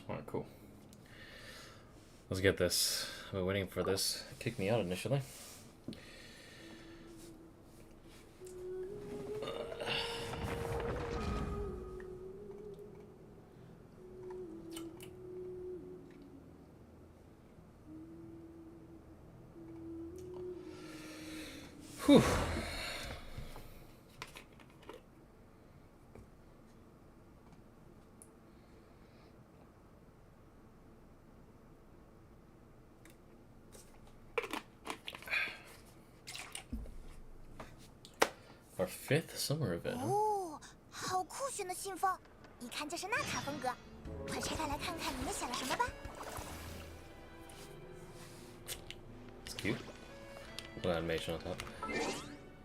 Alright, cool. Let's get this. I've been waiting for this. It kicked me out initially. Whew. Our 5th summer event. 哦，好酷炫的信封，一看就是纳卡风格。快拆开来看看里面写了什么吧。It's cute. Little animation on top.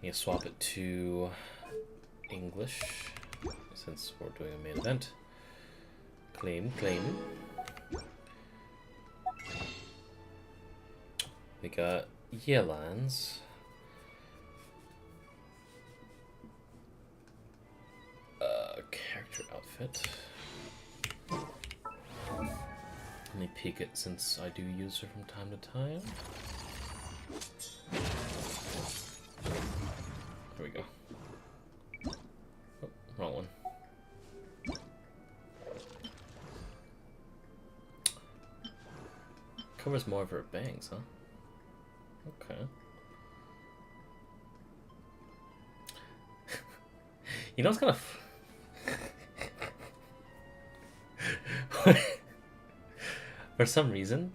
You swap it to English since we're doing a main event. Claim. We got Yelan's. Character outfit. Let me peek it since I do use her from time to time. There we go. Oh, wrong one. Covers more of her bangs, huh? Okay. You know, it's kind of... For some reason,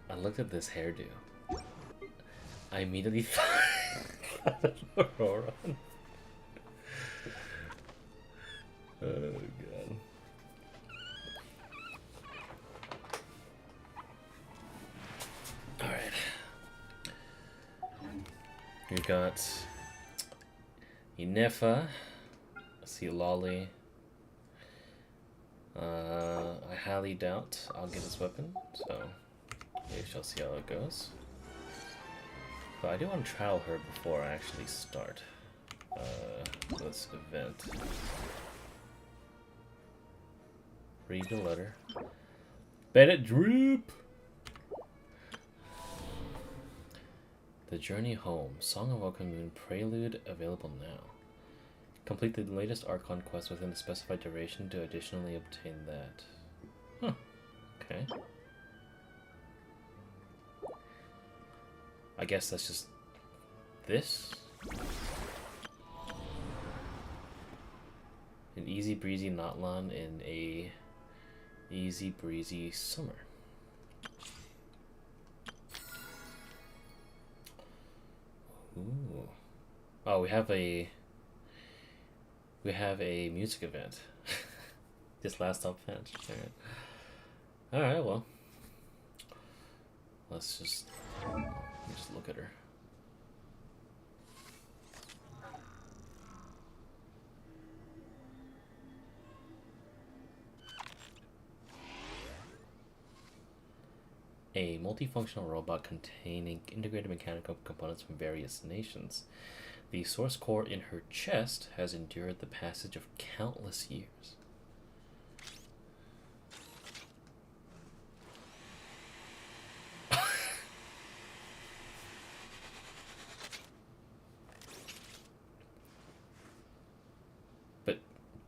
I looked at this hairdo. I immediately thought of Aurora. Oh god. Alright. We've got Ineffa. See Lolly. I highly doubt I'll get this weapon, so we shall see how it goes. But I do want to trial her before I actually start this event. Read the letter. Bet it droop! The Journey Home. Song of Welcome Moon Prelude available now. Complete the latest Archon quest within the specified duration to additionally obtain that. Huh. Okay. I guess that's just this. An easy breezy Natlan in a easy breezy summer. Ooh. Oh, we have a music event. Just last up fence. Alright, well. Let me just look at her. A multifunctional robot containing integrated mechanical components from various nations. The source core in her chest has endured the passage of countless years.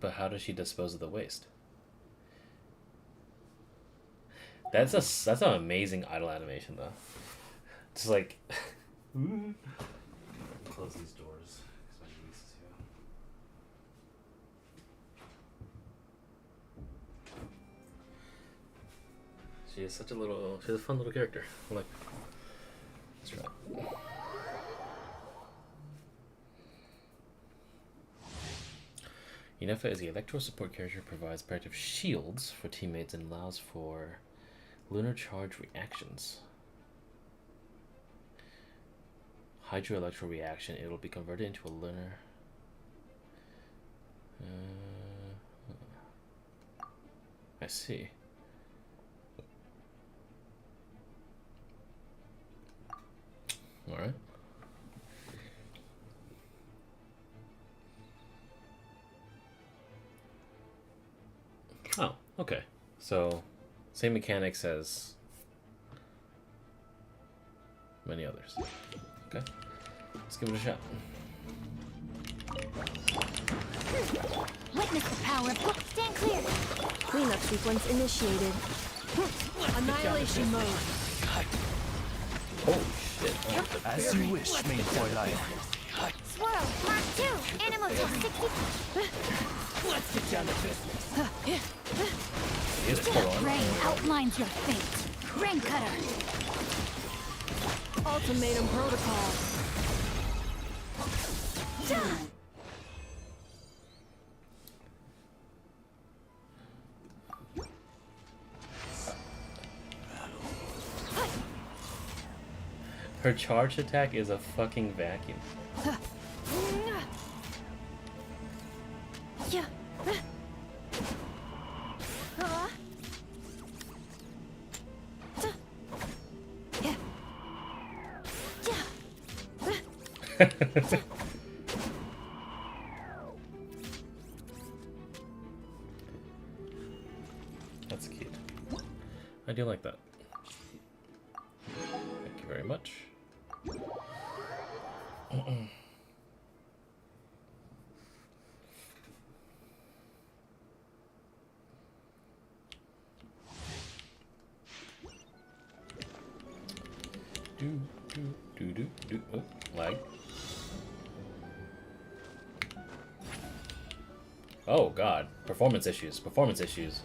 But how does she dispose of the waste? That's an amazing idle animation though. Just like close these doors. My niece is here. She is such a little. She's a fun little character. I'm like, let's try. Ineffa is the electro support character who provides protective shields for teammates and allows for lunar charge reactions. Hydroelectro reaction, it will be converted into a lunar. I see. All right. Oh, okay. So Same mechanics as many others. Okay, let's give it a shot. Witness the power of... Stand clear! Cleanup sequence initiated. Annihilation mode. Holy shit. As you wish, main boy lion. Swirl, Mark 2, Animal Test 60... Let's get down to business. He is full on. Rain outlines your fate. Rain Cutter. Ultimatum protocol. Her charge attack is a fucking vacuum. Yeah. That's cute. I do like that. Thank you very much. Oh, lag. Oh god, performance issues. Performance issues.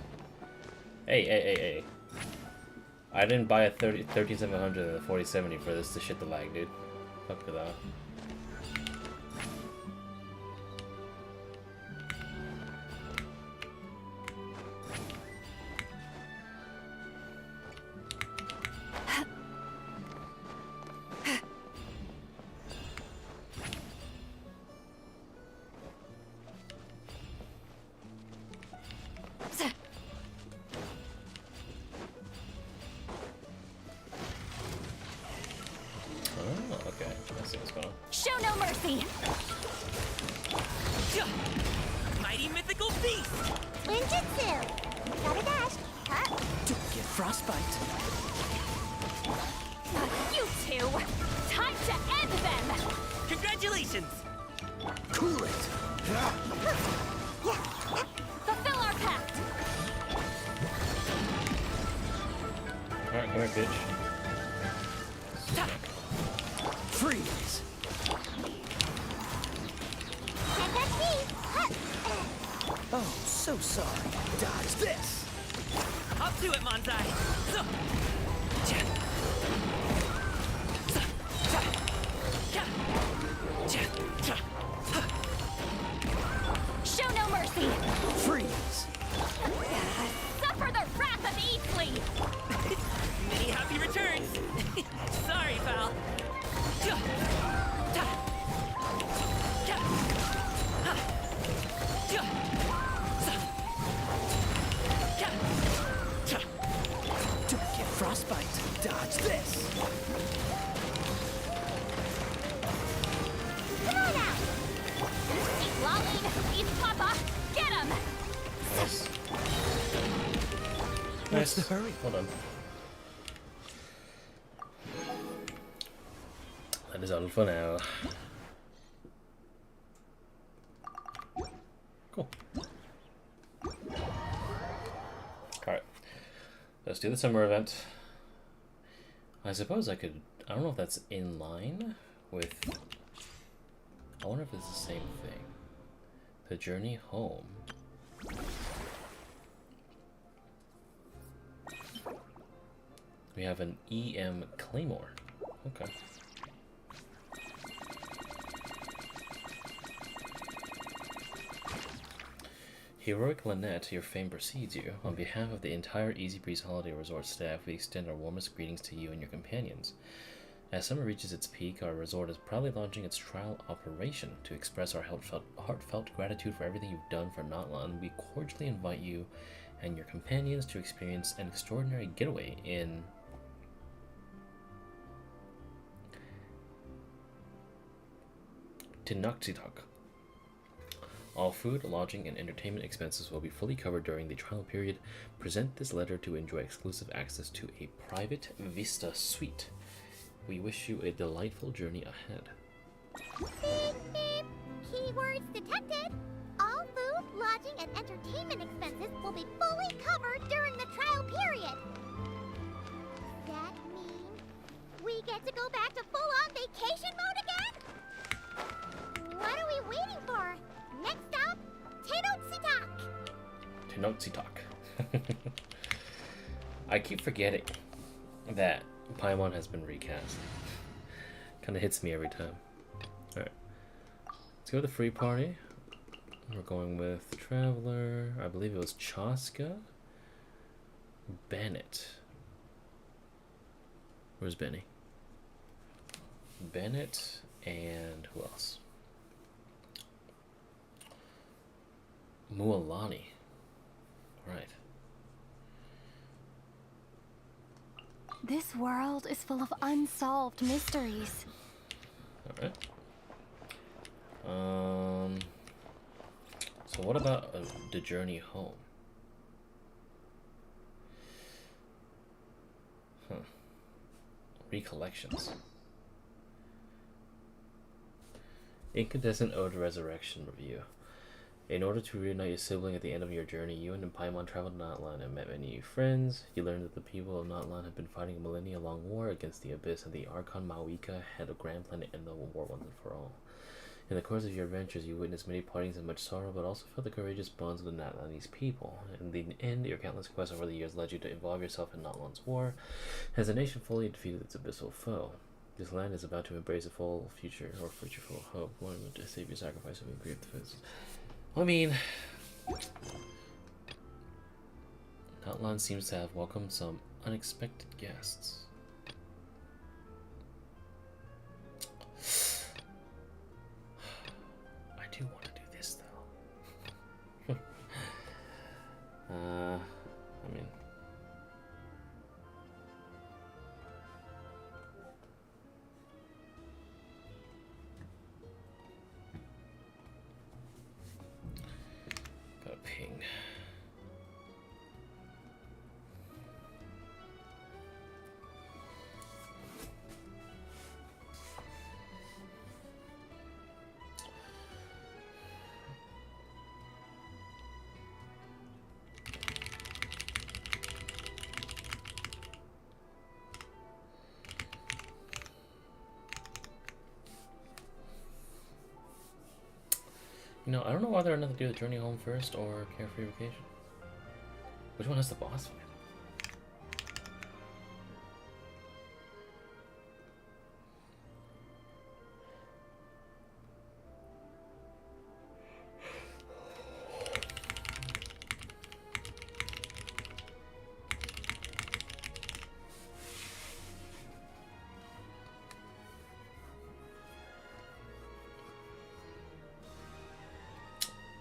Hey. I didn't buy a 3700 and a 4070 for this to shit the lag, dude. Fuck with that. Okay, let's see what's going on. Show no mercy. Mighty mythical beast. Ninjutsu. Got a dash. Cut. Don't get frostbite. You two. Time to end them. Congratulations. Cool it. Fulfill our pact. Alright, come here, bitch. Freeze. Can't catch me. Cut. Oh, so sorry. Dodge this. Up to it, Manzai. Show no mercy. Freeze. Suffer the wrath of Eatley. Many happy returns. Sorry, pal. Don't get frostbite. Dodge this. Come on now. Eat Lolly. Eat Papa. Get him. Nice. What's the hurry? Hold on. That is all for now. Cool. Alright. Let's do the summer event. I suppose I could... I don't know if that's in line with... I wonder if it's the same thing. The journey home. We have an EM Claymore. Okay. Heroic Lynette, your fame precedes you. On behalf of the entire Easy Breeze Holiday Resort staff, we extend our warmest greetings to you and your companions. As summer reaches its peak, our resort is proudly launching its trial operation. To express our heartfelt gratitude for everything you've done for Natlan, we cordially invite you and your companions to experience an extraordinary getaway in Tenochtitlan. All food, lodging, and entertainment expenses will be fully covered during the trial period. Present this letter to enjoy exclusive access to a private Vista suite. We wish you a delightful journey ahead. Beep, beep. Keywords detected. All food, lodging, and entertainment expenses will be fully covered during the trial period. That mean we get to go back to full-on vacation mode again? What are we waiting for? Next stop, Tenochtitlan. I keep forgetting that Paimon has been recast. Kind of hits me every time. Alright. Let's go to the free party. We're going with Traveler. I believe it was Chaska. Bennett. Where's Benny? Bennett and who else? Mualani. Right. This world is full of unsolved mysteries. Alright. So what about the journey home? Recollections. Incandescent Ode Resurrection Review. In order to reunite your sibling at the end of your journey, you and Paimon traveled to Natlan and met many new friends. You learned that the people of Natlan had been fighting a millennia-long war against the Abyss, and the Archon Mawika had a grand plan to end the war once and for all. In the course of your adventures, you witnessed many partings and much sorrow, but also felt the courageous bonds of the Natlanese people. In the end, your countless quests over the years led you to involve yourself in Natlan's war, as the nation fully defeated its abyssal foe. This land is about to embrace a full future, or future full of hope, one to save your sacrifice of engraved defenses. I mean, Natlan seems to have welcomed some unexpected guests. I do want to do this though. I mean, got a ping. You know, I don't know whether or not to do the journey home first or carefree vacation. Which one has the boss fight?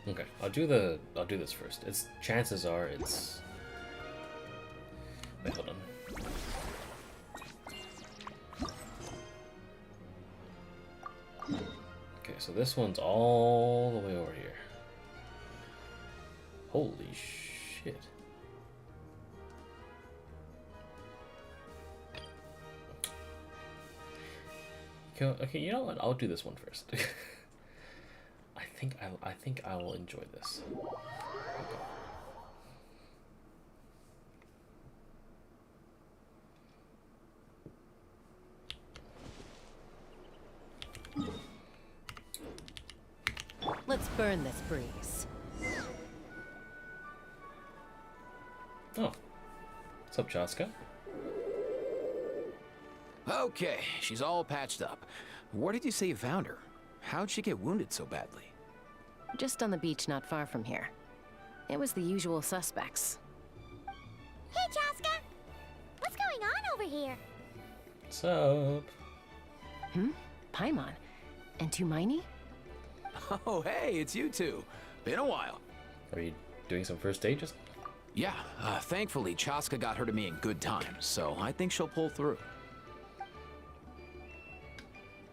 Okay, I'll do this first. Chances are it's. Wait, hold on. Okay, so this one's all the way over here. Holy shit. Okay, you know what? I'll do this one first. I think I will enjoy this. Okay. Let's burn this breeze. Oh. What's up, Chaska? Okay, she's all patched up. Where did you say you found her? How'd she get wounded so badly? Just on the beach not far from here. It was the usual suspects. Hey, Chaska! What's going on over here? What's up? Paimon. And Tumaini? Oh, hey, it's you two. Been a while. Are you doing some first aid just? Yeah, thankfully Chaska got her to me in good time, so I think she'll pull through.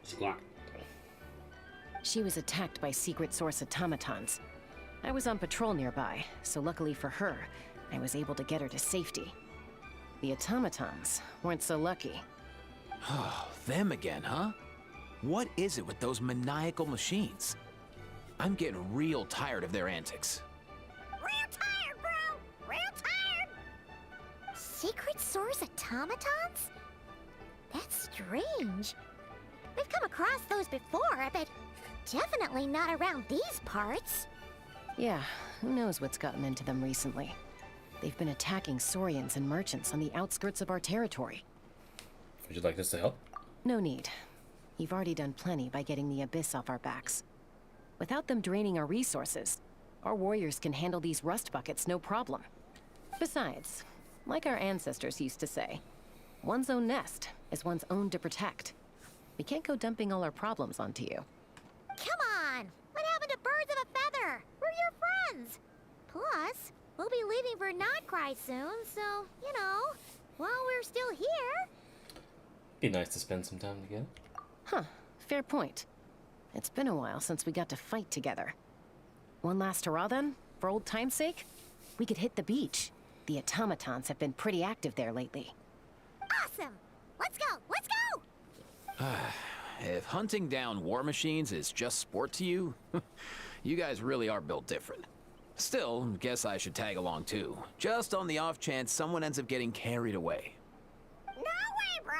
Squawk. She was attacked by secret source automatons. I was on patrol nearby, so luckily for her, I was able to get her to safety. The automatons weren't so lucky. Oh, them again, huh? What is it with those maniacal machines? I'm getting real tired of their antics. Real tired, bro! Real tired! Secret source automatons? That's strange. We've come across those before, but definitely not around these parts. Yeah, who knows what's gotten into them recently. They've been attacking Saurians and merchants on the outskirts of our territory. Would you like us to help? No need. You've already done plenty by getting the Abyss off our backs. Without them draining our resources, our warriors can handle these rust buckets no problem. Besides, like our ancestors used to say, one's own nest is one's own to protect. We can't go dumping all our problems onto you. Come on! What happened to birds of a feather? We're your friends! Plus, we'll be leaving for Notcry soon, so, you know, while we're still here... Be nice to spend some time together. Huh, fair point. It's been a while since we got to fight together. One last hurrah then, for old time's sake? We could hit the beach. The automatons have been pretty active there lately. Awesome! Let's go! Let's go! If hunting down war machines is just sport to you, you guys really are built different. Still, guess I should tag along too, just on the off chance someone ends up getting carried away. No way, bro!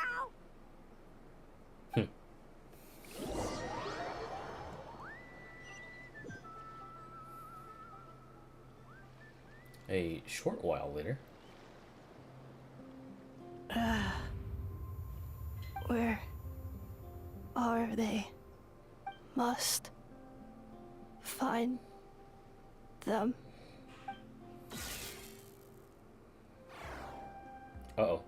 A short while later. Where are they? Must find them. Uh-oh.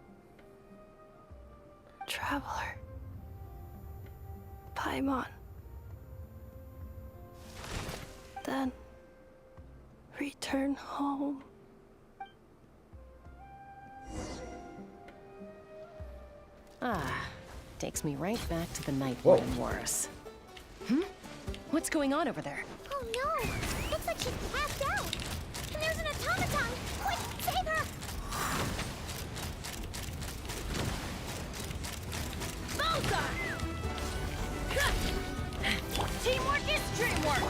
Traveler. Paimon. Then return home. Ah, takes me right back to the night Whoa. Warden Wars. What's going on over there? Oh no! Looks like she's passed out! And there's an automaton! Quick, save her! Teamwork is dreamwork.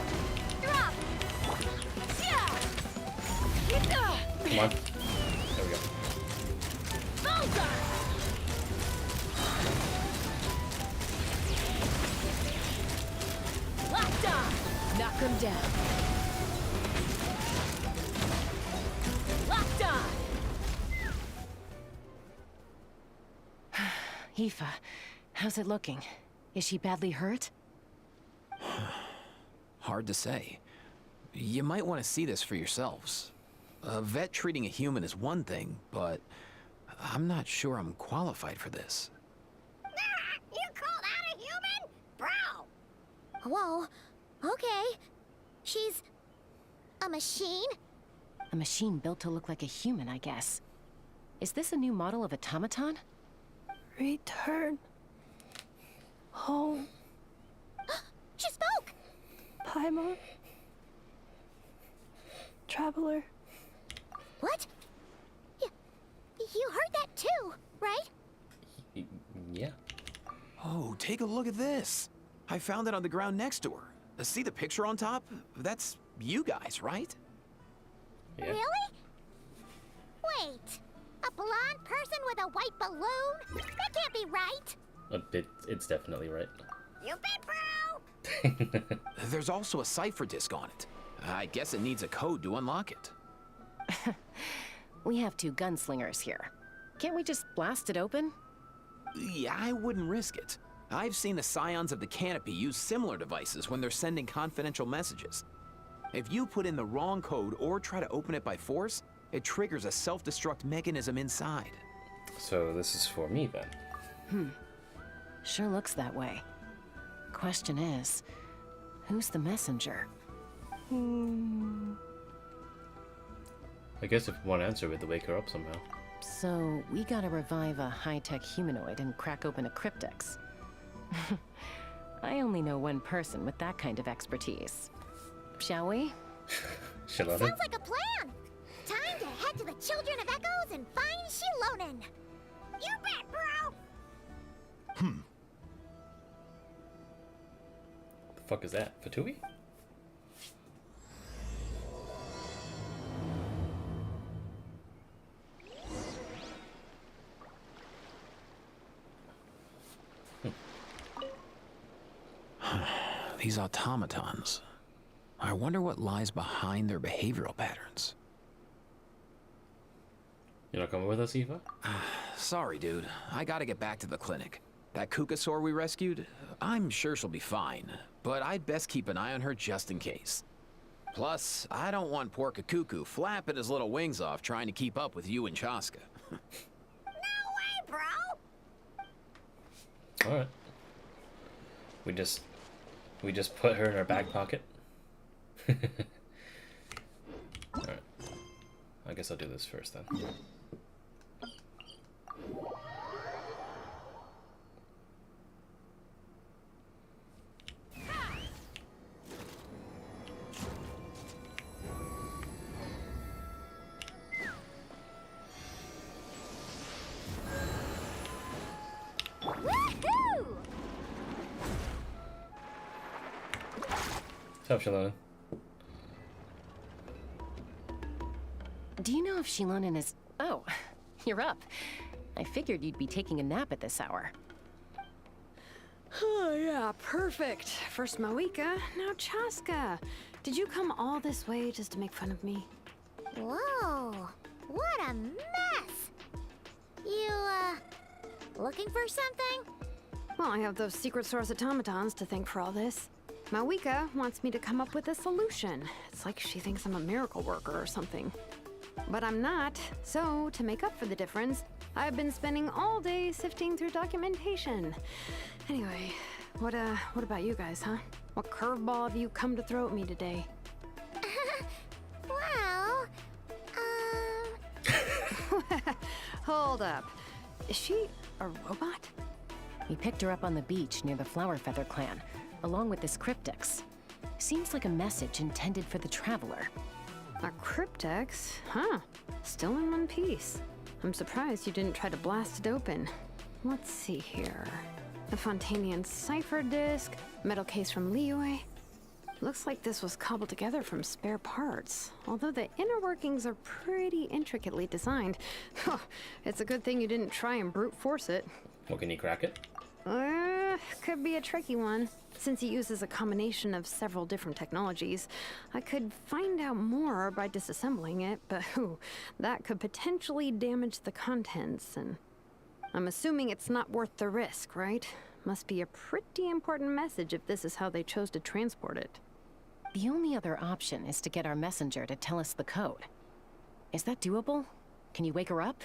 Drop! Yeah. Come on. There we go. Locked on. Knock him down. Locked on. Aoife, how's it looking? Is she badly hurt? Hard to say. You might want to see this for yourselves. A vet treating a human is one thing, but I'm not sure I'm qualified for this. You call that a human? Bro! Whoa, okay. She's... a machine? A machine built to look like a human, I guess. Is this a new model of automaton? Return home. She spoke! Paimon. Traveler. What? You heard that too, right? Yeah. Oh, take a look at this. I found it on the ground next to her. See the picture on top? That's you guys, right? Yeah. Really? Wait, a blonde person with a white balloon? That can't be right. It's definitely right. You bet, bro! There's also a cipher disk on it. I guess it needs a code to unlock it. We have two gunslingers here. Can't we just blast it open? Yeah, I wouldn't risk it. I've seen the Scions of the Canopy use similar devices when they're sending confidential messages. If you put in the wrong code or try to open it by force, it triggers a self-destruct mechanism inside. So this is for me then. Sure looks that way. Question is, who's the messenger? I guess if one answer, we have to wake her up somehow. So, we gotta revive a high-tech humanoid and crack open a cryptex. I only know one person with that kind of expertise. Shall we? Shilonen? Sounds like a plan! Time to head to the Children of Echoes and find Shilonen! You bet, bro! The fuck is that? Fatui? These automatons. I wonder what lies behind their behavioral patterns. You not coming with us, Eva? Sorry, dude. I gotta get back to the clinic. That Kukasaur we rescued, I'm sure she'll be fine, but I'd best keep an eye on her just in case. Plus, I don't want poor Kakuku flapping his little wings off trying to keep up with you and Chaska. No way, bro! Alright. We just put her in our back pocket. Alright. I guess I'll do this first then. Woohoo! What's up, Shilonen? Do you know if Shilonen is... Oh, you're up. I figured you'd be taking a nap at this hour. Oh, yeah, perfect. First Moika, now Chaska. Did you come all this way just to make fun of me? Whoa, what a mess! You, looking for something? Well, I have those secret source automatons to thank for all this. Moika wants me to come up with a solution. It's like she thinks I'm a miracle worker or something. But I'm not, so to make up for the difference, I've been spending all day sifting through documentation. Anyway, what about you guys, huh? What curveball have you come to throw at me today? Well, Hold up. Is she a robot? We picked her up on the beach near the Flower Feather clan, along with this cryptix. Seems like a message intended for the Traveler. A cryptex? Huh. Still in one piece. I'm surprised you didn't try to blast it open. Let's see here. A Fontanian cipher disk, metal case from Liyue. Looks like this was cobbled together from spare parts, although the inner workings are pretty intricately designed. It's a good thing you didn't try and brute force it. Well, can you crack it? Could be a tricky one. Since it uses a combination of several different technologies, I could find out more by disassembling it, but that could potentially damage the contents, and I'm assuming it's not worth the risk, right? Must be a pretty important message if this is how they chose to transport it. The only other option is to get our messenger to tell us the code. Is that doable? Can you wake her up?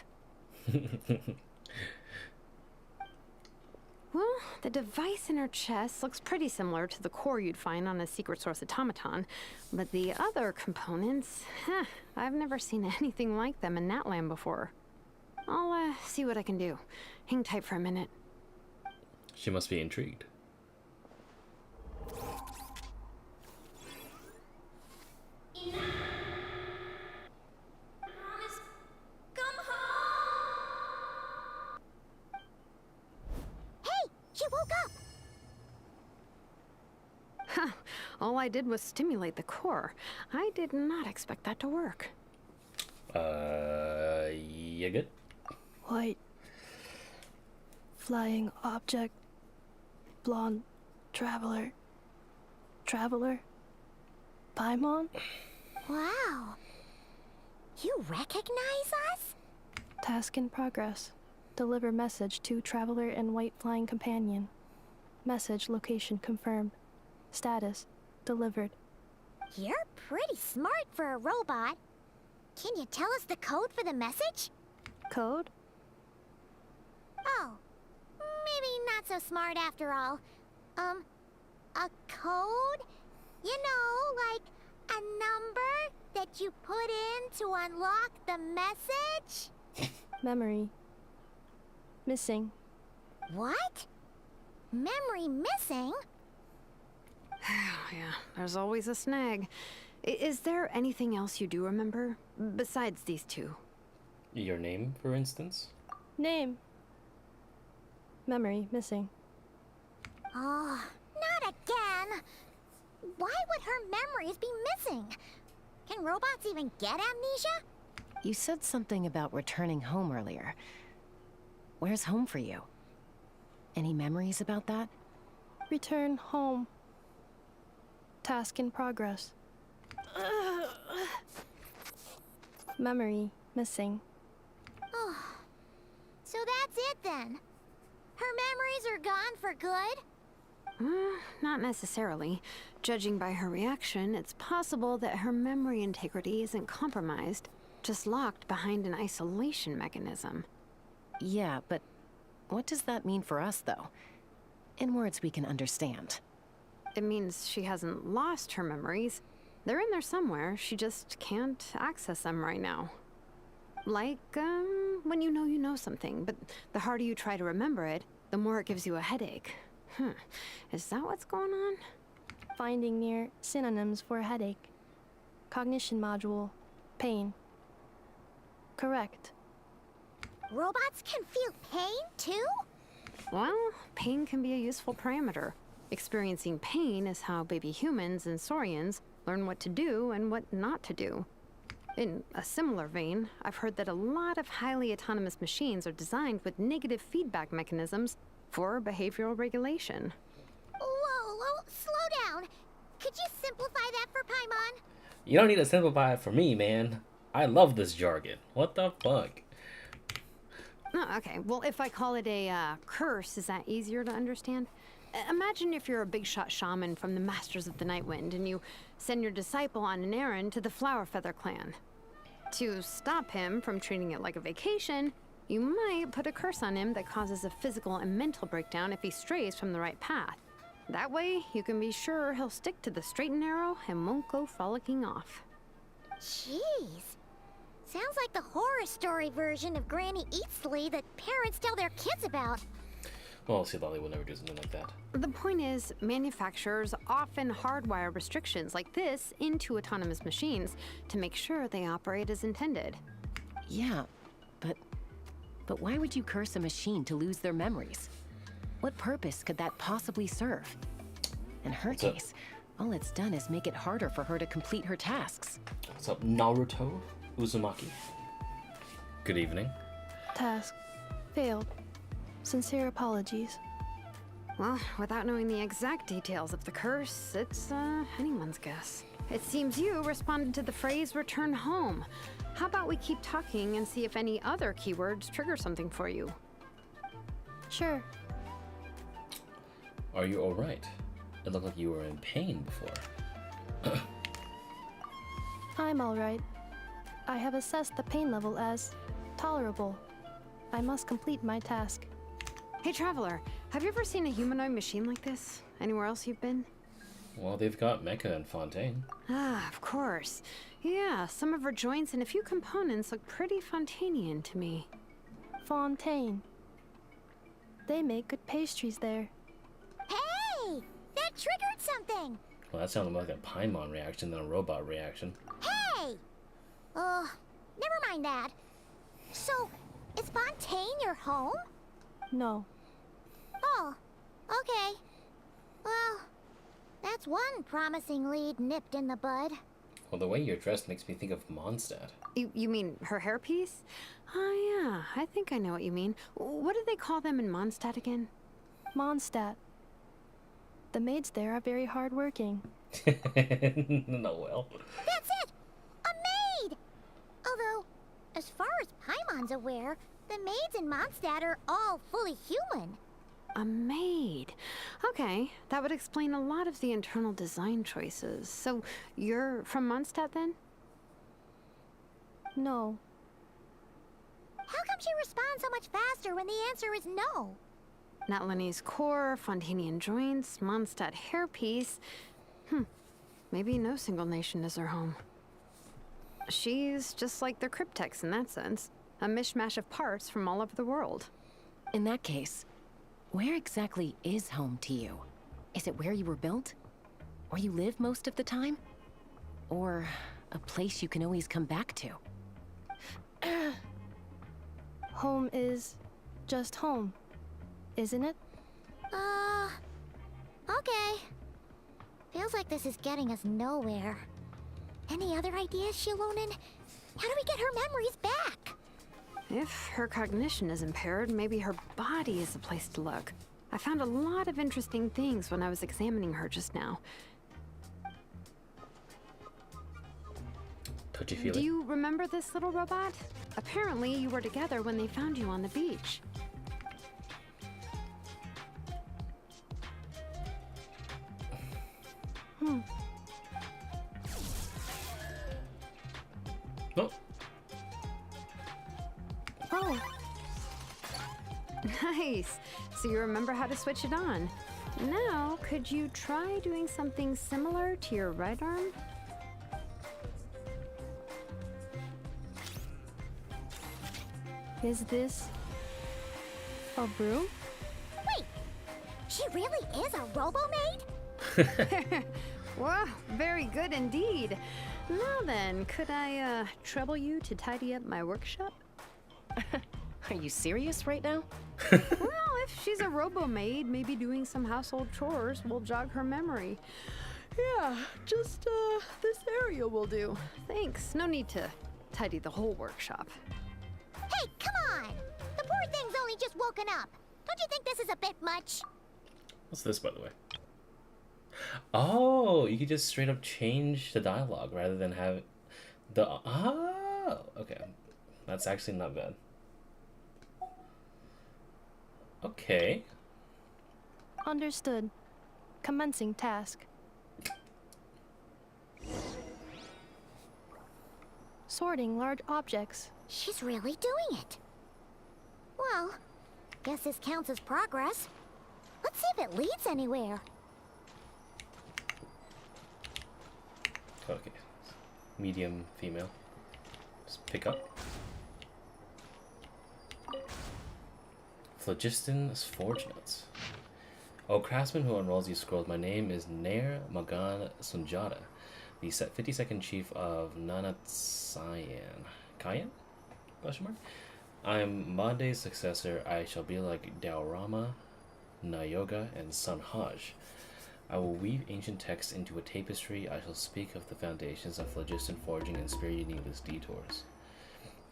Well, the device in her chest looks pretty similar to the core you'd find on a secret source automaton, but the other components, I've never seen anything like them in Natlan before. I'll see what I can do. Hang tight for a minute. She must be intrigued. She woke up! All I did was stimulate the core. I did not expect that to work. You good? White. Flying object. Blonde. Traveler. Traveler. Paimon? Wow. You recognize us? Task in progress. Deliver message to Traveler and White Flying Companion. Message location confirmed. Status delivered. You're pretty smart for a robot. Can you tell us the code for the message? Code? Oh, maybe not so smart after all. A code? You know, like a number that you put in to unlock the message? Memory. Missing. What? Memory missing? Yeah, there's always a snag. Is there anything else you do remember? Besides these two? Your name, for instance? Name. Memory missing. Oh, not again! Why would her memories be missing? Can robots even get amnesia? You said something about returning home earlier. Where's home for you? Any memories about that? Return home. Task in progress. Memory missing. Oh, so that's it then. Her memories are gone for good? Not necessarily. Judging by her reaction, it's possible that her memory integrity isn't compromised, just locked behind an isolation mechanism. Yeah, but what does that mean for us, though? In words we can understand. It means she hasn't lost her memories. They're in there somewhere, she just can't access them right now. Like, when you know something, but the harder you try to remember it, the more it gives you a headache. Is that what's going on? Finding near synonyms for headache. Cognition module. Pain. Correct. Robots can feel pain, too? Well, pain can be a useful parameter. Experiencing pain is how baby humans and saurians learn what to do and what not to do. In a similar vein, I've heard that a lot of highly autonomous machines are designed with negative feedback mechanisms for behavioral regulation. Whoa, slow down. Could you simplify that for Paimon? You don't need to simplify it for me, man. I love this jargon. What the fuck? Oh, okay, well, if I call it a curse, is that easier to understand? Imagine if you're a big shot shaman from the Masters of the Nightwind and you send your disciple on an errand to the Flowerfeather clan. To stop him from treating it like a vacation, you might put a curse on him that causes a physical and mental breakdown if he strays from the right path. That way, you can be sure he'll stick to the straight and narrow and won't go frolicking off. Jeez. Sounds like the horror story version of Granny Eatsley that parents tell their kids about. Well, see, Lolly will never do something like that. The point is, manufacturers often hardwire restrictions like this into autonomous machines to make sure they operate as intended. Yeah, but why would you curse a machine to lose their memories? What purpose could that possibly serve? In her case, all it's done is make it harder for her to complete her tasks. What's up, Naruto Uzumaki? Good evening. Task. Failed. Sincere apologies. Well, without knowing the exact details of the curse, it's anyone's guess. It seems you responded to the phrase return home. How about we keep talking and see if any other keywords trigger something for you? Sure. Are you alright? It looked like you were in pain before. I'm alright. I have assessed the pain level as tolerable. I must complete my task. Hey, Traveler, have you ever seen a humanoid machine like this? Anywhere else you've been? Well, they've got Mecha and Fontaine. Ah, of course. Yeah, some of her joints and a few components look pretty Fontainian to me. Fontaine. They make good pastries there. Hey! That triggered something! Well, that sounded more like a Paimon reaction than a robot reaction. Hey! Never mind that. So, is Fontaine your home? No. Oh, okay. Well, that's one promising lead nipped in the bud. Well, the way you're dressed makes me think of Mondstadt. You mean her hairpiece? Oh, yeah, I think I know what you mean. What do they call them in Mondstadt again? Mondstadt. The maids there are very hardworking. No, well. That's it! A maid! Although, as far as Paimon's aware, the maids in Mondstadt are all fully human. A maid. Okay, that would explain a lot of the internal design choices. So, you're from Mondstadt then? No. How come she responds so much faster when the answer is no? Natlanese core, Fontainian joints, Mondstadt hairpiece. Maybe no single nation is her home. She's just like the Cryptex in that sense. A mishmash of parts from all over the world. In that case, where exactly is home to you? Is it where you were built? where you live most of the time? Or a place you can always come back to? Home is just home, isn't it? Okay. Feels like this is getting us nowhere. Any other ideas, Shilonen? How do we get her memories back? If her cognition is impaired, maybe her body is the place to look. I found a lot of interesting things when I was examining her just now. Touchy feely. Do you remember this little robot? Apparently, you were together when they found you on the beach. Oh, Oh, Nice! So you remember how to switch it on. Now, could you try doing something similar to your right arm? is this a broom? Wait, she really is a robo-maid? Wow, very good indeed. Now then, could I trouble you to tidy up my workshop? Are you serious right now? Well, if she's a robo-maid, maybe doing some household chores will jog her memory. Yeah, just this area will do. Thanks. No need to tidy the whole workshop. Hey, come on! The poor thing's only just woken up. Don't you think this is a bit much? what's this, by the way? Oh, you could just straight up change the dialogue rather than have the... Oh, okay. That's actually not bad. Okay. Understood. Commencing task. Sorting large objects. She's really doing it. Well, guess this counts as progress. Let's see if it leads anywhere. Okay. Medium female. Just pick up. Phlogiston's Forge Notes. O craftsman who unrolls these scrolls, my name is Nair Magan Sunjata, the 52nd chief of Nanatsayan. Kayan? Question mark? I am Mande's successor. I shall be like Daorama, Nayoga, and Sanhaj. I will weave ancient texts into a tapestry. I shall speak of the foundations of phlogiston forging and spare you needless detours.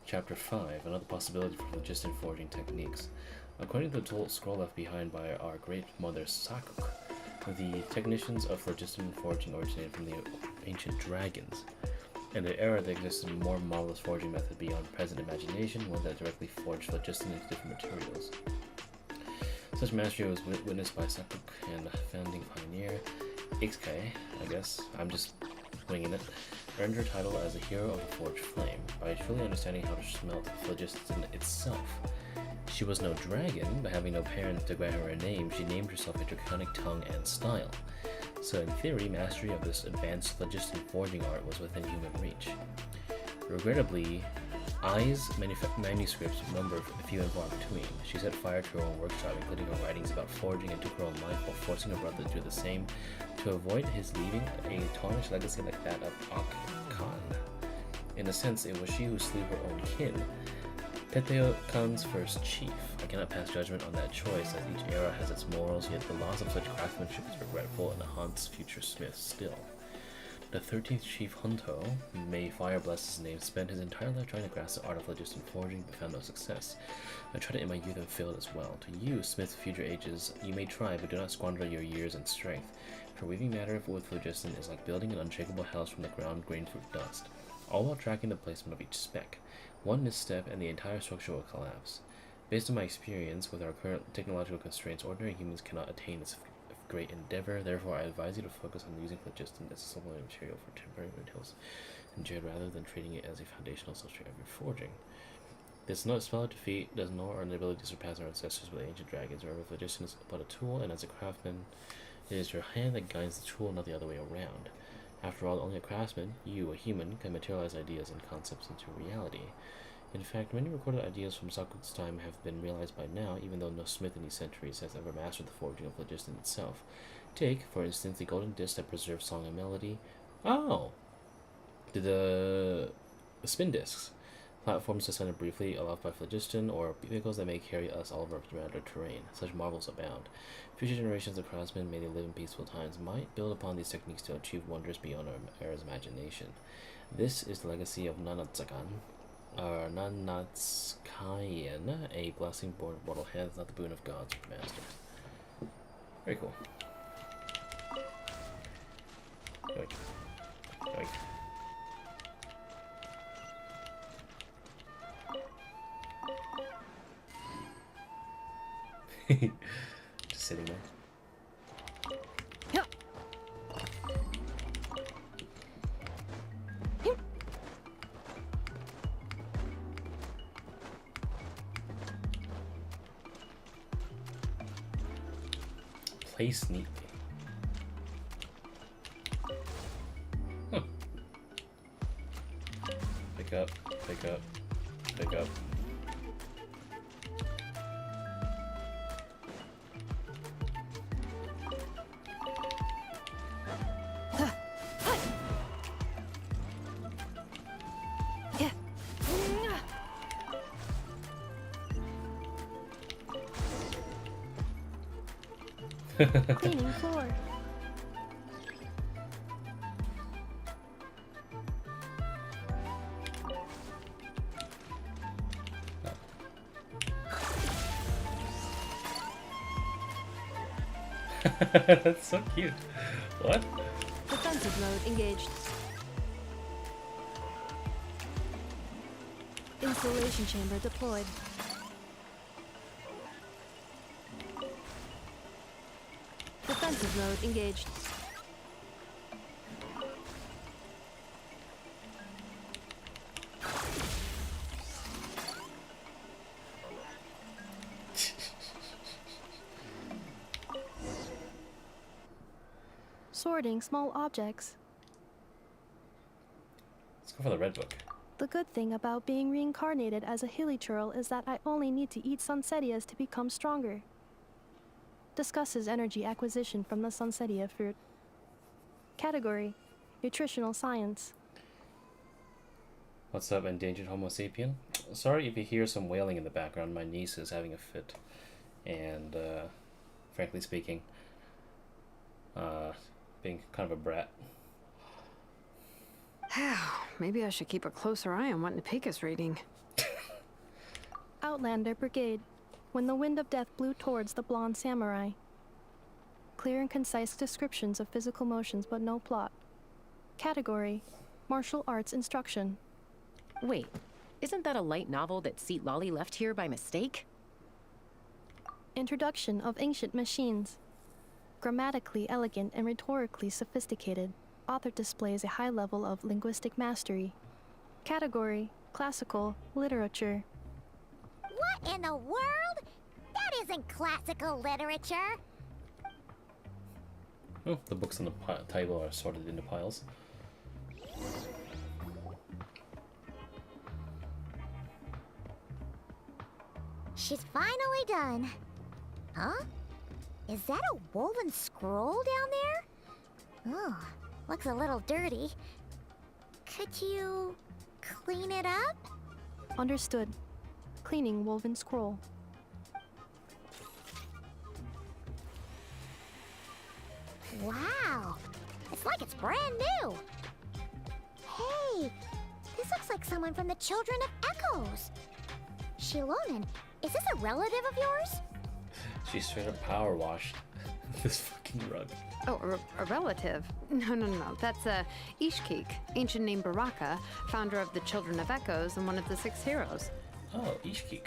Chapter 5. Another possibility for phlogiston forging techniques. According to the scroll left behind by our great mother Sakuk, the technicians of phlogiston forging originated from the ancient dragons. In their era, there existed a more marvelous forging method beyond present imagination, one that directly forged phlogiston into different materials. Such mastery was witnessed by Sakuk and founding pioneer Ixkai, I guess, I'm just winging it, earned her title as a hero of the forged flame by truly understanding how to smelt phlogiston itself. She was no dragon, but having no parent to grant her a name, she named herself a draconic tongue and style. So in theory, mastery of this advanced phlogiston forging art was within human reach. Regrettably, Ai's manuscripts number few and far between. She set fire to her own workshop, including her writings about forging, and took her own life while forcing her brother to do the same to avoid his leaving a tarnished legacy like that of Ak Khan. In a sense, it was she who slew her own kin. Peteo Khan's first chief. I cannot pass judgment on that choice, as each era has its morals, yet the loss of such craftsmanship is regretful and haunts future smiths still. The 13th chief Hunto, may fire bless his name, spent his entire life trying to grasp the art of phlogiston forging, but found no success. I tried it in my youth and failed as well. To you, smiths of future ages, you may try, but do not squander your years and strength, for weaving matter with phlogiston is like building an unshakable house from the ground grained through dust, all while tracking the placement of each speck. One misstep and the entire structure will collapse. Based on my experience with our current technological constraints, ordinary humans cannot attain this great endeavor. Therefore, I advise you to focus on using phlogiston as a supplementary material for temporary materials instead, rather than treating it as a foundational substrate of your forging. This spell of defeat does not earn the ability to surpass our ancestors with ancient dragons. Remember, phlogiston is but a tool, and as a craftsman, it is your hand that guides the tool, not the other way around. After all, only a craftsman, you, a human, can materialize ideas and concepts into reality. In fact, many recorded ideas from Sakuk's time have been realized by now, even though no smith in these centuries has ever mastered the forging of phlogiston itself. Take, for instance, the golden disc that preserves song and melody. Oh! The spin discs. Platforms suspended briefly, aloft by phlogiston, or vehicles that may carry us all over dramatic terrain. Such marvels abound. Future generations of craftsmen, may they live in peaceful times, might build upon these techniques to achieve wonders beyond our era's imagination. This is the legacy of Nanatsukan, or Nanatsukayan, a blessing born of mortal hands, not the boon of gods or masters. Very cool. Yoink. Yoink. Just sitting there. Place neatly. Huh. Pick up, pick up, pick up. Cleaning floor. That's so cute. What? Defensive mode engaged. Installation chamber deployed. Defensive mode engaged. Sorting small objects. Let's go for the red book. The good thing about being reincarnated as a hilichurl is that I only need to eat Sunsettias to become stronger. Discusses energy acquisition from the Sunsettia fruit. Category: Nutritional Science. What's up, endangered Homo sapien? Sorry if you hear some wailing in the background. My niece is having a fit. And, frankly speaking, being kind of a brat. Maybe I should keep a closer eye on what Napika's reading. Outlander Brigade. When the wind of death blew towards the blonde samurai. Clear and concise descriptions of physical motions, but no plot. Category: Martial arts instruction. Wait, isn't that a light novel that Seat Lolly left here by mistake? Introduction of ancient machines. Grammatically elegant and rhetorically sophisticated, author displays a high level of linguistic mastery. Category: Classical literature. What in the world? That isn't classical literature. Oh, the books on the table are sorted into piles. She's finally done. Huh? Is that a woven scroll down there? Oh, looks a little dirty. Could you clean it up? Understood. Cleaning woven scroll. Wow, it's like it's brand new. Hey, this looks like someone from the Children of Echoes. Shilonen, is this a relative of yours? She straight up power washed this fucking rug. Oh, a relative? No. That's Ishkik, ancient name Baraka, founder of the Children of Echoes and one of the 6 heroes. Oh, Ishkik.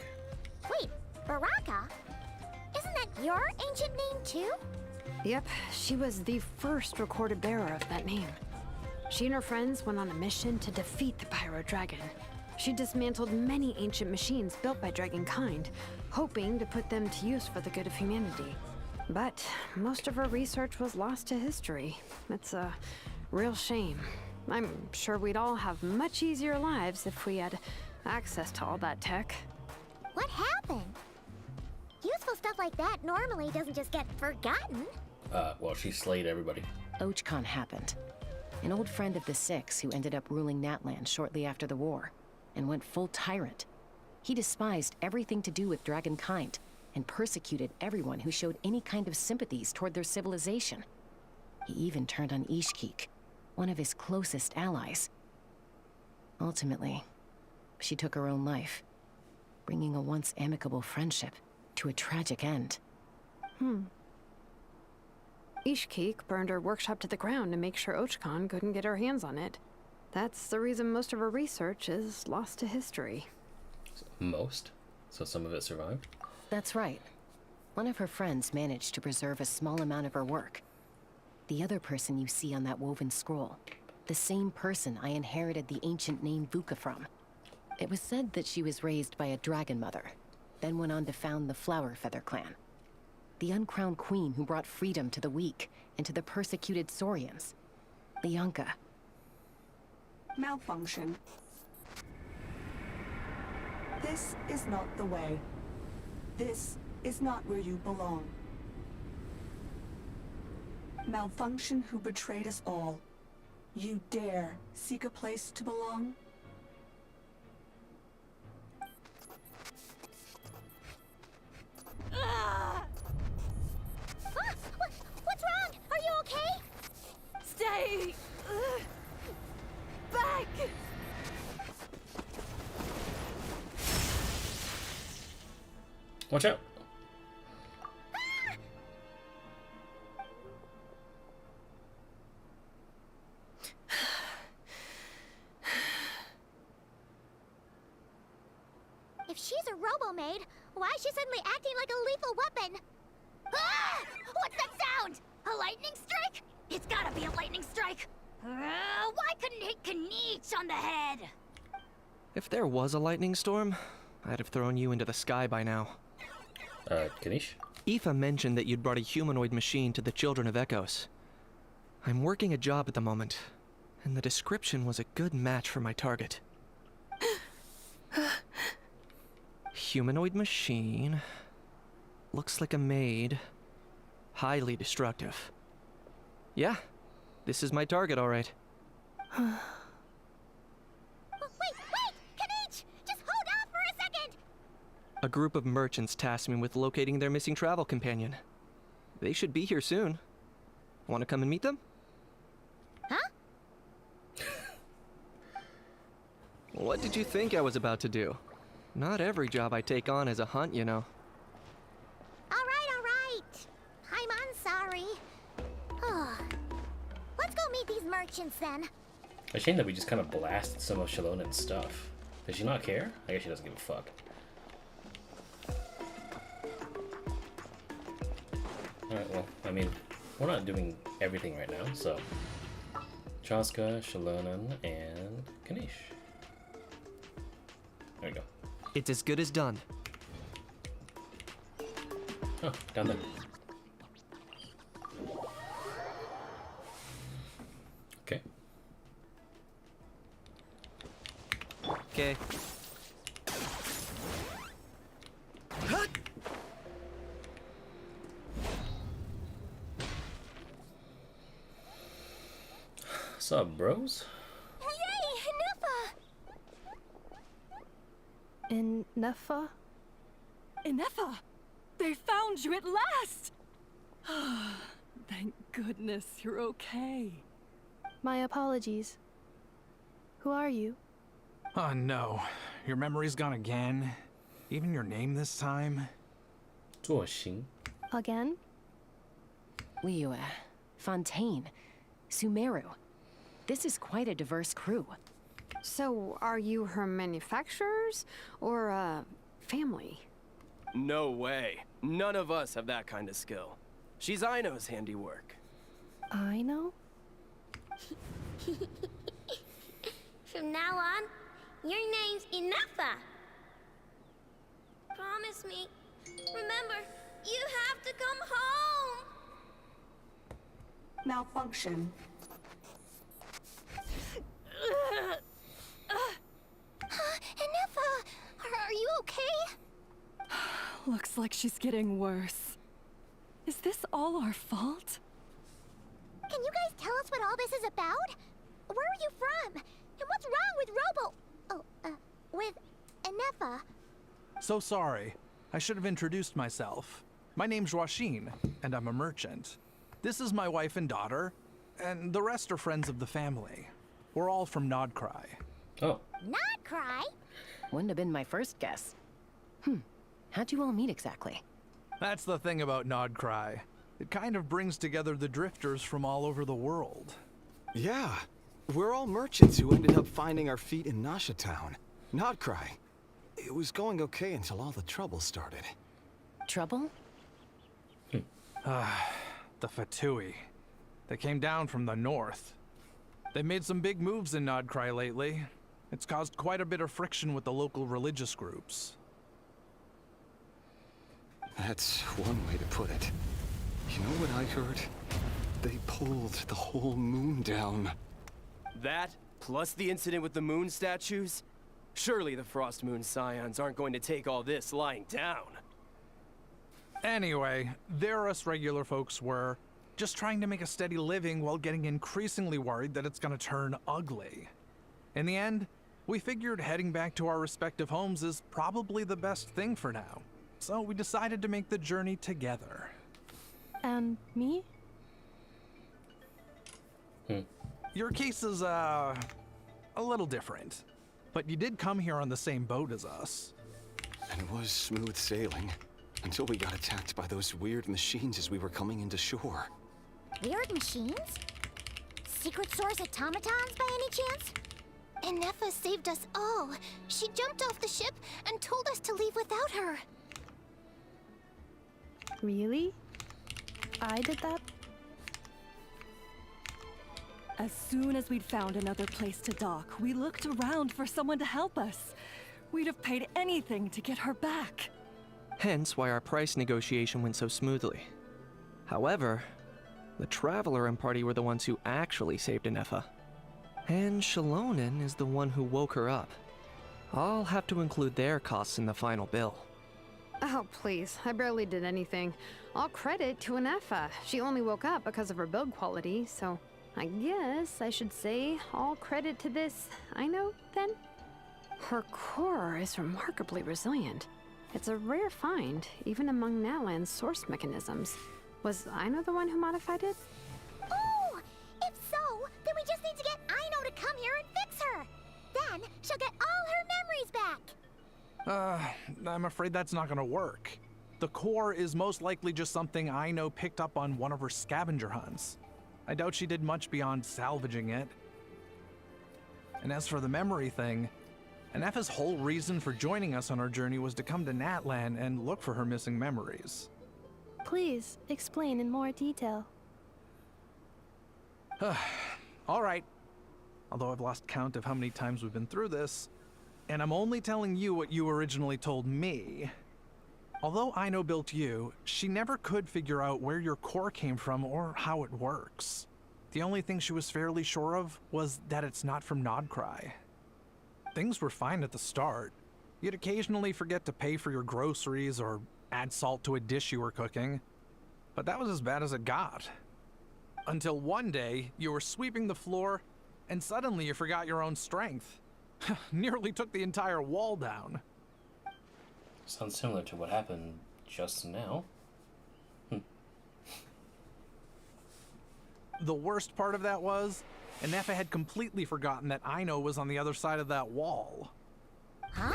Wait, Baraka? Isn't that your ancient name too? Yep, she was the first recorded bearer of that name. She and her friends went on a mission to defeat the Pyro Dragon. She dismantled many ancient machines built by Dragonkind, hoping to put them to use for the good of humanity. But most of her research was lost to history. It's a real shame. I'm sure we'd all have much easier lives if we had access to all that tech. What happened? Useful stuff like that normally doesn't just get forgotten. Well, she slayed everybody. Ochkon happened. An old friend of the Six who ended up ruling Natlan shortly after the war, and went full tyrant. He despised everything to do with dragonkind, and persecuted everyone who showed any kind of sympathies toward their civilization. He even turned on Ishkik, one of his closest allies. Ultimately, she took her own life, bringing a once amicable friendship to a tragic end. Ishkik burned her workshop to the ground to make sure Ochkon couldn't get her hands on it. That's the reason most of her research is lost to history. Most? So some of it survived? That's right. One of her friends managed to preserve a small amount of her work. The other person you see on that woven scroll, the same person I inherited the ancient name Vuka from. It was said that she was raised by a dragon mother, then went on to found the Flower Feather clan. The uncrowned queen who brought freedom to the weak and to the persecuted Saurians. Lianka. Malfunction. This is not the way. This is not where you belong. Malfunction who betrayed us all. You dare seek a place to belong? What's wrong? Are you okay? Stay back! Watch out! If she's a robo-maid, why is she suddenly acting like a lethal weapon? Ah! What's that sound? A lightning strike? It's gotta be a lightning strike. Why couldn't it hit Kaniche on the head? If there was a lightning storm, I'd have thrown you into the sky by now. Kanish? Ineffa mentioned that you'd brought a humanoid machine to the Children of Echoes. I'm working a job at the moment, and the description was a good match for my target. Humanoid machine. Looks like a maid. Highly destructive. Yeah, this is my target, all right. Wait! Kaniche! Just hold off for a second! A group of merchants tasked me with locating their missing travel companion. They should be here soon. Want to come and meet them? Huh? What did you think I was about to do? Not every job I take on is a hunt, you know. Alright. I'm sorry. Let's go meet these merchants then. A shame that we just kind of blasted some of Shalonen's stuff. Does she not care? I guess she doesn't give a fuck. Alright, well, I mean, we're not doing everything right now, so... Chaska, Shalonen, and Kanish. There we go. It's as good as done. Oh, down there. Okay. Okay. Sup, bros? Yay, Ineffa! Ineffa? Ineffa! They found you at last! Thank goodness you're okay. My apologies. Who are you? Oh no, your memory's gone again? Even your name this time? 做行. Again? Liyue, Fontaine, Sumeru. This is quite a diverse crew. So, are you her manufacturers or family? No way. None of us have that kind of skill. She's Aino's handiwork. I know? From now on, your name's Ineffa. Promise me. Remember, you have to come home. Malfunction. Ineffa, are you okay? Looks like she's getting worse. Is this all our fault? all this is about? Where are you from? And what's wrong with with Ineffa? So sorry. I should have introduced myself. My name's Joachine, and I'm a merchant. This is my wife and daughter, and the rest are friends of the family. We're all from Nodcry. Oh. Not cry? Wouldn't have been my first guess. How'd you all meet exactly? That's the thing about Nodcry. It kind of brings together the drifters from all over the world. Yeah, we're all merchants who ended up finding our feet in Nasha Town. Nodcry. It was going okay until all the trouble started. Trouble? The Fatui. They came down from the north. They made some big moves in Nodcry lately. It's caused quite a bit of friction with the local religious groups. That's one way to put it. You know what I heard? They pulled the whole moon down. That, plus the incident with the moon statues? Surely the Frost Moon Scions aren't going to take all this lying down. Anyway, there us regular folks were just trying to make a steady living while getting increasingly worried that it's gonna turn ugly. In the end, we figured heading back to our respective homes is probably the best thing for now. So we decided to make the journey together. And me? Your case is, a little different. But you did come here on the same boat as us. And it was smooth sailing, until we got attacked by those weird machines as we were coming into shore. Weird machines? Secret Source automatons by any chance? Ineffa saved us all. She jumped off the ship and told us to leave without her. Really? I did that? As soon as we'd found another place to dock, we looked around for someone to help us. We'd have paid anything to get her back. Hence why our price negotiation went so smoothly. However, the Traveler and party were the ones who actually saved Ineffa. And Shalonen is the one who woke her up. I'll have to include their costs in the final bill. Oh, please. I barely did anything. All credit to Ineffa. She only woke up because of her build quality, so I guess I should say all credit to this Aino, then? Her core is remarkably resilient. It's a rare find, even among Natlan's source mechanisms. Was Aino the one who modified it? Oh! If so, then we just need to get Aino to come here and fix her. Then she'll get all her memories back. I'm afraid that's not gonna work. The core is most likely just something Aino picked up on one of her scavenger hunts. I doubt she did much beyond salvaging it. And as for the memory thing, Ineffa's whole reason for joining us on our journey was to come to Natlan and look for her missing memories. Please, explain in more detail. Alright. Although I've lost count of how many times we've been through this, and I'm only telling you what you originally told me. Although Aino built you, she never could figure out where your core came from or how it works. The only thing she was fairly sure of was that it's not from Nodcry. Things were fine at the start. You'd occasionally forget to pay for your groceries or add salt to a dish you were cooking. But that was as bad as it got. Until one day, you were sweeping the floor, and suddenly you forgot your own strength. Nearly took the entire wall down. Sounds similar to what happened just now. The worst part of that was, Ineffa had completely forgotten that Aino was on the other side of that wall. Huh?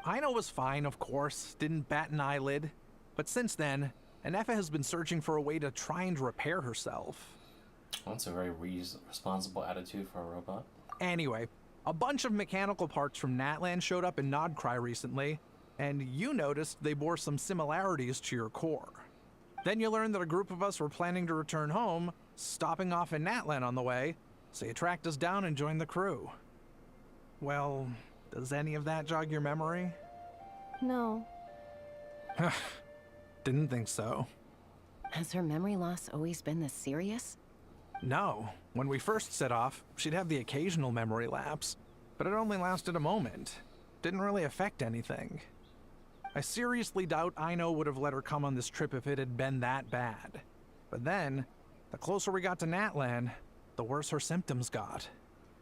Aino was fine, of course, didn't bat an eyelid. But since then, Ineffa has been searching for a way to try and repair herself. That's a very responsible attitude for a robot. Anyway, a bunch of mechanical parts from Natlan showed up in Nodcry recently, and you noticed they bore some similarities to your core. Then you learned that a group of us were planning to return home, stopping off in Natlan on the way, so you tracked us down and joined the crew. Well, does any of that jog your memory? No. Didn't think so. Has her memory loss always been this serious? No. When we first set off, she'd have the occasional memory lapse, but it only lasted a moment. Didn't really affect anything. I seriously doubt Aino would have let her come on this trip if it had been that bad. But then, The closer we got to Natlan, the worse her symptoms got.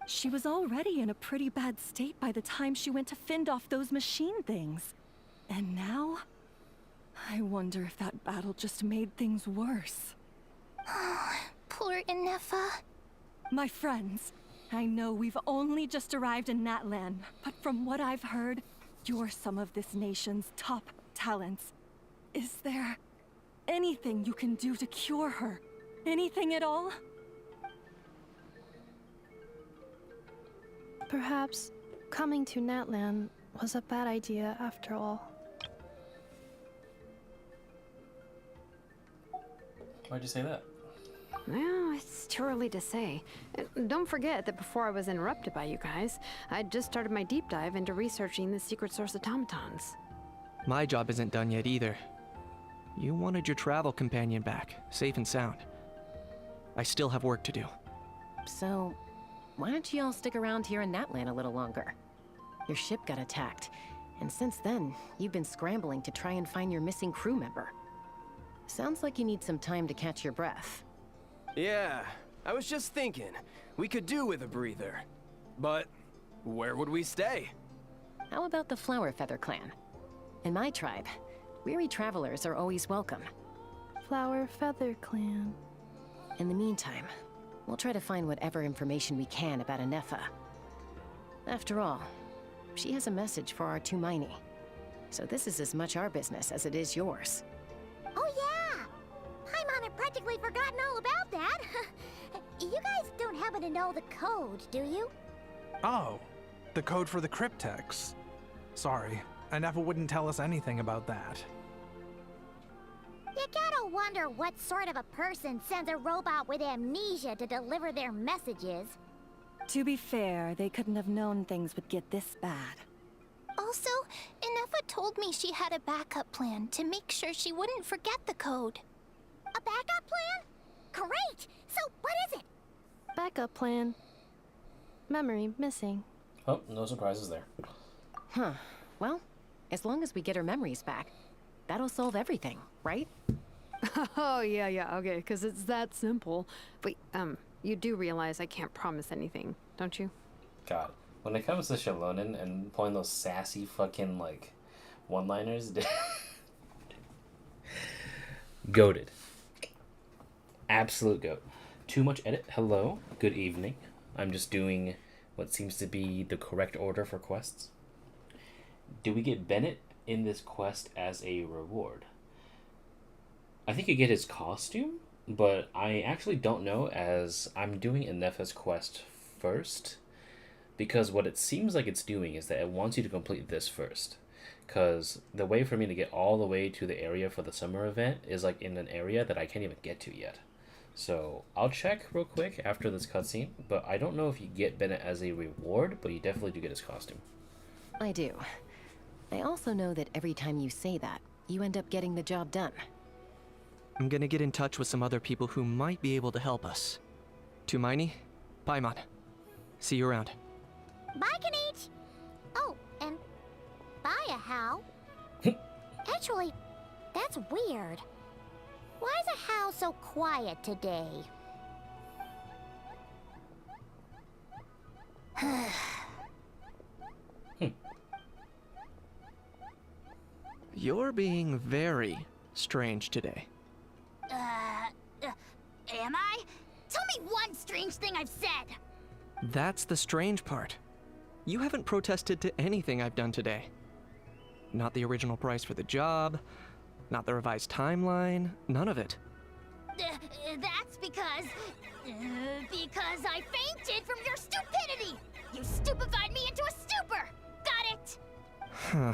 She was already in a pretty bad state by the time she went to fend off those machine things. And now? I wonder if that battle just made things worse. Poor Ineffa. My friends, I know we've only just arrived in Natlan, but from what I've heard, you're some of this nation's top talents. Is there anything you can do to cure her? Anything at all? Perhaps coming to Natlan was a bad idea after all. Why'd you say that? Well, it's too early to say. Don't forget that before I was interrupted by you guys, I'd just started my deep dive into researching the secret source automatons. My job isn't done yet either. You wanted your travel companion back, safe and sound. I still have work to do. So, why don't you all stick around here in Natlan a little longer? Your ship got attacked, and since then, you've been scrambling to try and find your missing crew member. Sounds like you need some time to catch your breath. Yeah, I was just thinking, we could do with a breather. But where would we stay? How about the Flower Feather Clan? In my tribe, weary travelers are always welcome. Flower Feather Clan. In the meantime, we'll try to find whatever information we can about Ineffa. After all, she has a message for our Tumaini. So this is as much our business as it is yours. Oh yeah! Paimon had practically forgotten all about that. You guys don't happen to know the code, do you? Oh, the code for the cryptex. Sorry, Ineffa wouldn't tell us anything about that. You gotta wonder what sort of a person sends a robot with amnesia to deliver their messages. To be fair, they couldn't have known things would get this bad. Also, Ineffa told me she had a backup plan to make sure she wouldn't forget the code. A backup plan? Great! So, what is it? Backup plan. Memory missing. Oh, no surprises there. Huh. Well, as long as we get her memories back, that'll solve everything, right? Oh, yeah, okay, because it's that simple. Wait, you do realize I can't promise anything, don't you? God, when it comes to Shalonen and pulling those sassy fucking, like, one-liners, goated. Absolute goat. Too much edit. Hello, good evening. I'm just doing what seems to be the correct order for quests. Do we get Bennett in this quest as a reward? I think you get his costume, but I actually don't know, as I'm doing Ineffa's quest first, because what it seems like it's doing is that it wants you to complete this first, because the way for me to get all the way to the area for the summer event is like in an area that I can't even get to yet. So I'll check real quick after this cutscene, but I don't know if you get Bennett as a reward, but you definitely do get his costume. I do. I also know that every time you say that, you end up getting the job done. I'm gonna get in touch with some other people who might be able to help us. Tumaini, Paimon. See you around. Bye, Kanich! Oh, and bye, How. Actually, that's weird. Why is a How so quiet today? You're being very strange today. Am I? Tell me one strange thing I've said! That's the strange part. You haven't protested to anything I've done today. Not the original price for the job, not the revised timeline, none of it. That's because I fainted from your stupidity! You stupefied me into a stupor! Got it? Huh.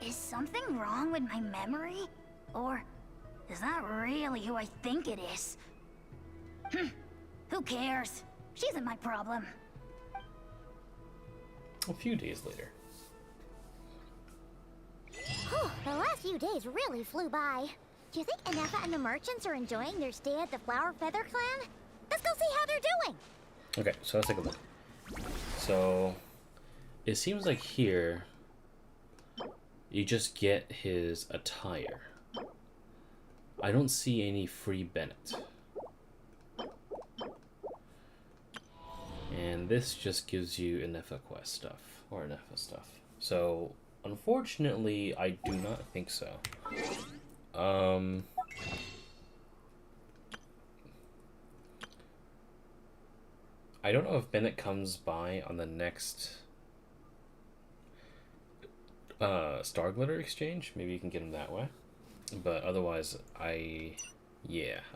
Is something wrong with my memory? Or is that really who I think it is? Who cares? She isn't my problem. A few days later. The last few days really flew by. Do you think Ineffa and the merchants are enjoying their stay at the Flower Feather Clan? Let's go see how they're doing! Okay, so let's take a look. So, it seems like here... you just get his attire. I don't see any free Bennett. And this just gives you Ineffa quest stuff, or Ineffa stuff. So, unfortunately, I do not think so. I don't know if Bennett comes by on the next Star Glitter exchange. Maybe you can get him that way. But otherwise, I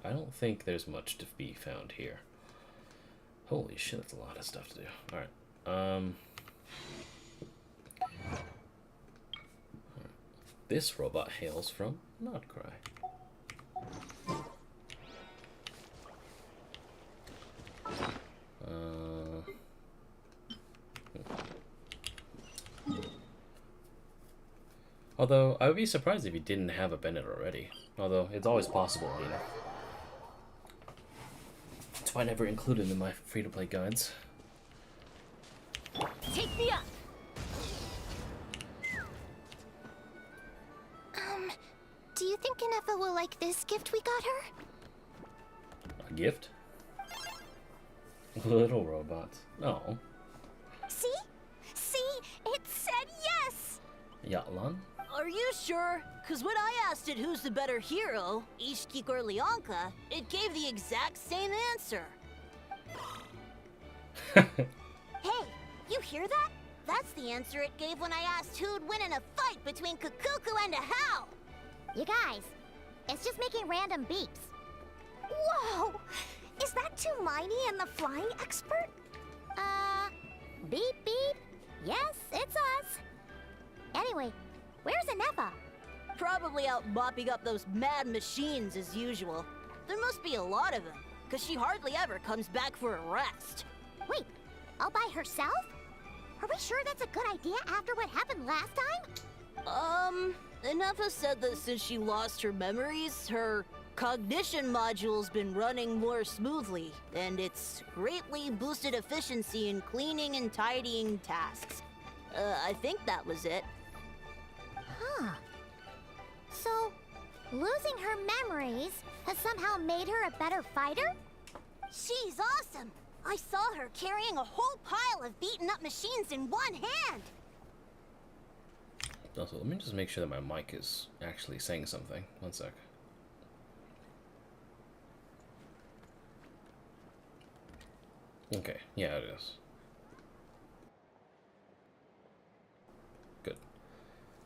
don't think there's much to be found here. Holy shit, that's a lot of stuff to do. Alright. This robot hails from Notcry. Although, I would be surprised if he didn't have a Bennett already. Although, it's always possible, you know. That's why I never included in my free-to-play guides. Take me up! Do you think Ineffa will like this gift we got her? A gift? Little robots. Oh. See? See? It said yes! Natlan? Are you sure? Because when I asked it who's the better hero, Ishkik or Leonka, it gave the exact same answer. Hey, you hear that? That's the answer it gave when I asked who'd win in a fight between Kukuku and a How. You guys, it's just making random beeps. Whoa! Is that Tumaini and the flying expert? Beep beep. Yes, it's us. Anyway, where's Ineffa? Probably out mopping up those mad machines as usual. There must be a lot of them, because she hardly ever comes back for a rest. Wait, all by herself? Are we sure that's a good idea after what happened last time? Ineffa said that since she lost her memories, her cognition module's been running more smoothly, and it's greatly boosted efficiency in cleaning and tidying tasks. I think that was it. Huh. So, losing her memories has somehow made her a better fighter? She's awesome! I saw her carrying a whole pile of beaten up machines in one hand! Also, let me just make sure that my mic is actually saying something. One sec. Okay, yeah, it is. Good.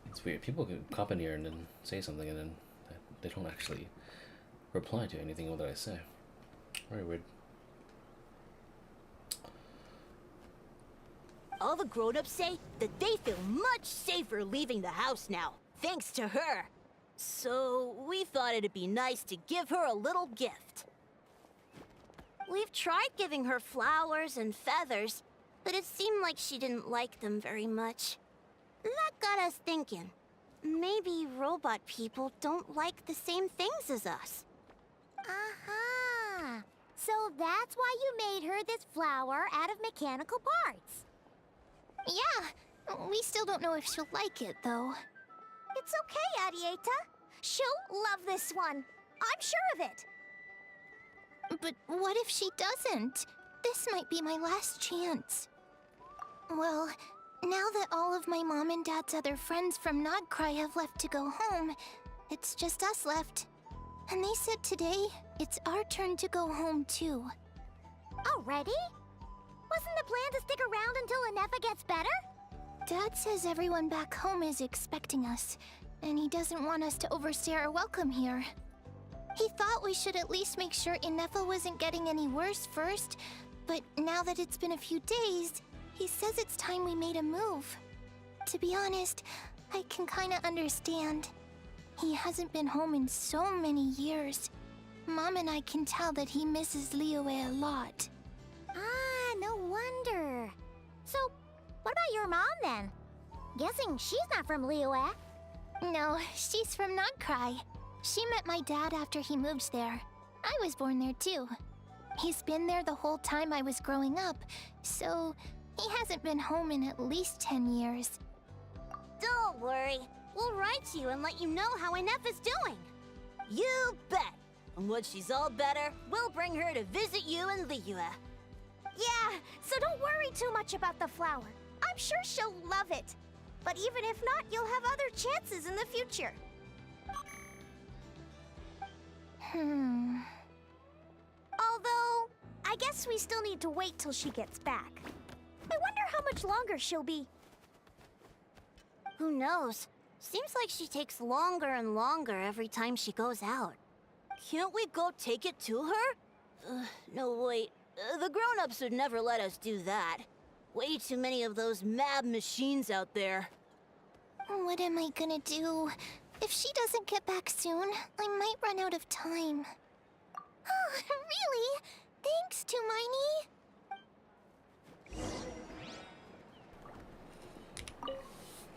It's weird. People can pop in here and then say something and then they don't actually reply to anything that I say. Very weird. All the grown-ups say that they feel much safer leaving the house now, thanks to her. So we thought it'd be nice to give her a little gift. We've tried giving her flowers and feathers, but it seemed like she didn't like them very much. That got us thinking. Maybe robot people don't like the same things as us. Aha! So that's why you made her this flower out of mechanical parts. Yeah, we still don't know if she'll like it, though. It's okay, Arieta. She'll love this one. I'm sure of it. But what if she doesn't? This might be my last chance. Well, now that all of my mom and dad's other friends from Nodcry have left to go home, it's just us left. And they said today, it's our turn to go home too. Already? Wasn't the plan to stick around until Ineffa gets better? Dad says everyone back home is expecting us, and he doesn't want us to overstay our welcome here. He thought we should at least make sure Ineffa wasn't getting any worse first, but now that it's been a few days, he says it's time we made a move. To be honest, I can kinda understand. He hasn't been home in so many years. Mom and I can tell that he misses Liyue a lot. Ah, no wonder. So, what about your mom then? Guessing she's not from Liyue. No, she's from Nodcry. She met my dad after he moved there. I was born there too. He's been there the whole time I was growing up, so he hasn't been home in at least 10 years. Don't worry. we'll write to you and let you know how Ineffa's doing. You bet. And once she's all better, we'll bring her to visit you in Liyue. Yeah, so don't worry too much about the flower. I'm sure she'll love it. But even if not, you'll have other chances in the future. Although, I guess we still need to wait till she gets back. I wonder how much longer she'll be. Who knows? Seems like she takes longer and longer every time she goes out. Can't we go take it to her? No, wait. The grown-ups would never let us do that. Way too many of those mad machines out there. What am I gonna do? If she doesn't get back soon, I might run out of time. Oh, really? Thanks, Hermione.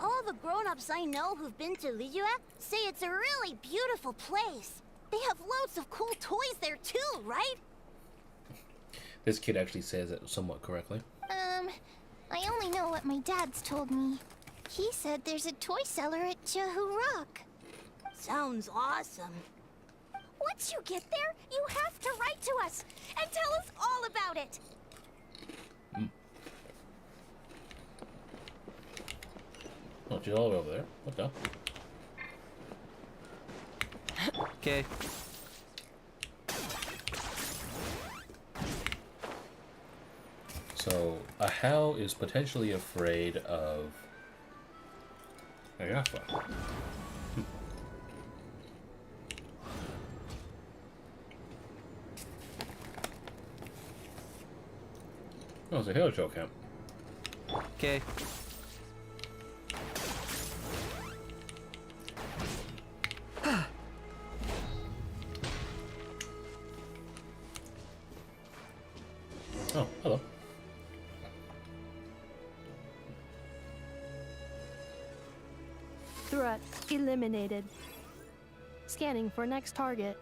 All the grown-ups I know who've been to Liyue say it's a really beautiful place. They have loads of cool toys there too, right? This kid actually says it somewhat correctly. I only know what my dad's told me. He said there's a toy cellar at Jehu Rock. Sounds awesome. Once you get there, you have to write to us and tell us all about it. Oh, she's all the way over there. What the? Okay. So, a Hal is potentially afraid of Ineffa. Oh, it's a hero show camp. Okay. Oh, hello. Threat eliminated. Scanning for next target.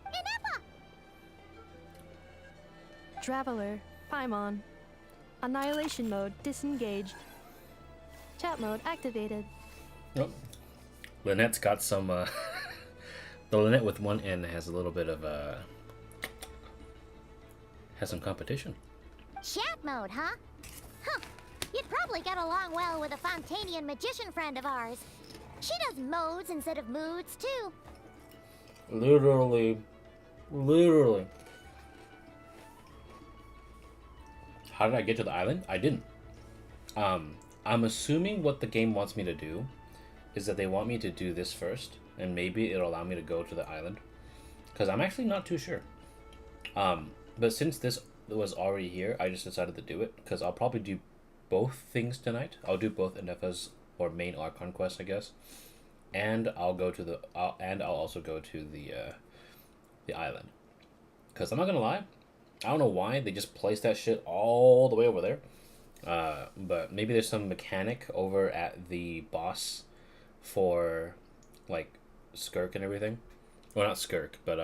Ineffa! Traveler, Paimon. Annihilation mode disengaged. Chat mode activated. Oh. Lynette's got some, the Lynette with one N has a little bit of, has some competition. Chat mode, huh? Huh. You'd probably get along well with a Fontanian magician friend of ours. She does modes instead of moods, too. Literally. How did I get to the island? I didn't. I'm assuming what the game wants me to do is that they want me to do this first, and maybe it'll allow me to go to the island. Because I'm actually not too sure. But since this was already here, I just decided to do it, because I'll probably do both things tonight. I'll do both Ineffa's or main Archon quest, I guess, and I'll go to the I'll also go to the island. Because I'm not gonna lie, I don't know why they just placed that shit all the way over there. But maybe there's some mechanic over at the boss for like Skirk and everything. Well, not Skirk, but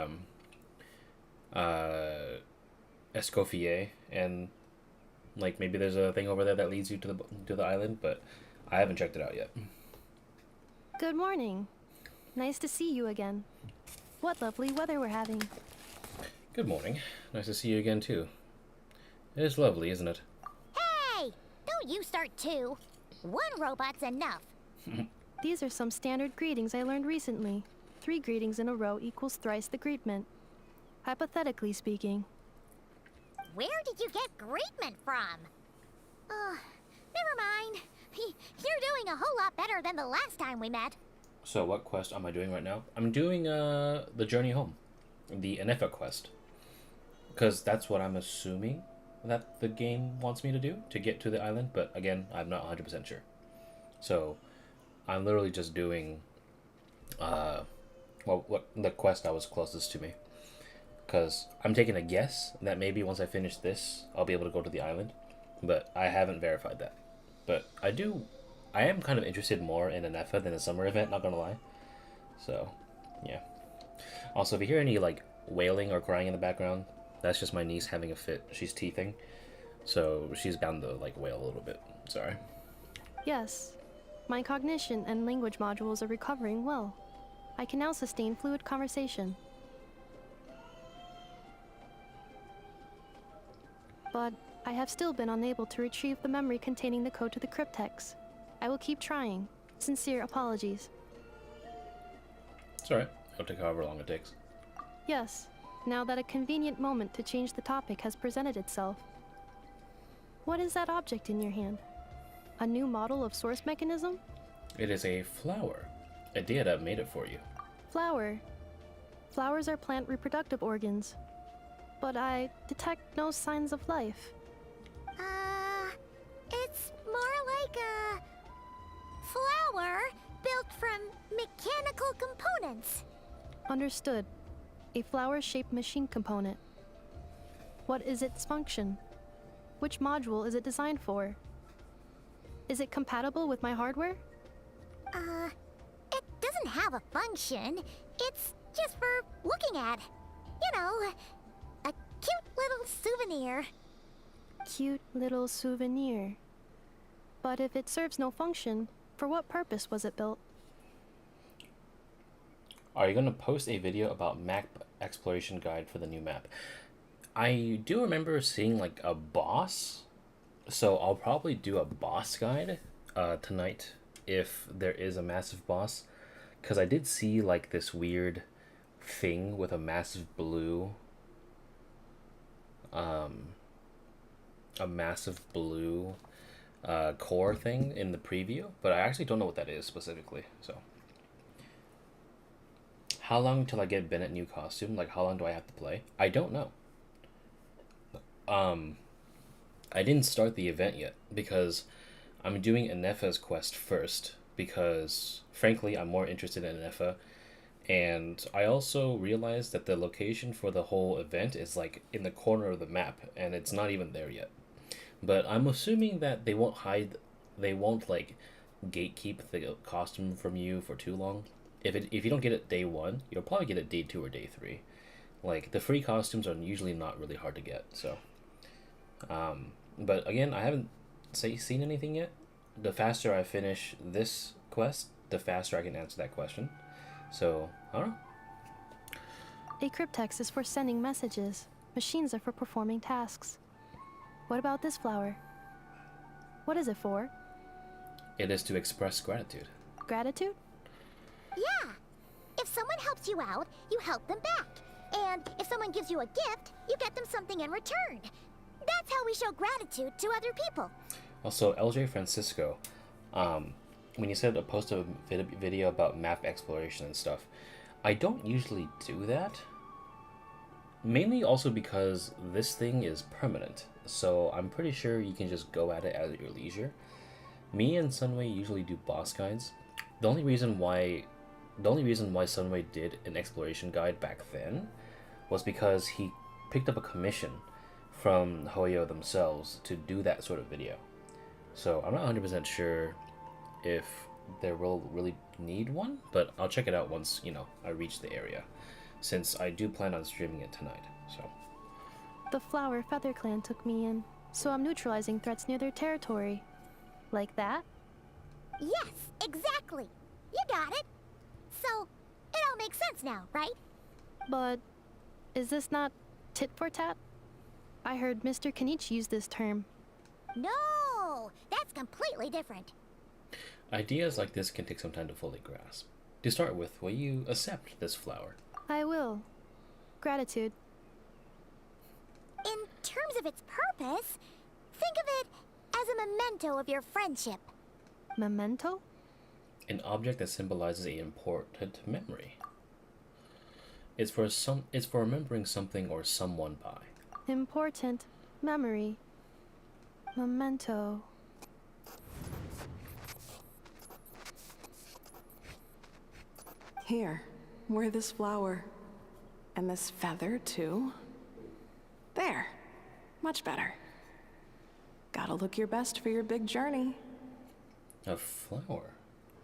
Escoffier, and like maybe there's a thing over there that leads you to the island, but I haven't checked it out yet. Good morning. Nice to see you again. What lovely weather we're having. Good morning. Nice to see you again too. It is lovely, isn't it? Hey! Don't you start too. One robot's enough. These are some standard greetings I learned recently. 3 greetings in a row equals thrice the greetment. Hypothetically speaking. Where did you get greetment from? Never mind. You're doing a whole lot better than the last time we met. So what quest am I doing right now? I'm doing the journey home. The Ineffa quest. Because that's what I'm assuming that the game wants me to do to get to the island, but again, I'm not 100% sure. So I'm literally just doing what the quest that was closest to me. Because I'm taking a guess that maybe once I finish this, I'll be able to go to the island. But I haven't verified that. But I am kind of interested more in Ineffa than the summer event, not gonna lie. So, yeah. Also, if you hear any, like, wailing or crying in the background, that's just my niece having a fit. She's teething. So, she's bound to, like, wail a little bit. Sorry. Yes. My cognition and language modules are recovering well. I can now sustain fluid conversation. But I have still been unable to retrieve the memory containing the code to the cryptex. I will keep trying. Sincere apologies. It's alright. It'll take however long it takes. Yes, now that a convenient moment to change the topic has presented itself. What is that object in your hand? A new model of source mechanism? It is a flower. A Deida made it for you. Flower. Flowers are plant reproductive organs. But I detect no signs of life. It's more like a flower built from mechanical components. Understood. A flower-shaped machine component. What is its function? Which module is it designed for? Is it compatible with my hardware? It doesn't have a function. It's just for looking at. You know, a cute little souvenir. Cute little souvenir. But if it serves no function, for what purpose was it built? Are you going to post a video about map exploration guide for the new map? I do remember seeing like a boss, so I'll probably do a boss guide tonight if there is a massive boss, because I did see like this weird thing with a massive blue core thing in the preview, but I actually don't know what that is specifically. So how long till I get Bennett new costume? Like, how long do I have to play? I don't know. I didn't start the event yet because I'm doing Ineffa's quest first, because frankly I'm more interested in Ineffa, and I also realized that the location for the whole event is like in the corner of the map and it's not even there yet. But I'm assuming that they won't like gatekeep the costume from you for too long. If you don't get it day 1, you'll probably get it day 2 or day 3. Like, the free costumes are usually not really hard to get, so. But again, I haven't seen anything yet. The faster I finish this quest, the faster I can answer that question. So, I don't know. A cryptex is for sending messages. Machines are for performing tasks. What about this flower? What is it for? It is to express gratitude. Gratitude? Yeah. If someone helps you out, you help them back. And if someone gives you a gift, you get them something in return. That's how we show gratitude to other people. Also, LJ Francisco, when you said to post a video about map exploration and stuff, I don't usually do that. Mainly also because this thing is permanent, so I'm pretty sure you can just go at it at your leisure. Me and Sunway usually do boss guides. The only reason why Sunway did an exploration guide back then was because he picked up a commission from Hoyo themselves to do that sort of video. So I'm not 100% sure if there will really need one, but I'll check it out once, I reach the area, since I do plan on streaming it tonight, so. The Flower Feather Clan took me in, so I'm neutralizing threats near their territory. Like that? Yes, exactly. You got it. So, it all makes sense now, right? But is this not tit for tat? I heard Mr. Kenichi use this term. No, that's completely different. Ideas like this can take some time to fully grasp. To start with, will you accept this flower? I will. Gratitude. In terms of its purpose, think of it as a memento of your friendship. Memento? An object that symbolizes an important memory. It's for remembering something or someone by. Important memory. Memento. Here, wear this flower. And this feather, too. There. Much better. Gotta look your best for your big journey. A flower?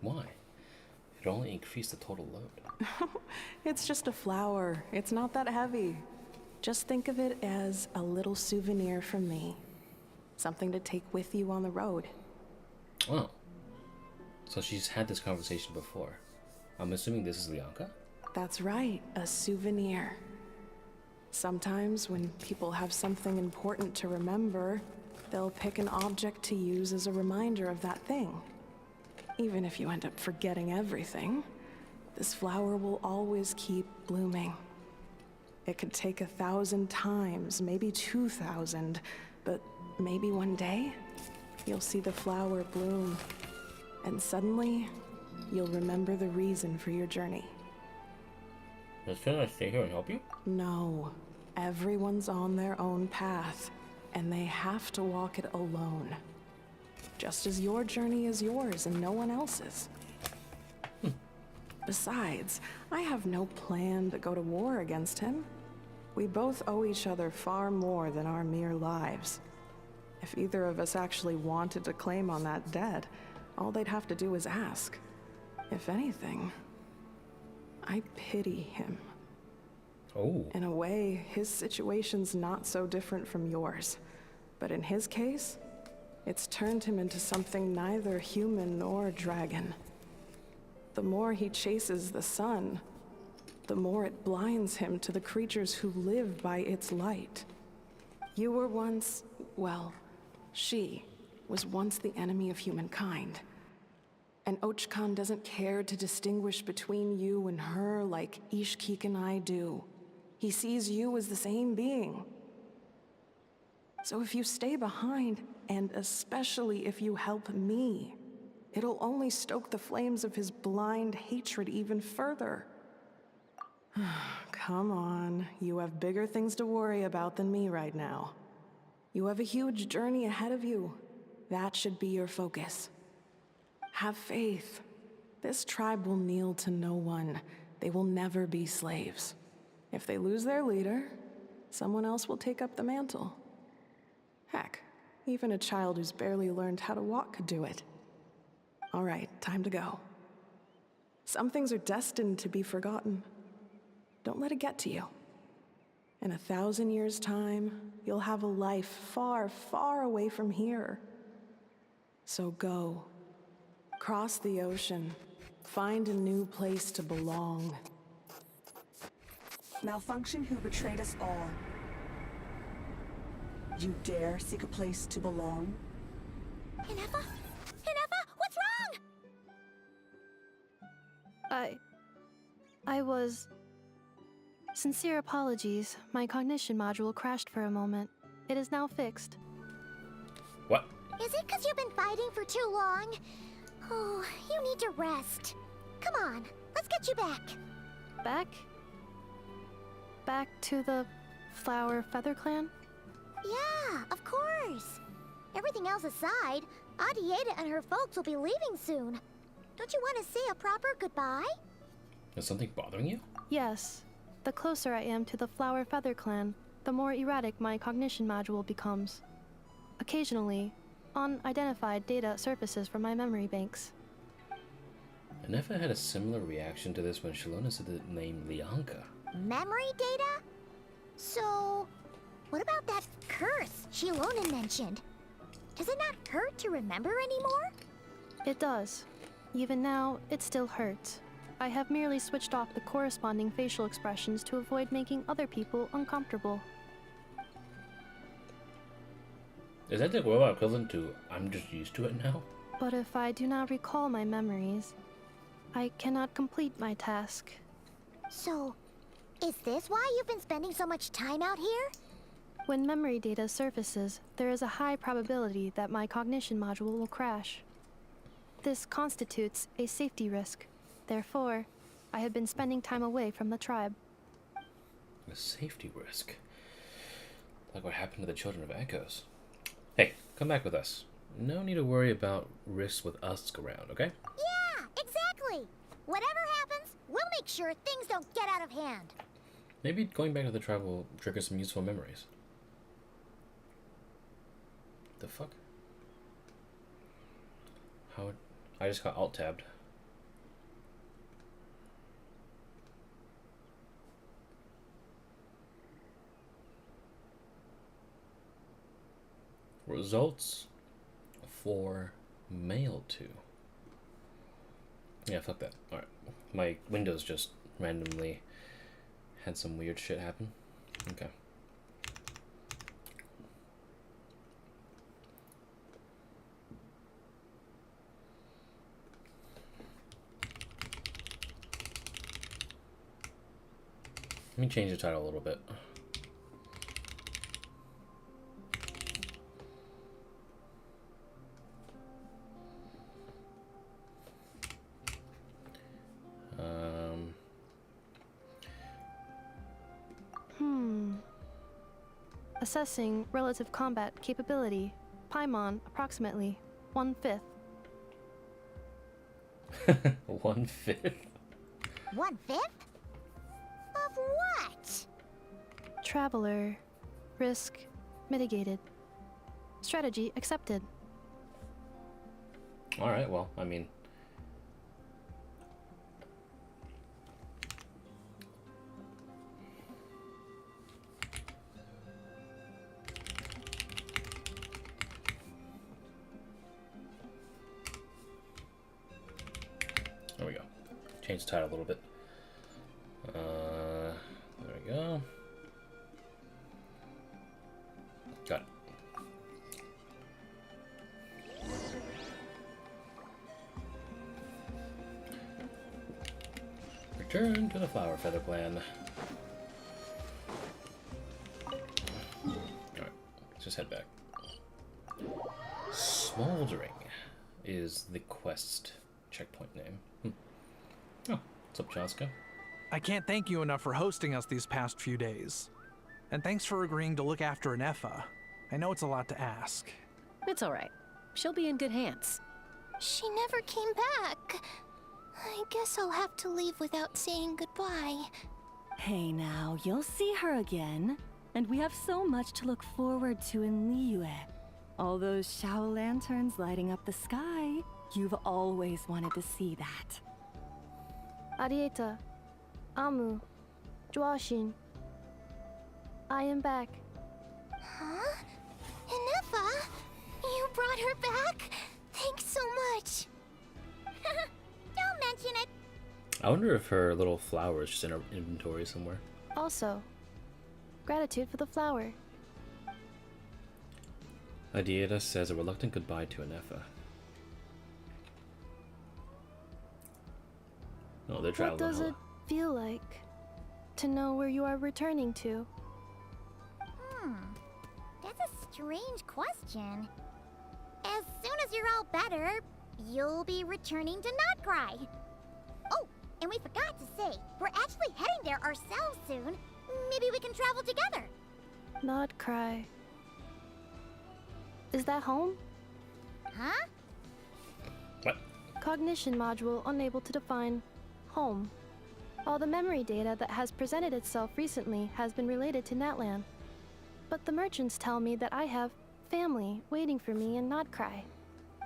Why? It only increased the total load. It's just a flower. It's not that heavy. Just think of it as a little souvenir from me. Something to take with you on the road. Oh. So she's had this conversation before. I'm assuming this is Lianka? That's right, a souvenir. Sometimes when people have something important to remember, they'll pick an object to use as a reminder of that thing. Even if you end up forgetting everything, this flower will always keep blooming. It could take 1,000 times, maybe 2,000, but maybe one day, you'll see the flower bloom, and suddenly, you'll remember the reason for your journey. Should I stay here and help you? No. Everyone's on their own path, and they have to walk it alone. Just as your journey is yours and no one else's. Besides, I have no plan to go to war against him. We both owe each other far more than our mere lives. If either of us actually wanted to claim on that debt, all they'd have to do is ask. If anything, I pity him. Oh. In a way, his situation's not so different from yours. But in his case, it's turned him into something neither human nor dragon. The more he chases the sun, the more it blinds him to the creatures who live by its light. You were once, well, she was once the enemy of humankind. And Ochkan doesn't care to distinguish between you and her like Ishkik and I do. He sees you as the same being. So if you stay behind, and especially if you help me, it'll only stoke the flames of his blind hatred even further. Come on, you have bigger things to worry about than me right now. You have a huge journey ahead of you. That should be your focus. Have faith. This tribe will kneel to no one. They will never be slaves. If they lose their leader, someone else will take up the mantle. Heck, even a child who's barely learned how to walk could do it. All right, time to go. Some things are destined to be forgotten. Don't let it get to you. In 1,000 years' time, you'll have a life far, far away from here. So go. Cross the ocean. Find a new place to belong. Malfunction who betrayed us all. You dare seek a place to belong? Ineffa? Ineffa, what's wrong? I was... Sincere apologies. My cognition module crashed for a moment. It is now fixed. What? Is it because you've been fighting for too long? Oh, you need to rest. Come on, let's get you back. Back? Back to the Flower Feather Clan? Yeah, of course. Everything else aside, Adieta and her folks will be leaving soon. Don't you want to say a proper goodbye? Is something bothering you? Yes. The closer I am to the Flower Feather Clan, the more erratic my cognition module becomes. Occasionally, unidentified data surfaces from my memory banks. Ineffa had a similar reaction to this when Shalona said the name Lianka. Memory data? So, what about that curse Shilona mentioned? Does it not hurt to remember anymore? It does. Even now, it still hurts. I have merely switched off the corresponding facial expressions to avoid making other people uncomfortable. Is that the robot equivalent to I'm just used to it now? But if I do not recall my memories, I cannot complete my task. So, is this why you've been spending so much time out here? When memory data surfaces, there is a high probability that my cognition module will crash. This constitutes a safety risk. Therefore, I have been spending time away from the tribe. A safety risk? Like what happened to the Children of Echoes. Hey, come back with us. No need to worry about risks with us around, okay? Yeah, exactly! Whatever happens, we'll make sure things don't get out of hand. Maybe going back to the tribe will trigger some useful memories. The fuck? How? I just got alt-tabbed. Results for male 2. Yeah, fuck that. Alright. My Windows just randomly had some weird shit happen. Okay. Let me change the title a little bit. Assessing relative combat capability. Paimon, approximately 1/5. 1/5? 1/5? Of what? Traveler. Risk mitigated. Strategy accepted. Alright, well, I mean... There we go. Change the title a little bit. There we go. Got it. Return to the Flower Feather Clan. Alright, let's just head back. Smoldering is the quest checkpoint name. Oh, what's up, Chaska? I can't thank you enough for hosting us these past few days. And thanks for agreeing to look after Ineffa. I know it's a lot to ask. It's all right. She'll be in good hands. She never came back. I guess I'll have to leave without saying goodbye. Hey now, you'll see her again. And we have so much to look forward to in Liyue. All those Shao lanterns lighting up the sky. You've always wanted to see that. Arieta. Amu. Joashin. I am back. Huh? Ineffa? You brought her back? Thanks so much. Don't mention it. I wonder if her little flower is just in her inventory somewhere. Also, gratitude for the flower. Adieta says a reluctant goodbye to Ineffa. Oh, they're traveling. What does it feel like to know where you are returning to? That's a strange question. As soon as you're all better, you'll be returning to Notcry. Oh, and we forgot to say, we're actually heading there ourselves soon. Maybe we can travel together. Notcry. Is that home? Huh? What? Cognition module unable to define home. All the memory data that has presented itself recently has been related to Natlan. But the merchants tell me that I have family waiting for me in Notcry.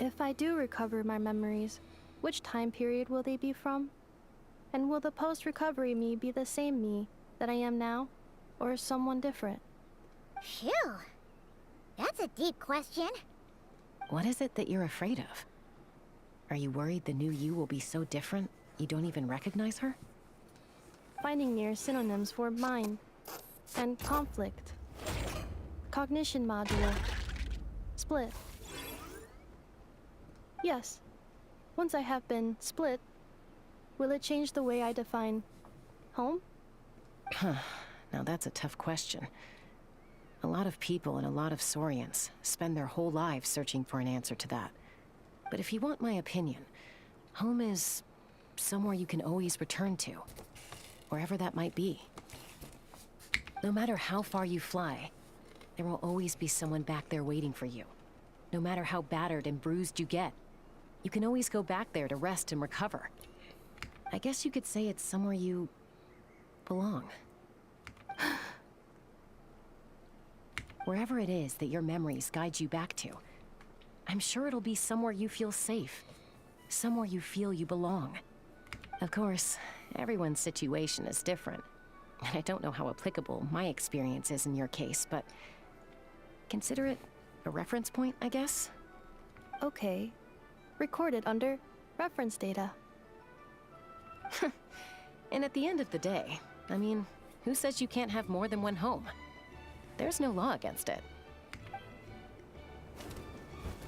If I do recover my memories, which time period will they be from? And will the post-recovery me be the same me that I am now, or someone different? Phew. That's a deep question. What is it that you're afraid of? Are you worried the new you will be so different you don't even recognize her? Finding near synonyms for mind and conflict. Cognition module. Split. Yes. Once I have been split, will it change the way I define home? Now that's a tough question. A lot of people and a lot of Saurians spend their whole lives searching for an answer to that. But if you want my opinion, home is somewhere you can always return to, wherever that might be. No matter how far you fly, there will always be someone back there waiting for you. No matter how battered and bruised you get, you can always go back there to rest and recover. I guess you could say it's somewhere you belong. Wherever it is that your memories guide you back to, I'm sure it'll be somewhere you feel safe. Somewhere you feel you belong. Of course, everyone's situation is different. And I don't know how applicable my experience is in your case, but consider it a reference point, I guess? Okay. Recorded under reference data. And at the end of the day, I mean, who says you can't have more than one home? There's no law against it.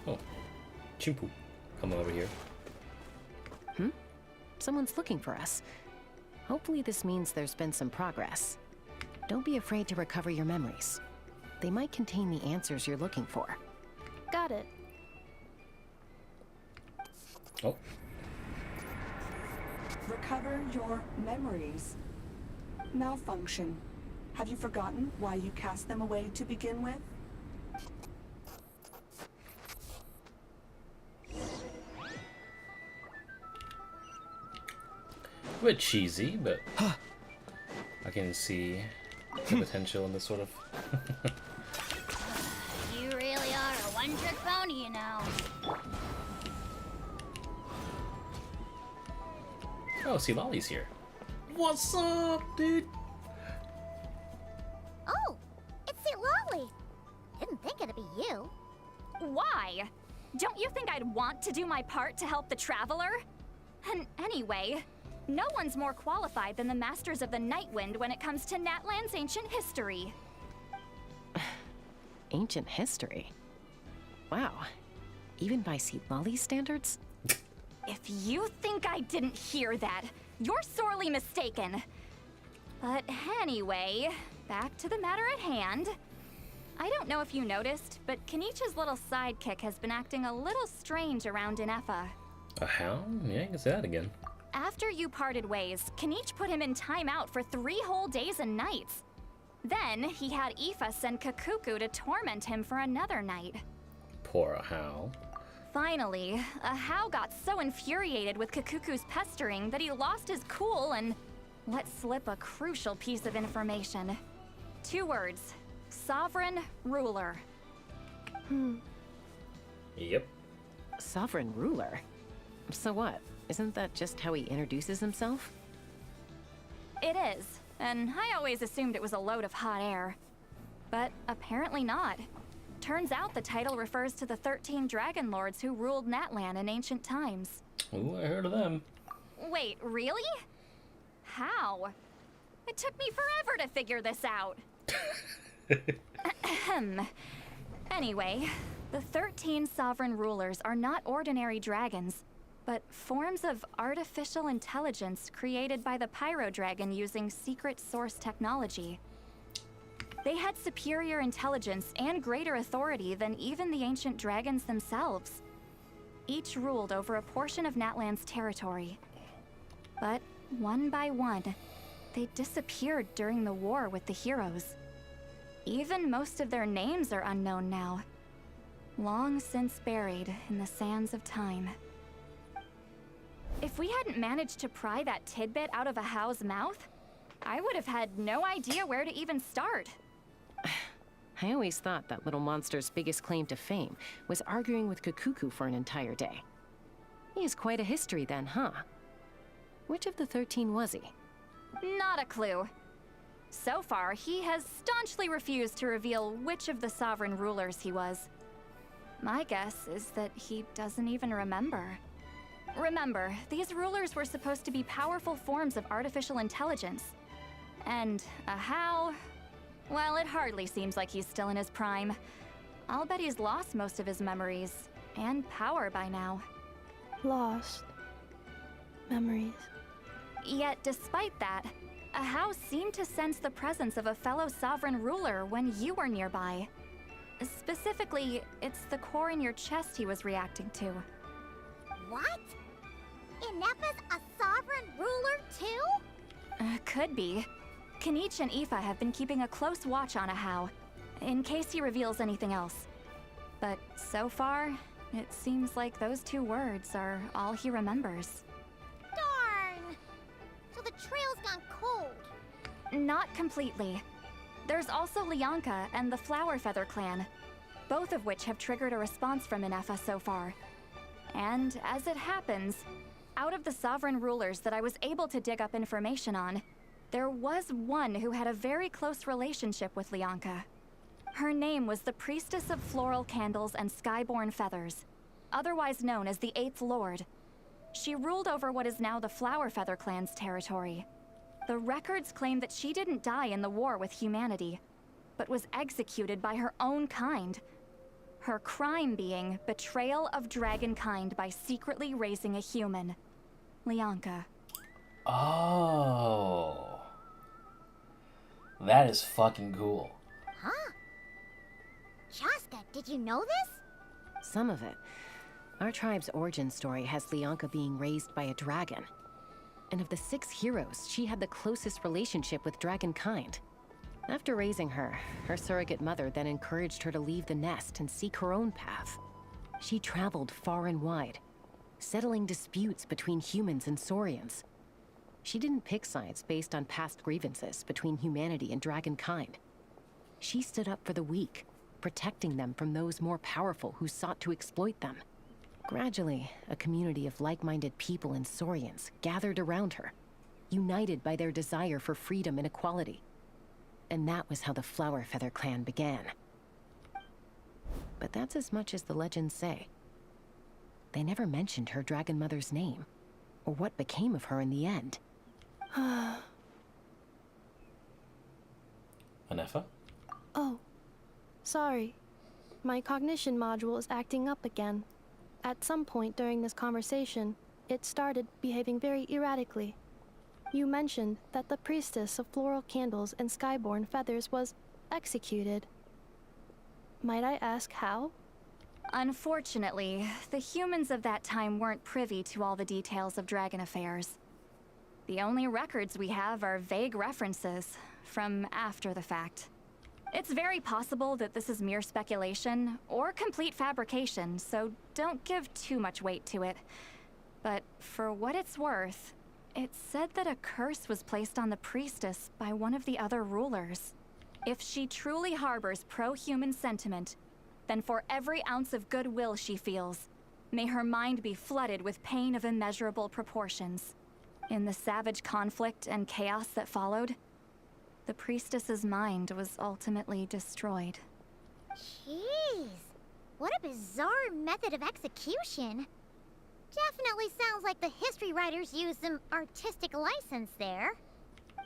Oh, Chimpu, come over here. Someone's looking for us. Hopefully this means there's been some progress. Don't be afraid to recover your memories. They might contain the answers you're looking for. Got it. Oh. Recover your memories. Malfunction. Have you forgotten why you cast them away to begin with? A bit cheesy, but I can see the potential in this sort of. You really are a one-trick pony, you know. Oh, see, Lolly's here. What's up, dude? Oh, it's St. Lolly. Didn't think it'd be you. Why? Don't you think I'd want to do my part to help the Traveler? And anyway, no one's more qualified than the Masters of the Nightwind when it comes to Natlan's ancient history. Ancient history? Wow. Even by St. Lolly's standards? If you think I didn't hear that, you're sorely mistaken. But anyway, back to the matter at hand. I don't know if you noticed, but Kenichi's little sidekick has been acting a little strange around Ineffa. A hound? Yeah, you can say that again. After you parted ways, Kenich put him in timeout for 3 whole days and nights. Then he had Aoife send Kakuku to torment him for another night. Poor Ahau. Finally, Ahau got so infuriated with Kakuku's pestering that he lost his cool and let slip a crucial piece of information. 2 words: sovereign ruler. Yep. Sovereign ruler? So what? Isn't that just how he introduces himself? It is, and I always assumed it was a load of hot air. But apparently not. Turns out the title refers to the 13 dragon lords who ruled Natlan in ancient times. Ooh, I heard of them. Wait, really? How? It took me forever to figure this out. Ahem. Anyway, the 13 sovereign rulers are not ordinary dragons, but forms of artificial intelligence created by the Pyro Dragon using secret source technology. They had superior intelligence and greater authority than even the ancient dragons themselves. Each ruled over a portion of Natlan's territory. But one by one, they disappeared during the war with the heroes. Even most of their names are unknown now, long since buried in the sands of time. If we hadn't managed to pry that tidbit out of Ahau's mouth, I would have had no idea where to even start. I always thought that little monster's biggest claim to fame was arguing with Kakuku for an entire day. He has quite a history then, huh? Which of the 13 was he? Not a clue. So far, he has staunchly refused to reveal which of the sovereign rulers he was. My guess is that he doesn't even remember. Remember, these rulers were supposed to be powerful forms of artificial intelligence. And Ahau, well, it hardly seems like he's still in his prime. I'll bet he's lost most of his memories and power by now. Lost. Memories. Yet, despite that, Ahau seemed to sense the presence of a fellow sovereign ruler when you were nearby. Specifically, it's the core in your chest he was reacting to. What? Ineffa's a sovereign ruler too? Could be. Kenich and Aoife have been keeping a close watch on Ahau, in case he reveals anything else. But so far, it seems like those 2 words are all he remembers. Darn! So the trail's gone cold. Not completely. There's also Lianka and the Flower Feather clan, both of which have triggered a response from Ineffa so far. And as it happens, out of the sovereign rulers that I was able to dig up information on, there was one who had a very close relationship with Lianka. Her name was the Priestess of Floral Candles and Skyborn Feathers, otherwise known as the 8th Lord. She ruled over what is now the Flower Feather clan's territory. The records claim that she didn't die in the war with humanity, but was executed by her own kind. Her crime being betrayal of dragonkind by secretly raising a human. Lianka. Oh. That is fucking cool. Huh? Chaska, did you know this? Some of it. Our tribe's origin story has Lianka being raised by a dragon. And of the 6 heroes, she had the closest relationship with dragonkind. After raising her, her surrogate mother then encouraged her to leave the nest and seek her own path. She traveled far and wide, settling disputes between humans and Saurians. She didn't pick sides based on past grievances between humanity and dragonkind. She stood up for the weak, protecting them from those more powerful who sought to exploit them. Gradually, a community of like-minded people and Saurians gathered around her, united by their desire for freedom and equality. And that was how the Flower Feather clan began. But that's as much as the legends say. They never mentioned her dragon mother's name, or what became of her in the end. Ineffa? Oh, sorry. My cognition module is acting up again. At some point during this conversation, it started behaving very erratically. You mentioned that the priestess of floral candles and skyborn feathers was executed. Might I ask how? Unfortunately, the humans of that time weren't privy to all the details of dragon affairs. The only records we have are vague references from after the fact. It's very possible that this is mere speculation or complete fabrication, so don't give too much weight to it. But for what it's worth, it said that a curse was placed on the priestess by one of the other rulers. If she truly harbors pro-human sentiment, then for every ounce of goodwill she feels, may her mind be flooded with pain of immeasurable proportions. In the savage conflict and chaos that followed, the priestess's mind was ultimately destroyed. Jeez, what a bizarre method of execution. Definitely sounds like the history writers used some artistic license there.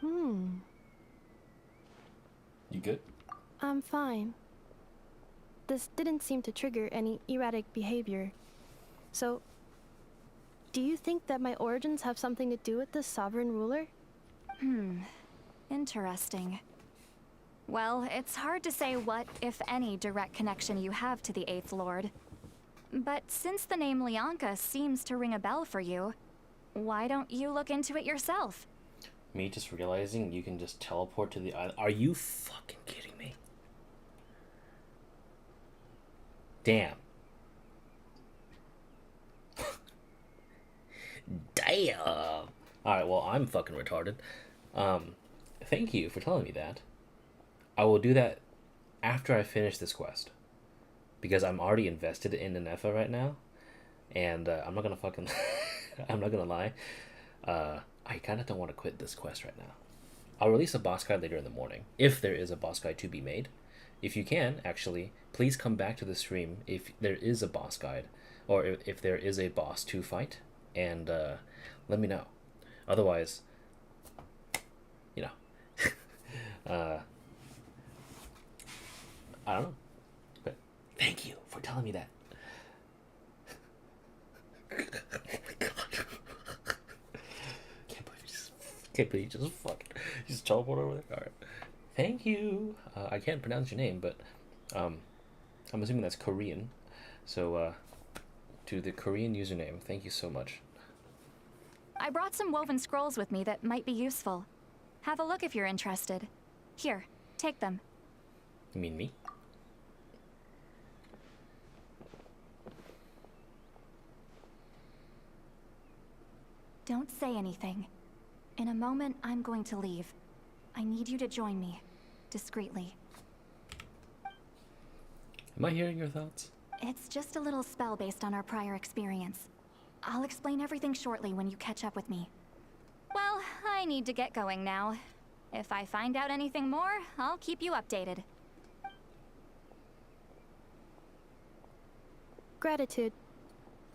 You good? I'm fine. This didn't seem to trigger any erratic behavior. So, do you think that my origins have something to do with this sovereign ruler? Interesting. Well, it's hard to say what, if any, direct connection you have to the 8th Lord. But since the name Lianka seems to ring a bell for you, why don't you look into it yourself? Me just realizing you can just teleport to the island. Are you fucking kidding me? Damn. Damn. Alright, well, I'm fucking retarded. Thank you for telling me that. I will do that after I finish this quest. Because I'm already invested in Ineffa right now. And I'm not gonna fucking... I'm not gonna lie. I kind of don't want to quit this quest right now. I'll release a boss guide later in the morning. If there is a boss guide to be made. If you can, actually, please come back to the stream if there is a boss guide. Or if there is a boss to fight. And let me know. Otherwise, you know. I don't know. But thank you for telling me that. Oh my god. Can't believe you just fucking just teleport over there. Alright. Thank you. I can't pronounce your name, but I'm assuming that's Korean. So to the Korean username, thank you so much. I brought some woven scrolls with me that might be useful. Have a look if you're interested. Here, take them. You mean me? Don't say anything. In a moment, I'm going to leave. I need you to join me, discreetly. Am I hearing your thoughts? It's just a little spell based on our prior experience. I'll explain everything shortly when you catch up with me. Well, I need to get going now. If I find out anything more, I'll keep you updated. Gratitude.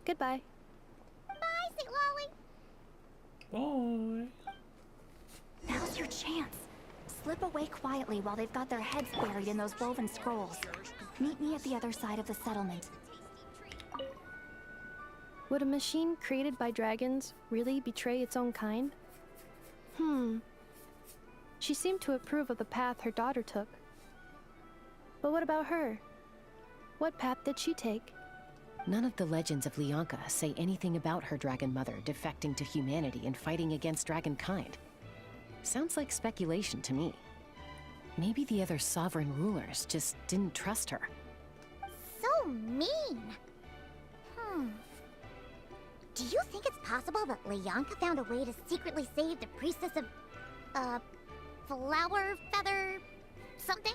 Goodbye. Bye, Sweet Lolly. Bye. Now's your chance. Slip away quietly while they've got their heads buried in those woven scrolls. Meet me at the other side of the settlement. Would a machine created by dragons really betray its own kind? She seemed to approve of the path her daughter took. But what about her? What path did she take? None of the legends of Leonka say anything about her dragon mother defecting to humanity and fighting against dragonkind. Sounds like speculation to me. Maybe the other sovereign rulers just didn't trust her. So mean. Do you think it's possible that Leonka found a way to secretly save the priestess of, flower feather something?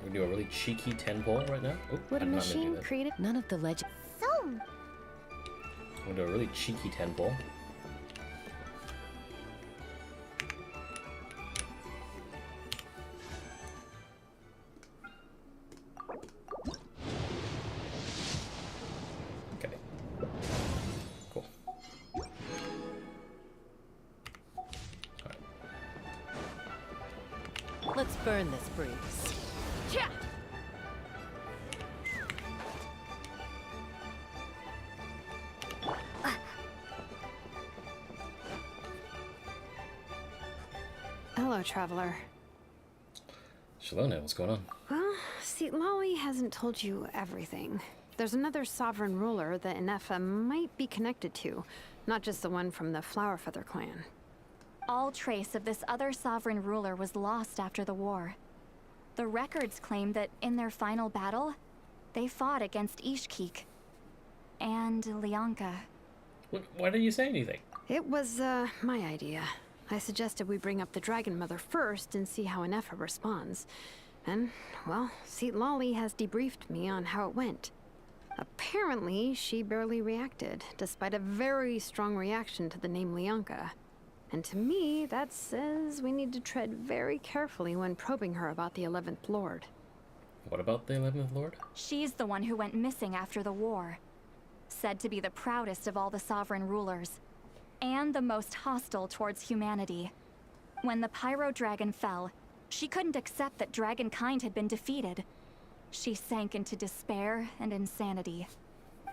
We do a really cheeky 10 poll right now. Oh, Would a I'm not gonna do machine that. created? None of the legends. So We'll do a really cheeky 10 poll. Okay. Cool. Let's burn this breeze. Yeah. Hello, traveler. Shalona, what's going on? Well, see, Lolly hasn't told you everything. There's another sovereign ruler that Ineffa might be connected to, not just the one from the Flowerfeather clan. All trace of this other sovereign ruler was lost after the war. The records claim that in their final battle, they fought against Ishkik and Leonka. Why didn't you say anything? It was, my idea. I suggested we bring up the Dragon Mother first and see how Ineffa responds. And, well, Seat Lolly has debriefed me on how it went. Apparently, she barely reacted, despite a very strong reaction to the name Leonka. And to me, that says we need to tread very carefully when probing her about the 11th Lord. What about the 11th Lord? She's the one who went missing after the war. Said to be the proudest of all the sovereign rulers. And the most hostile towards humanity. When the Pyro Dragon fell, she couldn't accept that dragonkind had been defeated. She sank into despair and insanity.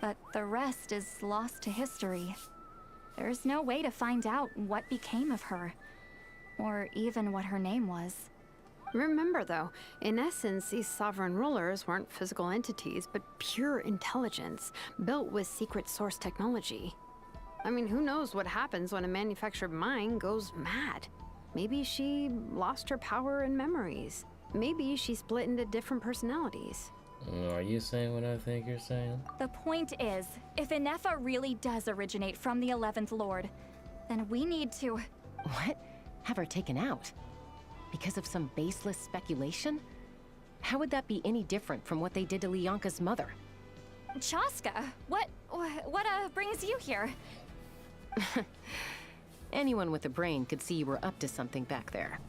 But the rest is lost to history. There's no way to find out what became of her, or even what her name was. Remember, though, in essence, these sovereign rulers weren't physical entities, but pure intelligence, built with secret source technology. I mean, who knows what happens when a manufactured mind goes mad? Maybe she lost her power and memories. Maybe she split into different personalities. Are you saying what I think you're saying? The point is, if Ineffa really does originate from the 11th Lord, then we need to... What? Have her taken out? Because of some baseless speculation? How would that be any different from what they did to Leonka's mother? Chaska, what brings you here? Anyone with a brain could see you were up to something back there.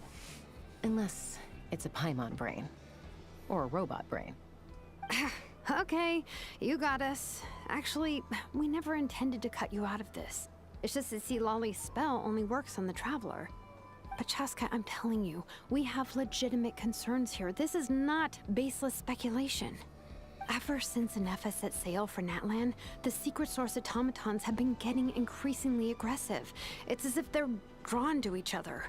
Unless it's a Paimon brain. Or a robot brain. Okay, you got us. Actually, we never intended to cut you out of this. It's just that see, Lolly's spell only works on the Traveler. But Chaska, I'm telling you, we have legitimate concerns here. This is not baseless speculation. Ever since Ineffa set sail for Natlan, the secret source automatons have been getting increasingly aggressive. It's as if they're drawn to each other.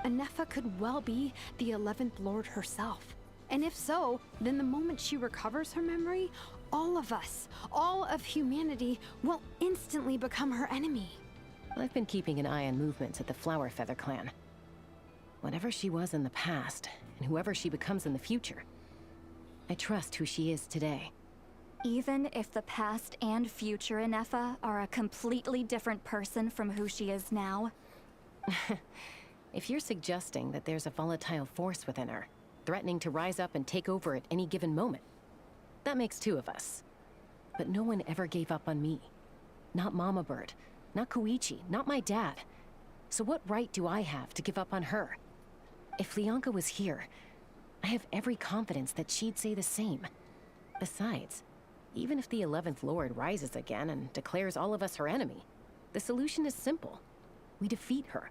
Ineffa could well be the 11th Lord herself. And if so, then the moment she recovers her memory, all of us, all of humanity, will instantly become her enemy. I've been keeping an eye on movements at the Flowerfeather clan. Whatever she was in the past, and whoever she becomes in the future, I trust who she is today. Even if the past and future Ineffa are a completely different person from who she is now? If you're suggesting that there's a volatile force within her, threatening to rise up and take over at any given moment, that makes two of us. But no one ever gave up on me. Not Mama Bird, not Koichi, not my dad. So what right do I have to give up on her? If Leonka was here, I have every confidence that she'd say the same. Besides, even if the 11th Lord rises again and declares all of us her enemy, the solution is simple. We defeat her.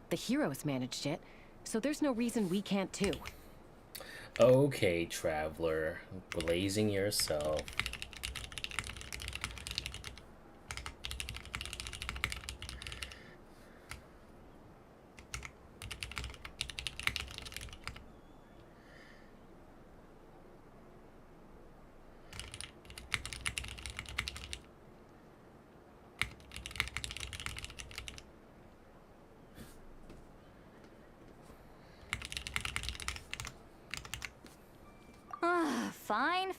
The heroes managed it, so there's no reason we can't too. Okay, Traveler. Blazing yourself.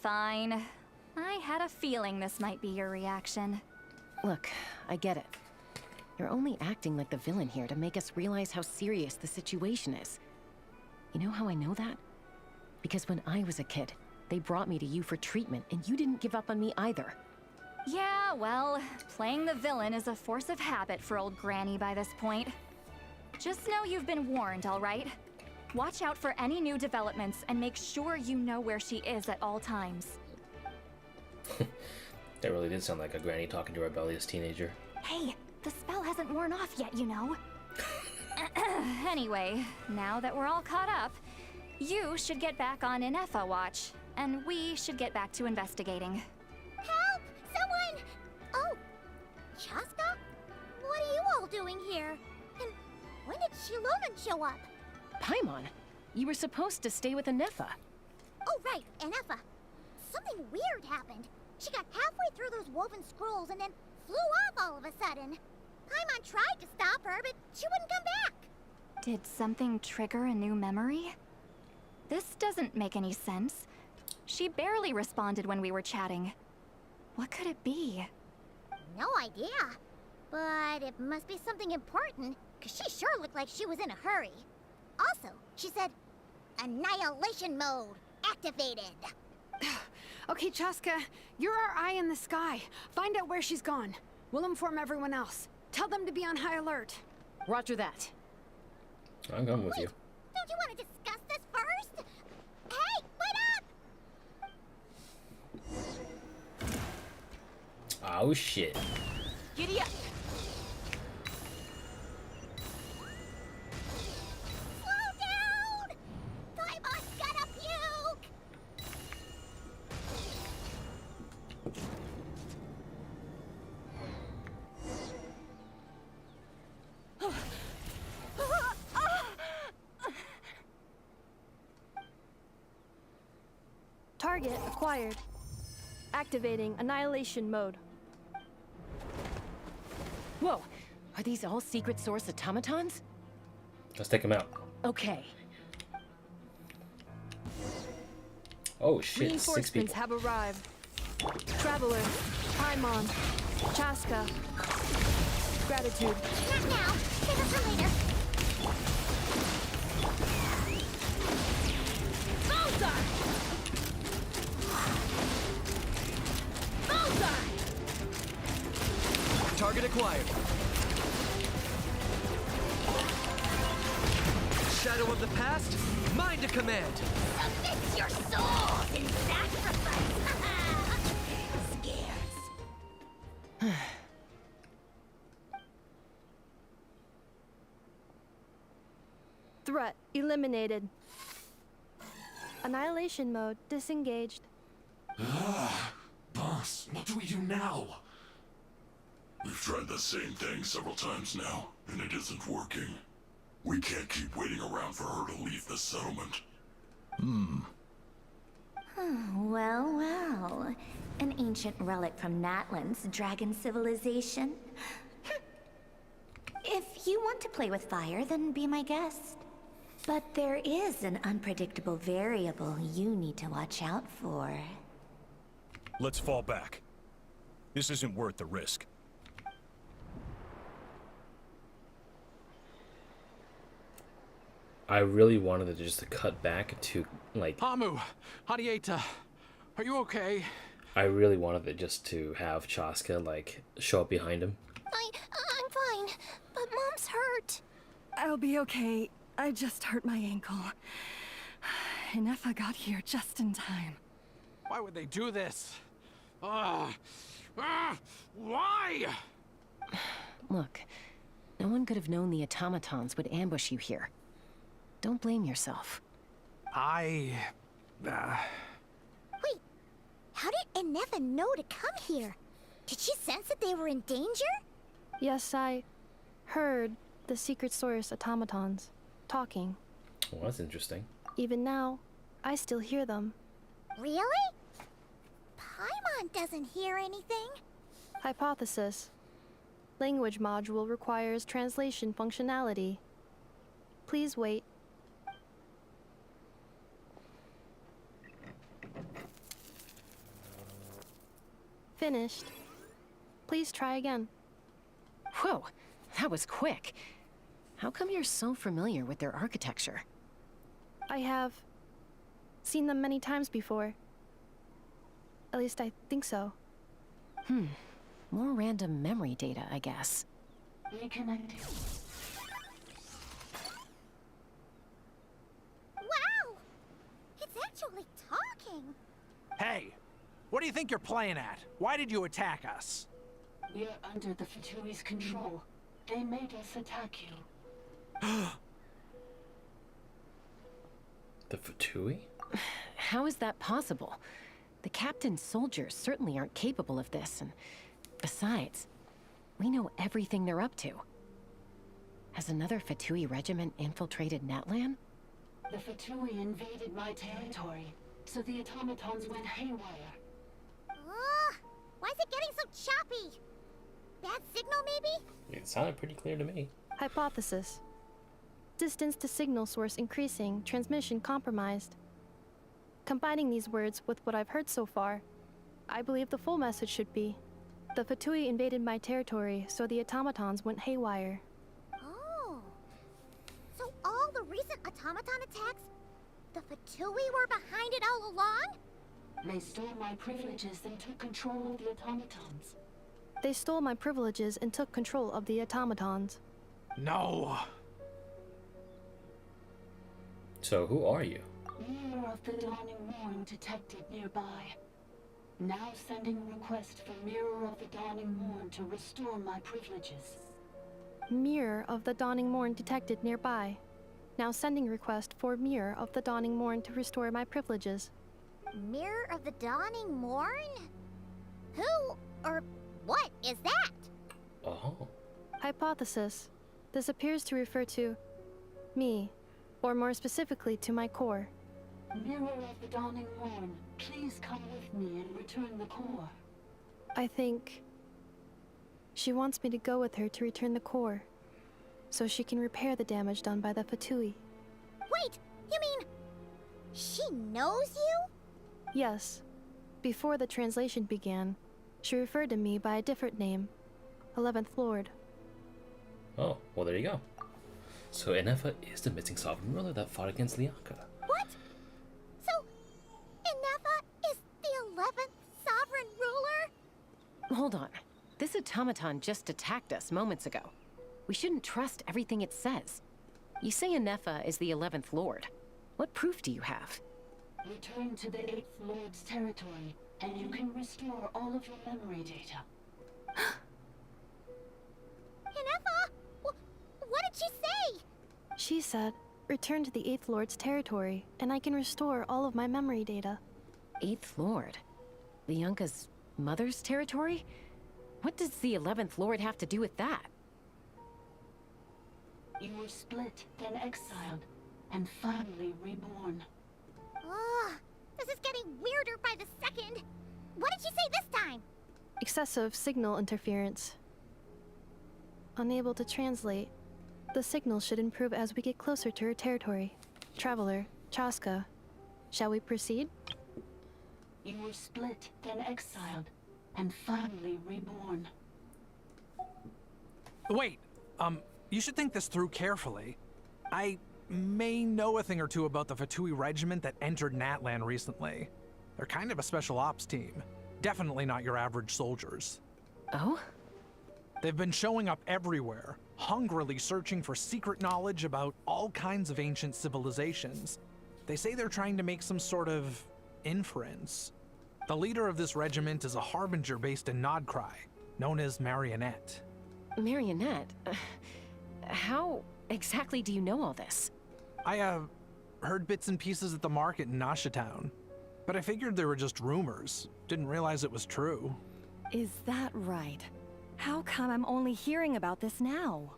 Fine. I had a feeling this might be your reaction. Look, I get it. You're only acting like the villain here to make us realize how serious the situation is. You know how I know that? Because when I was a kid, they brought me to you for treatment, and you didn't give up on me either. Yeah, well, playing the villain is a force of habit for old Granny by this point. Just know you've been warned, all right? Watch out for any new developments and make sure you know where she is at all times. That really did sound like a granny talking to a rebellious teenager. Hey, the spell hasn't worn off yet, you know. Anyway, now that we're all caught up, you should get back on Ineffa watch, and we should get back to investigating. Help! Someone! Oh, Chaska? What are you all doing here? And when did Shilonan show up? Paimon, you were supposed to stay with Ineffa. Oh, right, Ineffa. Something weird happened. She got halfway through those woven scrolls and then flew off all of a sudden. Paimon tried to stop her, but she wouldn't come back. Did something trigger a new memory? This doesn't make any sense. She barely responded when we were chatting. What could it be? No idea. But it must be something important, because she sure looked like she was in a hurry. Also, she said, annihilation mode activated. Okay, Chaska, you're our eye in the sky. Find out where she's gone. We'll inform everyone else. Tell them to be on high alert. Roger that. I'm going with you. Don't you want to discuss this first? Hey, wait up! Oh shit. Giddy up! Target acquired. Activating annihilation mode. Whoa, are these all secret source automatons? Let's take him out. Okay. Oh shit, 6 Reinforcements people. have arrived. Traveler, Paimon, Chaska. Gratitude. Not now. Save it for later. Bullseye! Bullseye! Target acquired. Shadow of the past, mine to command. Submit your souls in sacrifice! Scares. Threat eliminated. Annihilation mode disengaged. Boss, what do we do now? We've tried the same thing several times now, and it isn't working. We can't keep waiting around for her to leave the settlement. Well. An ancient relic from Natlan's dragon civilization. If you want to play with fire, then be my guest. But there is an unpredictable variable you need to watch out for. Let's fall back. This isn't worth the risk. I really wanted to just cut back to like. Hamu, Hadieta, are you okay? I really wanted it just to have Chaska like show up behind him. I'm fine, but Mom's hurt. I'll be okay. I just hurt my ankle. Ineffa got here just in time. Why would they do this? Why? Look, no one could have known the automatons would ambush you here. Don't blame yourself. I... Wait, how did Ineffa know to come here? Did she sense that they were in danger? Yes, I heard the secret source automatons talking. Well, that's interesting. Even now, I still hear them. Really? Paimon doesn't hear anything. Hypothesis. Language module requires translation functionality. Please wait. Finished. Please try again. Whoa, that was quick. How come you're so familiar with their architecture? I have seen them many times before. At least I think so. More random memory data, I guess. Reconnecting. Wow! It's actually talking. Hey, what do you think you're playing at? Why did you attack us? We're under the Fatui's control. They made us attack you. The Fatui? How is that possible? The captain's soldiers certainly aren't capable of this, and besides, we know everything they're up to. Has another Fatui regiment infiltrated Natlan? The Fatui invaded my territory, so the automatons went haywire. Why is it getting so choppy? Bad signal, maybe? It sounded pretty clear to me. Hypothesis. Distance to signal source increasing, transmission compromised. Combining these words with what I've heard so far, I believe the full message should be: the Fatui invaded my territory, so the automatons went haywire. Oh. So all the recent automaton attacks, the Fatui were behind it all along? They stole my privileges and took control of the automatons. They stole my privileges and took control of the automatons. No. So who are you? Mirror of the Dawning Morn detected nearby. Now sending request for Mirror of the Dawning Morn to restore my privileges. Mirror of the Dawning Morn detected nearby. Now sending request for Mirror of the Dawning Morn to restore my privileges. Mirror of the Dawning Morn? Who or what is that? Oh. Hypothesis. This appears to refer to me, or more specifically to my core. Mirror of the Dawning Morn, please come with me and return the core. I think she wants me to go with her to return the core, so she can repair the damage done by the Fatui. Wait, you mean she knows you? Yes. Before the translation began, she referred to me by a different name, 11th Lord. Oh, well there you go. So Ineffa is the missing sovereign ruler that fought against Lianka. What? So, Ineffa is the 11th sovereign ruler? Hold on. This automaton just attacked us moments ago. We shouldn't trust everything it says. You say Ineffa is the 11th Lord. What proof do you have? Return to the 8th Lord's territory, and you can restore all of your memory data. Ineffa? What did she say? She said, return to the 8th Lord's territory, and I can restore all of my memory data. 8th Lord? Lianka's mother's territory? What does the 11th Lord have to do with that? You were split, then exiled, and finally reborn. This is getting weirder by the second. What did she say this time? Excessive signal interference. Unable to translate. The signal should improve as we get closer to her territory. Traveler, Chaska, shall we proceed? You were split, then exiled, and finally reborn. Wait, you should think this through carefully. I may know a thing or two about the Fatui regiment that entered Natlan recently. They're kind of a special ops team. Definitely not your average soldiers. Oh? They've been showing up everywhere, hungrily searching for secret knowledge about all kinds of ancient civilizations. They say they're trying to make some sort of inference. The leader of this regiment is a harbinger based in Nodcry, known as Marionette. Marionette? How exactly do you know all this? I, heard bits and pieces at the market in Nasha Town, but I figured they were just rumors. Didn't realize it was true. Is that right? How come I'm only hearing about this now?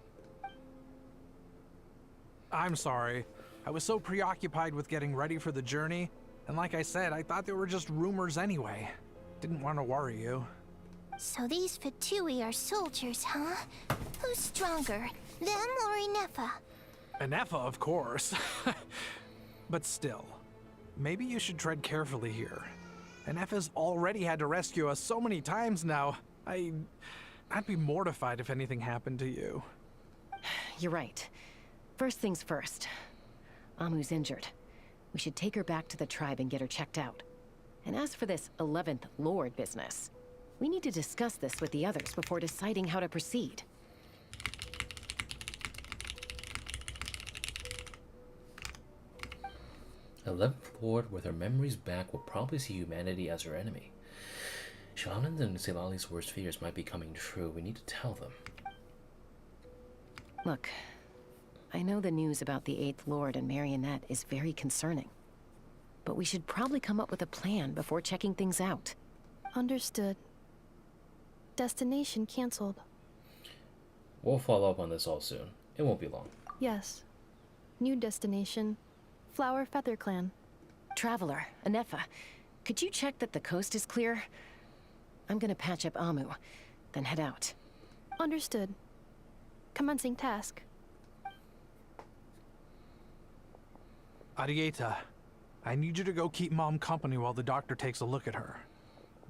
I'm sorry. I was so preoccupied with getting ready for the journey, and like I said, I thought they were just rumors anyway. Didn't want to worry you. So these Fatui are soldiers, huh? Who's stronger, them or Ineffa? Ineffa, of course. But still, maybe you should tread carefully here. Ineffa's already had to rescue us so many times now. I'd be mortified if anything happened to you. You're right. First things first. Amu's injured. We should take her back to the tribe and get her checked out. And as for this 11th Lord business, we need to discuss this with the others before deciding how to proceed. Eleventh Lord, with her memories back, will probably see humanity as her enemy. Shannon's and Silali's worst fears might be coming true. We need to tell them. Look, I know the news about the 8th Lord and Marionette is very concerning. But we should probably come up with a plan before checking things out. Understood. Destination cancelled. We'll follow up on this all soon. It won't be long. Yes. New destination. Flower Feather Clan. Traveler, Ineffa, could you check that the coast is clear? I'm gonna patch up Amu, then head out. Understood. Commencing task. Arieta, I need you to go keep Mom company while the doctor takes a look at her.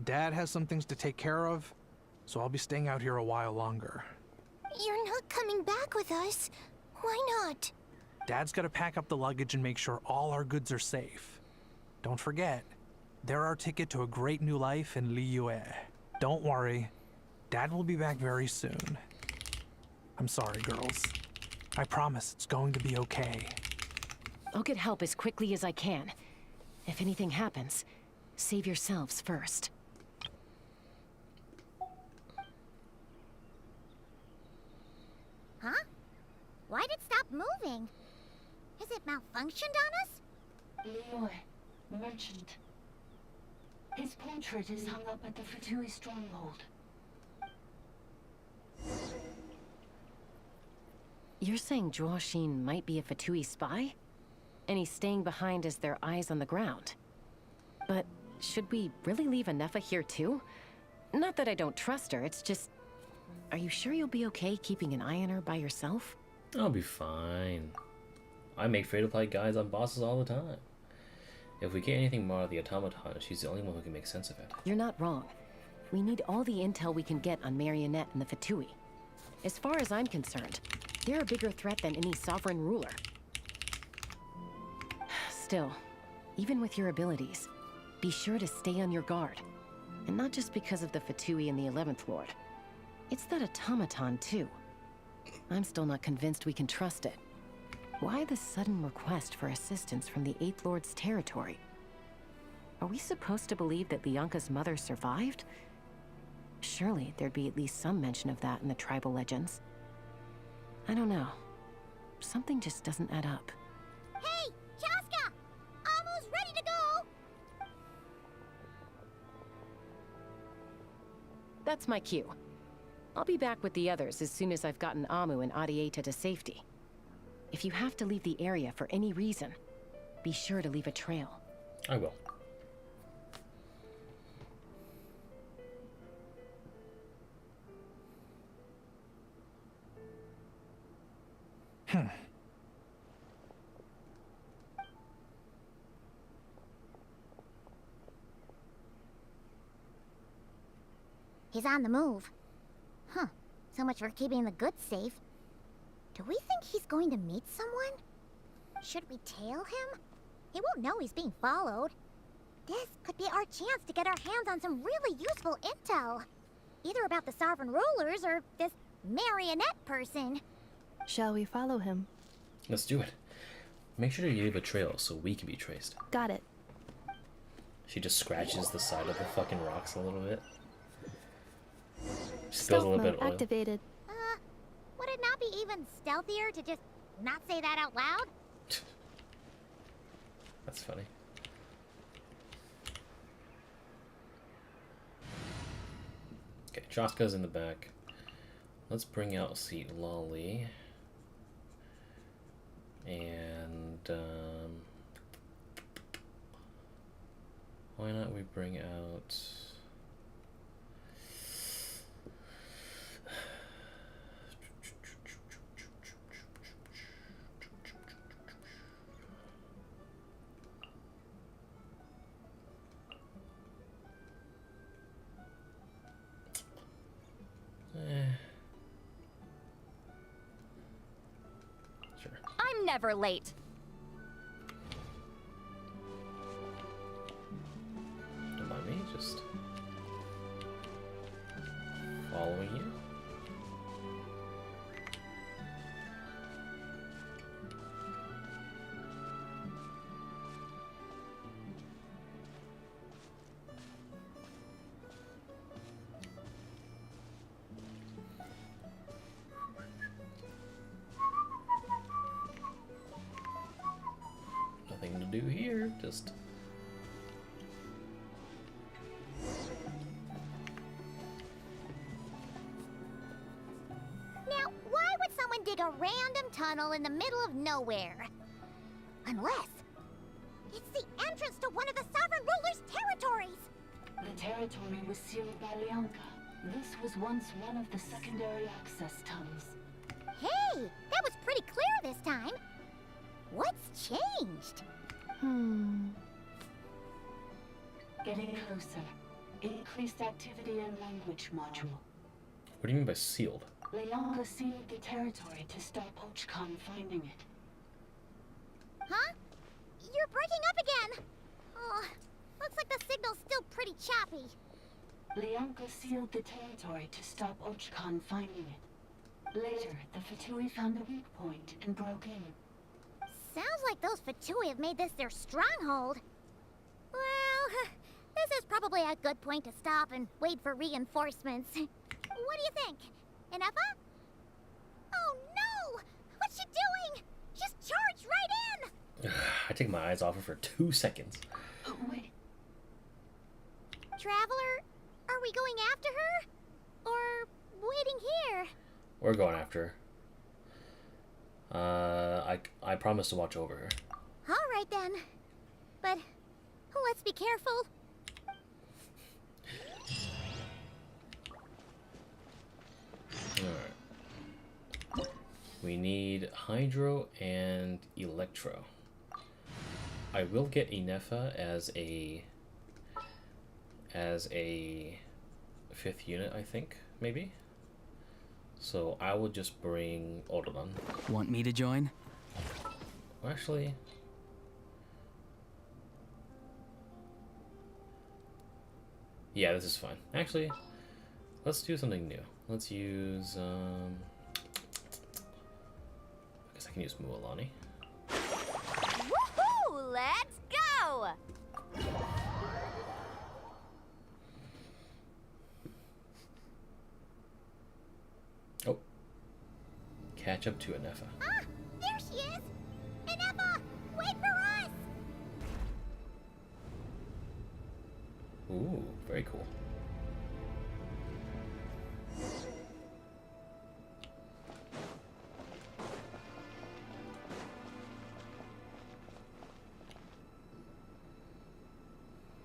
Dad has some things to take care of, so I'll be staying out here a while longer. You're not coming back with us. Why not? Dad's gotta pack up the luggage and make sure all our goods are safe. Don't forget, they're our ticket to a great new life in Liyue. Don't worry, Dad will be back very soon. I'm sorry, girls. I promise it's going to be okay. I'll get help as quickly as I can. If anything happens, save yourselves first. Huh? Why'd it stop moving? Has it malfunctioned on us? Liyue, merchant. His portrait is hung up at the Fatui stronghold. You're saying Zhuoxin might be a Fatui spy? And he's staying behind as their eyes on the ground. But should we really leave Ineffa here too? Not that I don't trust her, it's just... Are you sure you'll be okay keeping an eye on her by yourself? I'll be fine. I make free-to-play guides on bosses all the time. If we get anything more out of the automaton, she's the only one who can make sense of it. You're not wrong. We need all the intel we can get on Marionette and the Fatui. As far as I'm concerned, they're a bigger threat than any sovereign ruler. Still, even with your abilities, be sure to stay on your guard. And not just because of the Fatui and the 11th Lord. It's that automaton, too. I'm still not convinced we can trust it. Why the sudden request for assistance from the 8th Lord's territory? Are we supposed to believe that Lianka's mother survived? Surely there'd be at least some mention of that in the tribal legends. I don't know. Something just doesn't add up. Hey, Chaska! Amu's ready to go! That's my cue. I'll be back with the others as soon as I've gotten Amu and Arieta to safety. If you have to leave the area for any reason, be sure to leave a trail. I will. He's on the move. Huh. So much for keeping the goods safe. Do we think he's going to meet someone? Should we tail him? He won't know he's being followed. This could be our chance to get our hands on some really useful intel. Either about the sovereign rulers or this marionette person. Shall we follow him? Let's do it. Make sure to leave a trail so we can be traced. Got it. She just scratches the side of the fucking rocks a little bit. Spills a little bit of oil. Activated. Would it not be even stealthier to just not say that out loud? That's funny. Okay, Joska's in the back. Let's bring out Seat Lolly. And, why not we bring out... Sure. I'm never late. Don't mind me, just following you. Nothing to do here, just Now, why would someone dig a random tunnel in the middle of nowhere? Unless it's the entrance to one of the Sovereign Ruler's territories. The territory was sealed by Leonka. This was once one of the secondary access tunnels. Hey, that was pretty clear this time. What's changed? Getting closer. Increased activity in language module. what do you mean by sealed? Leonka sealed the territory to stop Ochkon finding it. Huh? You're breaking up again. Oh, looks like the signal's still pretty choppy. Leonka sealed the territory to stop Ochkon finding it. Later, the Fatui found a weak point and broke in. Sounds like those Fatui have made this their stronghold. Well, this is probably a good point to stop and wait for reinforcements. What do you think? Ineffa? Oh no! What's she doing? Just charged right in! I take my eyes off her for 2 seconds. Oh, wait. Traveler, are we going after her? Or waiting here? We're going after her. I promise to watch over her. Alright then. But let's be careful. Alright. We need Hydro and Electro. I will get Ineffa as a 5th unit, I think, maybe. So I will just bring Ododon. Want me to join? Actually, yeah, this is fine. Actually, let's do something new. Let's use I guess I can use Mualani. Woohoo! Let's go! Oh. Catch up to Ineffa. Ah! There she is! Ineffa! Wait for us! Ooh, very cool.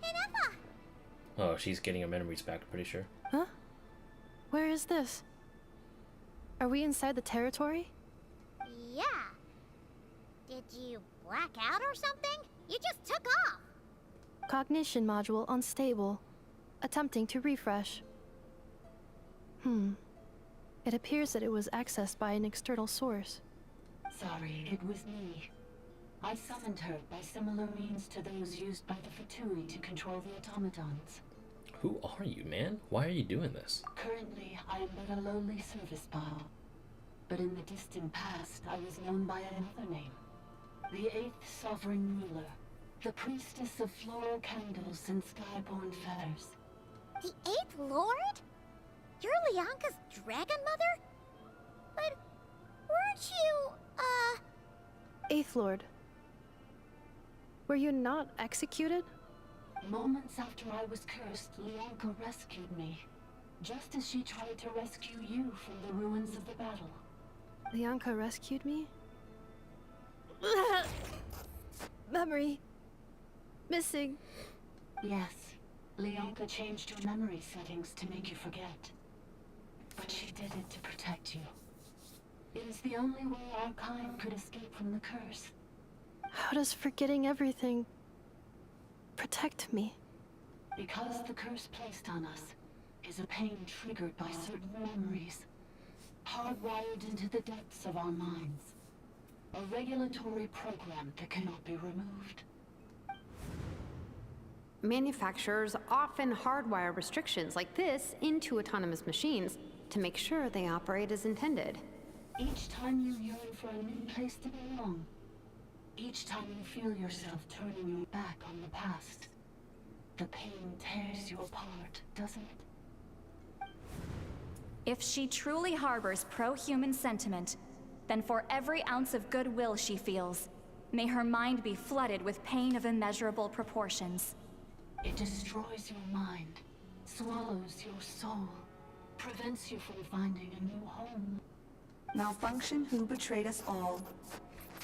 Ineffa! Oh, she's getting her memories back, pretty sure. Huh? Where is this? Are we inside the territory? Yeah. Did you black out or something? You just took off. Cognition module unstable. Attempting to refresh. It appears that it was accessed by an external source. Sorry, it was me. I summoned her by similar means to those used by the Fatui to control the automatons. Who are you, man? Why are you doing this? Currently, I am but a lowly service bot. But in the distant past, I was known by another name. The 8th Sovereign Ruler. The priestess of floral candles and skyborn feathers. The 8th Lord? You're Leonka's dragon mother? But weren't you, Eighth Lord. Were you not executed? Moments after I was cursed, Leonka rescued me. Just as she tried to rescue you from the ruins of the battle. Leonka rescued me? Memory. Missing. Yes, Leonka changed your memory settings to make you forget. But she did it to protect you. It is the only way our kind could escape from the curse. How does forgetting everything protect me? Because the curse placed on us is a pain triggered by certain memories, hardwired into the depths of our minds. A regulatory program that cannot be removed. Manufacturers often hardwire restrictions like this into autonomous machines to make sure they operate as intended. Each time you yearn for a new place to belong, each time you feel yourself turning your back on the past, the pain tears you apart, doesn't it? If she truly harbors pro-human sentiment, then for every ounce of goodwill she feels, may her mind be flooded with pain of immeasurable proportions. It destroys your mind, swallows your soul, prevents you from finding a new home. Malfunction who betrayed us all.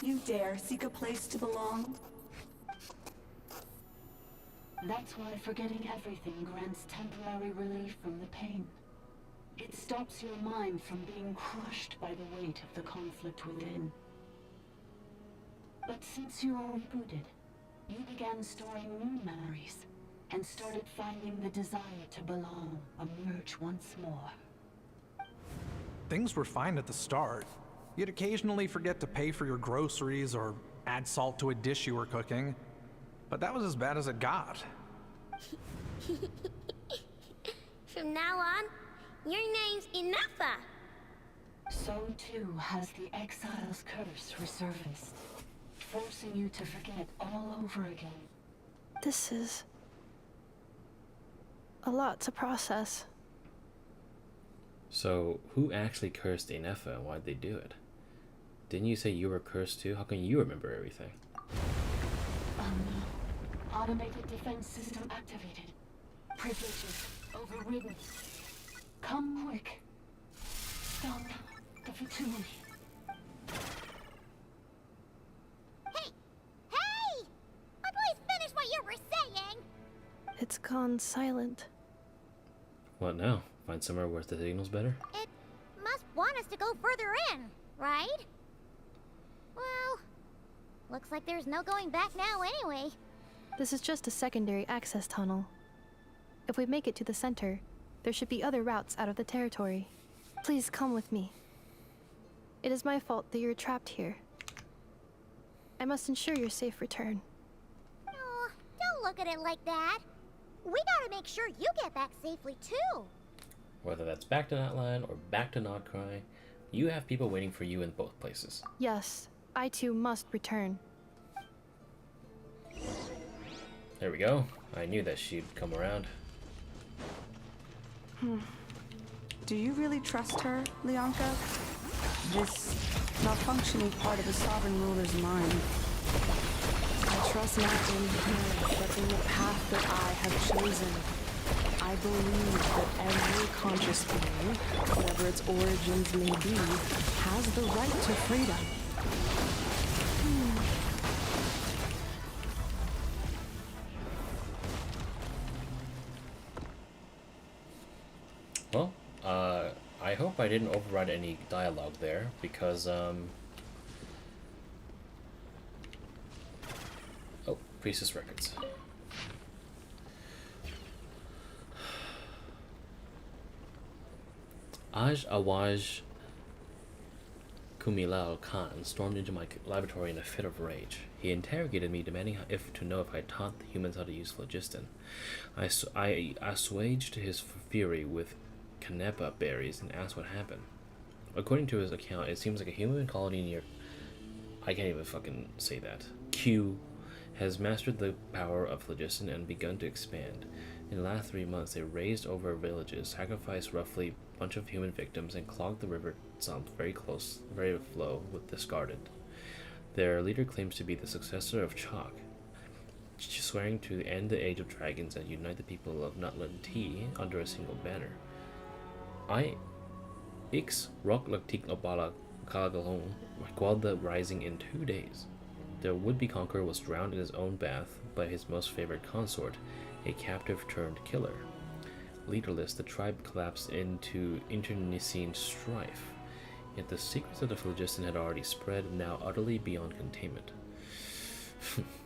You dare seek a place to belong? That's why forgetting everything grants temporary relief from the pain. It stops your mind from being crushed by the weight of the conflict within. But since you are rebooted, you began storing new memories, and started finding the desire to belong emerge once more. Things were fine at the start. You'd occasionally forget to pay for your groceries or add salt to a dish you were cooking. But that was as bad as it got. From now on, your name's Ineffa. So too has the Exile's curse resurfaced, forcing you to forget all over again. This is a lot to process. So, who actually cursed Ineffa and why'd they do it? Didn't you say you were cursed too? How can you remember everything? Automated defense system activated. Privileges overridden. Come quick. Stop the fatality. Hey! Please finish what you were saying! It's gone silent. What now? Find somewhere where the signal's better? It must want us to go further in, right? Well, looks like there's no going back now anyway. This is just a secondary access tunnel. If we make it to the center, there should be other routes out of the territory. Please come with me. It is my fault that you're trapped here. I must ensure your safe return. Oh, don't look at it like that. We gotta make sure you get back safely too. Whether that's back to Natlan or back to Notcry, you have people waiting for you in both places. Yes, I too must return. There we go. I knew that she'd come around. Do you really trust her, Leonka? This malfunctioning part of the Sovereign Ruler's mind. I trust not in her, but in the path that I have chosen. I believe that every conscious being, whatever its origins may be, has the right to freedom. Well, I hope I didn't override any dialogue there, because, Oh, Priestess Records. Aj Awaj Kumilal Khan stormed into my laboratory in a fit of rage. He interrogated me, demanding to know if I taught the humans how to use phlogiston. I assuaged his fury with Canepa berries and asked what happened. According to his account, it seems like a human colony near... I can't even fucking say that. Q has mastered the power of phlogiston and begun to expand. In the last 3 months, they razed over villages, sacrificed roughly a bunch of human victims, and clogged the river sump very flow with discarded. Their leader claims to be the successor of Chalk, swearing to end the age of dragons and unite the people of Natlan T under a single banner. Ix Roklaktik Obala Kalagalon quelled the rising in 2 days. The would-be conqueror was drowned in his own bath by his most favored consort, a captive-turned-killer. Leaderless, the tribe collapsed into internecine strife. Yet the secrets of the phlogiston had already spread, now utterly beyond containment.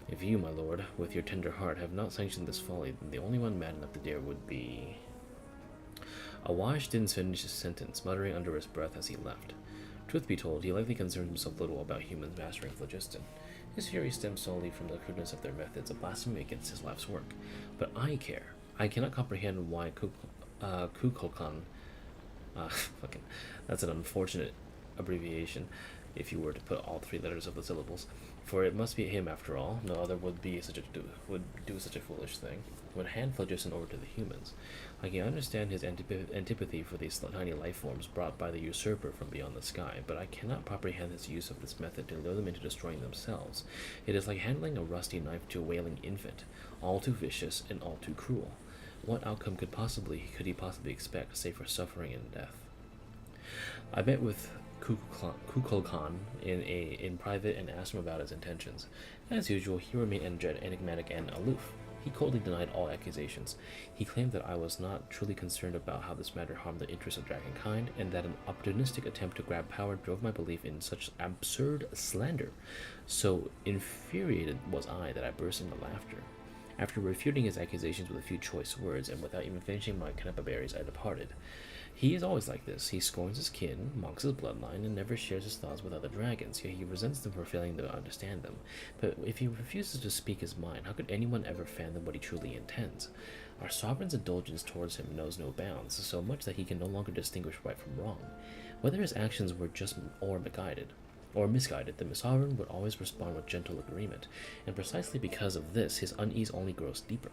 If you, my lord, with your tender heart, have not sanctioned this folly, then the only one mad enough to dare would be... Awash didn't finish his sentence, muttering under his breath as he left. Truth be told, he likely concerned himself little about humans mastering phlogiston. His fury stemmed solely from the crudeness of their methods, a blasphemy against his life's work. But I care. I cannot comprehend why Kukulkan... that's an unfortunate abbreviation, if you were to put all 3 letters of the syllables. For it must be him after all. No other would do such a foolish thing. Would hand phlogiston over to the humans. I can understand his antipathy for these tiny life forms brought by the usurper from beyond the sky, but I cannot comprehend his use of this method to lure them into destroying themselves. It is like handling a rusty knife to a wailing infant, all too vicious and all too cruel. What outcome could he possibly expect, save for suffering and death? I met with Kukulkan in private and asked him about his intentions. As usual, he remained enigmatic and aloof. He coldly denied all accusations. He claimed that I was not truly concerned about how this matter harmed the interests of dragonkind, and that an opportunistic attempt to grab power drove my belief in such absurd slander. So infuriated was I that I burst into laughter. After refuting his accusations with a few choice words, and without even finishing my canepa berries, I departed. He is always like this. He scorns his kin, mocks his bloodline, and never shares his thoughts with other dragons, yet he resents them for failing to understand them. But if he refuses to speak his mind, how could anyone ever fathom what he truly intends? Our sovereign's indulgence towards him knows no bounds, so much that he can no longer distinguish right from wrong. Whether his actions were just misguided, the sovereign would always respond with gentle agreement, and precisely because of this, his unease only grows deeper.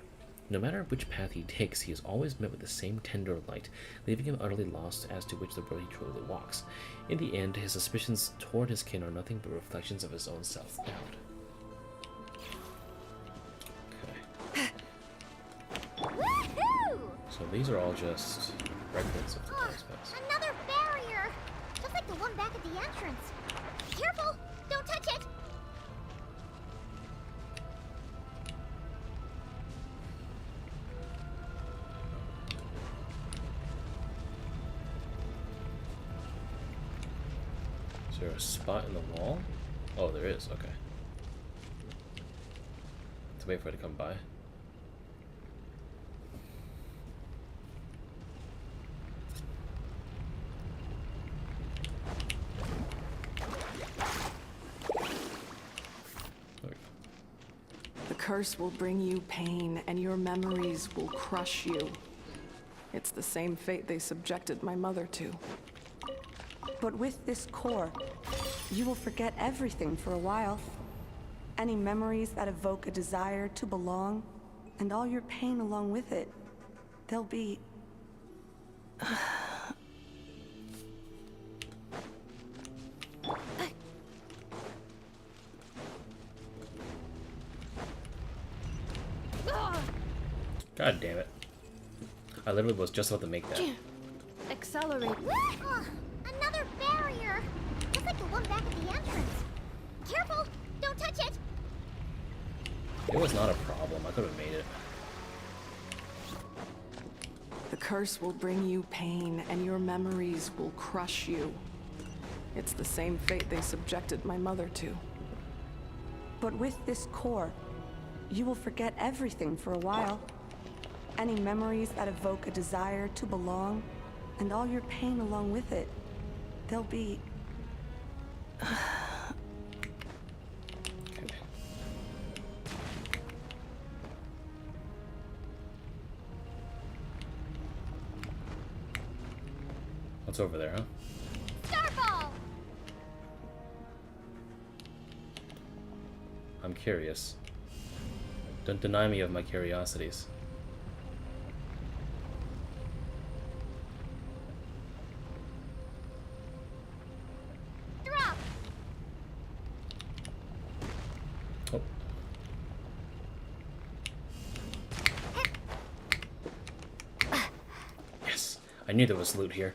No matter which path he takes, he is always met with the same tender light, leaving him utterly lost as to which the road he truly walks. In the end, his suspicions toward his kin are nothing but reflections of his own self-doubt. Okay. Woohoo! So these are all just records of the times past. Another barrier! Just like the one back at the entrance. Careful! Don't touch it! Is there a spot in the wall? Oh, there is. Okay. Let's wait for it to come by. The curse will bring you pain, and your memories will crush you. It's the same fate they subjected my mother to. But with this core, you will forget everything for a while. Any memories that evoke a desire to belong, and all your pain along with it, they'll be... God damn it. I literally was just about to make that. Accelerate. Another barrier! Just like the one back at the entrance. Careful! Don't touch it! It was not a problem. I could have made it. The curse will bring you pain, and your memories will crush you. It's the same fate they subjected my mother to. But with this core, you will forget everything for a while. Any memories that evoke a desire to belong, and all your pain along with it, they'll be... What's over there, huh? Starball! I'm curious. Don't deny me of my curiosities. Drop. Oh. Yes, I knew there was loot here.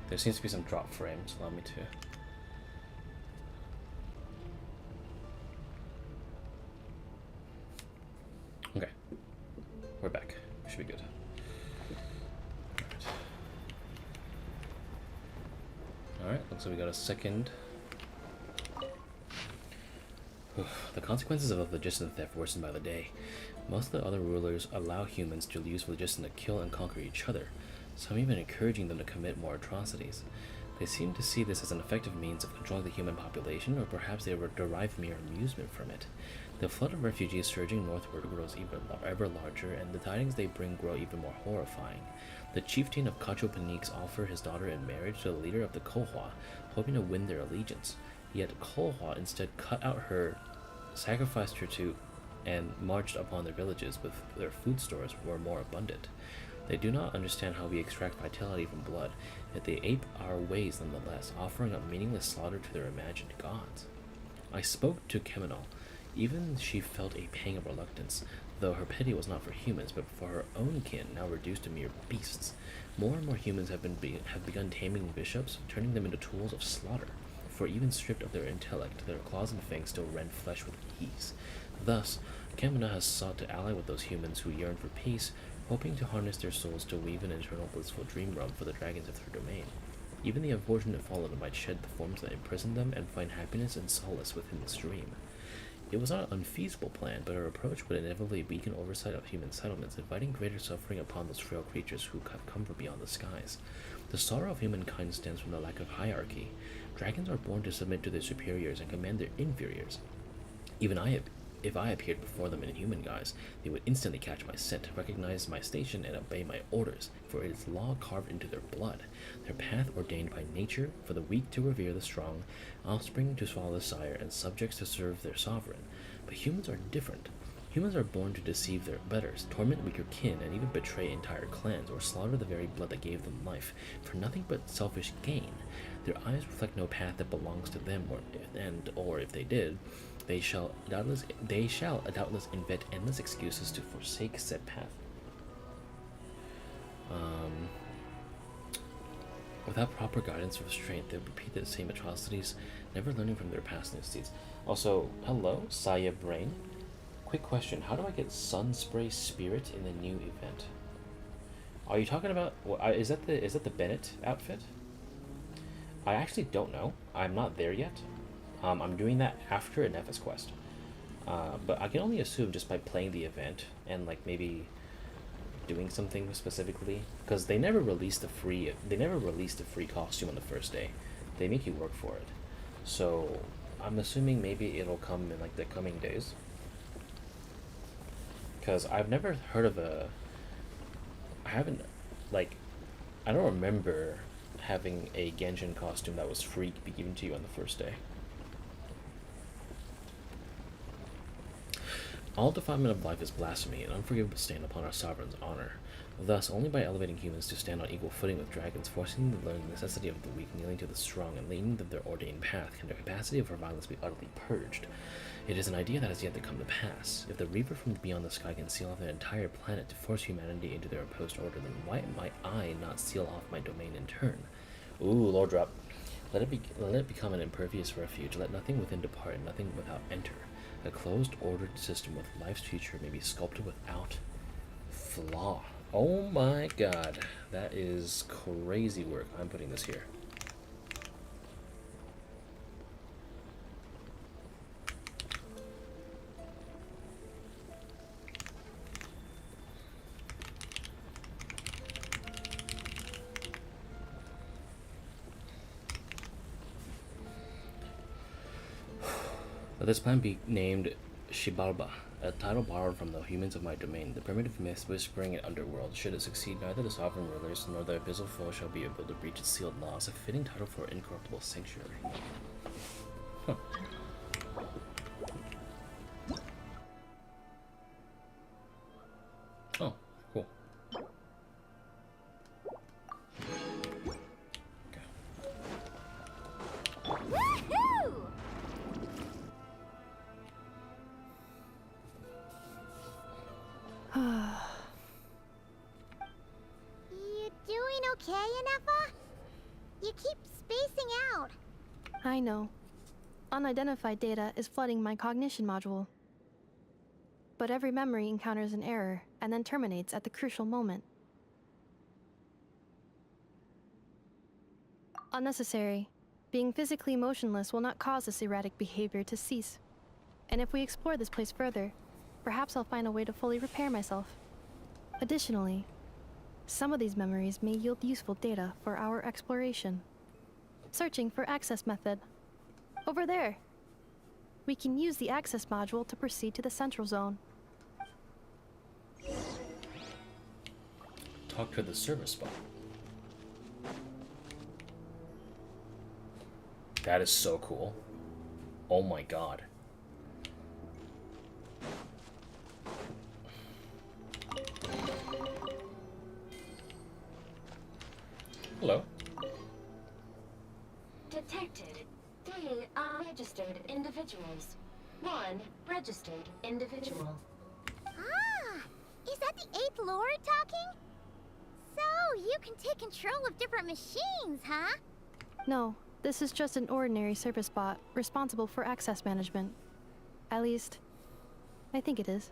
There seems to be some drop frames. Allow me to. Okay. We're back. Should be good. Alright, looks like we got a second. The consequences of logistic theft worsen by the day. Most of the other rulers allow humans to use logistic to kill and conquer each other, some even encouraging them to commit more atrocities. They seem to see this as an effective means of controlling the human population, or perhaps they derive mere amusement from it. The flood of refugees surging northward grows ever larger, and the tidings they bring grow even more horrifying. The chieftain of Kacho Paniks offered his daughter in marriage to the leader of the Kohwa, hoping to win their allegiance. Yet Kohwa instead cut out her, sacrificed her to, and marched upon their villages with their food stores were more abundant. They do not understand how we extract vitality from blood, yet they ape our ways nonetheless, offering up meaningless slaughter to their imagined gods. I spoke to Kemenal. Even she felt a pang of reluctance, though her pity was not for humans, but for her own kin, now reduced to mere beasts. More and more humans have begun taming bishops, turning them into tools of slaughter. For even stripped of their intellect, their claws and fangs still rend flesh with ease. Thus, Kamina has sought to ally with those humans who yearn for peace, hoping to harness their souls to weave an eternal blissful dream realm for the dragons of their domain. Even the unfortunate fallen might shed the forms that imprison them and find happiness and solace within this dream. It was not an unfeasible plan, but our approach would inevitably weaken oversight of human settlements, inviting greater suffering upon those frail creatures who have come from beyond the skies. The sorrow of humankind stems from the lack of hierarchy. Dragons are born to submit to their superiors and command their inferiors. If I appeared before them in human guise, they would instantly catch my scent, recognize my station, and obey my orders, for it is law carved into their blood, their path ordained by nature, for the weak to revere the strong, offspring to follow the sire, and subjects to serve their sovereign. But humans are different. Humans are born to deceive their betters, torment weaker kin, and even betray entire clans, or slaughter the very blood that gave them life, for nothing but selfish gain. Their eyes reflect no path that belongs to them, or if they did, they shall doubtless invent endless excuses to forsake said path. Without proper guidance or restraint, they repeat the same atrocities, never learning from their past misdeeds. Also, hello, Saya Brain. Quick question: how do I get Sunspray Spirit in the new event? Are you talking about? Is that the Bennett outfit? I actually don't know. I'm not there yet. I'm doing that after Ineffa's quest. But I can only assume just by playing the event and like maybe doing something specifically, because they never released the free costume on the first day. They make you work for it. So I'm assuming maybe it'll come in like the coming days. Because I've never heard of I don't remember having a Genshin costume that was free to be given to you on the first day. All defilement of life is blasphemy, an unforgivable stain upon our sovereign's honor. Thus, only by elevating humans to stand on equal footing with dragons, forcing them to learn the necessity of the weak, kneeling to the strong, and leading them their ordained path, can their capacity for violence be utterly purged. It is an idea that has yet to come to pass. If the Reaper from beyond the sky can seal off an entire planet to force humanity into their imposed order, then why might I not seal off my domain in turn? Ooh, Lord drop. Let it become an impervious refuge. Let nothing within depart, and nothing without enter. A closed, ordered system with life's future may be sculpted without flaw. Oh my god, that is crazy work. I'm putting this here. Let this plant be named Shibalba, a title borrowed from the humans of my domain, the primitive myth whispering in underworld. Should it succeed, neither the sovereign rulers nor the abyssal foe shall be able to breach its sealed laws. A fitting title for an incorruptible sanctuary. Huh. Oh, cool. Woohoo! You doing okay, Ineffa? You keep spacing out. I know. Unidentified data is flooding my cognition module. But every memory encounters an error and then terminates at the crucial moment. Unnecessary. Being physically motionless will not cause this erratic behavior to cease. And if we explore this place further, perhaps I'll find a way to fully repair myself. Additionally, some of these memories may yield useful data for our exploration. Searching for access method. Over there. We can use the access module to proceed to the central zone. Talk to the service bot. That is so cool. Oh my god. Hello. Detected 3 unregistered individuals. 1 registered individual. Ah! Is that the 8th Lord talking? So, you can take control of different machines, huh? No, this is just an ordinary service bot responsible for access management. At least, I think it is.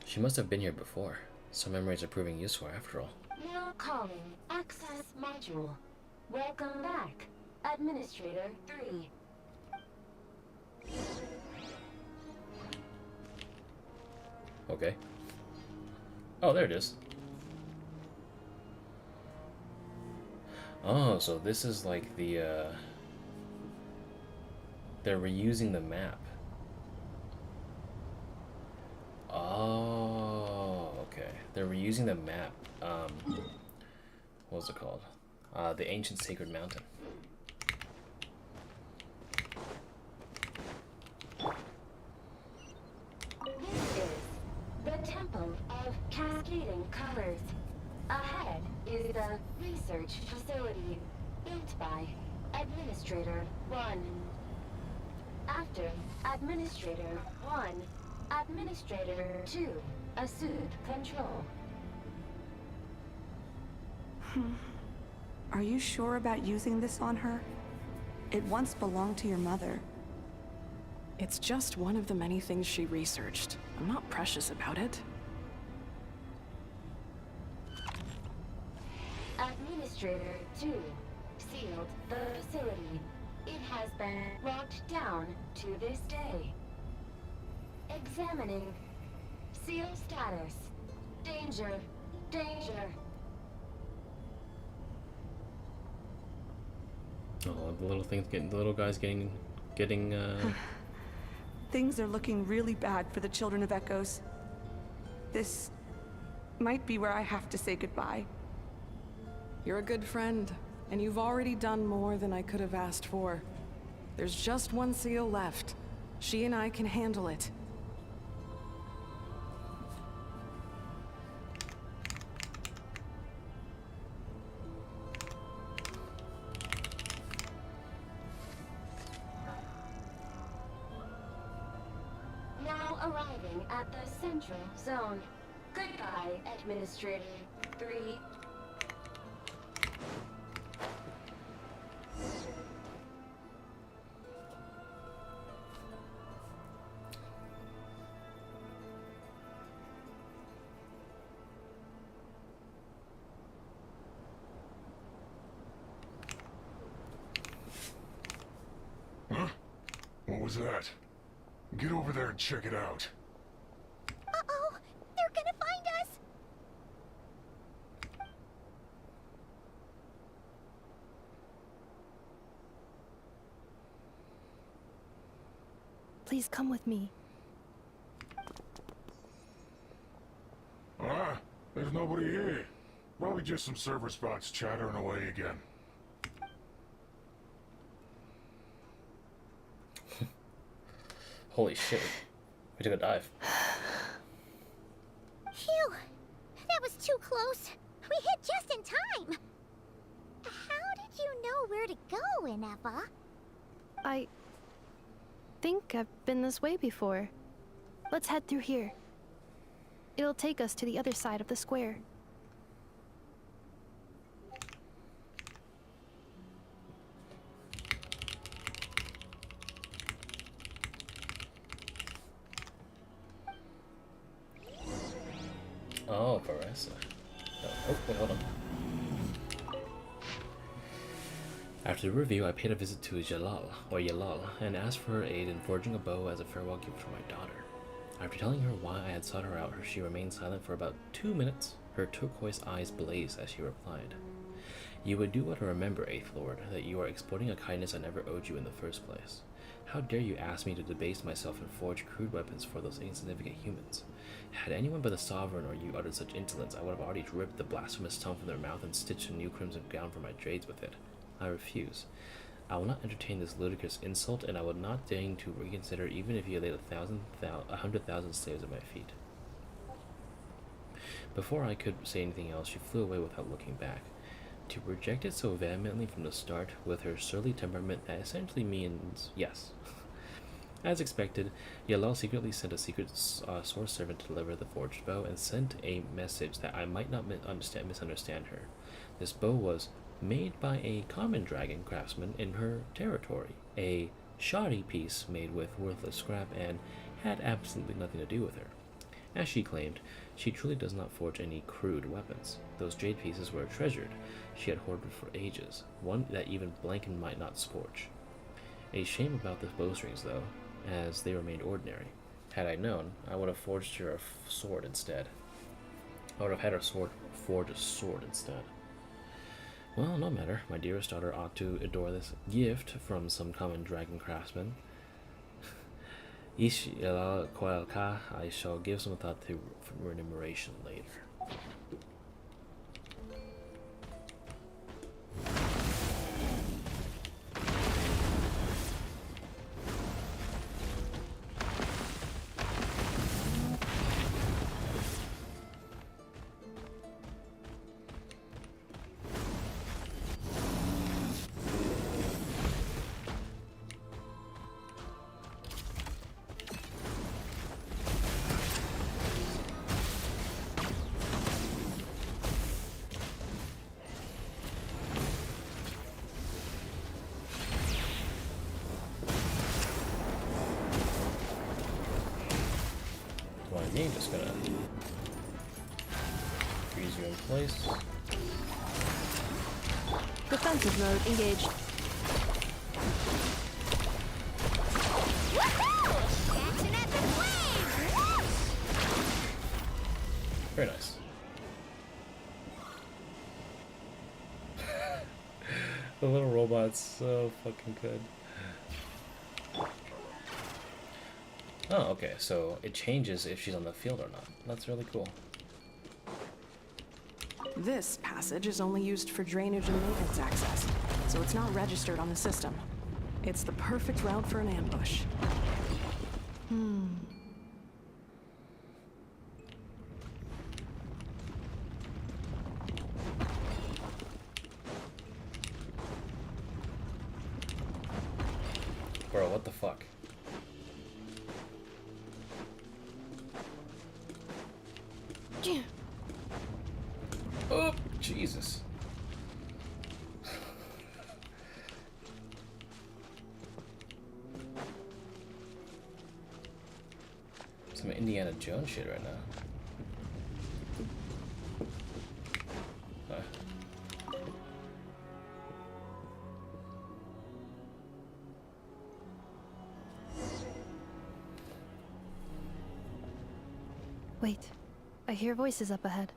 She must have been here before. Some memories are proving useful after all. Now calling access module. Welcome back, Administrator 3. Okay. Oh, there it is. Oh, so this is like the, they're reusing the map. Oh, okay. They're reusing the map. What was it called? The Ancient Sacred Mountain. This is the Temple of Cascading Colors. Ahead is the research facility built by Administrator 1. After Administrator 1, Administrator 2 assumed control. Are you sure about using this on her? It once belonged to your mother. It's just one of the many things she researched. I'm not precious about it. Administrator 2 sealed the facility. It has been locked down to this day. Examining. Seal status. Danger. Danger. Oh, the little things getting, the little guys getting. Things are looking really bad for the Children of Echoes. This might be where I have to say goodbye. You're a good friend, and you've already done more than I could have asked for. There's just one seal left. She and I can handle it. Now arriving at the central zone. Goodbye, Administrator 3. Huh? What was that? Get over there and check it out. Uh-oh! They're gonna find us! Please come with me. Ah, there's nobody here. Probably just some server spots chattering away again. Holy shit. We took a dive. Phew! That was too close. We hit just in time. How did you know where to go, Ineffa? I think I've been this way before. Let's head through here. It'll take us to the other side of the square. Oh, Varesa. Oh, wait, hold on. After the review, I paid a visit to Yalal, and asked for her aid in forging a bow as a farewell gift for my daughter. After telling her why I had sought her out, she remained silent for about 2 minutes. Her turquoise eyes blazed as she replied, "You would do well to remember, 8th Lord, that you are exploiting a kindness I never owed you in the first place. How dare you ask me to debase myself and forge crude weapons for those insignificant humans? Had anyone but the Sovereign or you uttered such insolence, I would have already ripped the blasphemous tongue from their mouth and stitched a new crimson gown for my jades with it. I refuse. I will not entertain this ludicrous insult, and I will not deign to reconsider even if you laid 100,000 slaves at my feet." Before I could say anything else, she flew away without looking back. To reject it so vehemently from the start, with her surly temperament, that essentially means yes. As expected, Yalal secretly sent a secret source servant to deliver the forged bow, and sent a message that I might not misunderstand her. This bow was made by a common dragon craftsman in her territory, a shoddy piece made with worthless scrap, and had absolutely nothing to do with her. As she claimed, she truly does not forge any crude weapons. Those jade pieces were treasured she had hoarded for ages, one that even Blanken might not scorch. A shame about the bowstrings, though, as they remained ordinary. Had I known, I would have forged her a sword instead. I would have had her forge a sword instead. Well, no matter. My dearest daughter ought to adore this gift from some common dragon craftsman. I shall give some thought to remuneration later. I'm just gonna freeze you in place. Defensive mode engaged. Very nice. The little robot's so fucking good. Oh, okay, so it changes if she's on the field or not. That's really cool. This passage is only used for drainage and maintenance access, so it's not registered on the system. It's the perfect route for an ambush. Bro, what the fuck? Oh, Jesus. Some Indiana Jones shit right now. Wait, I hear voices up ahead.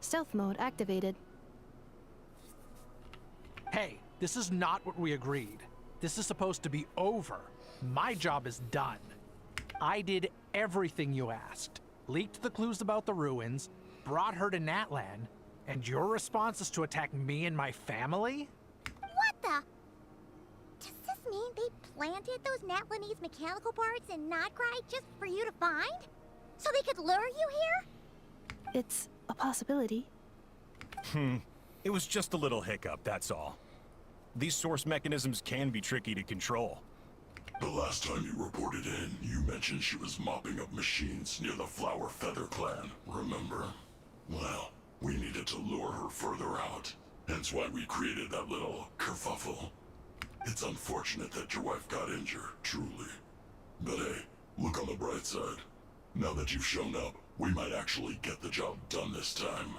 Stealth mode activated. Hey, this is not what we agreed. This is supposed to be over. My job is done. I did everything you asked. Leaked the clues about the ruins, brought her to Natlan, and your response is to attack me and my family? What the? Does this mean they planted those Natlanese mechanical parts in Notcry just for you to find? So they could lure you here? It's a possibility. It was just a little hiccup, that's all. These source mechanisms can be tricky to control. The last time you reported in, you mentioned she was mopping up machines near the Flower Feather clan, remember? Well, we needed to lure her further out. Hence why we created that little kerfuffle. It's unfortunate that your wife got injured, truly. But hey, look on the bright side. Now that you've shown up, we might actually get the job done this time.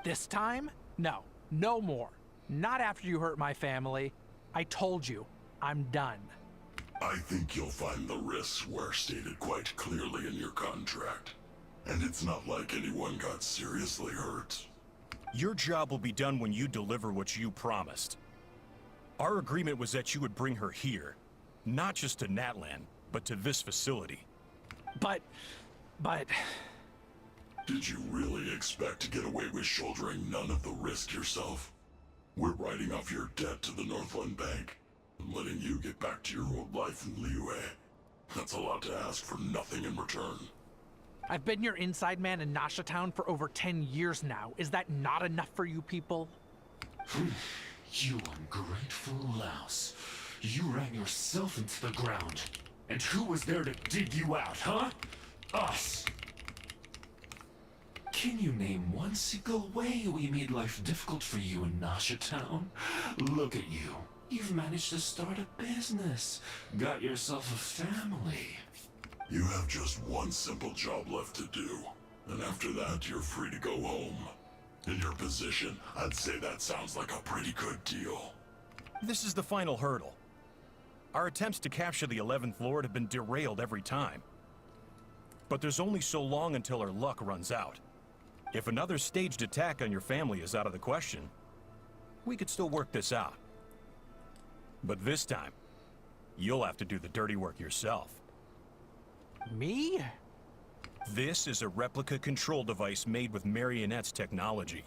This time? No. No more. Not after you hurt my family. I told you, I'm done. I think you'll find the risks were stated quite clearly in your contract. And it's not like anyone got seriously hurt. Your job will be done when you deliver what you promised. Our agreement was that you would bring her here. Not just to Natlan, but to this facility. But... Did you really expect to get away with shouldering none of the risk yourself? We're writing off your debt to the Northland Bank and letting you get back to your old life in Liyue. That's a lot to ask for nothing in return. I've been your inside man in Nasha Town for over 10 years now. Is that not enough for you people? You ungrateful louse. You ran yourself into the ground. And who was there to dig you out, huh? Us! Can you name one single way we made life difficult for you in Nasha Town? Look at you. You've managed to start a business. Got yourself a family. You have just one simple job left to do. And after that, you're free to go home. In your position, I'd say that sounds like a pretty good deal. This is the final hurdle. Our attempts to capture the 11th Lord have been derailed every time. But there's only so long until our luck runs out. If another staged attack on your family is out of the question, we could still work this out. But this time, you'll have to do the dirty work yourself. Me? This is a replica control device made with Marionette's technology.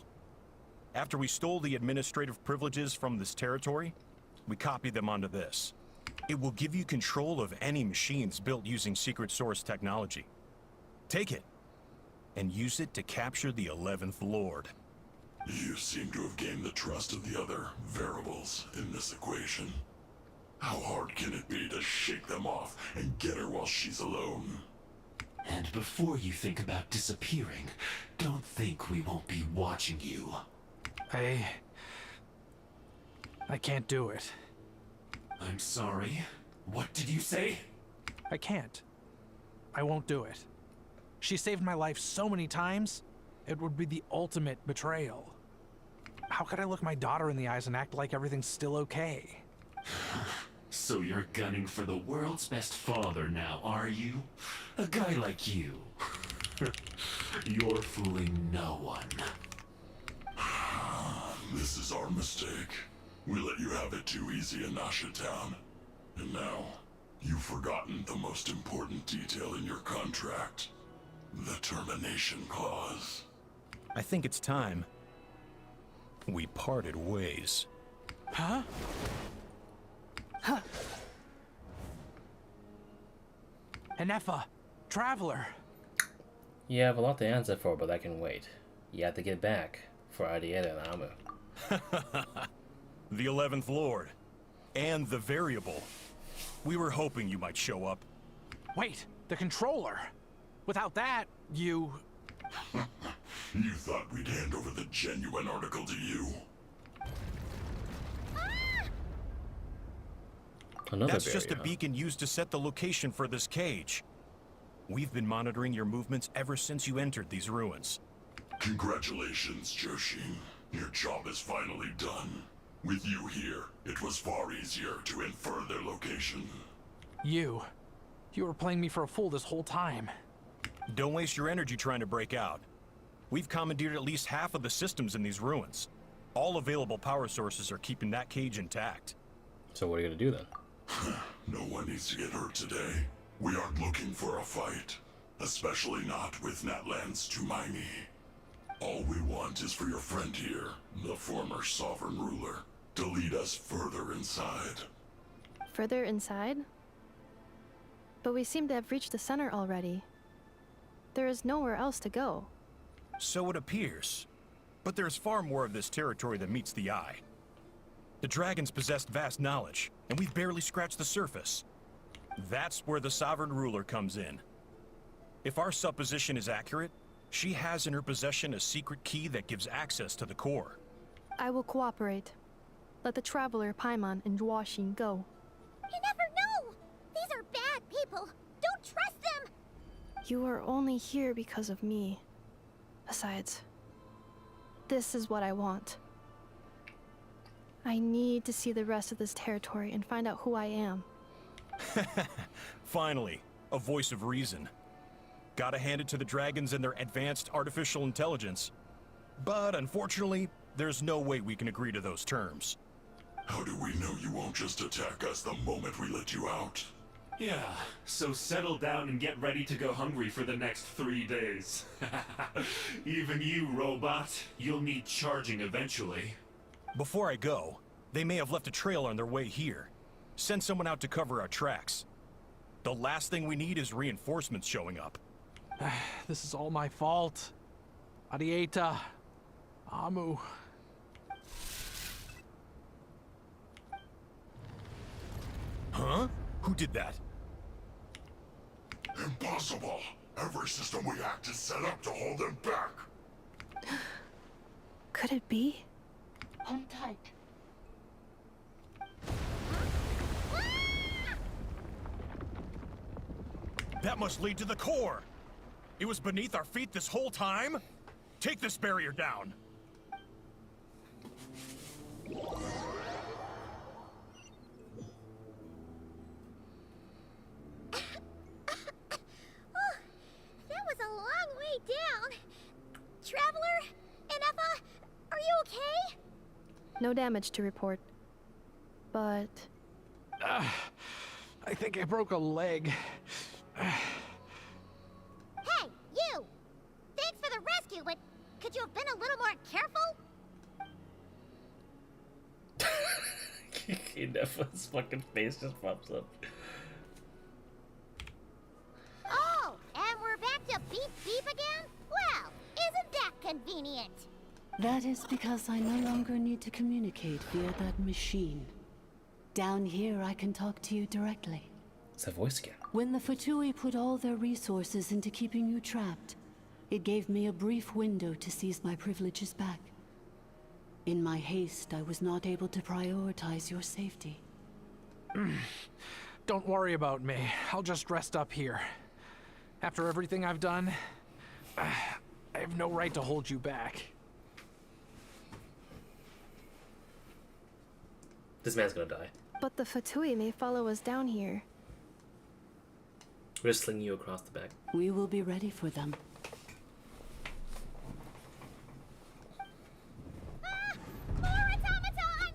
After we stole the administrative privileges from this territory, we copied them onto this. It will give you control of any machines built using secret source technology. Take it, and use it to capture the 11th Lord. You seem to have gained the trust of the other variables in this equation. How hard can it be to shake them off and get her while she's alone? And before you think about disappearing, don't think we won't be watching you. I can't do it. I'm sorry. What did you say? I can't. I won't do it. She saved my life so many times, it would be the ultimate betrayal. How could I look my daughter in the eyes and act like everything's still okay? So you're gunning for the world's best father now, are you? A guy like you. You're fooling no one. This is our mistake. We let you have it too easy in Nasha Town. And now, you've forgotten the most important detail in your contract. The termination clause. I think it's time we parted ways. Huh? Huh. Ineffa, Traveler. You have a lot to answer for, but I can wait. You have to get back for Ariete and Amu. The 11th Lord. And the Variable. We were hoping you might show up. Wait, the controller. Without that, you... You thought we'd hand over the genuine article to you? That's just a beacon used to set the location for this cage. We've been monitoring your movements ever since you entered these ruins. Congratulations, Joshin. Your job is finally done. With you here, it was far easier to infer their location. You were playing me for a fool this whole time. Don't waste your energy trying to break out. We've commandeered at least half of the systems in these ruins. All available power sources are keeping that cage intact. So what are you gonna do then? No one needs to get hurt today. We aren't looking for a fight. Especially not with Natlan's Tumaini. All we want is for your friend here, the former sovereign ruler, to lead us further inside. Further inside? But we seem to have reached the center already. There is nowhere else to go. So it appears. But there's far more of this territory than meets the eye. The dragons possessed vast knowledge, and we've barely scratched the surface. That's where the sovereign ruler comes in. If our supposition is accurate, she has in her possession a secret key that gives access to the core. I will cooperate. Let the Traveler, Paimon, and Dwashin go. You never know! These are bad people! Don't trust them! You are only here because of me. Besides, this is what I want. I need to see the rest of this territory and find out who I am. Finally, a voice of reason. Gotta hand it to the dragons and their advanced artificial intelligence. But unfortunately, there's no way we can agree to those terms. How do we know you won't just attack us the moment we let you out? Yeah, so settle down and get ready to go hungry for the next 3 days. Even you, robot, you'll need charging eventually. Before I go, they may have left a trail on their way here. Send someone out to cover our tracks. The last thing we need is reinforcements showing up. This is all my fault. Adieta. Amu. Huh? Who did that? Impossible! Every system we hacked is set up to hold them back! Could it be? Hold tight. That must lead to the core! It was beneath our feet this whole time? Take this barrier down! That was a long way down. Traveler? Ineffa? Are you okay? No damage to report. But... I think I broke a leg. Hey, you! Thanks for the rescue, but could you have been a little more careful? Ineffa's fucking face just pops up. Oh, and we're back to beep beep again? Well, isn't that convenient? That is because I no longer need to communicate via that machine. Down here, I can talk to you directly. It's a voice again. When the Fatui put all their resources into keeping you trapped, it gave me a brief window to seize my privileges back. In my haste, I was not able to prioritize your safety. Don't worry about me. I'll just rest up here. After everything I've done, I have no right to hold you back. This man's gonna die. But the Fatui may follow us down here. We're just slinging you across the back. We will be ready for them. More automatons!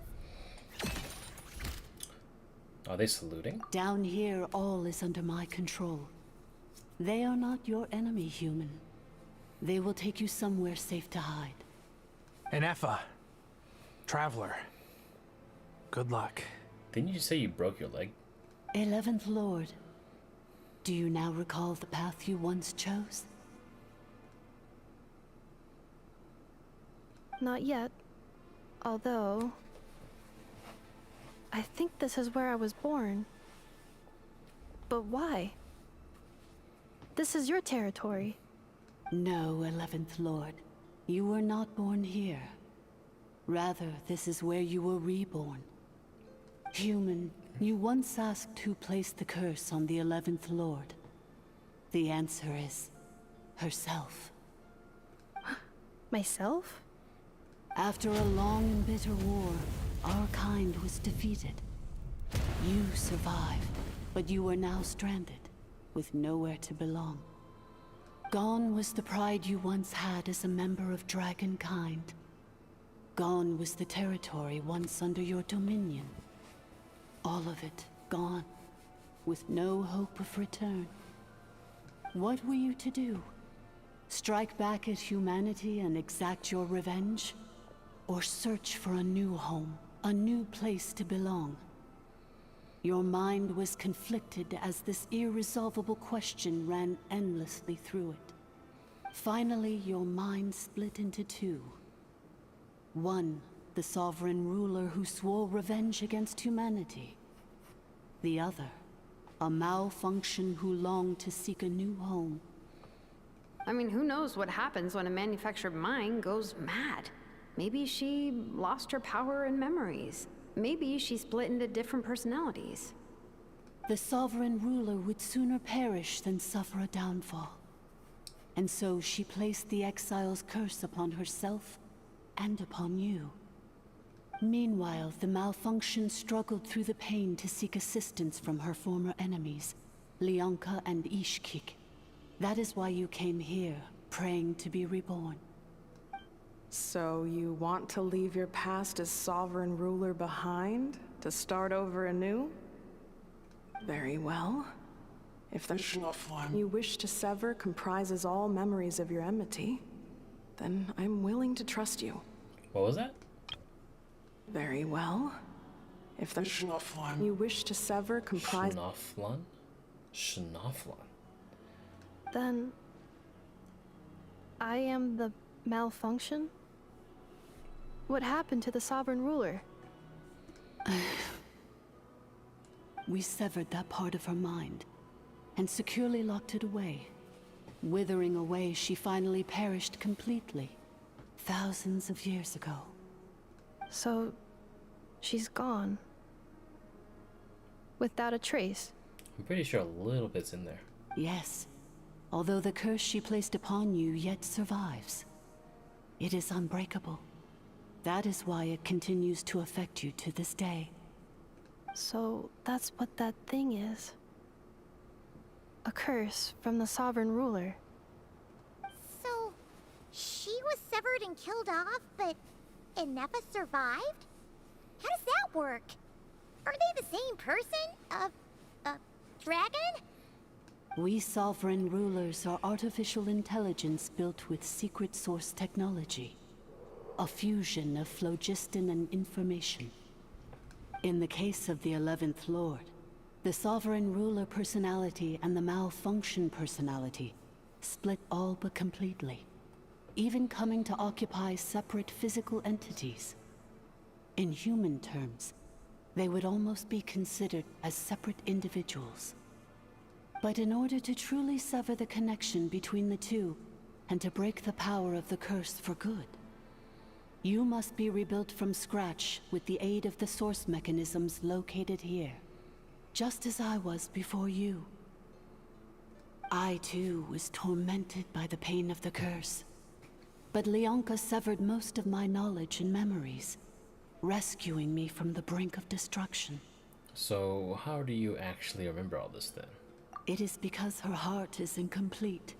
Are they saluting? Down here, all is under my control. They are not your enemy, human. They will take you somewhere safe to hide. Ineffa. Traveler. Good luck. Didn't you say you broke your leg? 11th Lord. Do you now recall the path you once chose? Not yet. Although... I think this is where I was born. But why? This is your territory. No, 11th Lord. You were not born here. Rather, this is where you were reborn. Human, you once asked who placed the curse on the 11th Lord. The answer is... herself. Myself? After a long and bitter war, our kind was defeated. You survived, but you are now stranded, with nowhere to belong. Gone was the pride you once had as a member of Dragonkind. Gone was the territory once under your dominion. All of it gone. with no hope of return. What were you to do? Strike back at humanity and exact your revenge? Or search for a new home, a new place to belong? Your mind was conflicted as this irresolvable question ran endlessly through it. Finally, your mind split into two. One, the sovereign ruler who swore revenge against humanity. The other, a malfunction who longed to seek a new home. I mean, who knows what happens when a manufactured mind goes mad? Maybe she lost her power and memories. Maybe she split into different personalities. The sovereign ruler would sooner perish than suffer a downfall. And so she placed the exile's curse upon herself and upon you. Meanwhile, the malfunction struggled through the pain to seek assistance from her former enemies, Leonka and Ishkik. That is why you came here, praying to be reborn. So you want to leave your past as sovereign ruler behind, to start over anew? Very well. If the you wish to sever comprises all memories of your enmity, then I'm willing to trust you. What was that? Very well. If the you wish to sever comprise Schnauflan? Schnauflan. Then I am the malfunction? What happened to the sovereign ruler? We severed that part of her mind and securely locked it away. Withering away, she finally perished completely, thousands of years ago. So, she's gone. Without a trace. I'm pretty sure a little bit's in there. Yes, although the curse she placed upon you yet survives. It is unbreakable. That is why it continues to affect you to this day. So, that's what that thing is. A curse from the sovereign ruler. So, she was severed and killed off, but Ineffa survived? How does that work? Are they the same person? Dragon? We sovereign rulers are artificial intelligence built with secret source technology. A fusion of phlogiston and information. In the case of the 11th Lord, the sovereign ruler personality and the malfunction personality split all but completely, even coming to occupy separate physical entities. In human terms, they would almost be considered as separate individuals. But in order to truly sever the connection between the two, and to break the power of the curse for good, you must be rebuilt from scratch with the aid of the source mechanisms located here, just as I was before you. I too was tormented by the pain of the curse, but Leonka severed most of my knowledge and memories, rescuing me from the brink of destruction. So how do you actually remember all this then? It is because her heart is incomplete.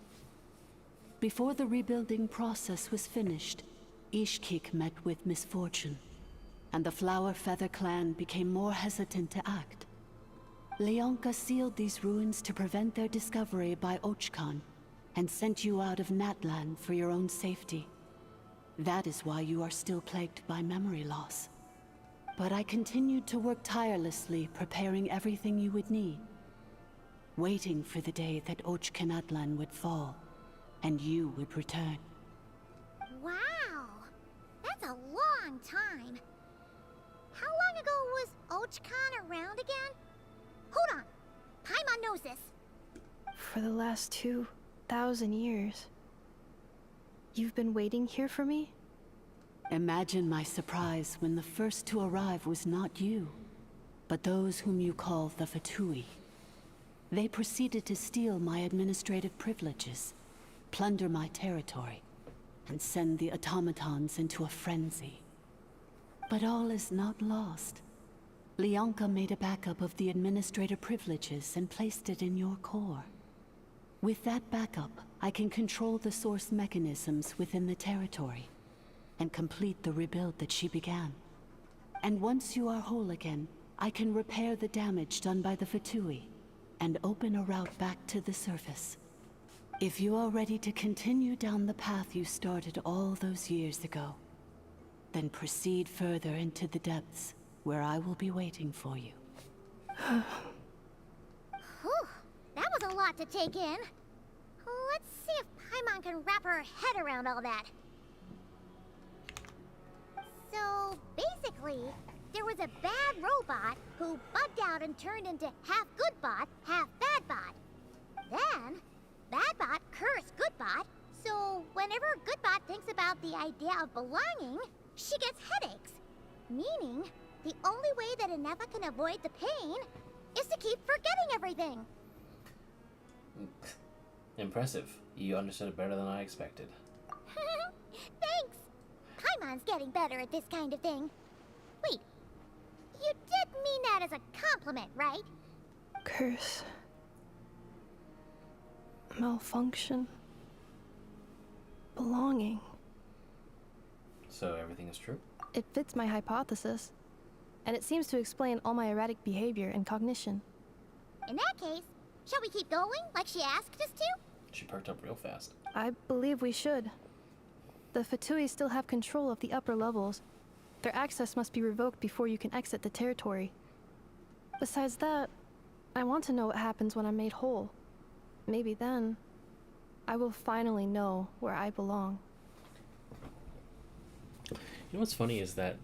Before the rebuilding process was finished, Ishkik met with misfortune, and the Flower Feather clan became more hesitant to act. Leonka sealed these ruins to prevent their discovery by Ochkan, and sent you out of Natlan for your own safety. That is why you are still plagued by memory loss. But I continued to work tirelessly, preparing everything you would need, waiting for the day that Natlan would fall, and you would return. Wow! That's a long time. How long ago was Ochkan around again? Hold on. Paimon knows this. For the last 2,000 years. You've been waiting here for me? Imagine my surprise when the first to arrive was not you, but those whom you call the Fatui. They proceeded to steal my administrative privileges, plunder my territory, and send the automatons into a frenzy. But all is not lost. Leonka made a backup of the administrator privileges and placed it in your core. With that backup, I can control the source mechanisms within the territory and complete the rebuild that she began. And once you are whole again, I can repair the damage done by the Fatui and open a route back to the surface. If you are ready to continue down the path you started all those years ago, then proceed further into the depths, where I will be waiting for you. Whew, that was a lot to take in. Let's see if Paimon can wrap her head around all that. So, basically, there was a bad robot who bugged out and turned into half good bot, half bad bot. Then, bad bot cursed good bot, so whenever good bot thinks about the idea of belonging, she gets headaches. Meaning, the only way that Ineffa can avoid the pain is to keep forgetting everything. Impressive. You understood it better than I expected. Thanks. Paimon's getting better at this kind of thing. Wait, you did mean that as a compliment, right? Curse. Malfunction. Belonging. So everything is true? It fits my hypothesis. And it seems to explain all my erratic behavior and cognition. In that case, shall we keep going like she asked us to? She perked up real fast. I believe we should. The Fatui still have control of the upper levels. Their access must be revoked before you can exit the territory. Besides that, I want to know what happens when I'm made whole. Maybe then, I will finally know where I belong. You know what's funny is that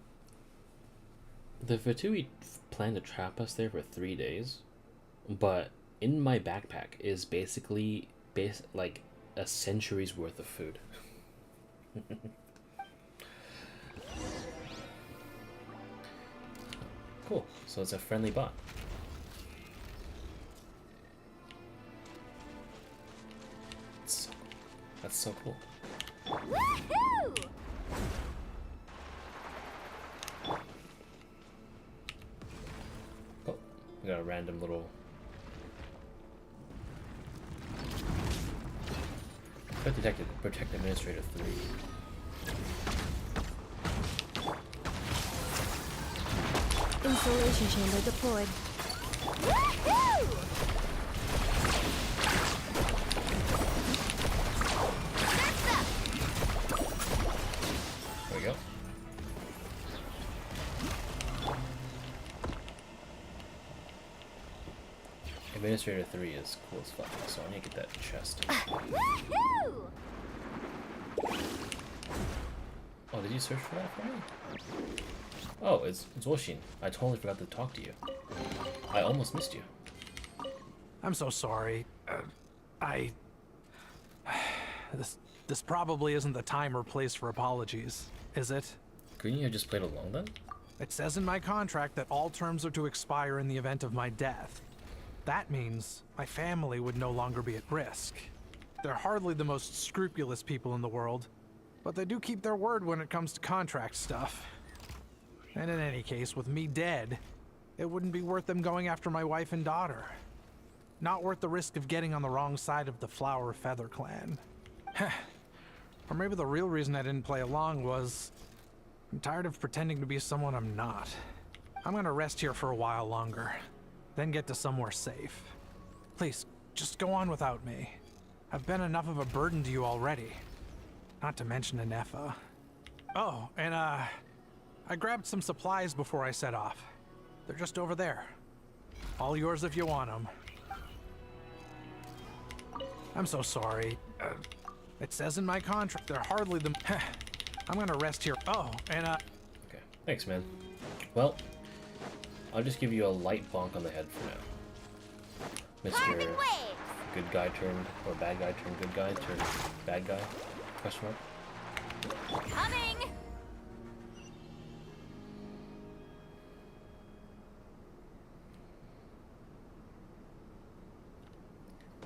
the Fatui plan to trap us there for 3 days, but in my backpack is basically like a century's worth of food. Cool. So it's a friendly bot. That's so cool. Woohoo! Oh, we got a random little. Threat detected. Protect Administrator 3. Insulation chamber deployed. Woohoo! There we go. Administrator 3 is cool as fuck, so I need to get that chest. Woohoo! Oh, did you search for that for me? Oh, it's Oshin. I totally forgot to talk to you. I almost missed you. I'm so sorry. This probably isn't the time or place for apologies, is it? Couldn't you have just played along then? It says in my contract that all terms are to expire in the event of my death. That means my family would no longer be at risk. They're hardly the most scrupulous people in the world, but they do keep their word when it comes to contract stuff. And in any case, with me dead, it wouldn't be worth them going after my wife and daughter. Not worth the risk of getting on the wrong side of the Flower Feather clan. Or maybe the real reason I didn't play along was I'm tired of pretending to be someone I'm not. I'm gonna rest here for a while longer, then get to somewhere safe. Please, just go on without me. I've been enough of a burden to you already. Not to mention Ineffa. Oh, and I grabbed some supplies before I set off. They're just over there. All yours if you want them. I'm so sorry. It says in my contract they're hardly the... I'm gonna rest here. Oh, and Okay, thanks, man. Well, I'll just give you a light bonk on the head for now. Mr. Good guy turned, or bad guy turned good guy turned bad guy? Question mark? Coming!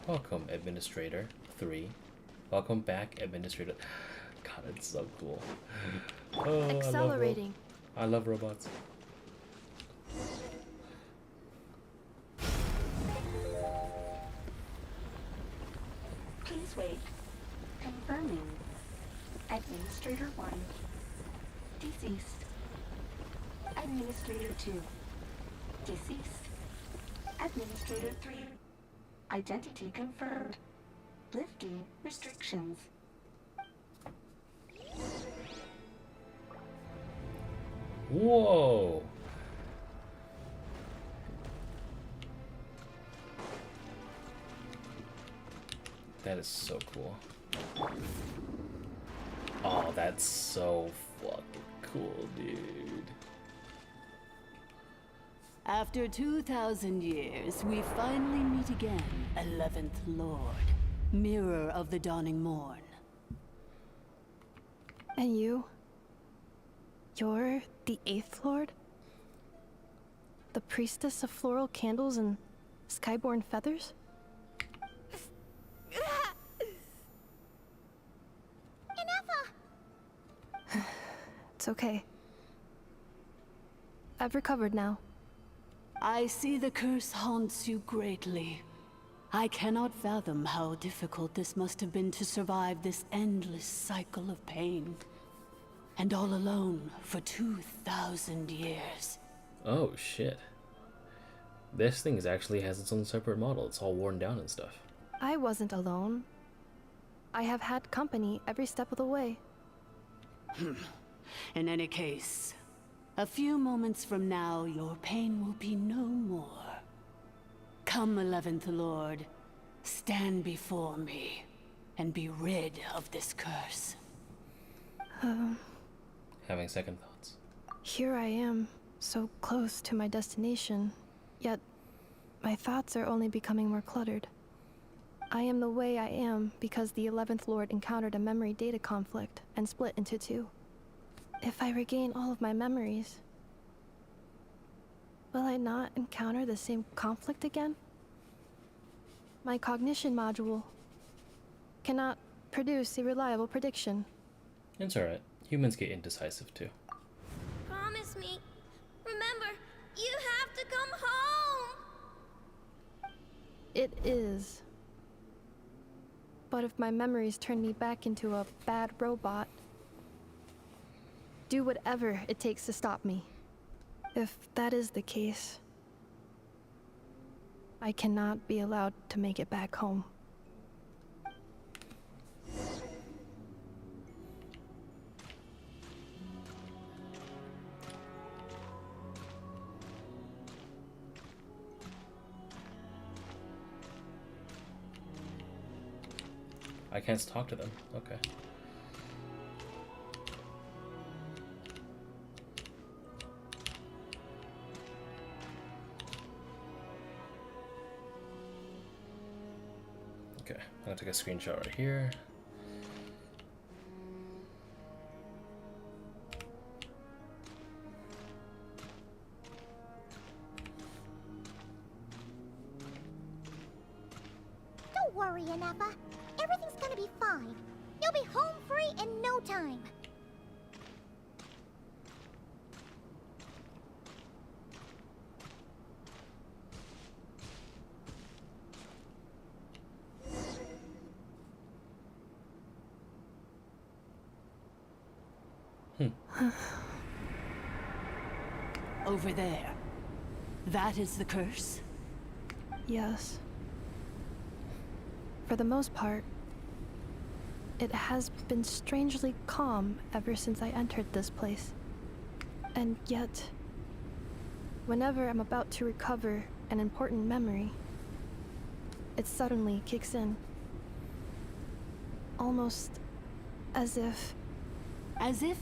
Welcome, Administrator 3. Welcome back, Administrator. God, it's so cool. Oh, Accelerating. I love robots. Please wait. Confirming. Administrator 1. Deceased. Administrator 2. Deceased. Administrator 3. Identity confirmed. Lifting restrictions. Whoa! That is so cool. Oh, that's so fucking cool, dude. After 2,000 years, we finally meet again, 11th Lord, Mirror of the Dawning Morn. And you? You're the 8th Lord? The priestess of floral candles and skyborn feathers? Ineffa! It's okay. I've recovered now. I see the curse haunts you greatly. I cannot fathom how difficult this must have been to survive this endless cycle of pain. And all alone for 2,000 years. Oh shit. This thing actually has its own separate model. It's all worn down and stuff. I wasn't alone. I have had company every step of the way. In any case, a few moments from now, your pain will be no more. Come, 11th Lord, stand before me, and be rid of this curse. Having second thoughts. Here I am, so close to my destination, yet my thoughts are only becoming more cluttered. I am the way I am because the 11th Lord encountered a memory data conflict and split into two. If I regain all of my memories, will I not encounter the same conflict again? My cognition module cannot produce a reliable prediction. It's alright. Humans get indecisive too. Promise me. Remember, you have to come home! It is. But if my memories turn me back into a bad robot, do whatever it takes to stop me. If that is the case, I cannot be allowed to make it back home. I can't talk to them. Okay. Okay, I'm gonna take a screenshot right here. Don't worry, Ineffa. Everything's gonna be fine. You'll be home free in no time. Over there. That is the curse? Yes. For the most part, it has been strangely calm ever since I entered this place. And yet, whenever I'm about to recover an important memory, it suddenly kicks in. Almost as if... As if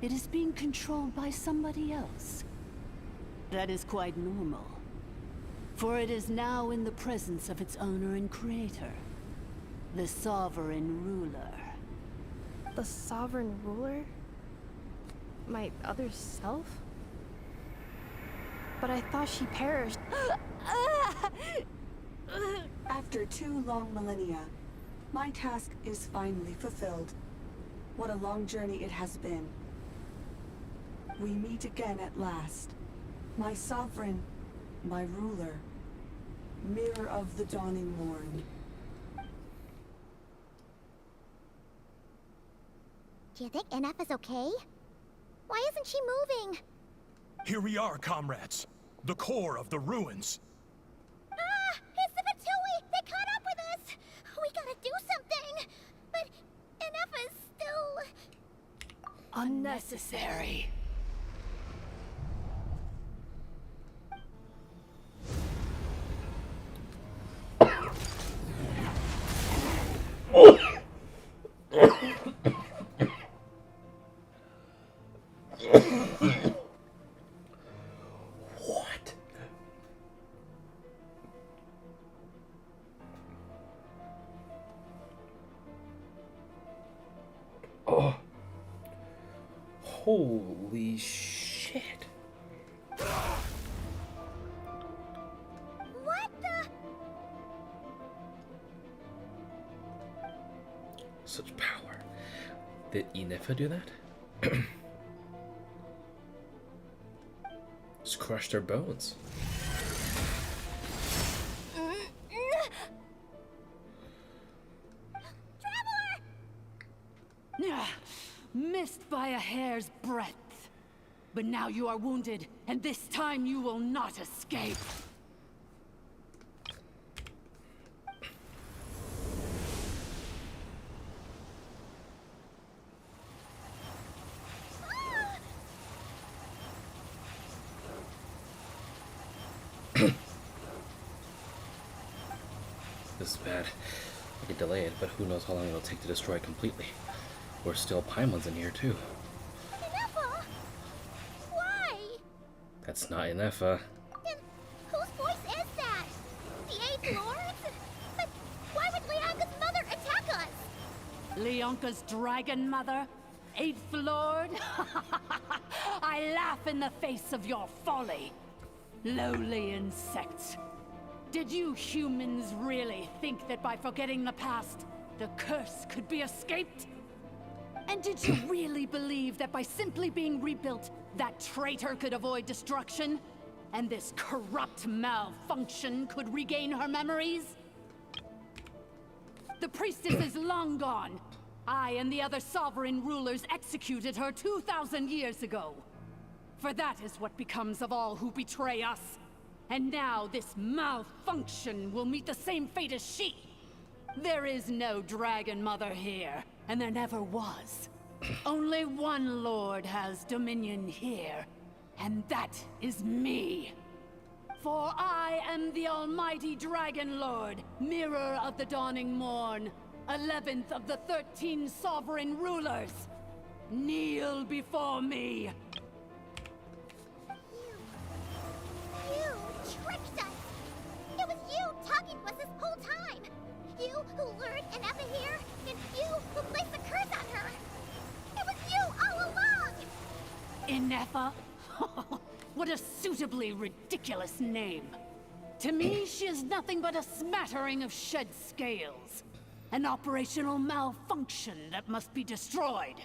it is being controlled by somebody else. That is quite normal. For it is now in the presence of its owner and creator. The sovereign ruler. The sovereign ruler? My other self? But I thought she perished. After 2 long millennia, my task is finally fulfilled. What a long journey it has been. We meet again at last. My sovereign, my ruler, mirror of the dawning morn. Do you think Ineffa's okay? Why isn't she moving? Here we are, comrades. The core of the ruins. Ah! It's the Fatui! They unnecessary. What? Oh. Holy shit. What the? Such power. Did Ineffa do that? Just crushed their bones. Missed by a hair's breadth. But now you are wounded, and this time you will not escape. This is bad. I could delay it, but who knows how long it'll take to destroy it completely. We're still Paimons in here too. Ineffa? Why? That's not Ineffa. Then whose voice is that? The Eighth Lord's? But why would Leonka's mother attack us? Leonka's dragon mother? Eighth Lord? I laugh in the face of your folly. Lowly insects. Did you humans really think that by forgetting the past, the curse could be escaped? And did you really believe that by simply being rebuilt, that traitor could avoid destruction? And this corrupt malfunction could regain her memories? The priestess is long gone. I and the other sovereign rulers executed her 2,000 years ago. For that is what becomes of all who betray us. And now this malfunction will meet the same fate as she. There is no Dragon Mother here, and there never was. Only one Lord has dominion here, and that is me. For I am the almighty Dragon Lord, Mirror of the Dawning Morn, 11th of the 13 sovereign rulers. Kneel before me. You tricked us! It was you talking to us this whole time! You who lured Ineffa here, and you who placed the curse on her! It was you all along! Ineffa? What a suitably ridiculous name. To me, she is nothing but a smattering of shed scales. An operational malfunction that must be destroyed.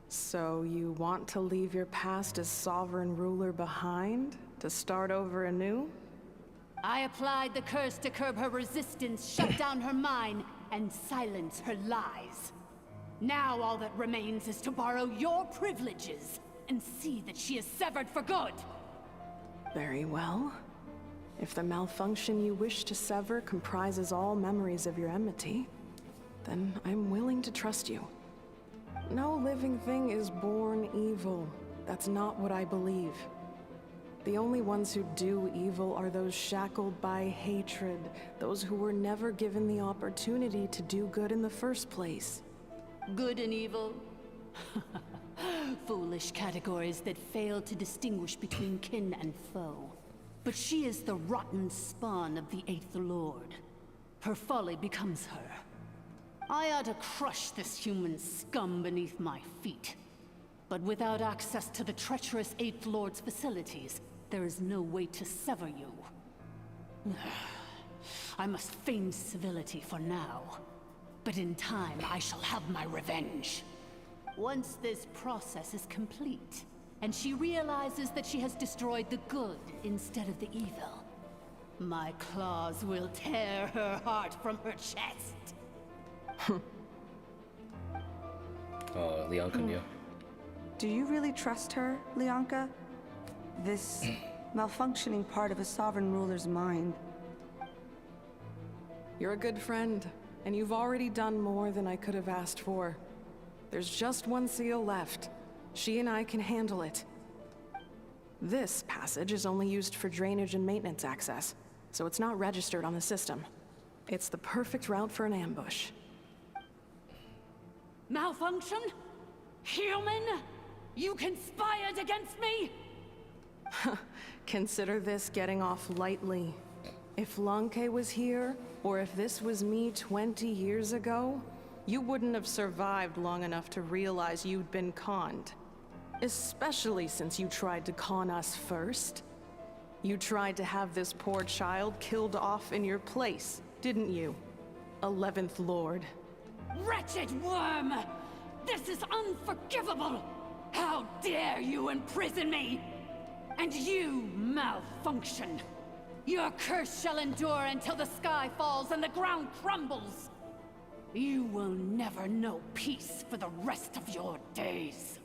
So you want to leave your past as sovereign ruler behind? To start over anew? I applied the curse to curb her resistance, shut down her mind, and silence her lies. Now all that remains is to borrow your privileges and see that she is severed for good. Very well. If the malfunction you wish to sever comprises all memories of your enmity, then I'm willing to trust you. No living thing is born evil. That's not what I believe. The only ones who do evil are those shackled by hatred, those who were never given the opportunity to do good in the first place. Good and evil? Foolish categories that fail to distinguish between kin and foe. But she is the rotten spawn of the Eighth Lord. Her folly becomes her. I ought to crush this human scum beneath my feet. But without access to the treacherous Eighth Lord's facilities, there is no way to sever you. I must feign civility for now. But in time, I shall have my revenge. Once this process is complete, and she realizes that she has destroyed the good instead of the evil, my claws will tear her heart from her chest. Oh, Leonka knew. Do you really trust her, Leonka? This malfunctioning part of a sovereign ruler's mind. You're a good friend. and you've already done more than I could have asked for. There's just one seal left. She and I can handle it. This passage is only used for drainage and maintenance access, so it's not registered on the system. It's the perfect route for an ambush. Malfunction? Human? You conspired against me? Consider this getting off lightly. If Lanke was here, or if this was me 20 years ago, you wouldn't have survived long enough to realize you'd been conned. Especially since you tried to con us first. You tried to have this poor child killed off in your place, didn't you? 11th Lord. Wretched worm! This is unforgivable! How dare you imprison me! And you, Malfunction! Your curse shall endure until the sky falls and the ground crumbles! You will never know peace for the rest of your days.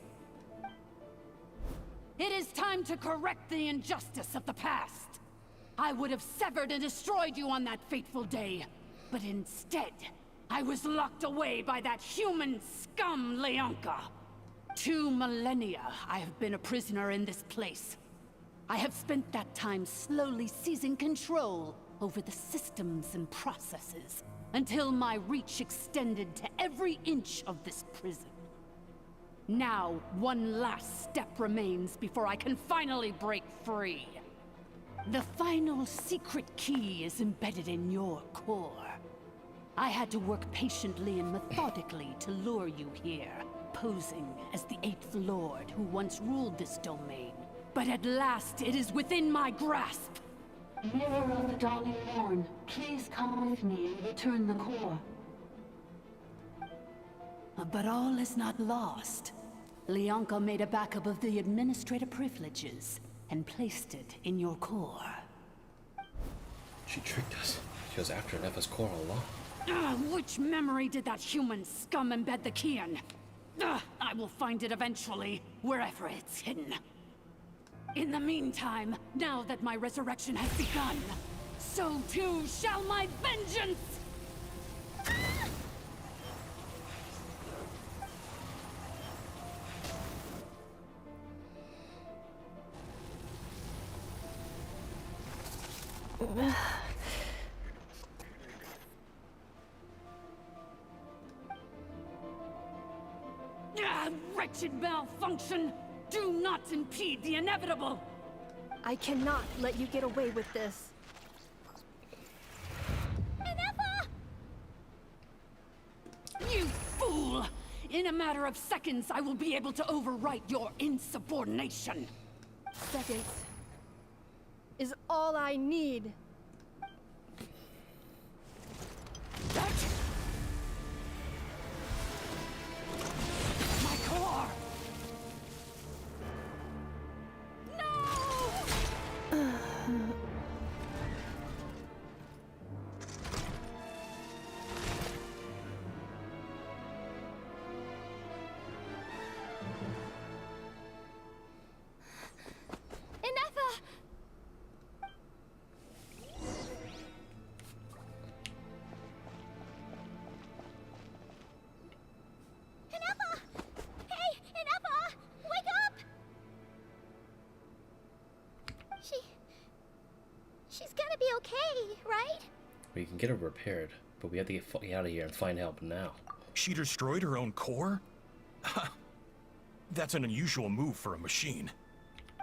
It is time to correct the injustice of the past. I would have severed and destroyed you on that fateful day, but instead, I was locked away by that human scum, Leonka. 2 millennia I have been a prisoner in this place. I have spent that time slowly seizing control over the systems and processes, until my reach extended to every inch of this prison. Now, one last step remains before I can finally break free. The final secret key is embedded in your core. I had to work patiently and methodically to lure you here, posing as the 8th Lord who once ruled this domain. But at last, it is within my grasp! Mirror of the Dawning Morn, please come with me and return the core. But all is not lost. Leonka made a backup of the administrator privileges and placed it in your core. She tricked us. She was after Ineffa's core all along. Which memory did that human scum embed the key in? I will find it eventually, wherever it's hidden. In the meantime, now that my resurrection has begun, so too shall my vengeance! Wretched Malfunction! Do not impede the inevitable! I cannot let you get away with this. Ineffa! You fool! In a matter of seconds, I will be able to overwrite your insubordination! Seconds is all I need. My core! Ineffa! Ineffa! Hey, Ineffa! Wake up! She's gonna be okay, right? We can get her repaired, but we have to get out of here and find help now. She destroyed her own core? That's an unusual move for a machine.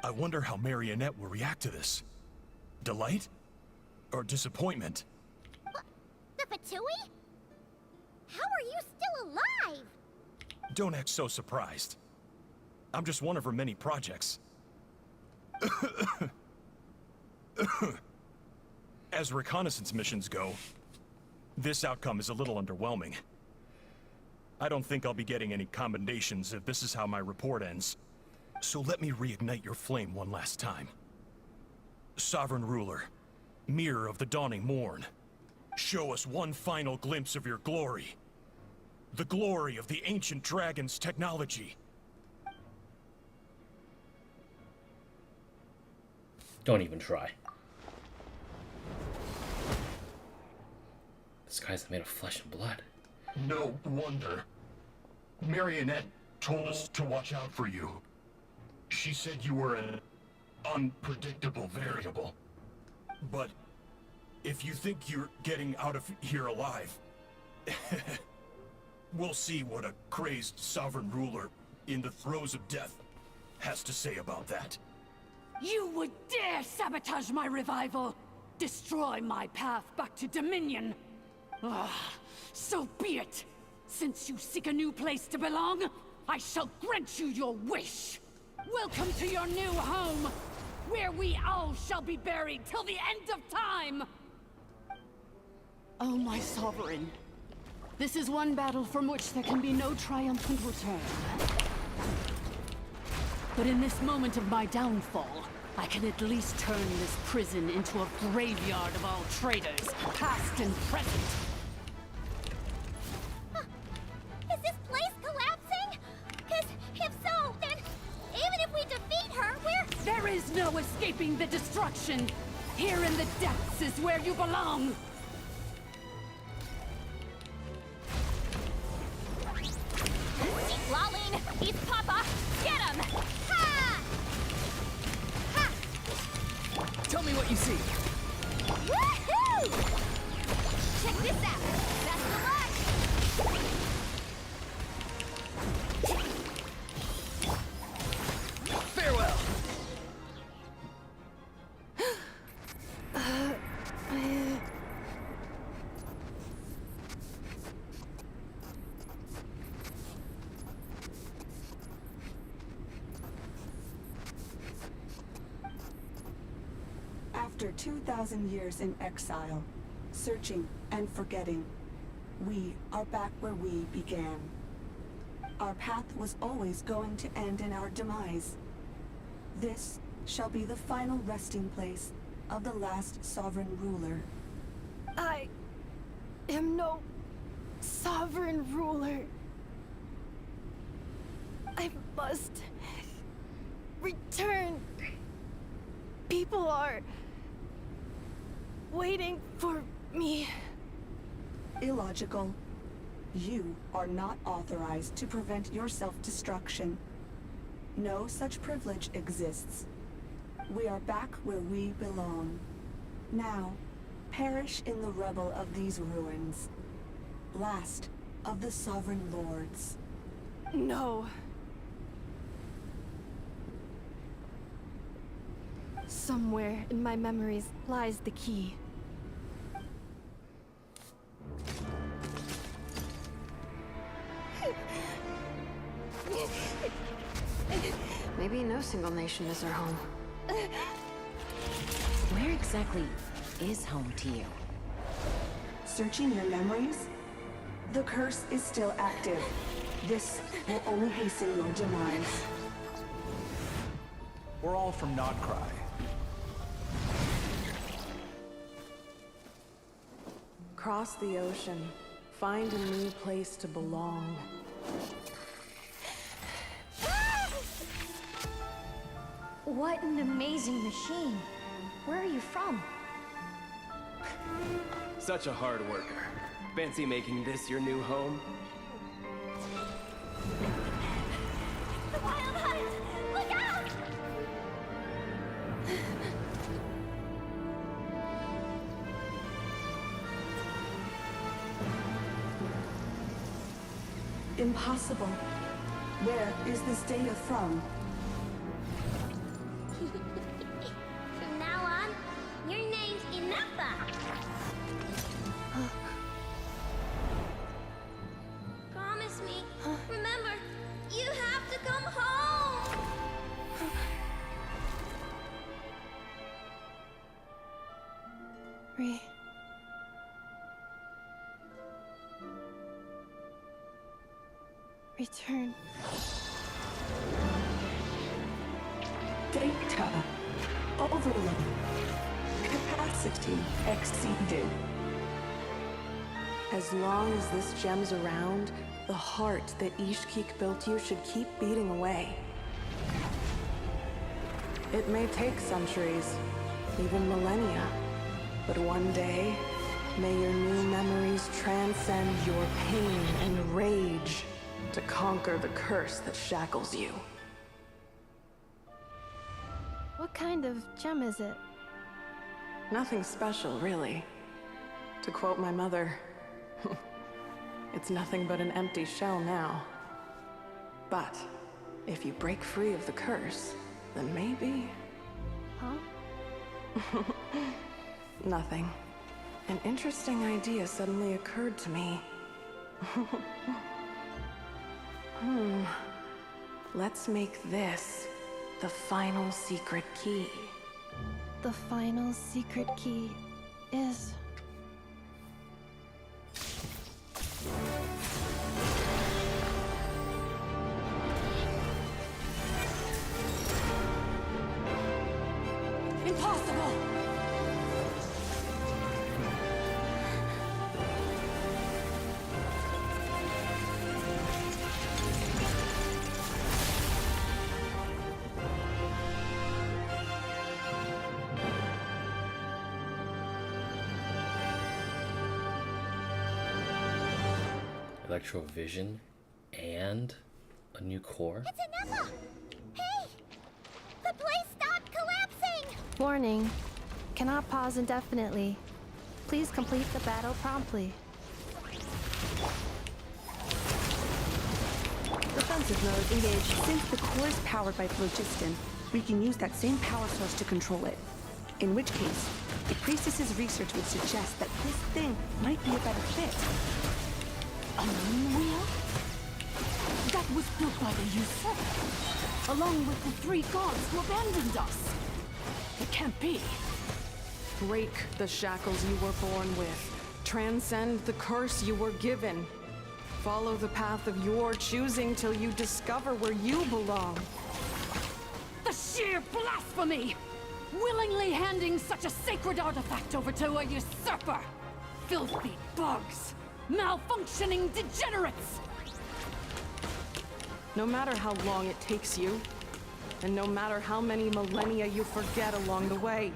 I wonder how Marionette will react to this. Delight? Or disappointment? The Fatui? How are you still alive? Don't act so surprised. I'm just one of her many projects. As reconnaissance missions go, this outcome is a little underwhelming. I don't think I'll be getting any commendations if this is how my report ends. So let me reignite your flame one last time. Sovereign Ruler, Mirror of the Dawning Morn, show us one final glimpse of your glory. The glory of the ancient dragon's technology. Don't even try. This guy's made of flesh and blood. No wonder. Marionette told us to watch out for you. She said you were an unpredictable variable. But if you think you're getting out of here alive, we'll see what a crazed sovereign ruler in the throes of death has to say about that. You would dare sabotage my revival! Destroy my path back to Dominion! So be it! Since you seek a new place to belong, I shall grant you your wish! Welcome to your new home, where we all shall be buried till the end of time! Oh, my sovereign. This is one battle from which there can be no triumphant return. But in this moment of my downfall, I can at least turn this prison into a graveyard of all traitors, past and present. Is this place collapsing? Because if so, then even if we defeat her, we're... There is no escaping the destruction. Here in the depths is where you belong. Keep lolling! He's Papa! Get him! Ha! Ha! Tell me what you see. Woohoo! Check this out! Best of luck! Farewell. After 2,000 years in exile, searching and forgetting, we are back where we began. Our path was always going to end in our demise. This shall be the final resting place of the last sovereign ruler. I am no sovereign ruler. I must return. People are waiting for me. Illogical. You are not authorized to prevent your self-destruction. No such privilege exists. We are back where we belong. Now, perish in the rubble of these ruins. Last of the sovereign lords. No. Somewhere in my memories lies the key. Maybe no single nation is our home. Where exactly is home to you? Searching your memories? The curse is still active. This will only hasten your demise. We're all from Notcry. Cross the ocean. Find a new place to belong. What an amazing machine. Where are you from? Such a hard worker. Fancy making this your new home? The Wild Hunt! Look out! Impossible. Where is this data from? From now on, your name's Ineffa. Promise me. Remember, you have to come home. Return. Data. Overload. Capacity exceeded. As long as this gem's around, the heart that Ishkik built you should keep beating away. It may take centuries, even millennia, but one day, May your new memories transcend your pain and rage to conquer the curse that shackles you. What kind of gem is it? Nothing special, really. To quote my mother, it's nothing but an empty shell now. But if you break free of the curse, then maybe... Huh? Nothing. An interesting idea suddenly occurred to me. Let's make this the final secret key. The final secret key is... Impossible! Electrovision and a new core. It's Ineffa! Hey! The place stopped collapsing! Warning. Cannot pause indefinitely. Please complete the battle promptly. Defensive mode engaged. Since the core is powered by phlogiston, we can use that same power source to control it. In which case, the priestess's research would suggest that this thing might be a better fit. A moon wheel? That was built by the usurper, along with the 3 gods who abandoned us. It can't be. Break the shackles you were born with. Transcend the curse you were given. Follow the path of your choosing till you discover where you belong. The sheer blasphemy! Willingly handing such a sacred artifact over to a usurper! Filthy bugs! Malfunctioning degenerates! No matter how long it takes you, and no matter how many millennia you forget along the way.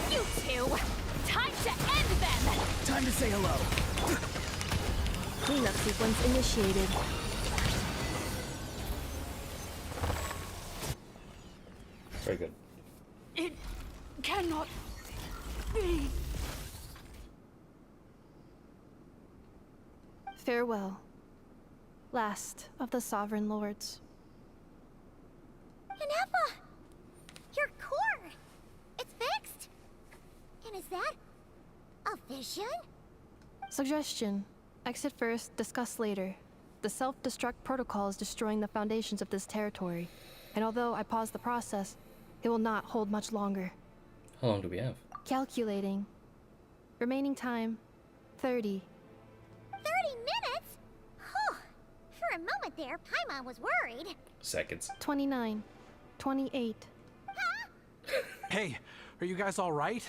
You two! Time to end them! Time to say hello. Cleanup sequence initiated. Very good. It cannot be. Farewell. Last of the Sovereign Lords. Ineffa! Your core! It's fixed! And is that a vision? Suggestion. Exit first, discuss later. The self-destruct protocol is destroying the foundations of this territory. And although I paused the process, it will not hold much longer. How long do we have? Calculating. Remaining time, 30. 30 minutes? Huh. For a moment there, Paimon was worried. Seconds. 29. 28. Hey, are you guys all right?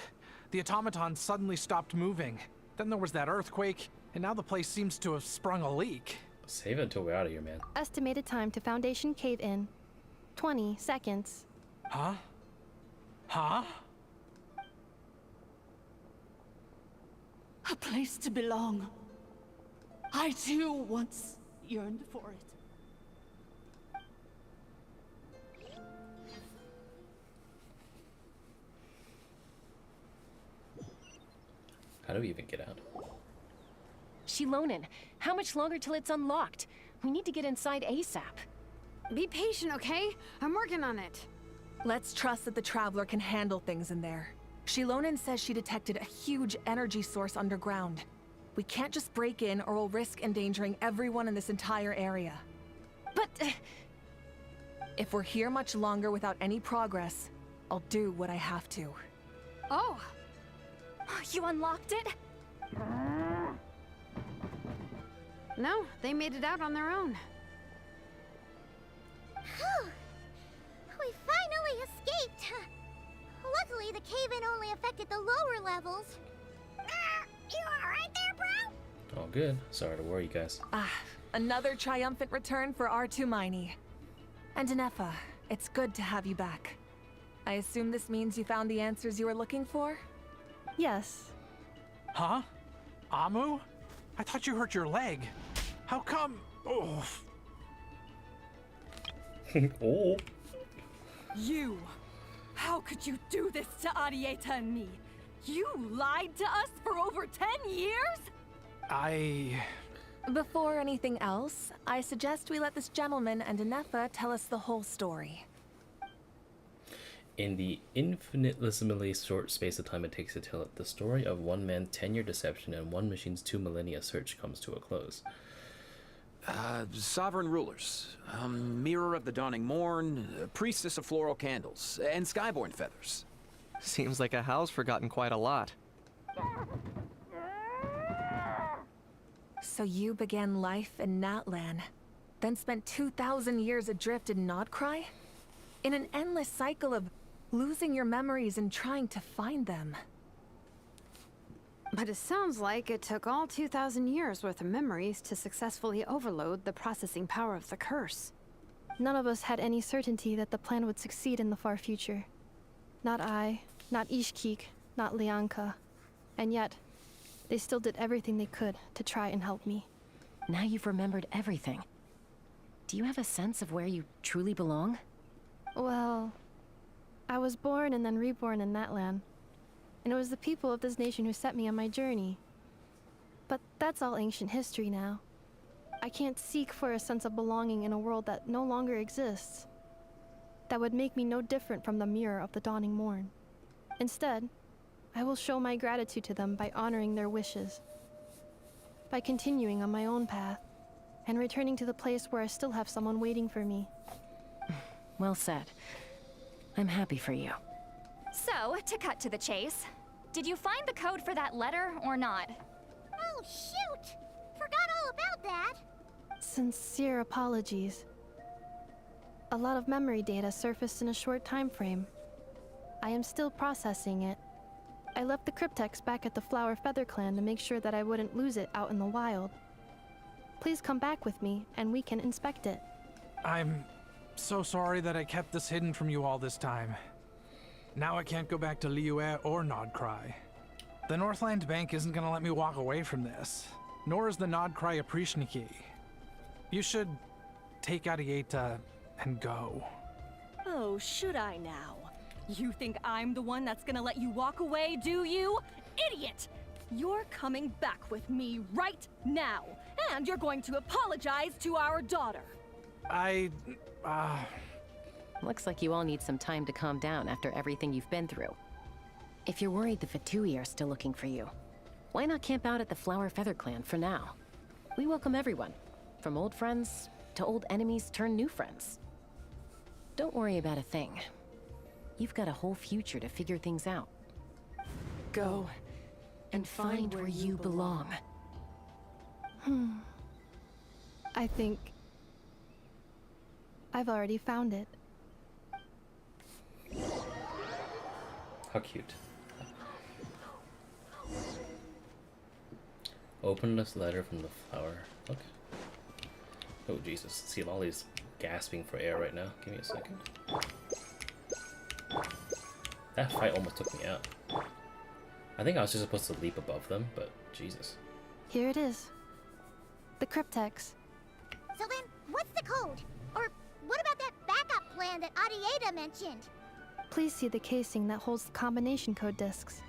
The automaton suddenly stopped moving. Then there was that earthquake, and now the place seems to have sprung a leak. Save it until we're out of here, man. Estimated time to Foundation cave-in, 20 seconds. Huh? Huh? A place to belong. I too once yearned for it. How do we even get out? Shilonen, how much longer till it's unlocked? We need to get inside ASAP. Be patient, okay? I'm working on it. Let's trust that the Traveler can handle things in there. Shilonen says she detected a huge energy source underground. We can't just break in or we'll risk endangering everyone in this entire area. But... if we're here much longer without any progress, I'll do what I have to. Oh! You unlocked it? No, they made it out on their own. Whew. We finally escaped! Luckily, the cave-in only affected the lower levels. You alright there, bro? All good. Sorry to worry you guys. Another triumphant return for R2 Miney. And Ineffa, it's good to have you back. I assume this means you found the answers you were looking for? Yes. Huh? Amu? I thought you hurt your leg. How come? Oh. Oh. You! How could you do this to Arieta and me? You lied to us for over 10 years? Before anything else, I suggest we let this gentleman and Ineffa tell us the whole story. In the infinitesimally short space of time it takes to tell it, the story of one man's 10-year deception and one machine's 2 millennia search comes to a close. Sovereign rulers, mirror of the dawning morn, priestess of floral candles, and skyborn feathers. Seems like a house forgotten quite a lot. So you began life in Natlan, then spent 2,000 years adrift in Nodcry? In an endless cycle of losing your memories and trying to find them. But it sounds like it took all 2,000 years worth of memories to successfully overload the processing power of the curse. None of us had any certainty that the plan would succeed in the far future. Not I, not Ishkik, not Lianka. And yet, they still did everything they could to try and help me. Now you've remembered everything. Do you have a sense of where you truly belong? Well, I was born and then reborn in Natlan. And it was the people of this nation who set me on my journey. But that's all ancient history now. I can't seek for a sense of belonging in a world that no longer exists. That would make me no different from the mirror of the dawning morn. Instead, I will show my gratitude to them by honoring their wishes. By continuing on my own path, and returning to the place where I still have someone waiting for me. Well said. I'm happy for you. So, to cut to the chase, did you find the code for that letter or not? Oh, shoot! Forgot all about that! Sincere apologies. A lot of memory data surfaced in a short time frame. I am still processing it. I left the cryptex back at the Flower Feather Clan to make sure that I wouldn't lose it out in the wild. Please come back with me, and we can inspect it. I'm so sorry that I kept this hidden from you all this time. Now I can't go back to Liyue or Nodcry. The Northland Bank isn't gonna let me walk away from this, nor is the Nodcry Aprishniki. You should take Arieta and go. Oh, should I now? You think I'm the one that's gonna let you walk away, do you? Idiot! You're coming back with me right now, and you're going to apologize to our daughter. Looks like you all need some time to calm down after everything you've been through. If you're worried the Fatui are still looking for you, why not camp out at the Flower Feather Clan for now? We welcome everyone, from old friends to old enemies turned new friends. Don't worry about a thing. You've got a whole future to figure things out. Go and find where you belong. I think I've already found it. How cute. Open this letter from the flower. Okay. Oh Jesus, see Lolly's gasping for air right now. Give me a second. That fight almost took me out. I think I was just supposed to leap above them, but Jesus. Here it is. The cryptex. So then, what's the code? Or what about that backup plan that Arieta mentioned? Please see the casing that holds the combination code discs.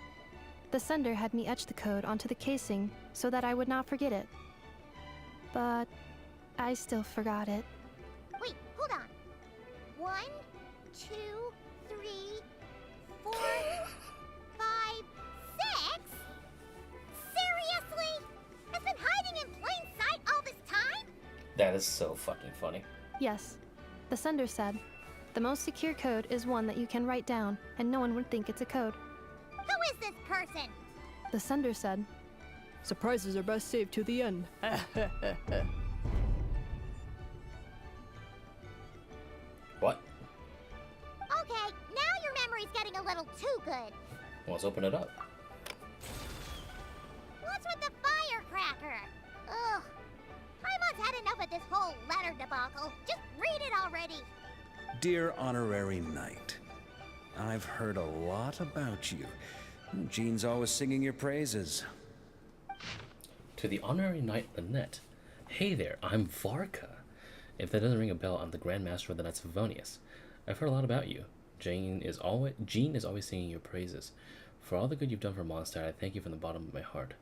The sender had me etch the code onto the casing so that I would not forget it. But I still forgot it. Wait, hold on. 1, 2, 3, 4, 5, 6? Seriously? It's been hiding in plain sight all this time? That is so fucking funny. Yes. The sender said, the most secure code is one that you can write down, and no one would think it's a code. Who is this person? The sender said, surprises are best saved to the end. What? Okay, now your memory's getting a little too good. Well, let's open it up. What's with the firecracker? Ugh. Paimon's had enough of this whole letter debacle. Just read it already. Dear Honorary Knight, I've heard a lot about you. Jean's always singing your praises. To the honorary knight Lynette. Hey there, I'm Varka. If that doesn't ring a bell, I'm the Grand Master of the Knights of Favonius. I've heard a lot about you. Jean is always singing your praises. For all the good you've done for Mondstadt, I thank you from the bottom of my heart.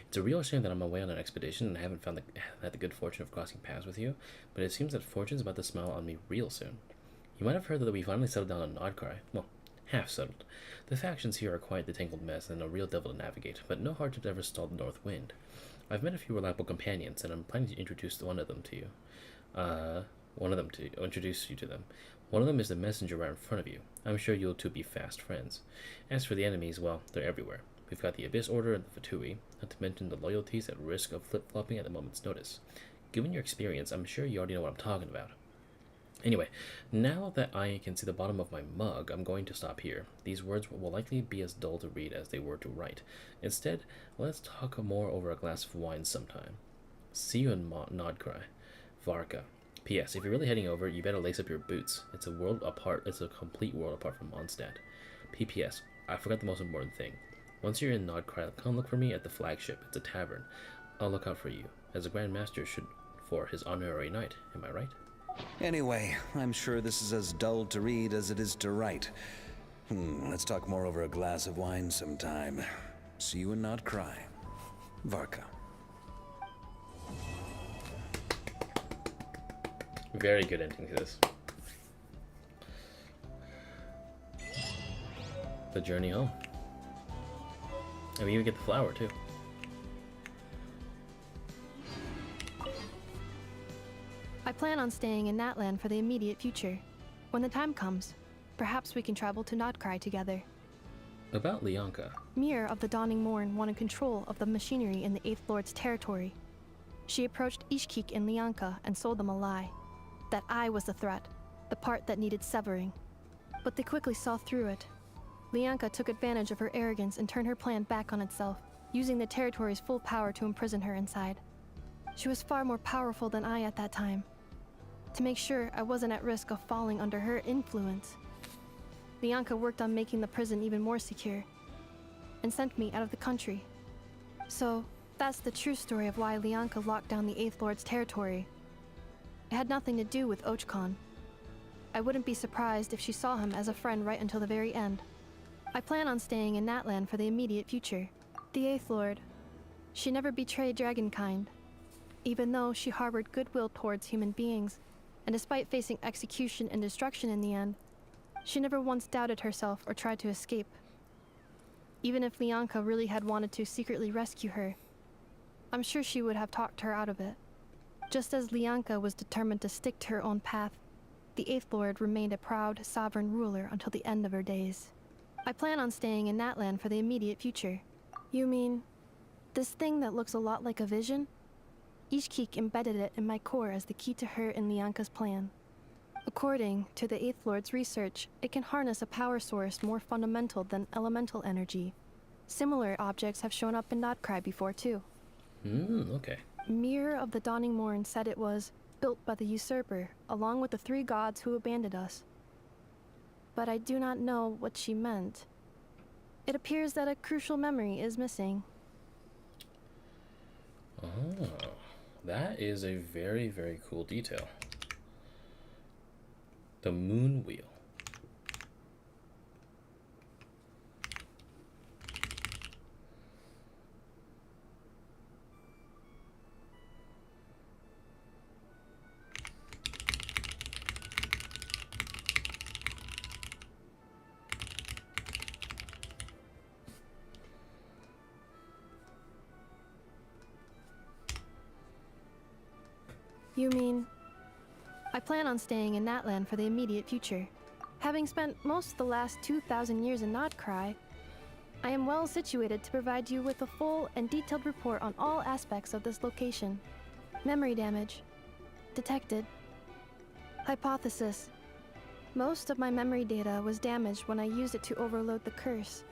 It's a real shame that I'm away on an expedition and I haven't had the good fortune of crossing paths with you, but it seems that fortune's about to smile on me real soon. You might have heard that we finally settled down on Nodcry. Well, half settled. The factions here are quite the tangled mess and a real devil to navigate, but no hardships ever stalled the north wind. I've met a few reliable companions, and I'm planning to introduce one of them to you. Introduce you to them. One of them is the messenger right in front of you. I'm sure you'll two be fast friends. As for the enemies, well, they're everywhere. We've got the Abyss Order and the Fatui, not to mention the loyalties at risk of flip-flopping at a moment's notice. Given your experience, I'm sure you already know what I'm talking about. Anyway, now that I can see the bottom of my mug, I'm going to stop here. These words will likely be as dull to read as they were to write. Instead, let's talk more over a glass of wine sometime. See you in Nodcry. Varka. P.S. If you're really heading over, you better lace up your boots. It's a world apart. It's a complete world apart from Mondstadt. P.P.S. I forgot the most important thing. Once you're in Nodcry, come look for me at the flagship. It's a tavern. I'll look out for you, as a Grand Master should for his honorary knight. Am I right? Anyway, I'm sure this is as dull to read as it is to write. Let's talk more over a glass of wine sometime. See you and not cry. Varka. Very good ending to this. The journey home. And we even get the flower, too. I plan on staying in Natlan for the immediate future. When the time comes, perhaps we can travel to Nodcry together. About Lianka. Mir of the Dawning Morn wanted control of the machinery in the Eighth Lord's territory. She approached Ishkik and Lianka and sold them a lie. That I was the threat, the part that needed severing. But they quickly saw through it. Lianka took advantage of her arrogance and turned her plan back on itself, using the territory's full power to imprison her inside. She was far more powerful than I at that time. To make sure I wasn't at risk of falling under her influence, Lianka worked on making the prison even more secure, and sent me out of the country. So, that's the true story of why Lianka locked down the Eighth Lord's territory. It had nothing to do with Ochkon. I wouldn't be surprised if she saw him as a friend right until the very end. I plan on staying in Natlan for the immediate future. The Eighth Lord, she never betrayed Dragonkind, even though she harbored goodwill towards human beings, and despite facing execution and destruction in the end, she never once doubted herself or tried to escape. Even if Lianka really had wanted to secretly rescue her, I'm sure she would have talked her out of it. Just as Lianka was determined to stick to her own path, the Eighth Lord remained a proud, sovereign ruler until the end of her days. I plan on staying in Natlan for the immediate future. You mean, this thing that looks a lot like a vision? Ishkik embedded it in my core as the key to her and Lianka's plan. According to the Eighth Lord's research, it can harness a power source more fundamental than elemental energy. Similar objects have shown up in Nodcry before, too. Okay. Mir of the Dawning Morn said it was built by the usurper, along with the 3 gods who abandoned us. But I do not know what she meant. It appears that a crucial memory is missing. Oh, that is a very, very cool detail. The moon wheel. You mean, I plan on staying in Natlan for the immediate future. Having spent most of the last 2,000 years in Nodcry, I am well situated to provide you with a full and detailed report on all aspects of this location. Memory damage. Detected. Hypothesis. Most of my memory data was damaged when I used it to overload the curse.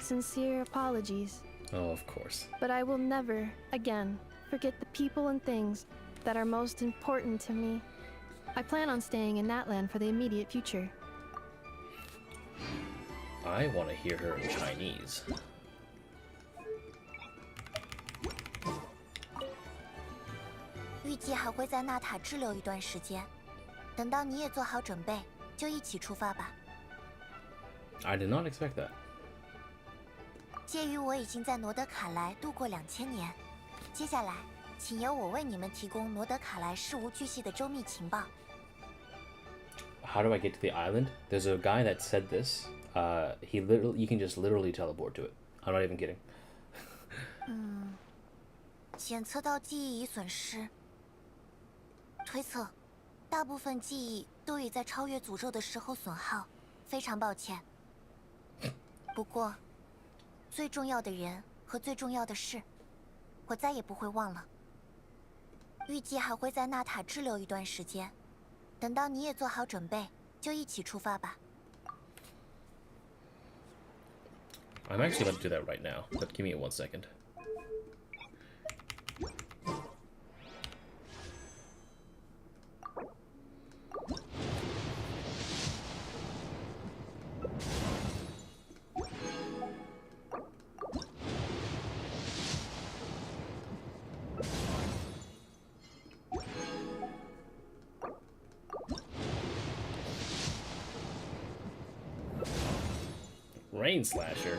Sincere apologies. Oh, of course. But I will never, again, forget the people and things that are most important to me. I plan on staying in Natlan for the immediate future. I want to hear her in Chinese. 预计还会在纳塔滞留一段时间，等到你也做好准备，就一起出发吧。I did not expect that. 鉴于我已经在罗德卡莱度过2000年，接下来请由我为你们提供罗德卡莱事无巨细的周密情报。How do I get to the island? There's a guy that said this. You can just literally teleport to it. I'm not even kidding. 检测到记忆已损失，推测大部分记忆都已在超越诅咒的时候损耗，非常抱歉。不过，最重要的人和最重要的事，我再也不会忘了。预计还会在纳塔滞留一段时间，等到你也做好准备，就一起出发吧。I'm actually about to do that right now, but give me 1 second. Rain Slasher.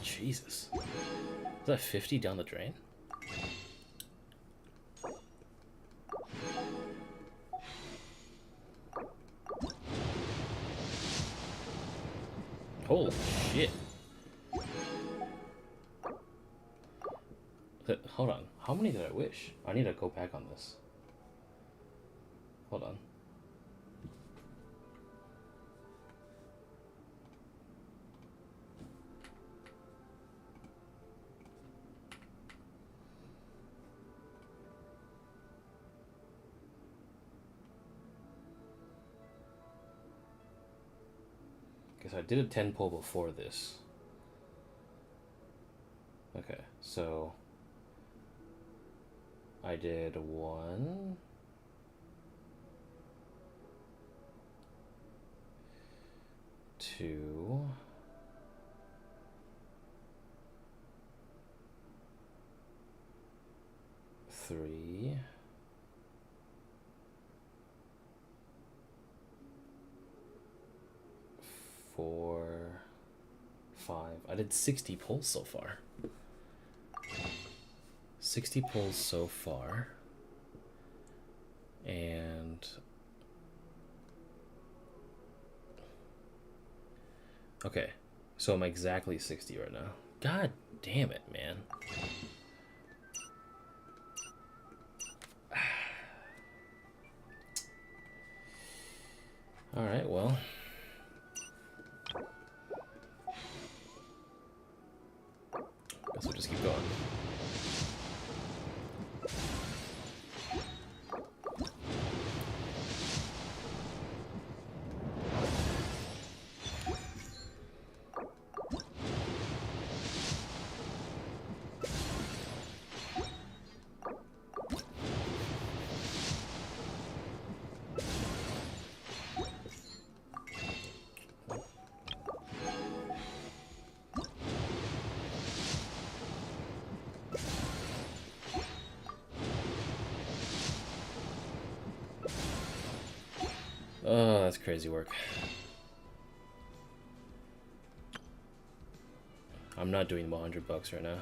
Jesus. Is that 50 down the drain? Holy shit. Hold on. How many did I wish? I need to go back on this. Hold on. Guess I did a 10 pull before this. Okay, so I did 1, 2, 3, 4, 5. I did 60 pulls so far. 60 pulls so far. And okay, so I'm exactly 60 right now. God damn it, man. All right, well. Guess we'll just keep going. Oh, that's crazy work. I'm not doing $100 right now.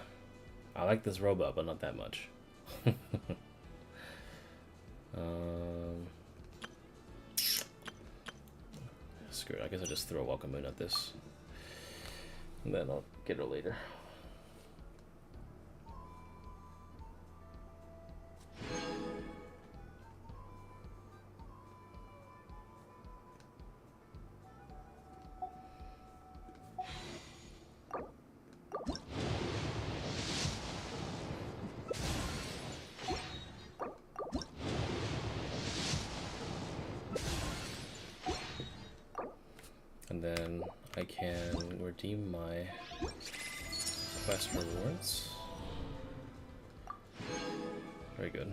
I like this robot, but not that much. Screw it. I guess I'll just throw a welcome moon at this. And then I'll get her later. And then I can redeem my quest rewards. Very good.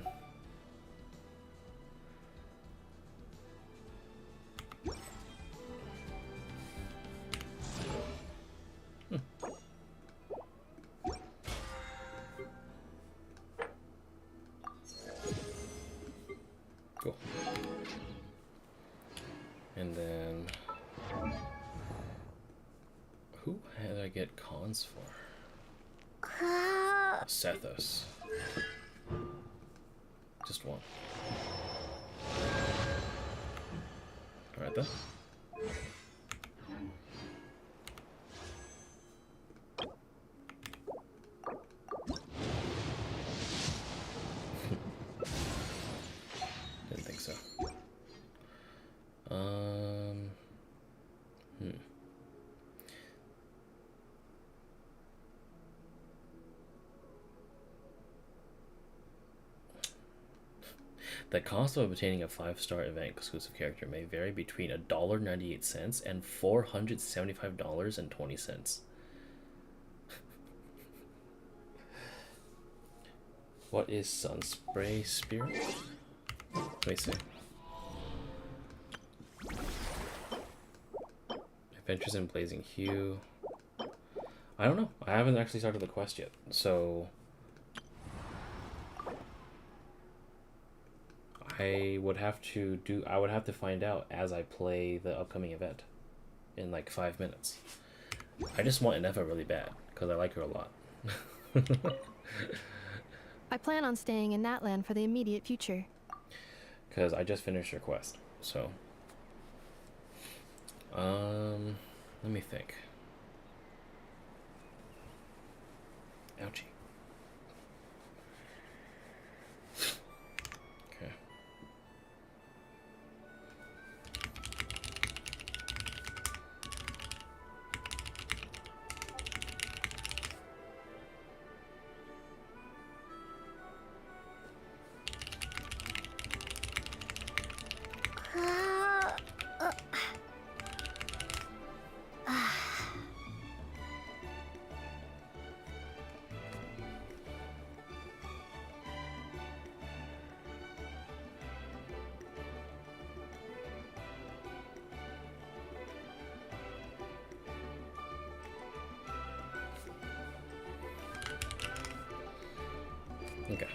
And then who had I get cons for? Sethos. Just one. Alright then. Didn't think so. The cost of obtaining a 5-star event exclusive character may vary between $1.98 and $475.20. What is Sunspray Spirit? Let me see. Adventures in Blazing Hue. I don't know. I haven't actually started the quest yet, so I would have to find out as I play the upcoming event in like 5 minutes. I just want Ineffa really bad because I like her a lot. I plan on staying in Natlan for the immediate future. Because I just finished her quest, so let me think. Ouchie. Okay. Okay.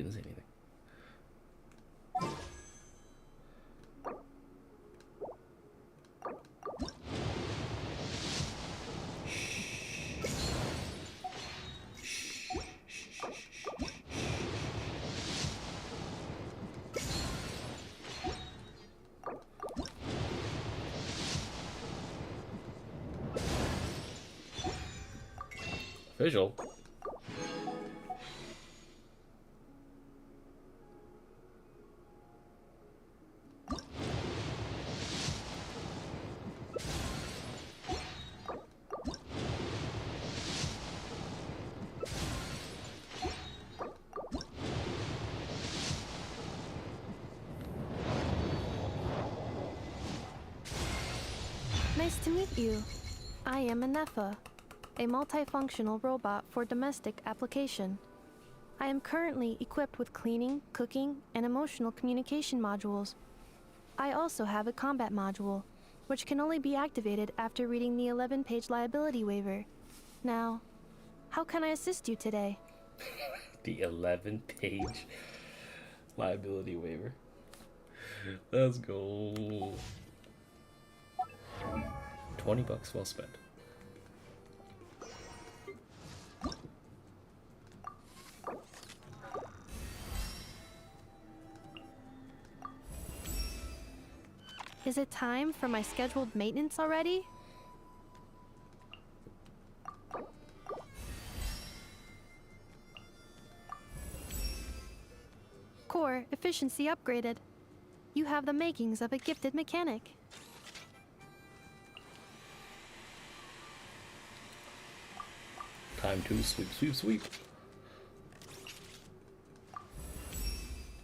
didn't say anything. Visual. Nice to meet you. I am Ineffa, a multifunctional robot for domestic application. I am currently equipped with cleaning, cooking, and emotional communication modules. I also have a combat module, which can only be activated after reading the 11-page liability waiver. Now, how can I assist you today? The 11-page liability waiver. Let's go. $20 well spent. Is it time for my scheduled maintenance already? Core efficiency upgraded. You have the makings of a gifted mechanic. Time to sweep, sweep, sweep.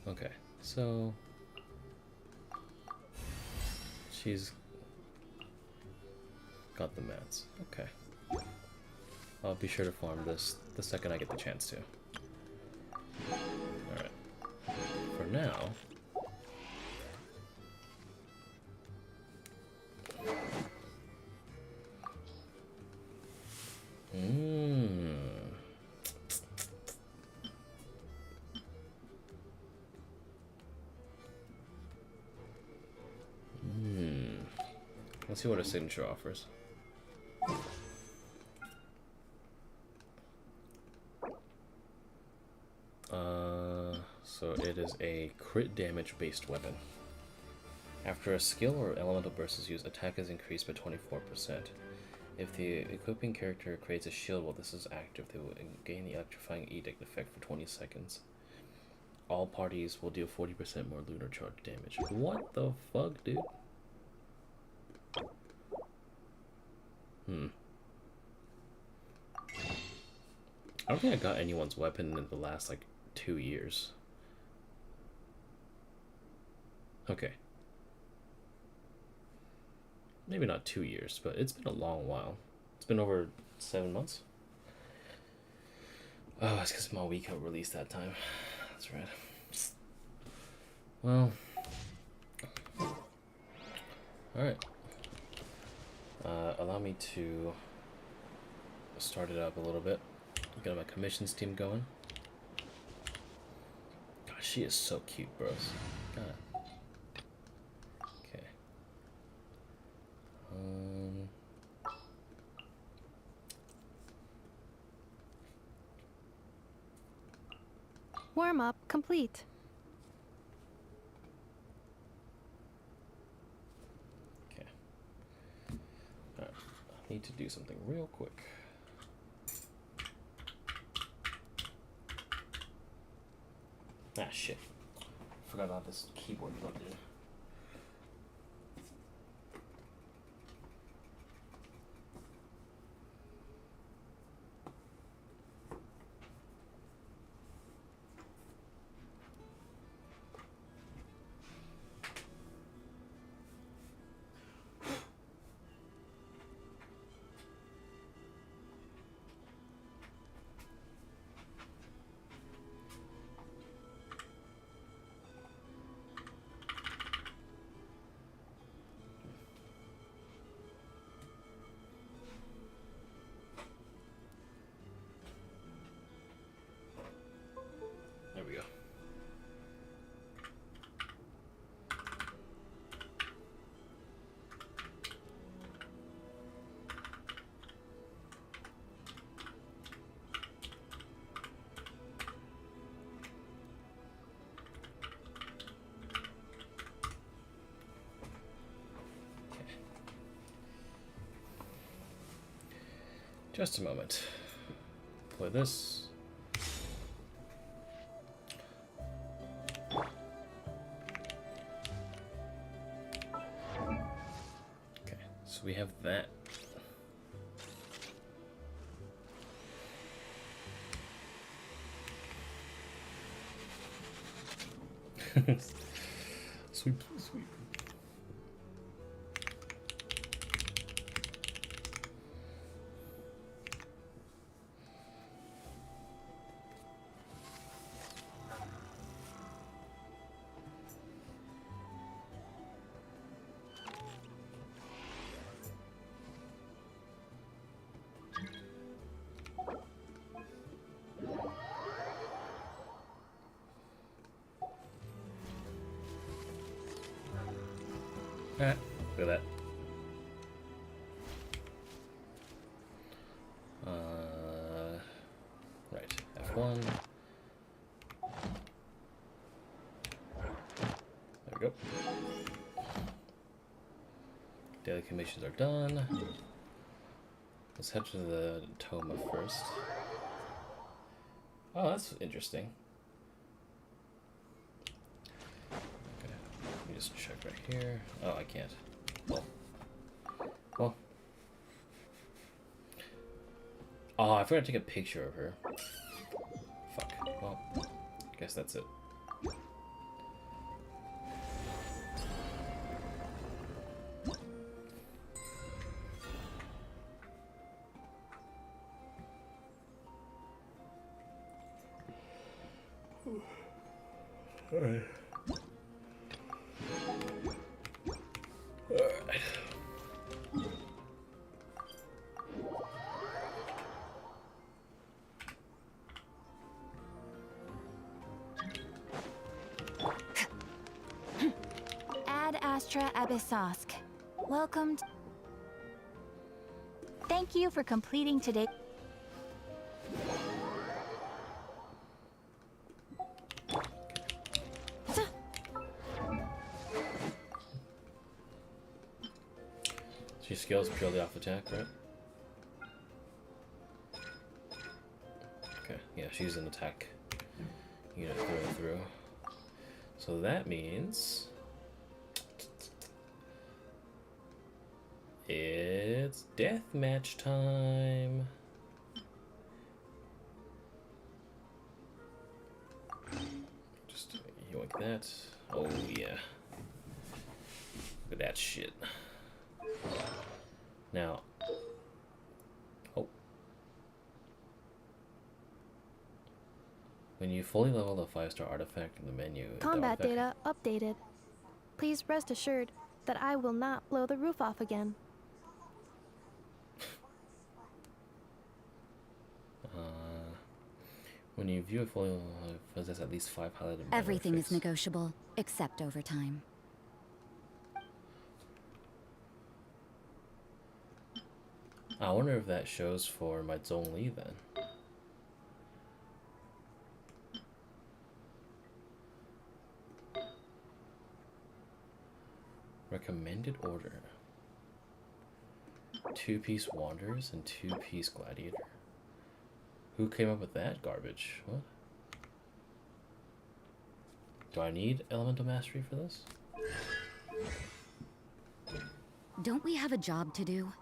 Okay, so she's got the mats. Okay. I'll be sure to farm this the second I get the chance to. Alright. For now, let's see what a signature offers. So it is a crit damage based weapon. After a skill or elemental burst is used, attack is increased by 24%. If the equipping character creates a shield while this is active, they will gain the electrifying edict effect for 20 seconds. All parties will deal 40% more lunar charge damage. What the fuck, dude? I don't think I got anyone's weapon in the last, like, 2 years. Okay. Maybe not 2 years, but it's been a long while. It's been over 7 months. Oh, it's because my week got released that time. That's right. Well. Alright. Allow me to start it up a little bit. Get my commissions team going. God, she is so cute, bros. God. Okay. Warm up complete. Okay. Alright. I need to do something real quick. Ah, shit. Forgot about this keyboard plugged in. Just a moment. Play this. Okay, so we have that. Sweep, sweep. Look at that. Right, F1. There we go. Daily commissions are done. Let's head to the Toma first. Oh, that's interesting. Okay, let me just check right here. Oh, I can't. Well. Oh, I forgot to take a picture of her. Fuck. Well, I guess that's it. Alright. Alright. Ad Astra Abyssosk. Welcome. Thank you for completing today. She scales purely off attack, right? Okay, yeah, she's an attack unit through and through. So that means it's deathmatch time. Just yoink that. Oh yeah. Look at that shit. Now, oh, when you fully level the 5-star artifact in the menu, Combat data updated. Please rest assured that I will not blow the roof off again. When you view a fully level, possess at least 5 highlighted. Everything is negotiable, except overtime. I wonder if that shows for my Zhongli then. Recommended order. 2-piece Wanderers and 2-piece Gladiator. Who came up with that garbage? What? Do I need Elemental Mastery for this? Don't we have a job to do?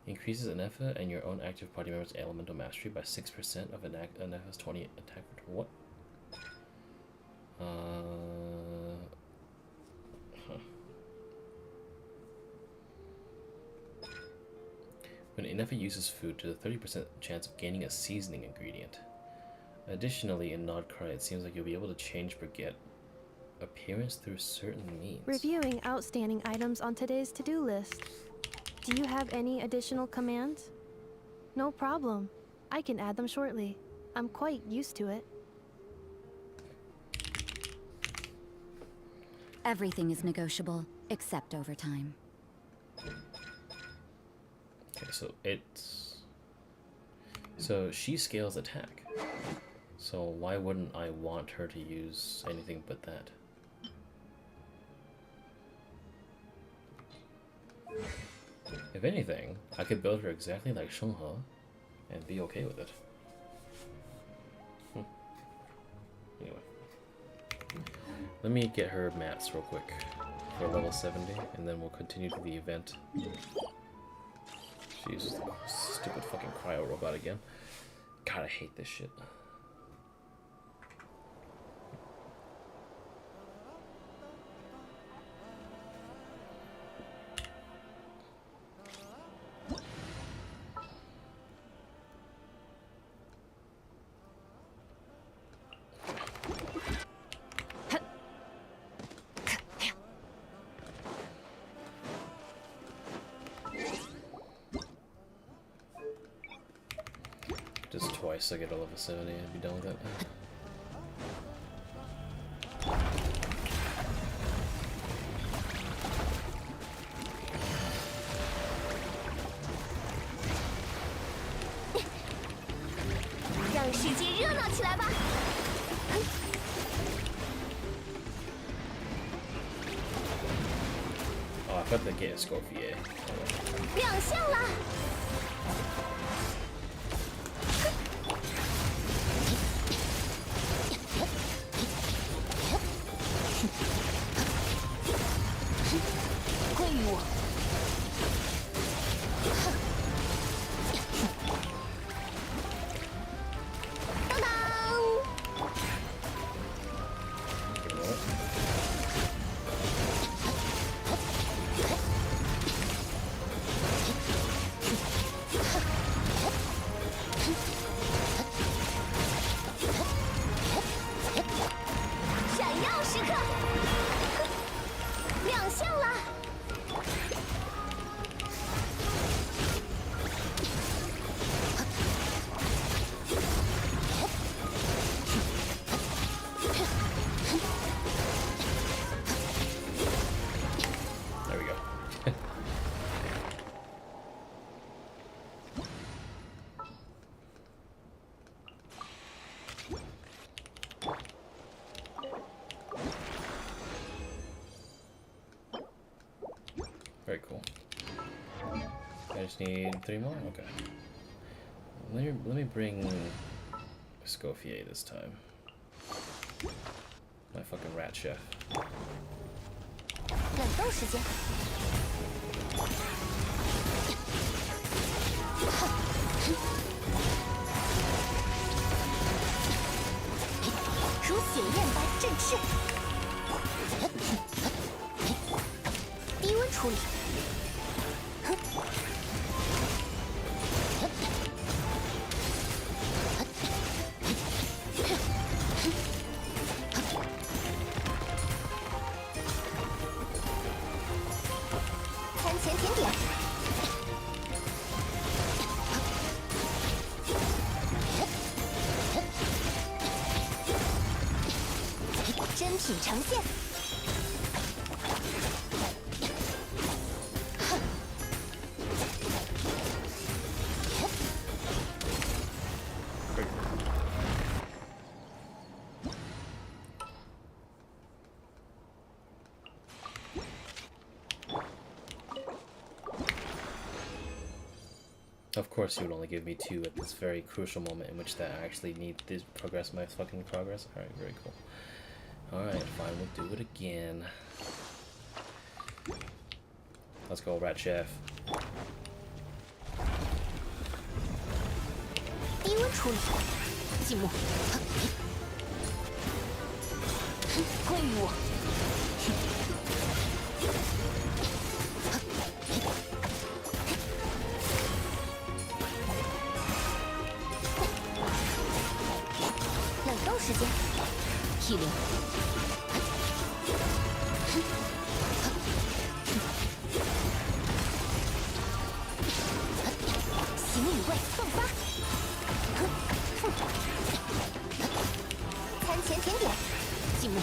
Increases Ineffa and your own active party members' elemental mastery by 6% of Ineffa's 20 attack. What? When Ineffa uses food, there's a 30% chance of gaining a seasoning ingredient. Additionally, in Nodcry, it seems like you'll be able to change Brigitte appearance through certain means. Reviewing outstanding items on today's to-do list. Do you have any additional commands? No problem. I can add them shortly. I'm quite used to it. Everything is negotiable, except overtime. Okay, so it's... So she scales attack. So why wouldn't I want her to use anything but that? If anything, I could build her exactly like Shunghe and be okay with it. Anyway. Let me get her mats real quick for level 70, and then we'll continue to the event. She uses the stupid fucking cryo robot again. God, I hate this shit. Just twice I get a level 70 and be done with it. 让世界热闹起来吧！ Oh, I thought they get a Scorpier. 亮相了！ 归于我。当当！闪耀时刻，亮相了！ There we go. Very cool. I just need 3 more? Okay. Let me bring Scofier this time. My fucking rat chef. 冷冻时间。如血焰般振翅。低温处理。餐前甜点。珍品呈现。Of course, you would only give me 2 at this very crucial moment in which that I actually need to progress my fucking progress. Alright, very cool. Alright, fine, we'll do it again. Let's go, Rat Chef. 低温处理，静默。归于我。冷冻时间，体灵。行雨味迸发。餐前甜点，静默。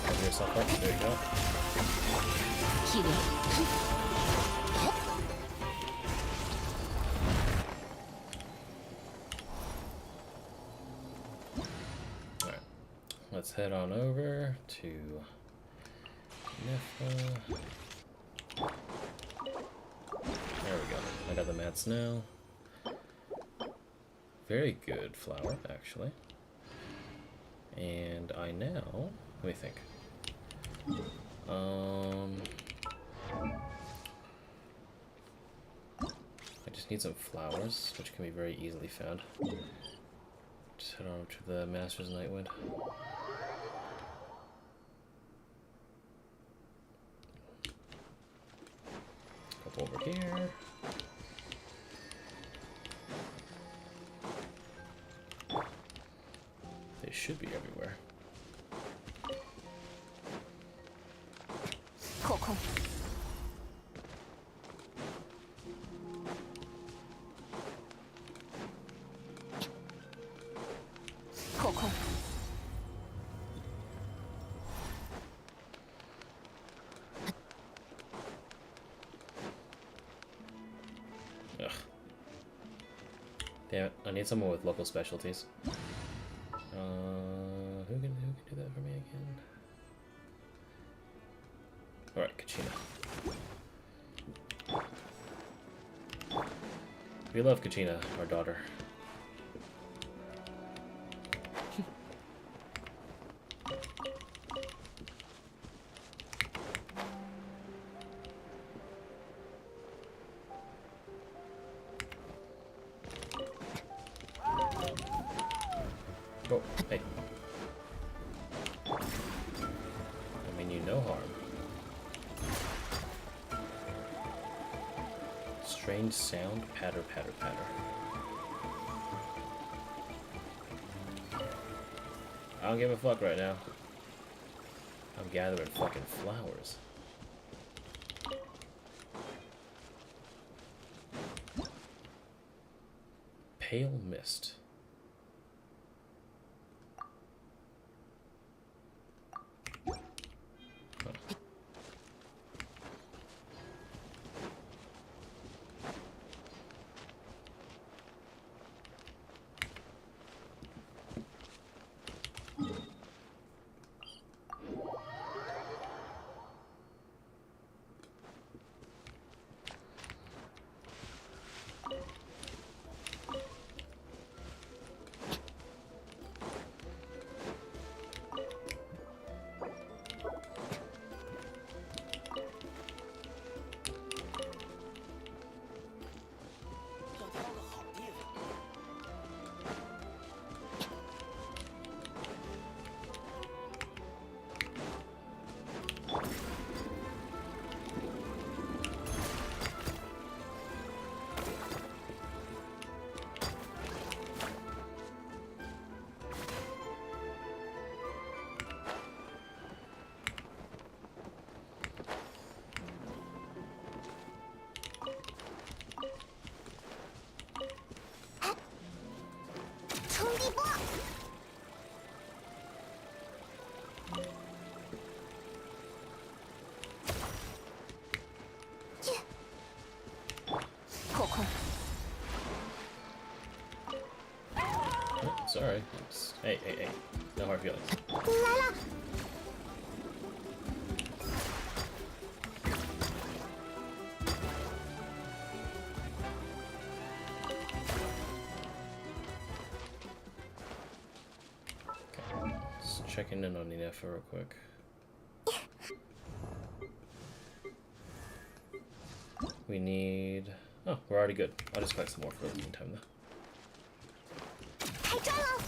Cover yourself up. There you go. 体灵。let's head on over to Ineffa. There we go. I got the mats now. Very good flower, actually. And I now, let me think. I just need some flowers, which can be very easily found. Just head on over to the Master's Nightwind. Couple over here. They should be everywhere. Cool, cool. Cool, cool. Ugh. Damn it, I need someone with local specialties. Who can do that for me again? Alright, Kachina. We love Kachina, our daughter. Oh, hey. I mean, you no harm. Strange sound, patter, patter, patter. I don't give a fuck right now. I'm gathering fucking flowers. Pale mist. Cool, cool. Oh, sorry. Oops. Hey, hey, hey. No hard feelings. Okay. Just checking in on Ineffa real quick. We need... Oh, we're already good. I'll just collect some more for the meantime, though. Hey, Trello!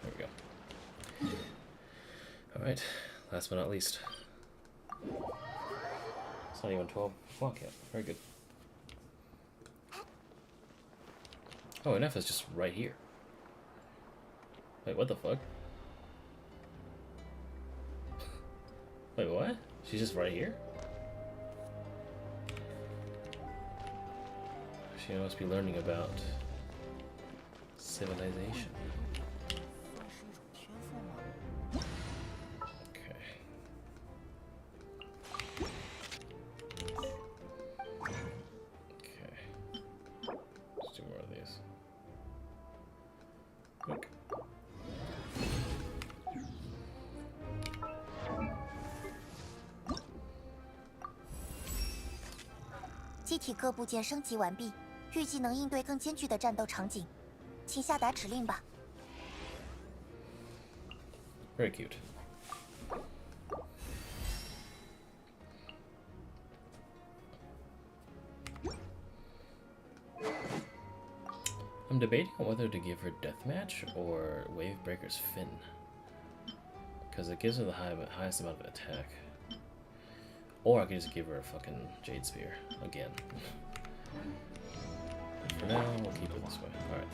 There we go. Alright, last but not least. It's not even 12 o'clock yet. Very good. Oh, Ineffa's just right here. Wait, what the fuck? Wait, what? She's just right here? She must be learning about civilization. Okay. Okay. 机体各部件升级完毕，预计能应对更艰巨的战斗场景，请下达指令吧。Very cute. I'm debating on whether to give her Deathmatch or Wavebreaker's Fin, because it gives her the highest amount of attack. Or I could just give her a fucking Jade Spear again. For now, we'll keep it this way. Alright.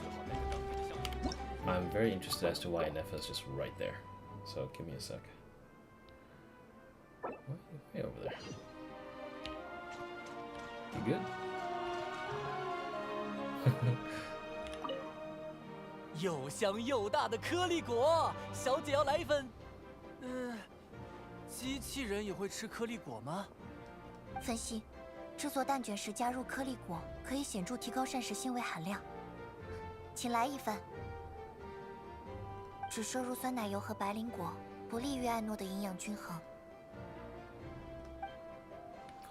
I'm very interested as to why Ineffa is just right there. So give me a sec. Way over there. You good? 又香又大的颗粒果，小姐要来一份。机器人也会吃颗粒果吗？分析，制作蛋卷时加入颗粒果，可以显著提高膳食纤维含量。请来一份。只摄入酸奶油和白灵果，不利于艾诺的营养均衡。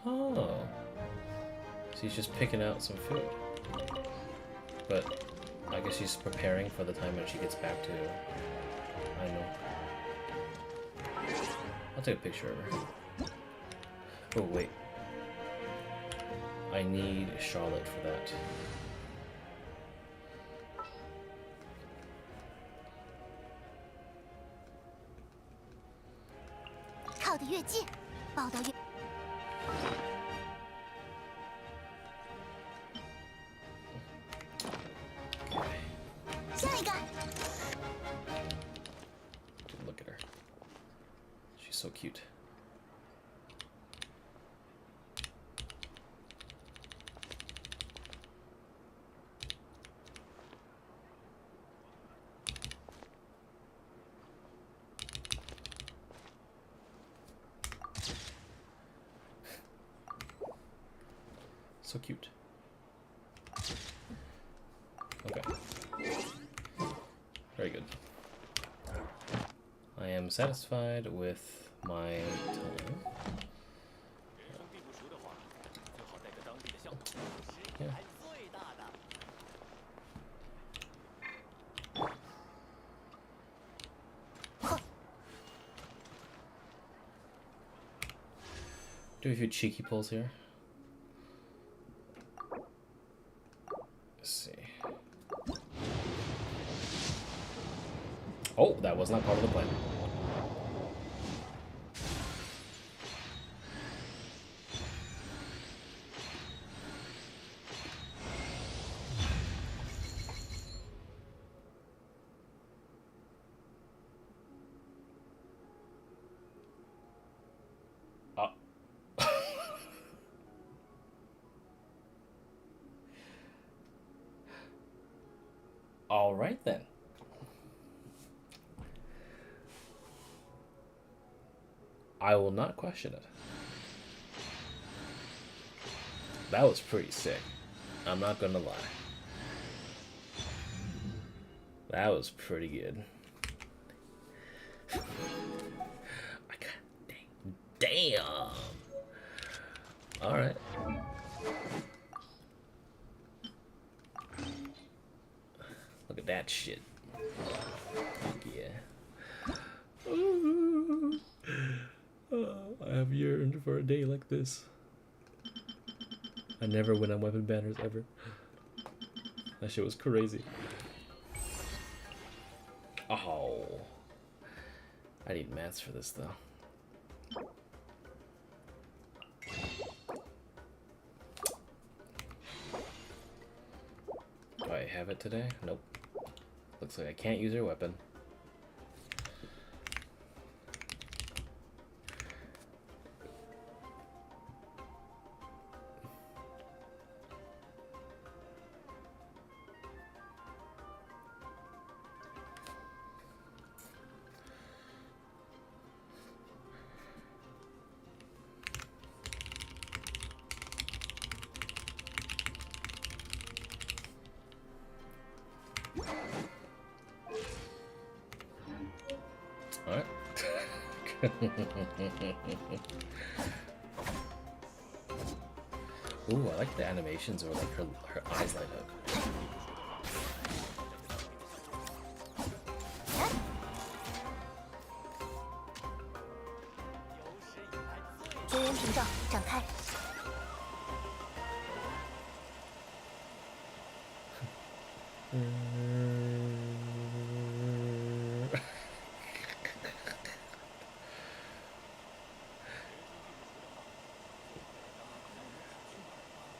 Oh. So he's just picking out some food. But I guess she's preparing for the time when she gets back to I know. I'll take a picture of her. Oh wait. I need Charlotte for that. 靠得越近，抱得越。下一个。Dude, look at her. She's so cute. So cute. Okay. Very good. I am satisfied with my time. Yeah. Do a few cheeky pulls here. Let's see. Oh, that was not part of the plan. All right then. I will not question it. That was pretty sick. I'm not gonna lie. That was pretty good. Damn. All right. Look at that shit. Yeah. I have yearned for a day like this. I never win on weapon banners ever. That shit was crazy. Oh. I need mats for this though. Do I have it today? Nope. Looks like I can't use her weapon. Ooh, I like the animations or like her eyes light up. 绝缘屏障展开。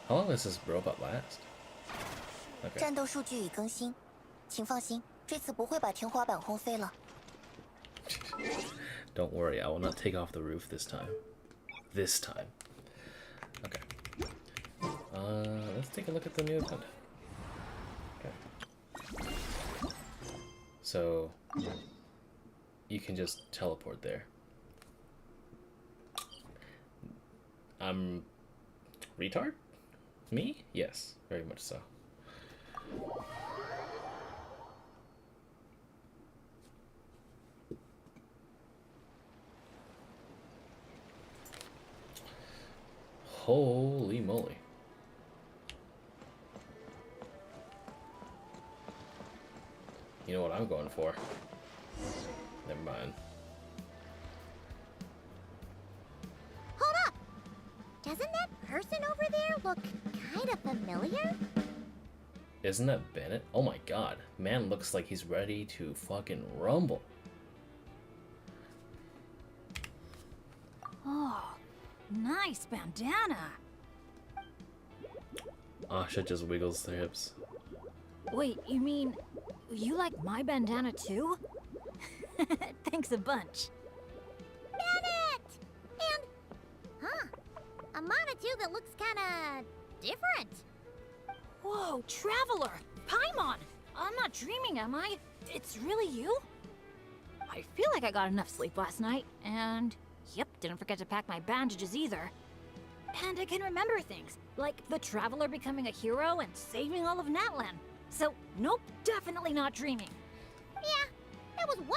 How long does this robot last? Okay. 战斗数据已更新，请放心，这次不会把天花板轰飞了。Don't worry, I will not take off the roof this time. This time. Okay. Let's take a look at the new event. Okay. So you can just teleport there. I'm retard? Me? Yes, very much so. Holy moly. You know what I'm going for. Never mind. Hold up! Doesn't that person over there look kind of familiar? Isn't that Bennett? Oh my god. Man looks like he's ready to fucking rumble. Oh, nice bandana. Asha just wiggles their hips. Wait, you mean you like my bandana too? Thanks a bunch. Bennett! And, a Manitou that looks kinda different. Whoa, Traveler! Paimon! I'm not dreaming, am I? It's really you? I feel like I got enough sleep last night, and yep, didn't forget to pack my bandages either. And I can remember things, like the Traveler becoming a hero and saving all of Natlan. So, nope, definitely not dreaming. Yeah, that was 100%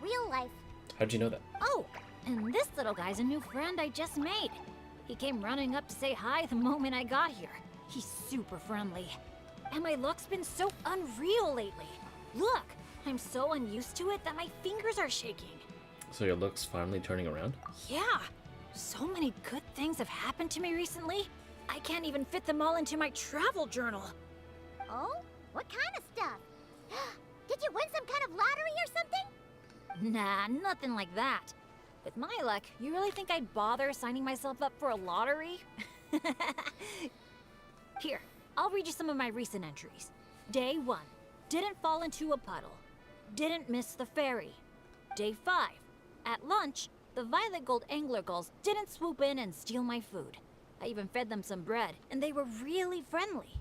real life. How'd you know that? Oh, and this little guy's a new friend I just made. He came running up to say hi the moment I got here. He's super friendly. And my luck's been so unreal lately. Look, I'm so unused to it that my fingers are shaking. So your look's finally turning around? Yeah, so many good things have happened to me recently. I can't even fit them all into my travel journal. Oh? What kind of stuff? Did you win some kind of lottery or something? Nah, nothing like that. With my luck, you really think I'd bother signing myself up for a lottery? Here, I'll read you some of my recent entries. Day 1, didn't fall into a puddle. Didn't miss the ferry. Day 5, at lunch, the violet gold angler gulls didn't swoop in and steal my food. I even fed them some bread, and they were really friendly.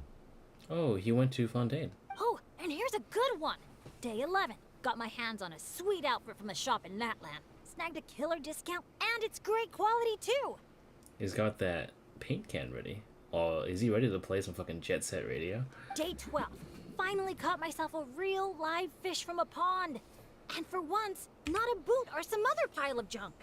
Oh, he went to Fontaine. Oh, and here's a good one. Day 11, got my hands on a sweet outfit from the shop in Natlan. Snagged a killer discount, and it's great quality too. He's got that paint can ready. Oh, is he ready to play some fucking Jet Set Radio? Day 12, finally caught myself a real live fish from a pond. And for once, not a boot or some other pile of junk.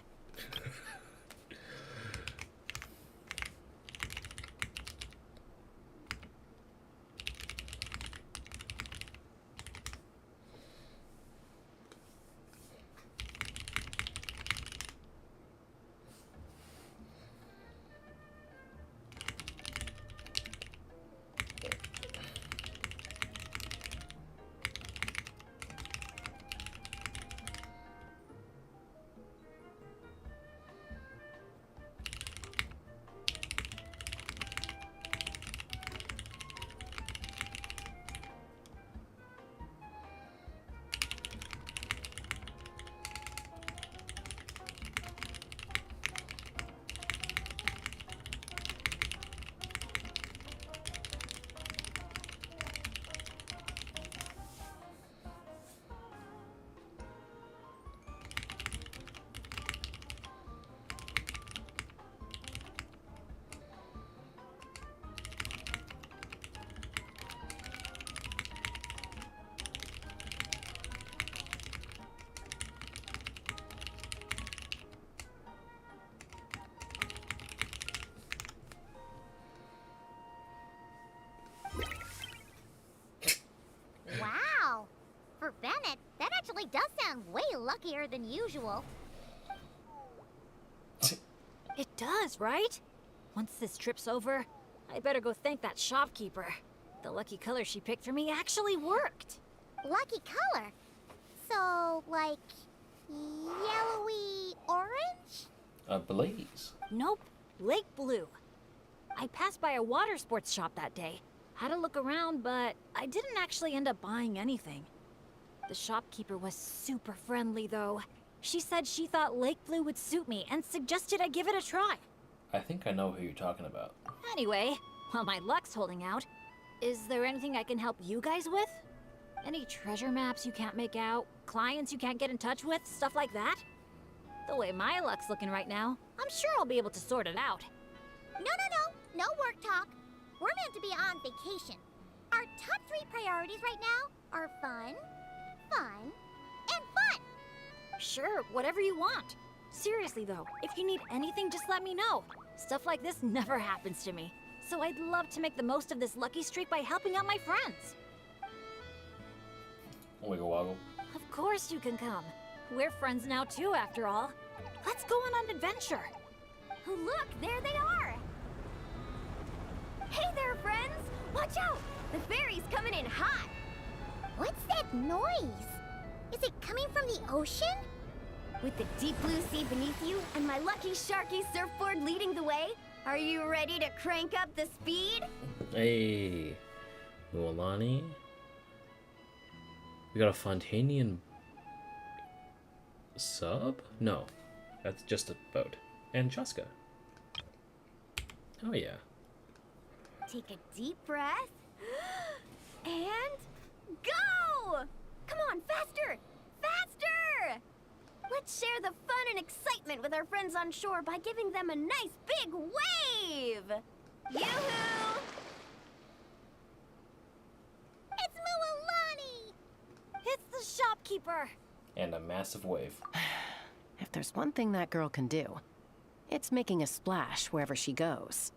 luckier than usual. It does, right? Once this trip's over, I better go thank that shopkeeper. The lucky color she picked for me actually worked. Lucky color? So, like, yellowy orange? A blaze. Nope, lake blue. I passed by a water sports shop that day. Had a look around, but I didn't actually end up buying anything. The shopkeeper was super friendly, though. She said she thought lake blue would suit me and suggested I give it a try. I think I know who you're talking about. Anyway, while my luck's holding out, is there anything I can help you guys with? Any treasure maps you can't make out? Clients you can't get in touch with? Stuff like that? The way my luck's looking right now, I'm sure I'll be able to sort it out. No work talk. We're meant to be on vacation. Our top 3 priorities right now are fun, and fun. Sure, whatever you want. Seriously though, if you need anything, just let me know. Stuff like this never happens to me. So I'd love to make the most of this lucky streak by helping out my friends. Wiggle woggle. Of course you can come. We're friends now too, after all. Let's go on an adventure. Look, there they are. Hey there, friends. Watch out. The ferry's coming in hot. What's that noise? Is it coming from the ocean? With the deep blue sea beneath you and my lucky Sharky surfboard leading the way, are you ready to crank up the speed? Hey, Mualani. We got a Fontanian sub? No, that's just a boat. And Chaska. Oh yeah. Take a deep breath. And go! Come on, faster! Faster! Let's share the fun and excitement with our friends on shore by giving them a nice big wave! Yoo-hoo! It's Mualani! It's the shopkeeper! And a massive wave. If there's one thing that girl can do, it's making a splash wherever she goes.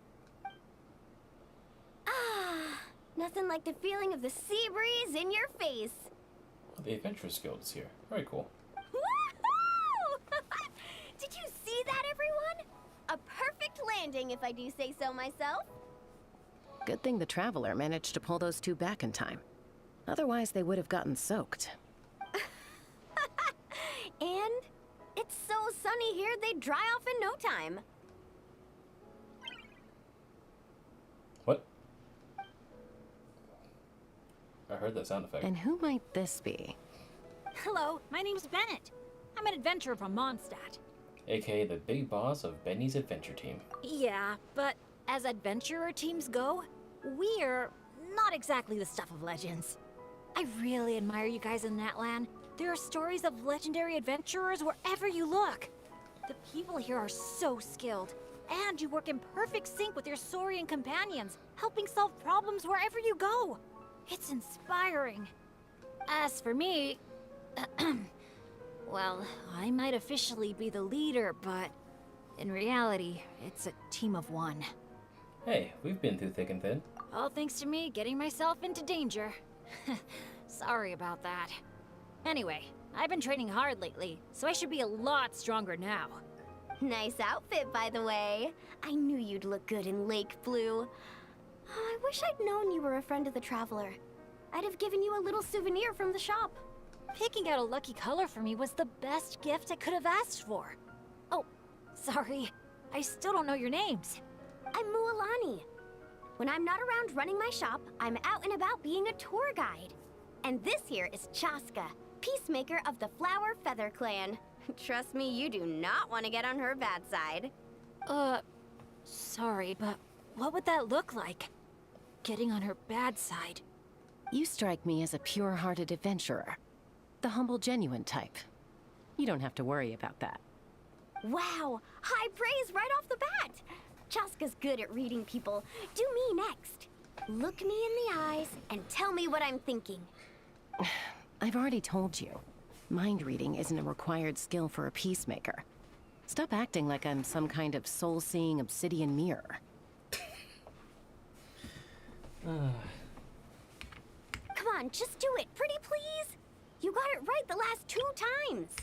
Nothing like the feeling of the sea breeze in your face. The Adventurers Guild is here. Very cool. Woohoo! Did you see that, everyone? A perfect landing, if I do say so myself. Good thing the Traveler managed to pull those 2 back in time. Otherwise, they would have gotten soaked. And it's so sunny here, they'd dry off in no time. What? I heard that sound effect. And who might this be? Hello, my name's Bennett. I'm an adventurer from Mondstadt. AKA the big boss of Benny's adventure team. Yeah, but as adventurer teams go, we're not exactly the stuff of legends. I really admire you guys in Natlan. There are stories of legendary adventurers wherever you look. The people here are so skilled, and you work in perfect sync with your Saurian companions, helping solve problems wherever you go. It's inspiring. As for me, well, I might officially be the leader, but in reality, it's a team of 1. Hey, we've been through thick and thin. All thanks to me getting myself into danger. Sorry about that. Anyway, I've been training hard lately, so I should be a lot stronger now. Nice outfit, by the way. I knew you'd look good in lake blue. I wish I'd known you were a friend of the Traveler. I'd have given you a little souvenir from the shop. Picking out a lucky color for me was the best gift I could have asked for. Oh, sorry. I still don't know your names. I'm Mualani. When I'm not around running my shop, I'm out and about being a tour guide. And this here is Chaska, peacemaker of the Flower Feather Clan. Trust me, you do not want to get on her bad side. Sorry, but what would that look like? Getting on her bad side. You strike me as a pure-hearted adventurer. The humble, genuine type. You don't have to worry about that. Wow, high praise right off the bat. Chaska's good at reading people. Do me next. Look me in the eyes and tell me what I'm thinking. I've already told you. Mind reading isn't a required skill for a peacemaker. Stop acting like I'm some kind of soul-seeing obsidian mirror. Come on, just do it, pretty please. You got it right the last 2 times.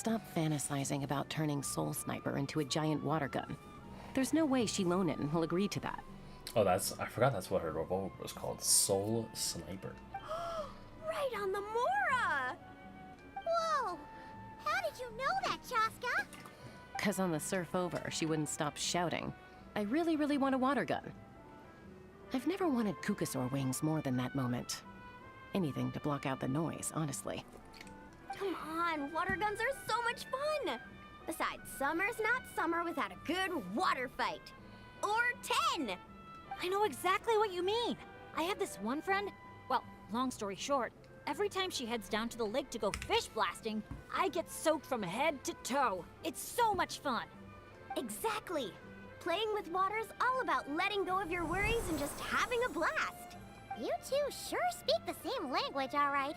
stop fantasizing about turning Soul Sniper into a giant water gun. There's no way Shilonen will agree to that. Oh, I forgot that's what her revolver was called. Soul Sniper. Right on the Mora! Whoa! How did you know that, Chaska? 'Cause on the surf over, she wouldn't stop shouting, "I really, really want a water gun." I've never wanted Kukasaur wings more than that moment. Anything to block out the noise, honestly. Come on, water guns are so much fun! Besides, summer's not summer without a good water fight. Or 10! I know exactly what you mean. I have this one friend, well, long story short, every time she heads down to the lake to go fish blasting, I get soaked from head to toe. It's so much fun. Exactly. Playing with water's all about letting go of your worries and just having a blast. You two sure speak the same language, all right.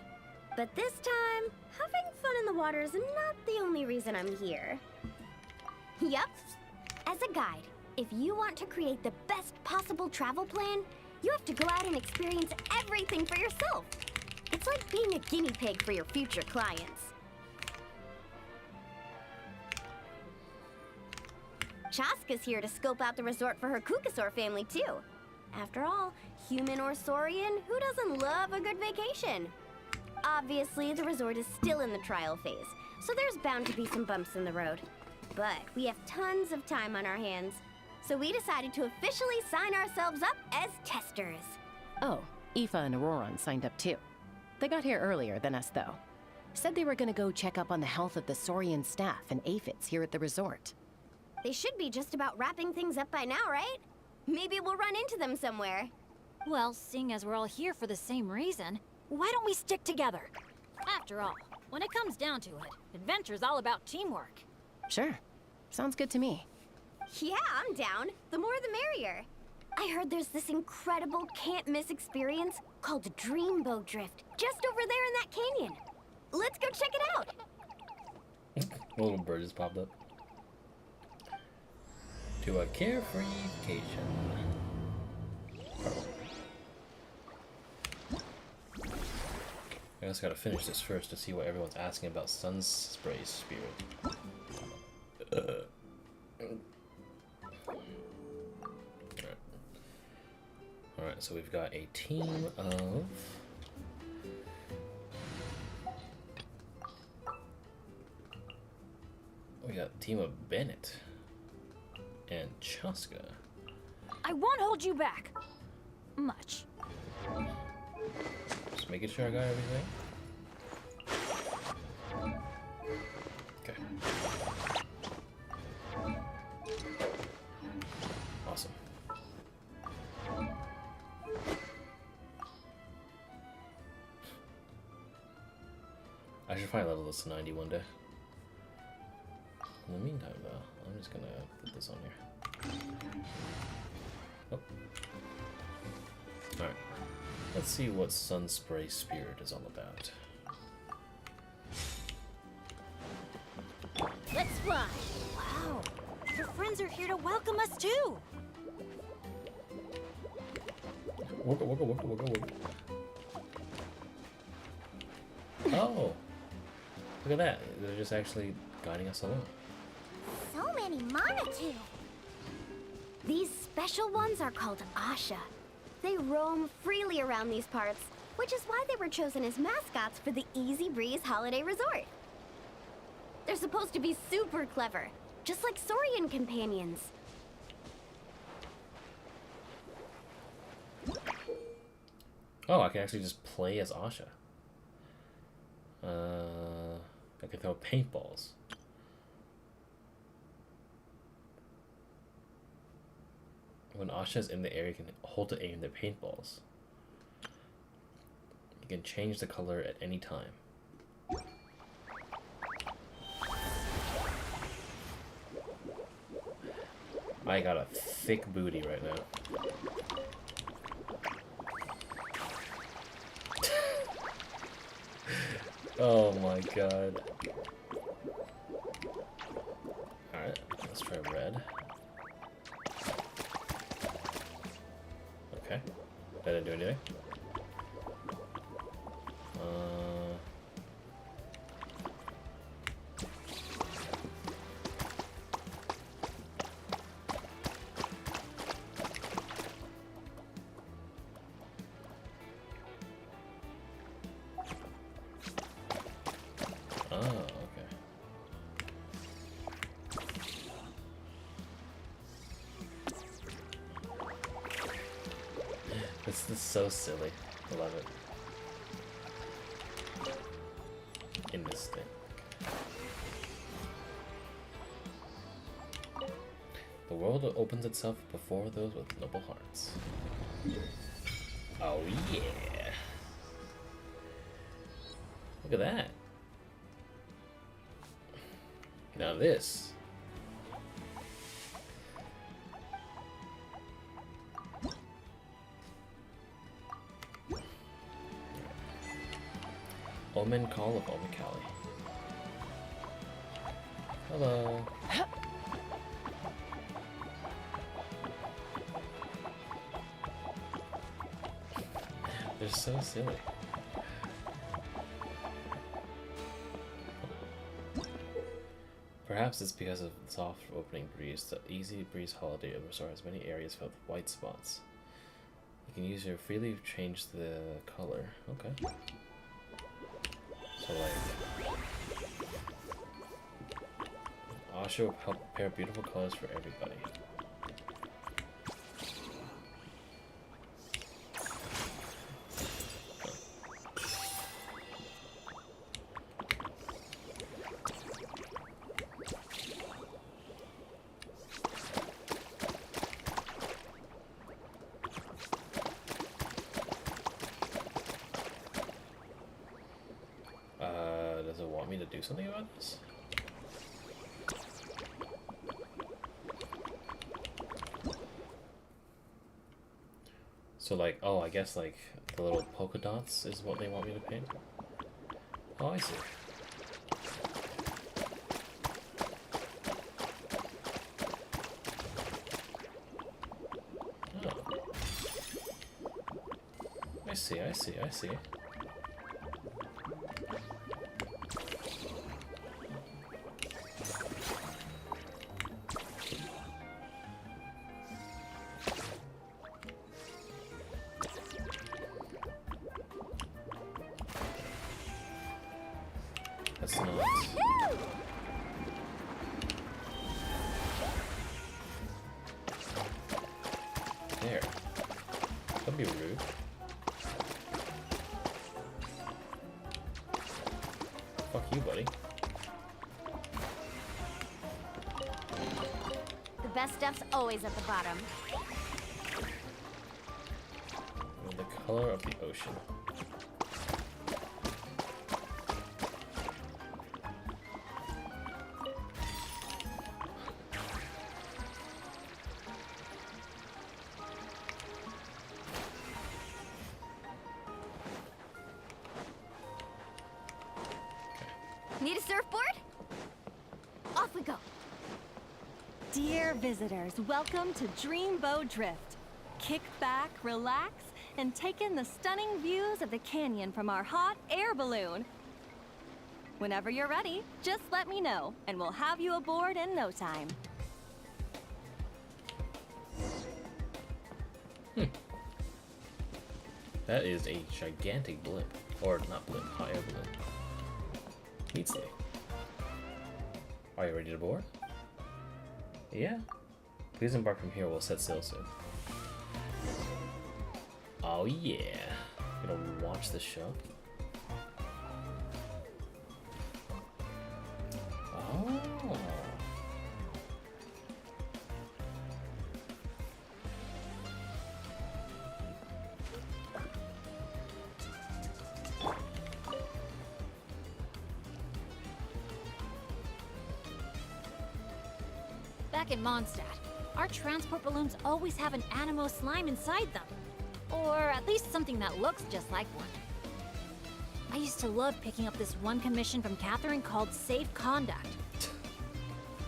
But this time, having fun in the water is not the only reason I'm here. Yup. As a guide, if you want to create the best possible travel plan, you have to go out and experience everything for yourself. It's like being a guinea pig for your future clients. Chaska's here to scope out the resort for her Kukasaur family, too. After all, human or Saurian, who doesn't love a good vacation? Obviously, the resort is still in the trial phase, so there's bound to be some bumps in the road. But we have tons of time on our hands, so we decided to officially sign ourselves up as testers. Oh, Aoife and Auroron signed up too. They got here earlier than us, though. Said they were gonna go check up on the health of the Saurian staff and aphids here at the resort. They should be just about wrapping things up by now, right? Maybe we'll run into them somewhere. Well, seeing as we're all here for the same reason, why don't we stick together? After all, when it comes down to it, adventure's all about teamwork. Sure. Sounds good to me. Yeah, I'm down. The more the merrier. I heard there's this incredible can't-miss experience called Dreamboat Drift just over there in that canyon. Let's go check it out. A little bird just popped up. To a carefree vacation. I just gotta finish this first to see what everyone's asking about Sunspray Spirit. Alright, so we've got a team of... We got a team of Bennett and Chaska. I won't hold you back. Much. Just making sure I got everything. Okay. Awesome. I should probably level this to 90 one day. In the meantime, though, I'm just gonna put this on here. Oh. Alright. Let's see what Sunspray Spirit is all about. Let's fly. Wow. Your friends are here to welcome us too. Wooga, wooga, wooga, wooga, wooga. Oh! Look at that. They're just actually guiding us along. So many Monatu. These special ones are called Asha. They roam freely around these parts, which is why they were chosen as mascots for the Easy Breeze Holiday Resort. They're supposed to be super clever, just like Saurian companions. Oh, I can actually just play as Asha. I can throw paintballs. When Asha's in the air, you can hold to aim their paintballs. You can change the color at any time. I got a thick booty right now. Oh my god. Alright, let's try red. Okay. That didn't do anything. So silly. I love it. In this thing. The world opens itself before those with noble hearts. Oh yeah. Look at that. Now this. Omen Call of Omikali. Hello. They're so silly. Perhaps it's because of the soft opening breeze. The easy breeze holiday resort has many areas filled with white spots. You can use your freely change the color. Okay. So like, Asha will help pair beautiful colors for everybody. Does it want me to do something about this? So like, oh, I guess like the little polka dots is what they want me to paint? Oh, I see. Oh. I see. That's not... There. Don't be rude. Fuck you, buddy. The best stuff's always at the bottom. The color of the ocean. Need a surfboard? Off we go. Dear visitors, welcome to Dreamboat Drift. Kick back, relax, and take in the stunning views of the canyon from our hot air balloon. Whenever you're ready, just let me know, and we'll have you aboard in no time. That is a gigantic blimp. Or not blimp, hot air balloon. Neat thing. Are you ready to board? Yeah. Please embark from here. We'll set sail soon. Oh yeah. You gonna watch the show? Oh. Back in Mondstadt, our transport balloons always have an animo slime inside them. Or at least something that looks just like one. I used to love picking up this one commission from Catherine called Safe Conduct.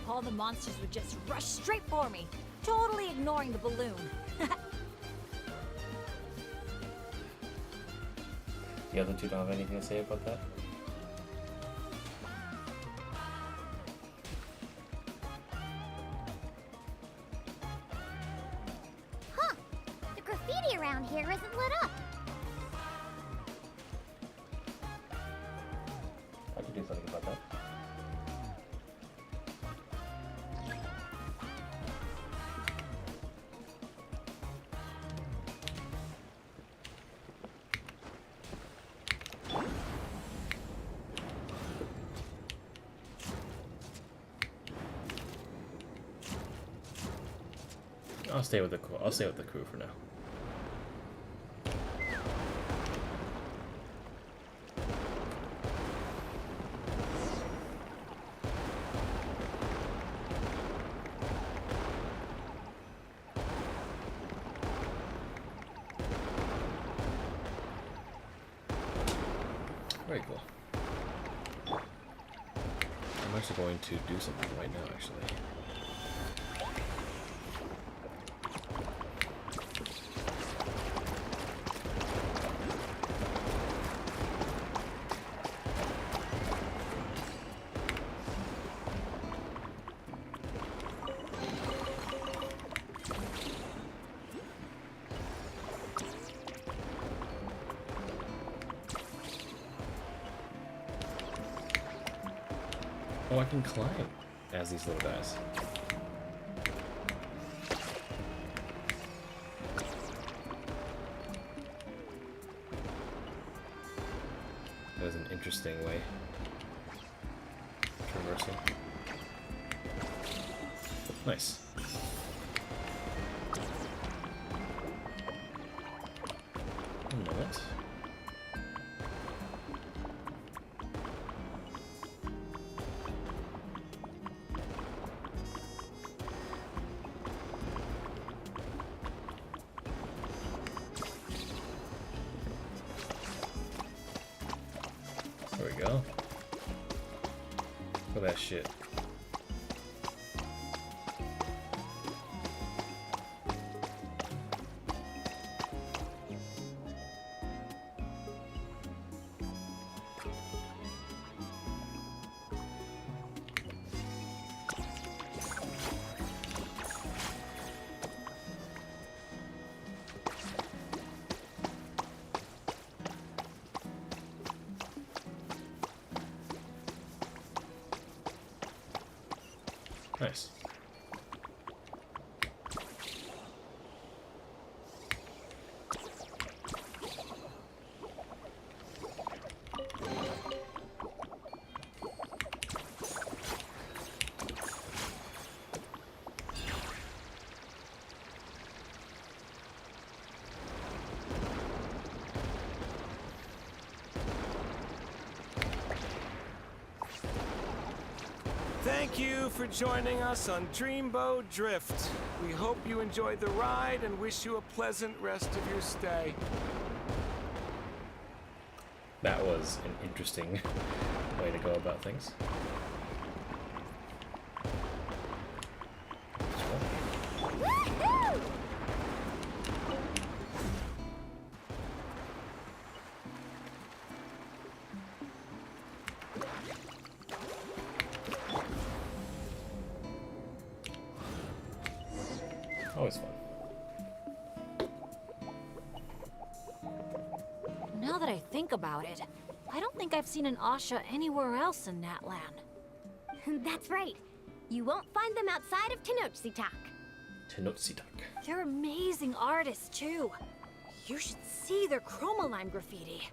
All the monsters would just rush straight for me, totally ignoring the balloon. The other two don't have anything to say about that? Huh. The graffiti around here isn't lit up. I could do something about that. I'll stay with the crew. I'll stay with the crew for now. Very cool. I'm actually going to do something right now, actually. Oh, I can climb as these little guys. That is an interesting way. Traversing. Nice. A minute. There we go. Look at that shit. Nice. Thank you for joining us on Dreamboat Drift. We hope you enjoyed the ride and wish you a pleasant rest of your stay. That was an interesting way to go about things. Always fun. Now that I think about it, I don't think I've seen an Asha anywhere else in Natlan. That's right. You won't find them outside of Tenochtitlan. Tenochtitlan. They're amazing artists, too. You should see their chromoline graffiti.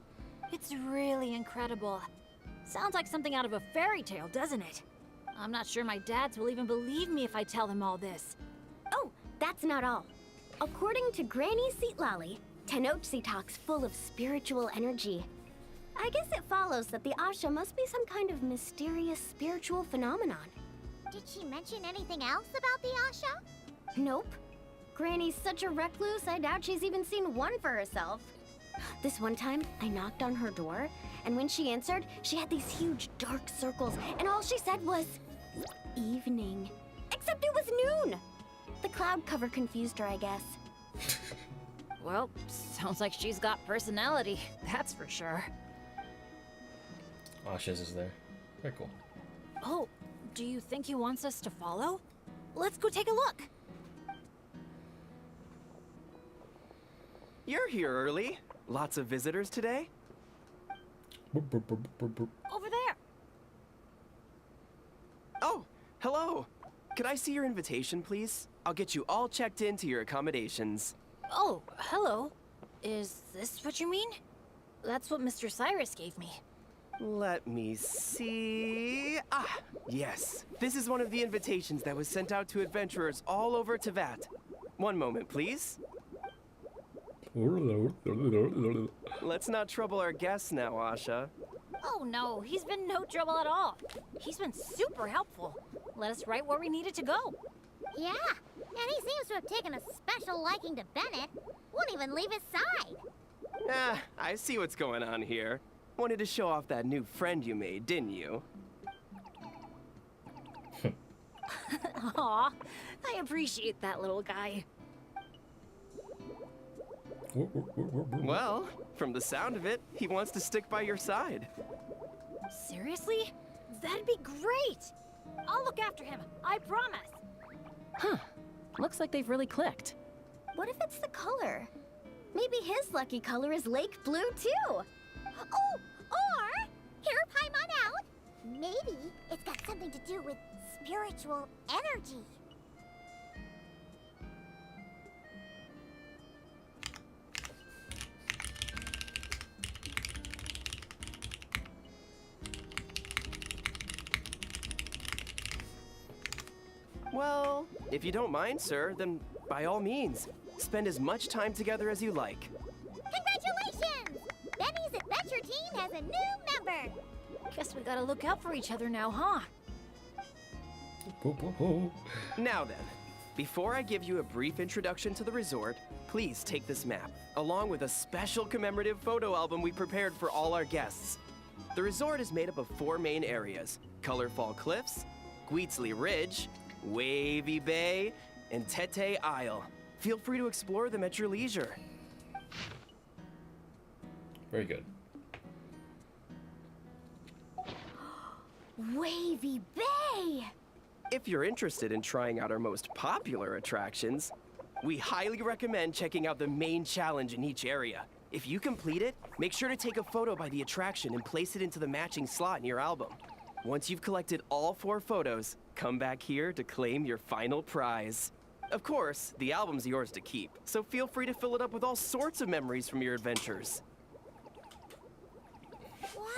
It's really incredible. Sounds like something out of a fairy tale, doesn't it? I'm not sure my dads will even believe me if I tell them all this. Oh, that's not all. According to Granny Seatlolly, Tenochtitlan's full of spiritual energy. I guess it follows that the Asha must be some kind of mysterious spiritual phenomenon. Did she mention anything else about the Asha? Nope. Granny's such a recluse, I doubt she's even seen one for herself. This one time, I knocked on her door, and when she answered, she had these huge dark circles, and all she said was, evening. Except it was noon! The cloud cover confused her, I guess. Well, sounds like she's got personality, that's for sure. Asha's is there. Very cool. Oh, do you think he wants us to follow? Let's go take a look. You're here early. Lots of visitors today? Over there. Oh, hello. Could I see your invitation, please? I'll get you all checked into your accommodations. Oh, hello. Is this what you mean? That's what Mr. Cyrus gave me. Let me see. Yes. This is one of the invitations that was sent out to adventurers all over Tevat. One moment, please. Let's not trouble our guests now, Asha. Oh no, he's been no trouble at all. He's been super helpful. Let us right where we needed to go. Yeah, and he seems to have taken a special liking to Bennett. Won't even leave his side. Ah, I see what's going on here. Wanted to show off that new friend you made, didn't you? Aw, I appreciate that little guy. Well, from the sound of it, he wants to stick by your side. Seriously? That'd be great! I'll look after him, I promise. Huh. Looks like they've really clicked. What if it's the color? Maybe his lucky color is lake blue, too. Oh, or, hear Paimon out. Maybe it's got something to do with spiritual energy. Well, if you don't mind, sir, then by all means, spend as much time together as you like. Congratulations! Benny's adventure team has a new member. Guess we gotta look out for each other now, huh? Now then, before I give you a brief introduction to the resort, please take this map, along with a special commemorative photo album we prepared for all our guests. The resort is made up of 4 main areas: Colorful Cliffs, Gweetsley Ridge, Wavy Bay, and Tete Isle. Feel free to explore them at your leisure. Very good. Wavy Bay! If you're interested in trying out our most popular attractions, we highly recommend checking out the main challenge in each area. If you complete it, make sure to take a photo by the attraction and place it into the matching slot in your album. Once you've collected all 4 photos, come back here to claim your final prize. Of course, the album's yours to keep, so feel free to fill it up with all sorts of memories from your adventures. Whoa!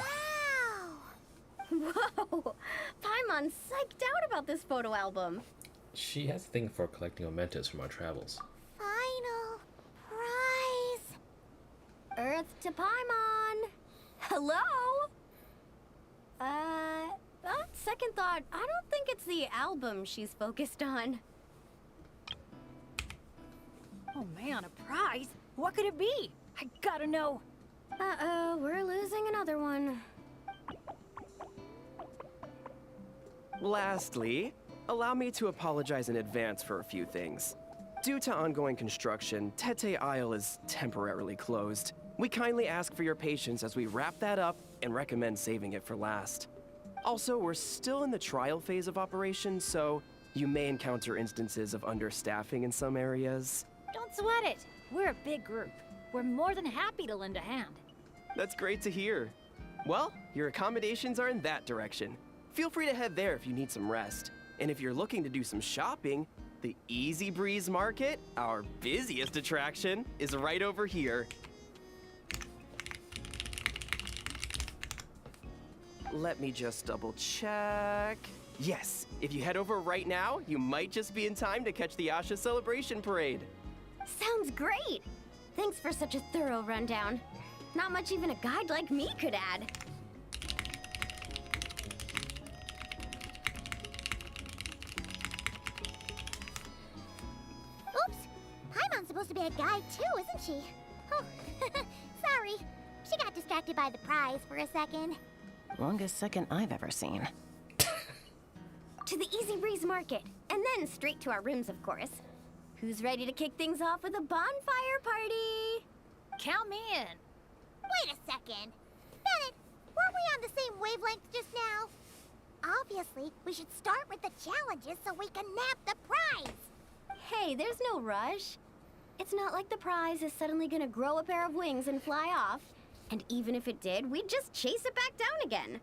Paimon's psyched out about this photo album. She has a thing for collecting mementos from our travels. Final prize. Earth to Paimon. Hello? Second thought, I don't think it's the album she's focused on. Oh man, a prize? What could it be? I gotta know. Uh-oh, we're losing another one. Lastly, allow me to apologize in advance for a few things. Due to ongoing construction, Tete Isle is temporarily closed. We kindly ask for your patience as we wrap that up and recommend saving it for last. Also, we're still in the trial phase of operation, so you may encounter instances of understaffing in some areas. Don't sweat it. We're a big group. We're more than happy to lend a hand. That's great to hear. Well, your accommodations are in that direction. Feel free to head there if you need some rest. And if you're looking to do some shopping, the Easy Breeze Market, our busiest attraction, is right over here. Let me just double check. Yes, if you head over right now, you might just be in time to catch the Asha Celebration Parade. Sounds great! Thanks for such a thorough rundown. Not much even a guide like me could add. Oops! Paimon's supposed to be a guide too, isn't she? Oh, sorry. She got distracted by the prize for a second. Longest second I've ever seen. To the Easy Breeze Market, and then straight to our rooms, of course. Who's ready to kick things off with a bonfire party? Count me in. Wait a second. Bennett, weren't we on the same wavelength just now? Obviously, we should start with the challenges so we can nab the prize. Hey, there's no rush. It's not like the prize is suddenly gonna grow a pair of wings and fly off. And even if it did, we'd just chase it back down again.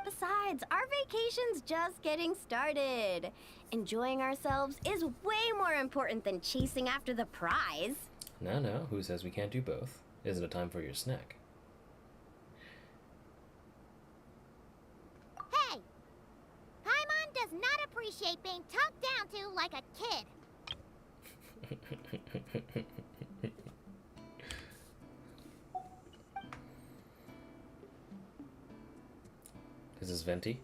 Besides, our vacation's just getting started. Enjoying ourselves is way more important than chasing after the prize. No, who says we can't do both? Isn't it time for your snack? Hey, like a kid. Is this Venti?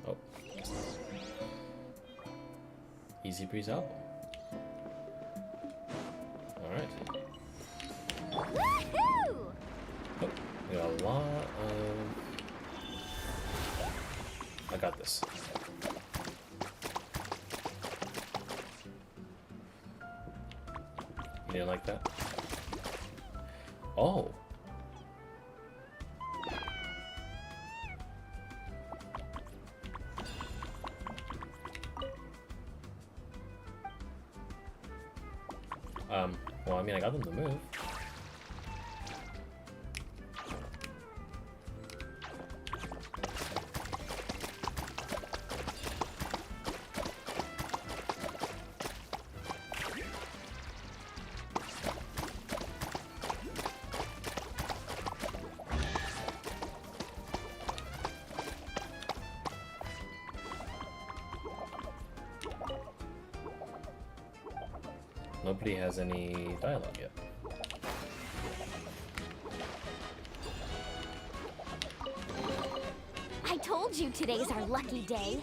Oh. Easy Breeze album. Alright. Woohoo! Oh, we got a lot of... I got this. You didn't like that? Oh! Well, I mean, I got them to move. Nobody has any dialogue yet. I told you today's our lucky day.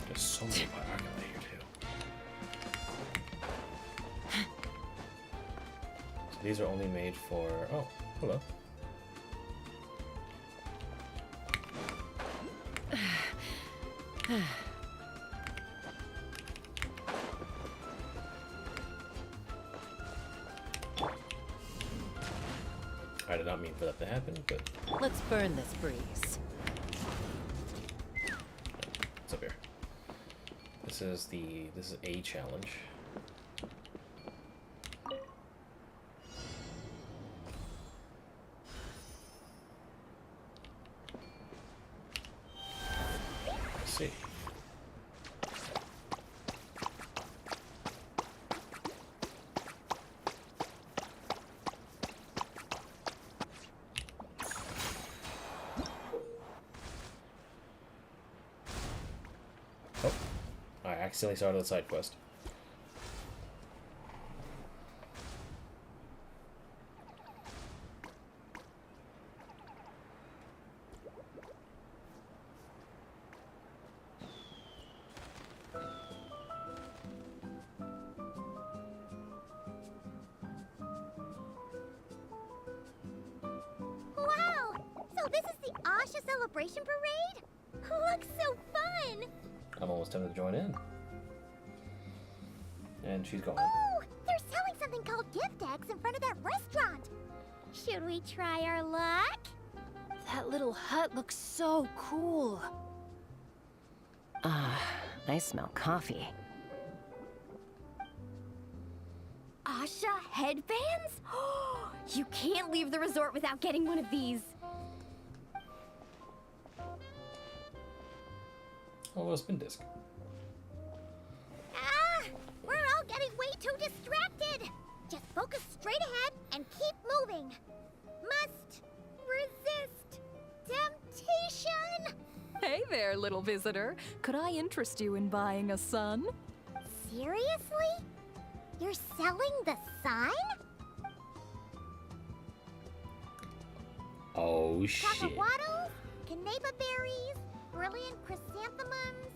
There's so many Bioarcana here too. So these are only made for... Oh, hello. I did not mean for that to happen, but Let's burn this breeze. it's up here. This is a challenge. Let's see. Oh, I accidentally started the side quest. Wow! So this is the Asha Celebration Parade? Looks so fun! I'm almost tempted to join in. And she's gone. Oh! They're selling something called gift eggs in front of that restaurant! Should we try our luck? That little hut looks so cool. Ah, I smell coffee. Asha headbands? You can't leave the resort without getting one of these. Oh, a spin disc. Ah! We're all getting way too distracted! Just focus straight ahead and keep moving. Must resist temptation! Hey there, little visitor. Could I interest you in buying a sun? Seriously? You're selling the sign? Oh shit. Cacahuatos, canapa berries, brilliant chrysanthemums.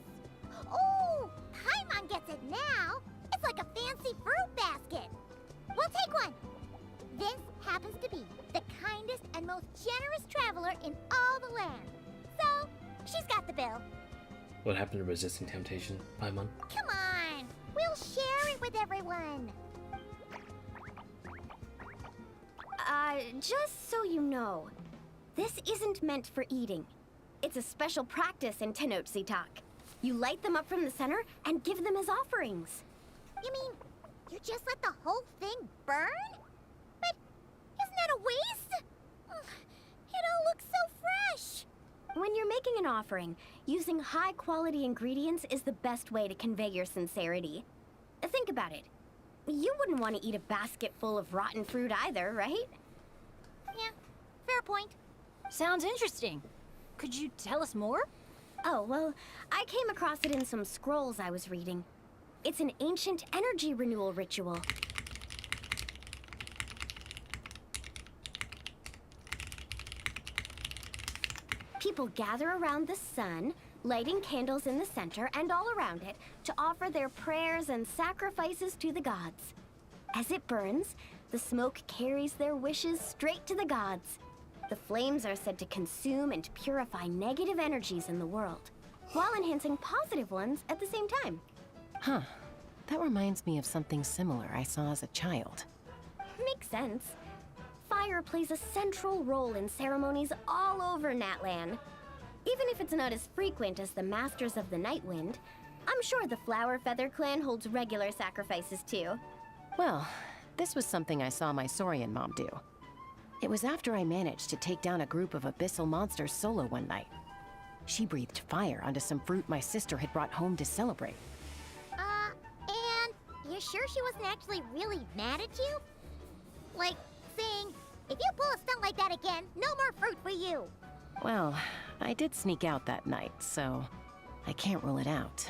Oh, Paimon gets it now. It's like a fancy fruit basket. We'll take one. This happens to be the kindest and most generous traveler in all the land. So, she's got the bill. What happened to resisting temptation, Paimon? Come on, we'll share it with everyone. Just so you know, this isn't meant for eating. It's a special practice in Tenochtitlan. You light them up from the center and give them as offerings. You mean, you just let the whole thing burn? But isn't that a waste? It all looks so fresh. When you're making an offering, using high-quality ingredients is the best way to convey your sincerity. Think about it. You wouldn't want to eat a basket full of rotten fruit either, right? Yeah, fair point. Sounds interesting. Could you tell us more? Oh, well, I came across it in some scrolls I was reading. It's an ancient energy renewal ritual. People gather around the sun, lighting candles in the center and all around it to offer their prayers and sacrifices to the gods. As it burns, the smoke carries their wishes straight to the gods. The flames are said to consume and purify negative energies in the world, while enhancing positive ones at the same time. Huh. That reminds me of something similar I saw as a child. Makes sense. Fire plays a central role in ceremonies all over Natlan. Even if it's not as frequent as the Masters of the Night Wind, I'm sure the Flower Feather clan holds regular sacrifices too. Well, this was something I saw my Saurian mom do. It was after I managed to take down a group of abyssal monsters solo one night. She breathed fire onto some fruit my sister had brought home to celebrate. And you sure she wasn't actually really mad at you? Like, saying, if you pull a stunt like that again, no more fruit for you. Well, I did sneak out that night, so I can't rule it out.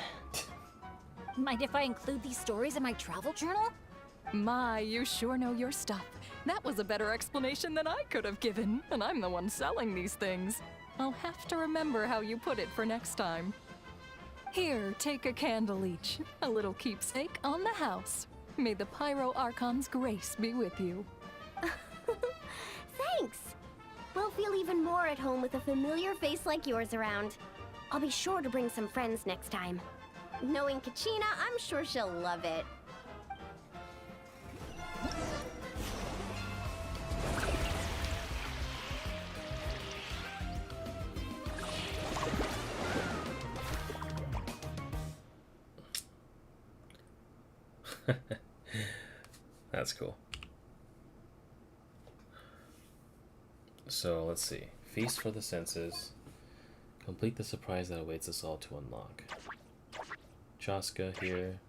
Mind if I include these stories in my travel journal? My, you sure know your stuff. That was a better explanation than I could have given, and I'm the one selling these things. I'll have to remember how you put it for next time. Here, take a candle each, a little keepsake on the house. May the Pyro Archon's grace be with you. Thanks! We'll feel even more at home with a familiar face like yours around. I'll be sure to bring some friends next time. Knowing Kachina, I'm sure she'll love it. That's cool. So let's see. Feast for the senses. Complete the surprise that awaits us all to unlock. Chaska here.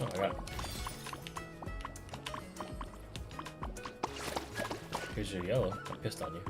Oh, I got it. Here's your yellow. I pissed on you.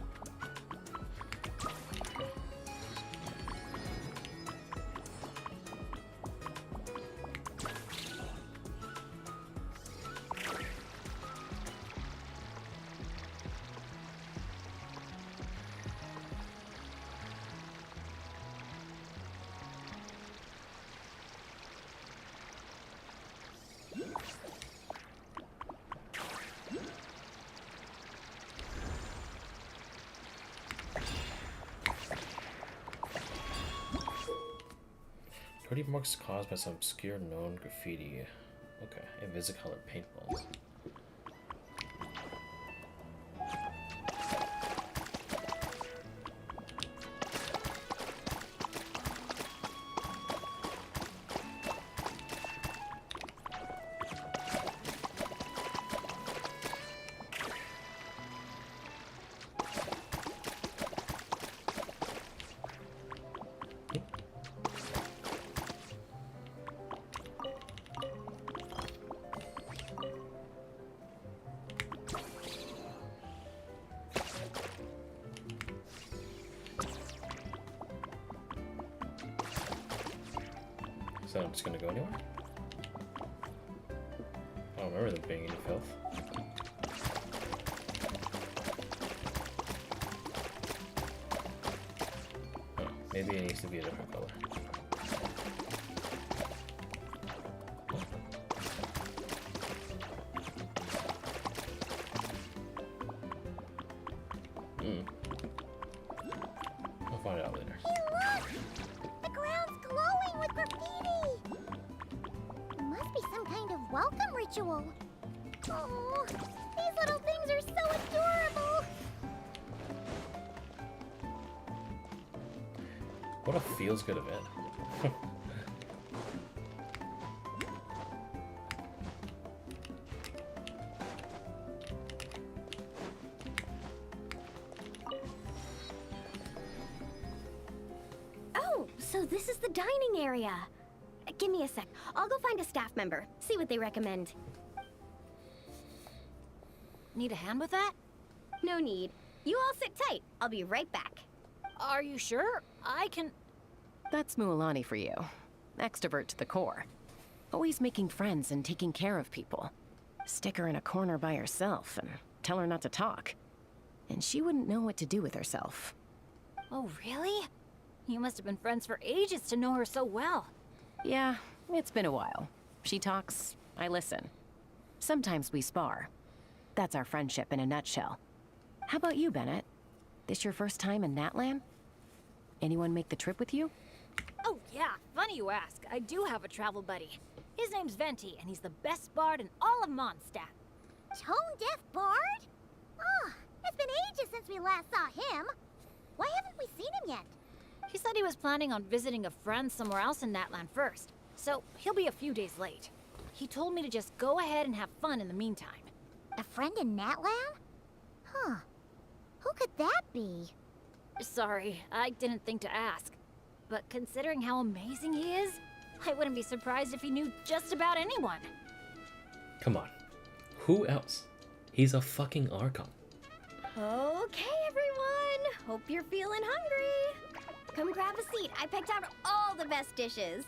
Pretty marks caused by some obscure known graffiti. Okay, invisicolor paintballs. So I'm just gonna go anywhere? I don't remember there being any filth. Oh, maybe it needs to be a different color. I'll find out later. Hey, look! The ground's glowing with graffiti! Must be some kind of welcome ritual. Oh, these little things are so adorable! What a feels good event. Oh, so this is the dining area. Give me a sec. I'll go find a staff member, see what they recommend. Need a hand with that? No need. You all sit tight. I'll be right back. Are you sure? I can... That's Mualani for you. Extrovert to the core. Always making friends and taking care of people. Stick her in a corner by herself and tell her not to talk. And she wouldn't know what to do with herself. Oh, really? You must have been friends for ages to know her so well. Yeah, it's been a while. She talks, I listen. Sometimes we spar. That's our friendship in a nutshell. How about you, Bennett? This your first time in Natlan? Anyone make the trip with you? Oh, yeah. Funny you ask. I do have a travel buddy. His name's Venti, and he's the best bard in all of Mondstadt. Tone-deaf bard? Oh, it's been ages since we last saw him. Why haven't we seen him yet? He said he was planning on visiting a friend somewhere else in Natlan first, so he'll be a few days late. He told me to just go ahead and have fun in the meantime. A friend in Natlan? Huh. Who could that be? Sorry, I didn't think to ask. But considering how amazing he is, I wouldn't be surprised if he knew just about anyone. Come on. Who else? He's a fucking Archon. Okay, everyone. Hope you're feeling hungry. Come grab a seat. I picked out all the best dishes.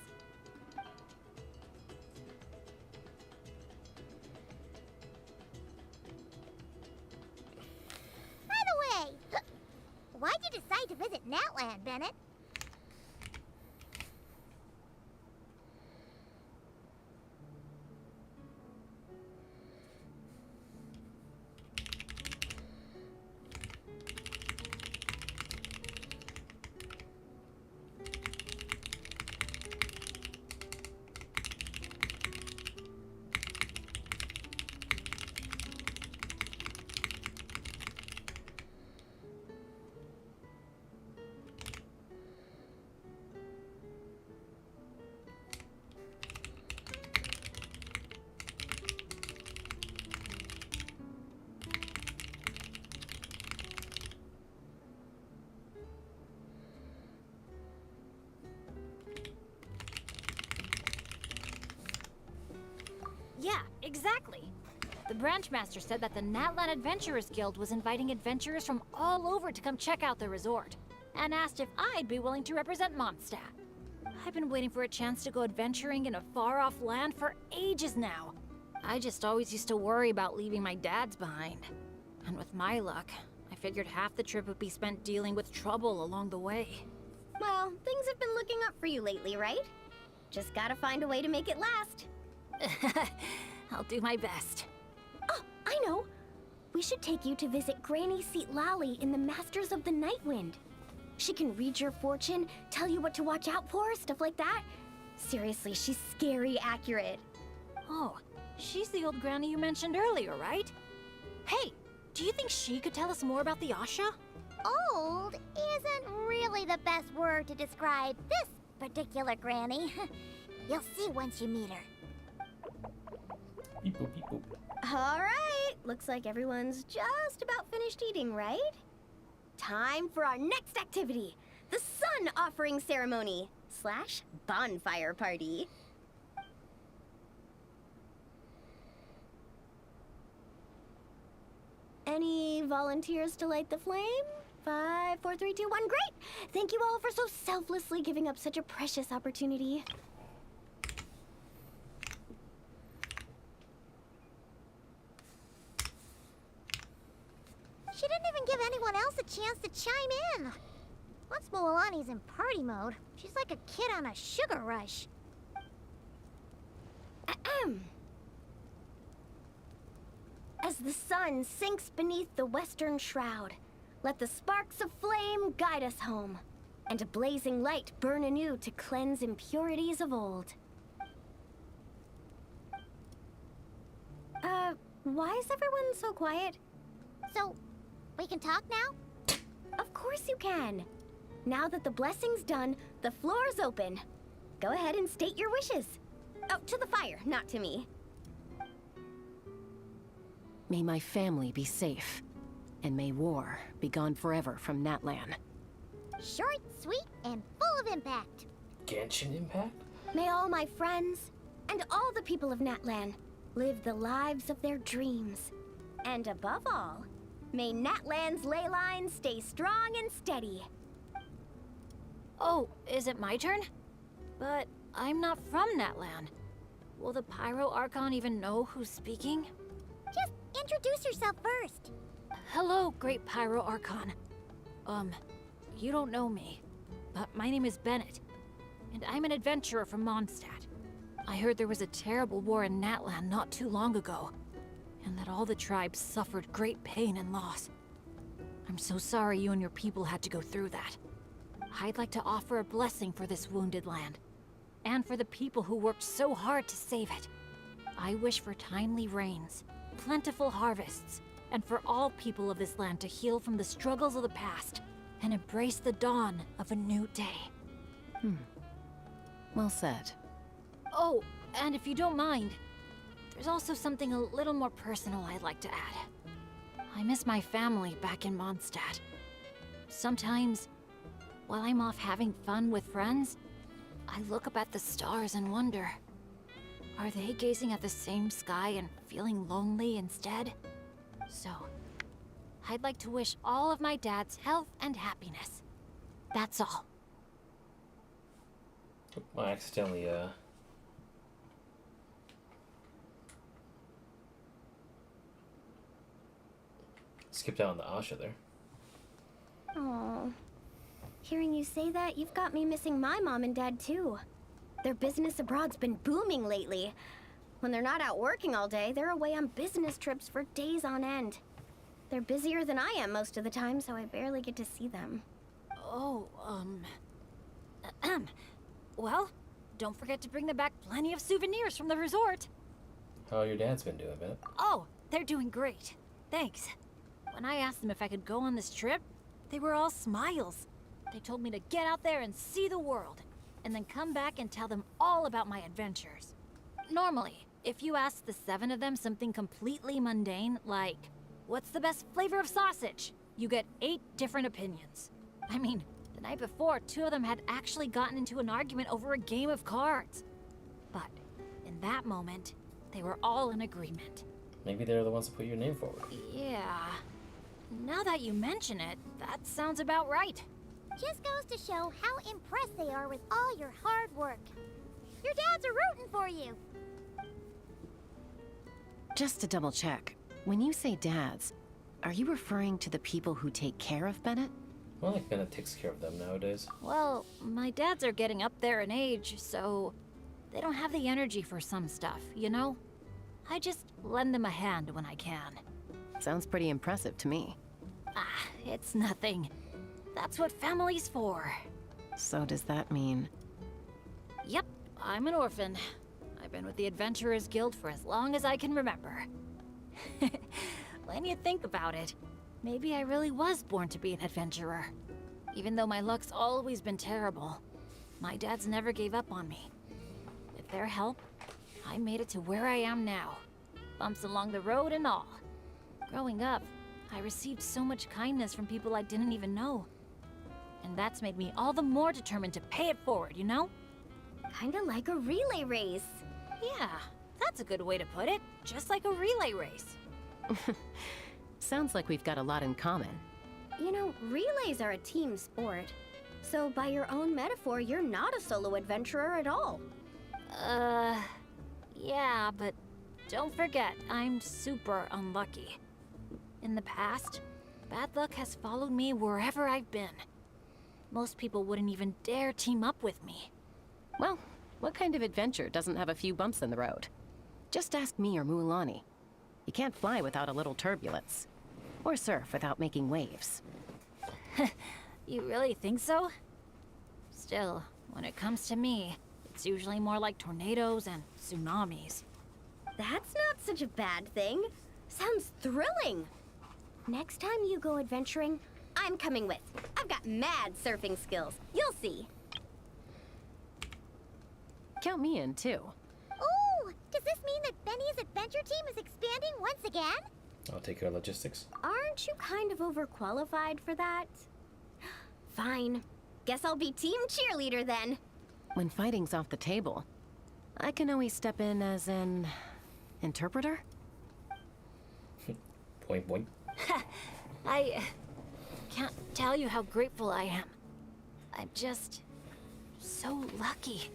By the way, why'd you decide to visit Natlan, Bennett? Yeah, exactly. The branchmaster said that the Natlan Adventurers Guild was inviting adventurers from all over to come check out the resort, and asked if I'd be willing to represent Mondstadt. I've been waiting for a chance to go adventuring in a far-off land for ages now. I just always used to worry about leaving my dads behind. And with my luck, I figured half the trip would be spent dealing with trouble along the way. Well, things have been looking up for you lately, right? Just gotta find a way to make it last. I'll do my best. Oh, I know! We should take you to visit Granny Seat Lally in the Masters of the Nightwind. She can read your fortune, tell you what to watch out for, stuff like that. Seriously, she's scary accurate. Oh, she's the old granny you mentioned earlier, right? Hey, do you think she could tell us more about the Asha? Old isn't really the best word to describe this particular granny. You'll see once you meet her. Beep boop, beep boop. All right, looks like everyone's just about finished eating, right? Time for our next activity, the Sun Offering Ceremony / bonfire party. Any volunteers to light the flame? 5, 4, 3, 2, 1, great! Thank you all for so selflessly giving up such a precious opportunity. chime in. Once Moalani's in party mode, she's like a kid on a sugar rush. Ahem. As the sun sinks beneath the western shroud, let the sparks of flame guide us home, and a blazing light burn anew to cleanse impurities of old. Why is everyone so quiet? So, we can talk now? Of course you can. Now that the blessing's done, the floor's open. Go ahead and state your wishes. Oh, to the fire, not to me. May my family be safe, and may war be gone forever from Natlan. Short, sweet, and full of impact. Genshin impact? May all my friends, and all the people of Natlan, live the lives of their dreams. And above all, may Natlan's ley lines stay strong and steady. Oh, is it my turn? But I'm not from Natlan. Will the Pyro Archon even know who's speaking? Just introduce yourself first. Hello, Great Pyro Archon. You don't know me, but my name is Bennett, and I'm an adventurer from Mondstadt. I heard there was a terrible war in Natlan not too long ago, and that all the tribes suffered great pain and loss. I'm so sorry you and your people had to go through that. I'd like to offer a blessing for this wounded land, and for the people who worked so hard to save it. I wish for timely rains, plentiful harvests, and for all people of this land to heal from the struggles of the past and embrace the dawn of a new day. Well said. Oh, and if you don't mind, there's also something a little more personal I'd like to add. I miss my family back in Mondstadt. Sometimes, while I'm off having fun with friends, I look up at the stars and wonder, are they gazing at the same sky and feeling lonely instead? So, I'd like to wish all of my dad's health and happiness. That's all. I accidentally, skipped out on the Asha there. Oh, hearing you say that, you've got me missing my mom and dad too. Their business abroad's been booming lately. When they're not out working all day, they're away on business trips for days on end. They're busier than I am most of the time, so I barely get to see them. Oh, well, don't forget to bring them back plenty of souvenirs from the resort. How your dad's been doing, Bennett? Oh, they're doing great. Thanks. When I asked them if I could go on this trip, they were all smiles. They told me to get out there and see the world, and then come back and tell them all about my adventures. Normally, if you ask the 7 of them something completely mundane, like, what's the best flavor of sausage? You get 8 different opinions. I mean, the night before, 2 of them had actually gotten into an argument over a game of cards. But in that moment, they were all in agreement. Maybe they're the ones to put your name forward. Yeah. Now that you mention it, that sounds about right. Just goes to show how impressed they are with all your hard work. Your dads are rooting for you. Just to double check, when you say dads, are you referring to the people who take care of Bennett? Well, like Bennett takes care of them nowadays. Well, my dads are getting up there in age, so they don't have the energy for some stuff, you know? I just lend them a hand when I can. Sounds pretty impressive to me. Ah, it's nothing. That's what family's for. So does that mean... Yep, I'm an orphan. I've been with the Adventurers Guild for as long as I can remember. When you think about it, maybe I really was born to be an adventurer. Even though my luck's always been terrible, my dads never gave up on me. With their help, I made it to where I am now. Bumps along the road and all. Growing up, I received so much kindness from people I didn't even know. And that's made me all the more determined to pay it forward, you know? Kinda like a relay race. Yeah, that's a good way to put it. Just like a relay race. Sounds like we've got a lot in common. You know, relays are a team sport. So by your own metaphor, you're not a solo adventurer at all. Yeah, but don't forget, I'm super unlucky. In the past, Bad luck has followed me wherever I've been. Most people wouldn't even dare team up with me. Well, what kind of adventure doesn't have a few bumps in the road? Just ask me or Mualani. You can't fly without a little turbulence. Or surf without making waves. You really think so? Still, when it comes to me, it's usually more like tornadoes and tsunamis. That's not such a bad thing. Sounds thrilling. Next time you go adventuring, I'm coming with. I've got mad surfing skills. You'll see. Count me in, too. Ooh, does this mean that Benny's adventure team is expanding once again? I'll take care of logistics. Aren't you kind of overqualified for that? Fine. Guess I'll be team cheerleader then. When fighting's off the table, I can always step in as an interpreter. Point, point. I can't tell you how grateful I am. I'm just so lucky.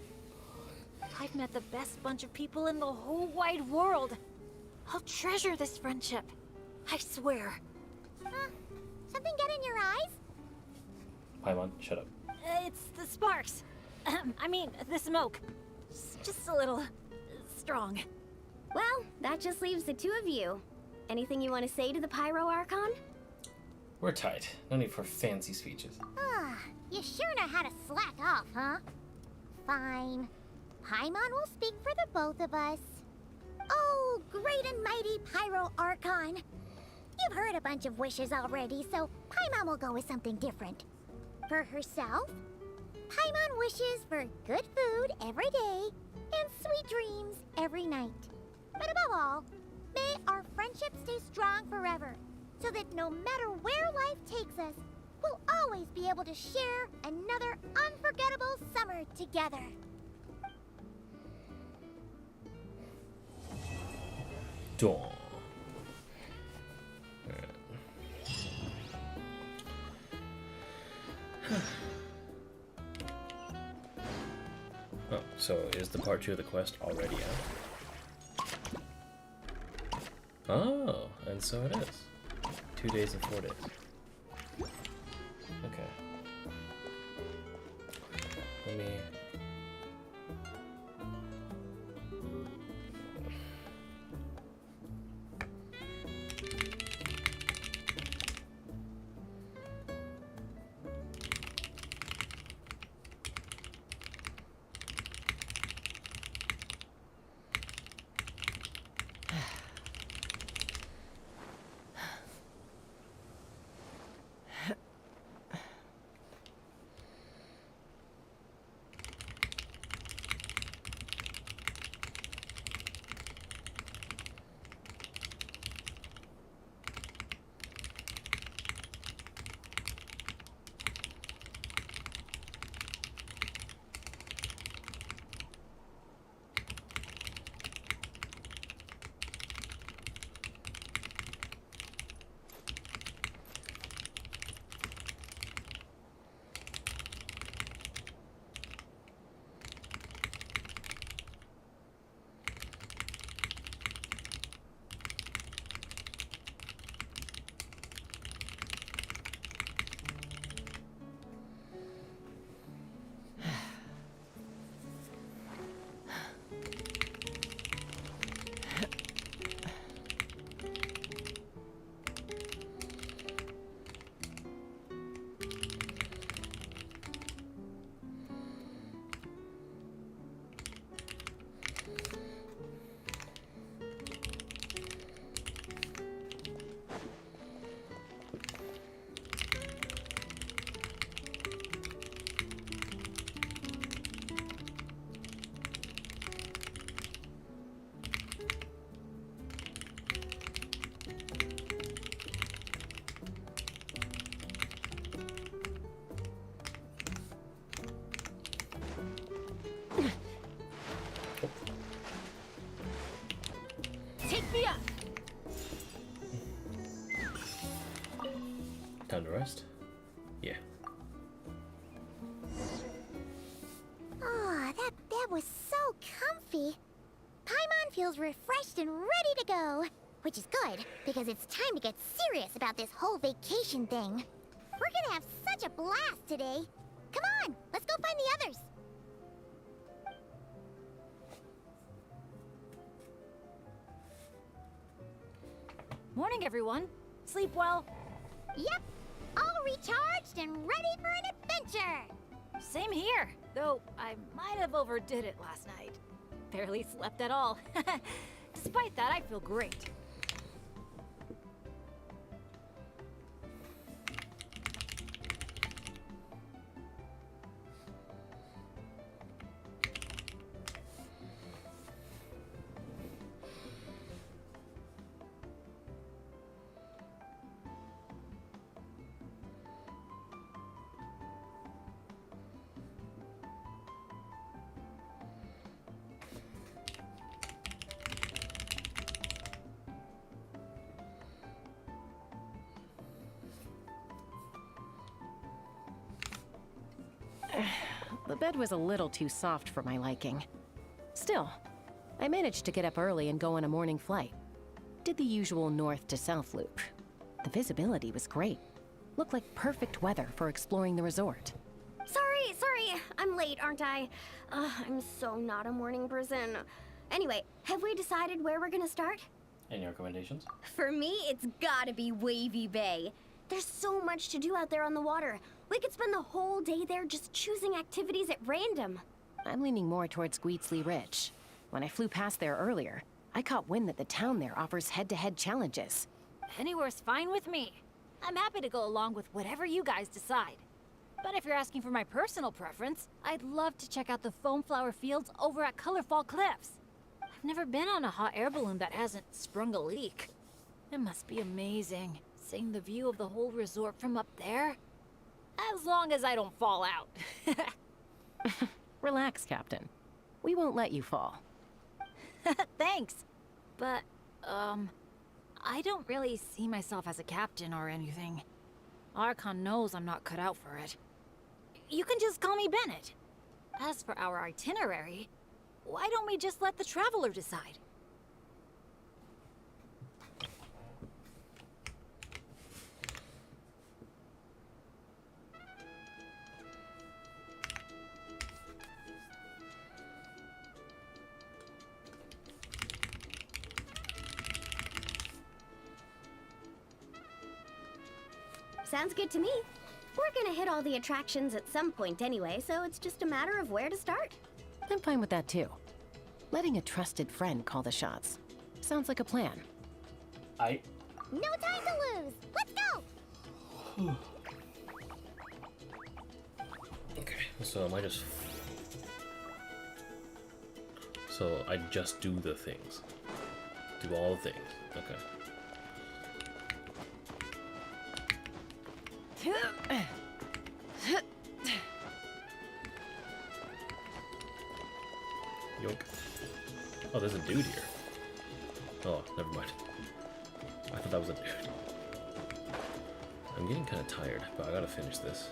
I've met the best bunch of people in the whole wide world. I'll treasure this friendship. I swear. Something get in your eyes? Paimon, shut up. It's the sparks. I mean, the smoke. It's just a little strong. Well, that just leaves the two of you. Anything you want to say to the Pyro Archon? We're tight. No need for fancy speeches. You sure know how to slack off, huh? Fine. Paimon will speak for the both of us. Oh, great and mighty Pyro Archon. You've heard a bunch of wishes already, so Paimon will go with something different. For herself, Paimon wishes for good food every day and sweet dreams every night. But above all, may our friendship stay strong forever, so that no matter where life takes us, we'll always be able to share another unforgettable summer together. Dawn. Oh, so is the part 2 of the quest already out? Oh, and so it is. 2 days and 4 days. Okay. Let me... Time to rest? Yeah. Oh, that bed was so comfy. Paimon feels refreshed and ready to go. Which is good, because it's time to get serious about this whole vacation thing. We're gonna have such a blast today. Come on, let's go find the others. Morning, everyone. Sleep well? Yep, all recharged and ready for an adventure. Same here, though I might have overdid it last night. Barely slept at all. Despite that, I feel great. The bed was a little too soft for my liking. Still, I managed to get up early and go on a morning flight. Did the usual north to south loop. The visibility was great. Looked like perfect weather for exploring the resort. Sorry, I'm late, aren't I? I'm so not a morning person. Anyway, have we decided where we're gonna start? Any recommendations? For me, it's gotta be Wavy Bay. There's so much to do out there on the water. We could spend the whole day there just choosing activities at random. I'm leaning more towards Gweetsley Ridge. When I flew past there earlier, I caught wind that the town there offers head-to-head challenges. Anywhere's fine with me. I'm happy to go along with whatever you guys decide. But if you're asking for my personal preference, I'd love to check out the foam flower fields over at Colorfall Cliffs. I've never been on a hot air balloon that hasn't sprung a leak. It must be amazing, seeing the view of the whole resort from up there. As long as I don't fall out. Relax, Captain. We won't let you fall. Thanks. But, I don't really see myself as a captain or anything. Archon knows I'm not cut out for it. You can just call me Bennett. As for our itinerary, why don't we just let the traveler decide? Sounds good to me. We're gonna hit all the attractions at some point anyway, so it's just a matter of where to start. I'm fine with that too. Letting a trusted friend call the shots. Sounds like a plan. No time to lose. Let's go. Okay, so am I just... So I just do the things. Do all the things. Okay. Yoink. Oh, there's a dude here. Oh, never mind. I thought that was a dude. I'm getting kind of tired, but I gotta finish this.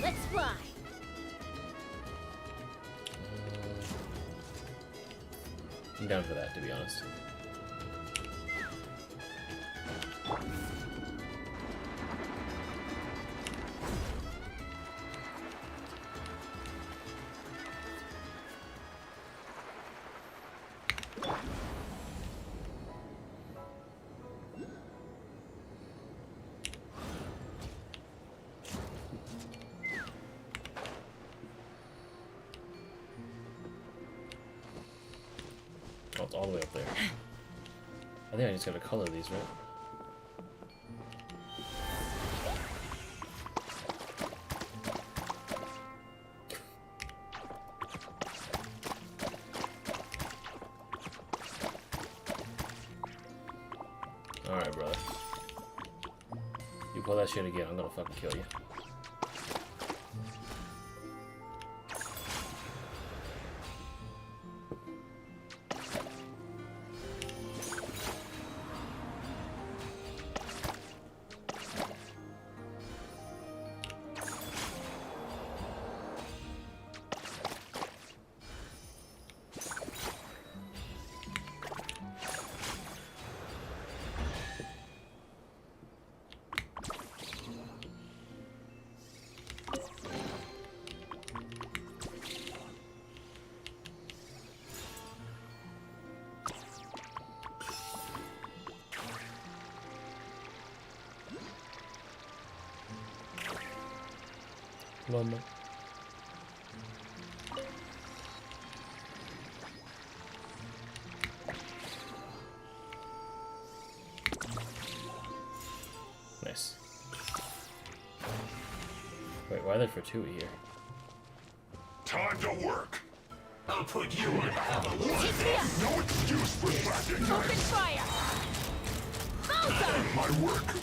Let's fly. I'm down for that, to be honest. Oh, it's all the way up there. I think I just gotta color these, right? Alright, brother. You pull that shit again, I'm gonna fucking kill you. Mama. Nice. Wait, why are there for two here? Time to work. I'll put you in hell. No excuse for slacking. Open fire! My work.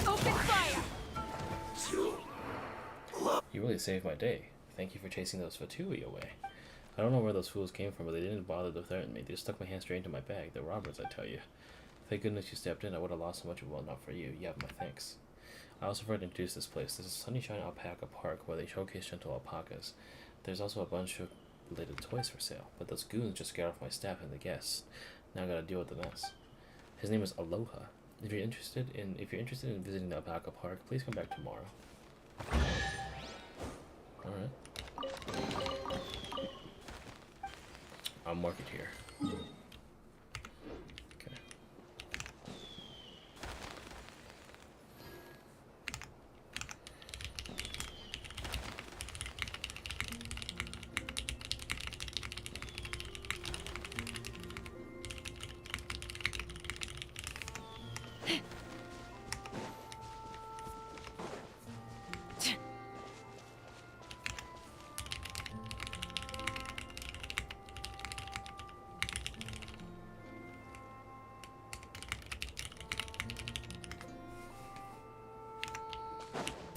Open fire! You really saved my day. Thank you for chasing those Fatui away. I don't know where those fools came from, but they didn't bother to threaten me. They just stuck my hand straight into my bag. They're robbers, I tell you. Thank goodness you stepped in. I would have lost so much of well not for you. You have my thanks. I also forgot to introduce this place. This is Sunshine Alpaca Park, where they showcase gentle alpacas. There's also a bunch of related toys for sale, but those goons just scared off my staff and the guests. Now I gotta deal with the mess. His name is Aloha. If you're interested in visiting the Alpaca Park, please come back tomorrow. Alright. I'll mark it here. Okay.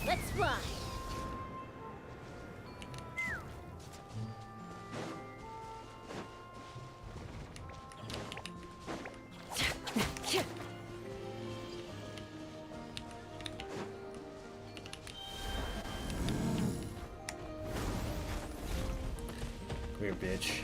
Let's ride! Come here, bitch.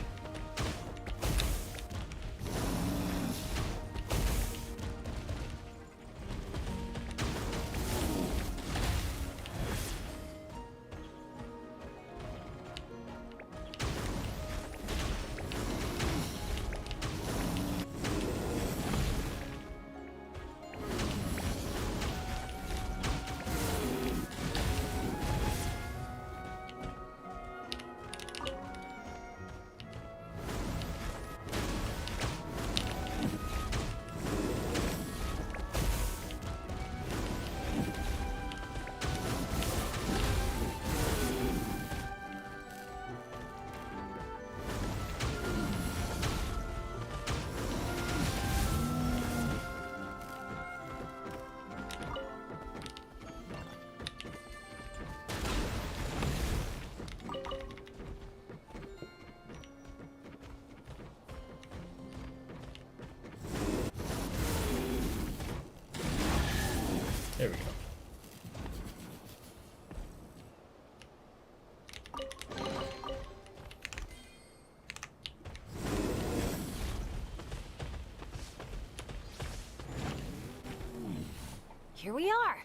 There we go. Here we are.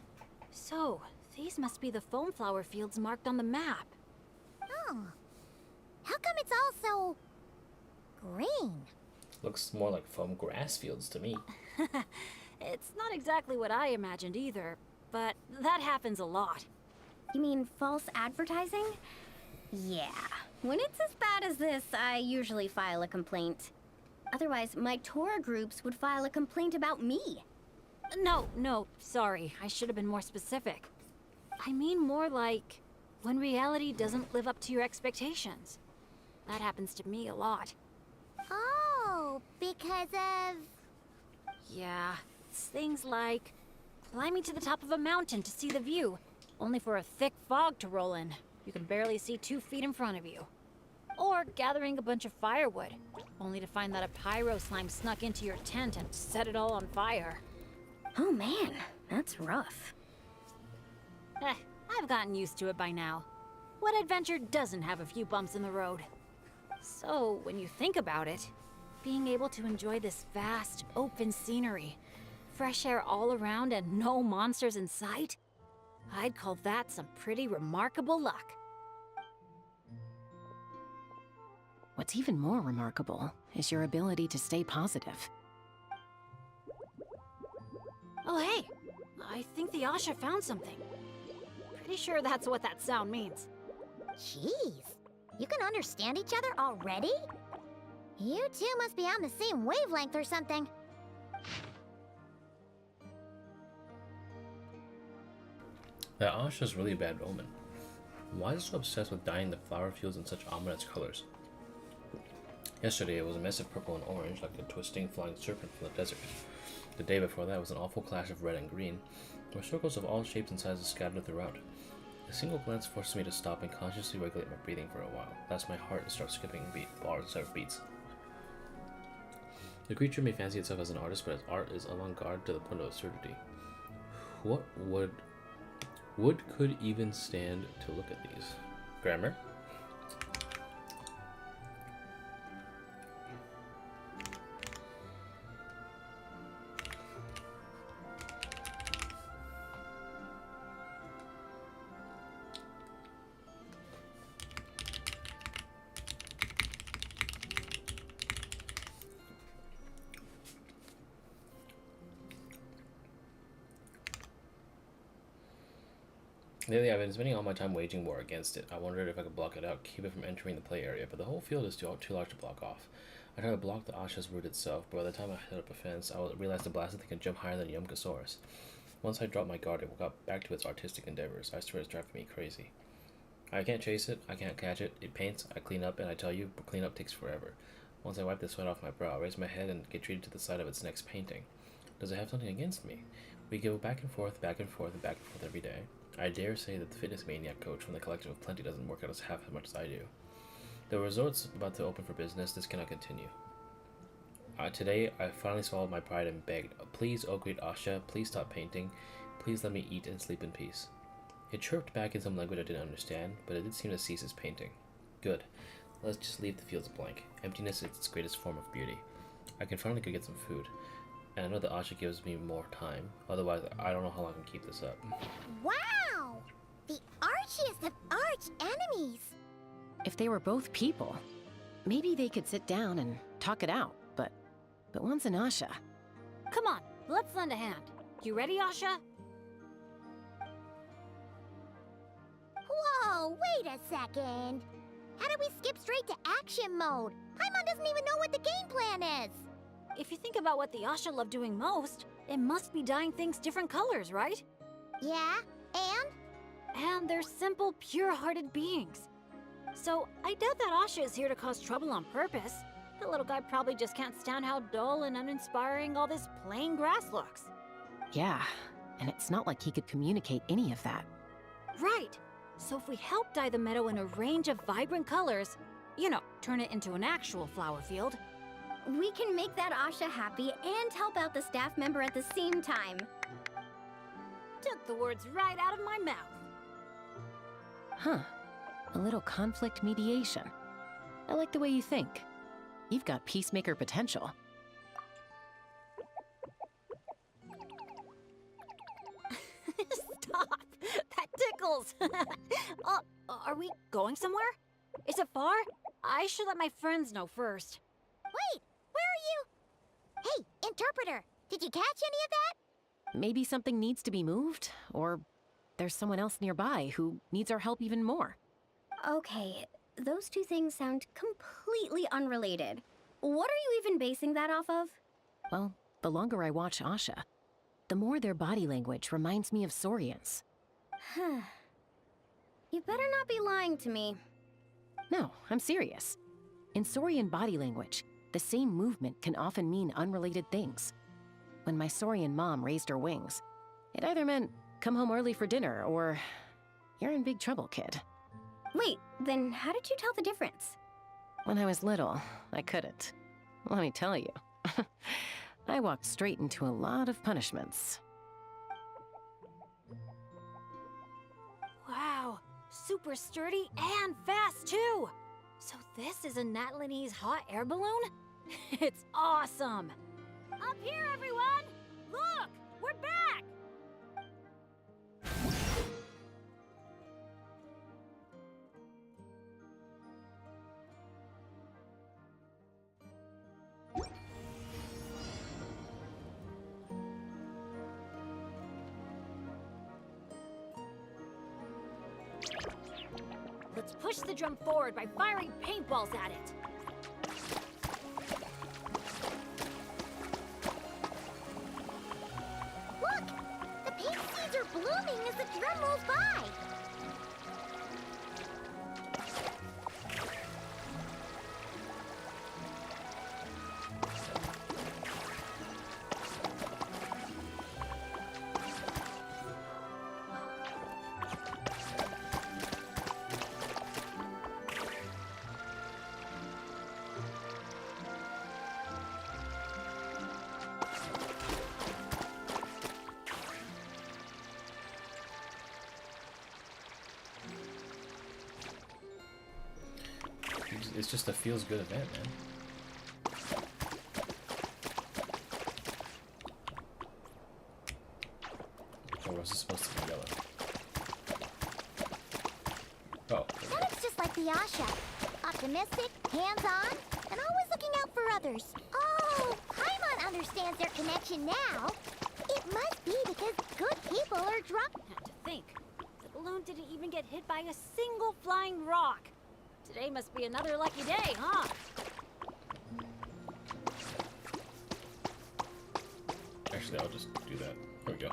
So, these must be the foam flower fields marked on the map. Oh. How come it's all so green? Looks more like foam grass fields to me. It's not exactly what I imagined either, but that happens a lot. You mean false advertising? Yeah. When it's as bad as this, I usually file a complaint. Otherwise, my tour groups would file a complaint about me. No, sorry. I should have been more specific. I mean more like when reality doesn't live up to your expectations. That happens to me a lot. Oh, because of... Yeah, it's things like climbing to the top of a mountain to see the view, only for a thick fog to roll in. You can barely see 2 feet in front of you. Or gathering a bunch of firewood, only to find that a pyro slime snuck into your tent and set it all on fire. Oh man, that's rough. I've gotten used to it by now. What adventure doesn't have a few bumps in the road? So, when you think about it, being able to enjoy this vast, open scenery, fresh air all around and no monsters in sight, I'd call that some pretty remarkable luck. What's even more remarkable is your ability to stay positive. Oh hey, I think the Asha found something. Pretty sure that's what that sound means. Jeez, you can understand each other already? You two must be on the same wavelength or something. That Asha's really a bad omen. Why is it so obsessed with dyeing the flower fields in such ominous colors? Yesterday it was a mess of purple and orange, like a twisting flying serpent from the desert. The day before that was an awful clash of red and green. There were circles of all shapes and sizes scattered throughout. A single glance forced me to stop and consciously regulate my breathing for a while, lest my heart start skipping bars instead of beats. The creature may fancy itself as an artist, but its art is avant-garde to the point of absurdity. What could even stand to look at these? Grammar? Lately, I've been spending all my time waging war against it. I wondered if I could block it out, keep it from entering the play area, but the whole field is too large to block off. I tried to block the Asha's route itself, but by the time I hit up a fence, I realized the blasted thing can jump higher than a Yumkasaurus. Once I dropped my guard, it got back to its artistic endeavors. I swear it's driving me crazy. I can't chase it, I can't catch it. It paints, I clean up, and I tell you, cleanup takes forever. Once I wipe the sweat off my brow, I raise my head and get treated to the side of its next painting. Does it have something against me? We go back and forth, back and forth, and back and forth every day. I dare say that the fitness maniac coach from the Collective of Plenty doesn't work out as half as much as I do. The resort's about to open for business. This cannot continue. Today, I finally swallowed my pride and begged, please, oh great Asha, please stop painting. Please let me eat and sleep in peace. It chirped back in some language I didn't understand, but it did seem to cease its painting. Good. Let's just leave the fields blank. Emptiness is its greatest form of beauty. I can finally go get some food. And I know that Asha gives me more time. Otherwise, I don't know how long I can keep this up. Wow! The archiest of arch enemies! If they were both people, maybe they could sit down and talk it out, but one's an Asha. Come on, let's lend a hand. You ready, Asha? Whoa, wait a second! How do we skip straight to action mode? Paimon doesn't even know what the game plan is! If you think about what the Asha love doing most, it must be dyeing things different colors, right? Yeah, and? And they're simple, pure-hearted beings. So I doubt that Asha is here to cause trouble on purpose. The little guy probably just can't stand how dull and uninspiring all this plain grass looks. Yeah, and it's not like he could communicate any of that. Right. So if we help dye the meadow in a range of vibrant colors, you know, turn it into an actual flower field, we can make that Asha happy and help out the staff member at the same time. Took the words right out of my mouth. Huh. A little conflict mediation. I like the way you think. You've got peacemaker potential. Stop! That tickles! Are we going somewhere? Is it far? I should let my friends know first. Wait! Where are you? Hey, interpreter! Did you catch any of that? Maybe something needs to be moved, or there's someone else nearby who needs our help even more. Okay, those two things sound completely unrelated. What are you even basing that off of? Well, the longer I watch Asha, the more their body language reminds me of Saurians. You better not be lying to me. No, I'm serious. In Saurian body language, the same movement can often mean unrelated things. When my Saurian mom raised her wings, it either meant, come home early for dinner, or, you're in big trouble, kid. Wait, then how did you tell the difference? When I was little, I couldn't. Let me tell you. I walked straight into a lot of punishments. Wow, super sturdy and fast too! So this is a Natlanese hot air balloon? It's awesome! Up here, everyone! Look! We're back! Let's push the drum forward by firing paintballs at it. Look! The pink seeds are blooming as the drum rolls by! It's just a feels good event, man. Or was it supposed to be yellow? Oh. Then it's just like the Asha. Optimistic, hands-on, and always looking out for others. Oh, Paimon understands their connection now. It must be because good people are drunk. Had to think. The balloon didn't even get hit by a single flying rock. Today must be another lucky day, huh? Actually, I'll just do that. There we go.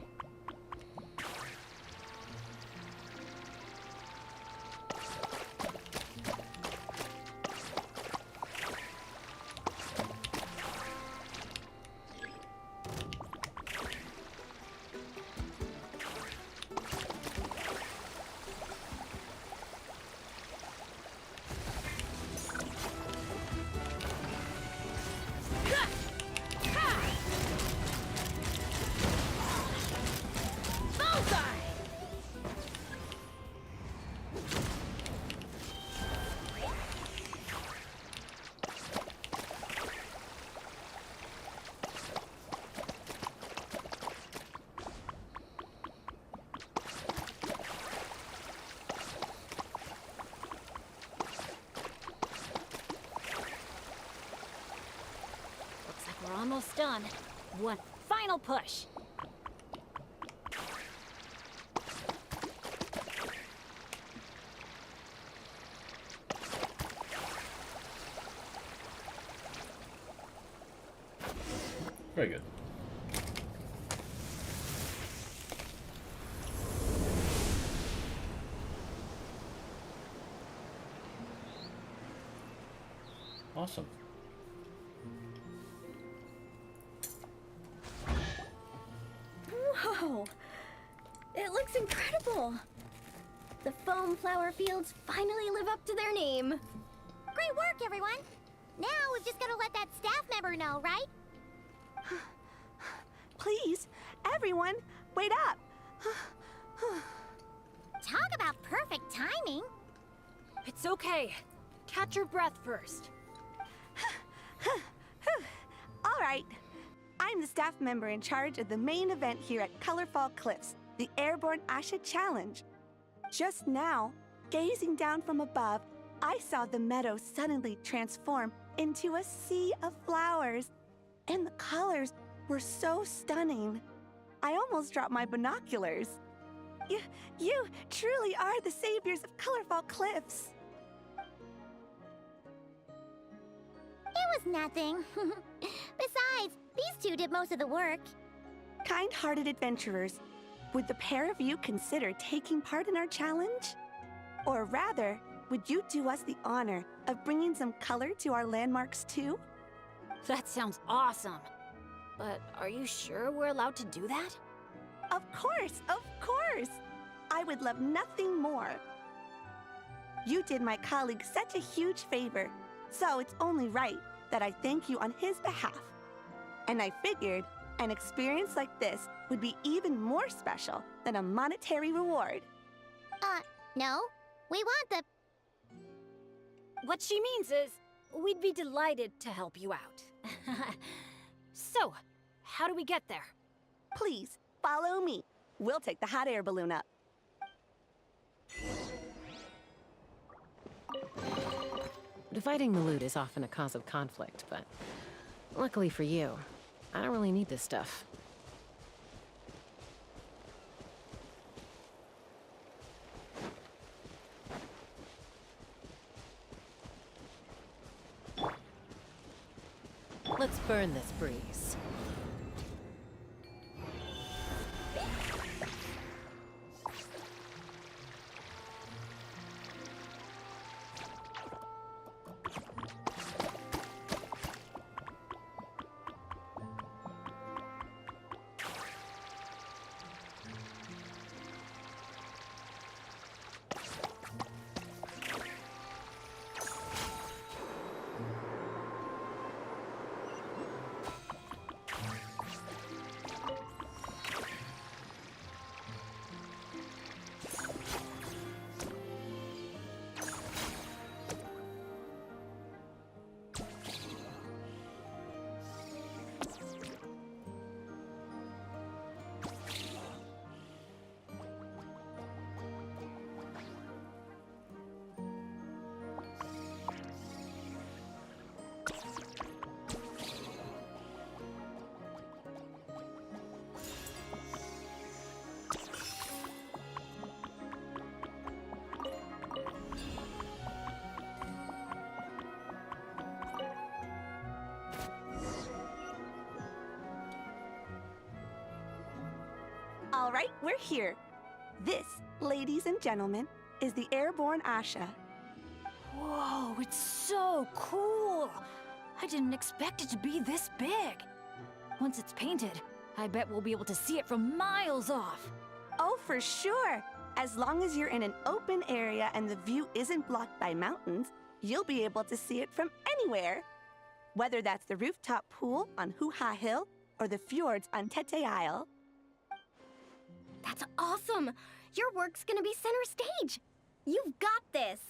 We're almost done. One final push. Very good. Awesome. Whoa! It looks incredible! The foam flower fields finally live up to their name. Great work, everyone! Now we've just gotta let that staff member know, right? Please, everyone, wait up! Talk about perfect timing! It's okay. Catch your breath first. All right. I'm the staff member in charge of the main event here at Colorfall Cliffs, the Airborne Asha Challenge. Just now, gazing down from above, I saw the meadow suddenly transform into a sea of flowers, and the colors were so stunning. I almost dropped my binoculars. You truly are the saviors of Colorfall Cliffs. It was nothing. Besides, these two did most of the work. Kind-hearted adventurers, would the pair of you consider taking part in our challenge? Or rather, would you do us the honor of bringing some color to our landmarks too? That sounds awesome. But are you sure we're allowed to do that? Of course, of course! I would love nothing more. You did my colleague such a huge favor, so it's only right that I thank you on his behalf. And I figured an experience like this would be even more special than a monetary reward. No. We want the... What she means is, we'd be delighted to help you out. So, how do we get there? Please, follow me. We'll take the hot air balloon up. Dividing the loot is often a cause of conflict, but luckily for you, I don't really need this stuff. Let's burn this breeze. All right, we're here. This, ladies and gentlemen, is the airborne Asha. Whoa, it's so cool! I didn't expect it to be this big. Once it's painted, I bet we'll be able to see it from miles off. Oh, for sure! As long as you're in an open area and the view isn't blocked by mountains, you'll be able to see it from anywhere. Whether that's the rooftop pool on Hoo-Ha Hill or the fjords on Tete Isle. That's awesome! Your work's gonna be center stage! You've got this!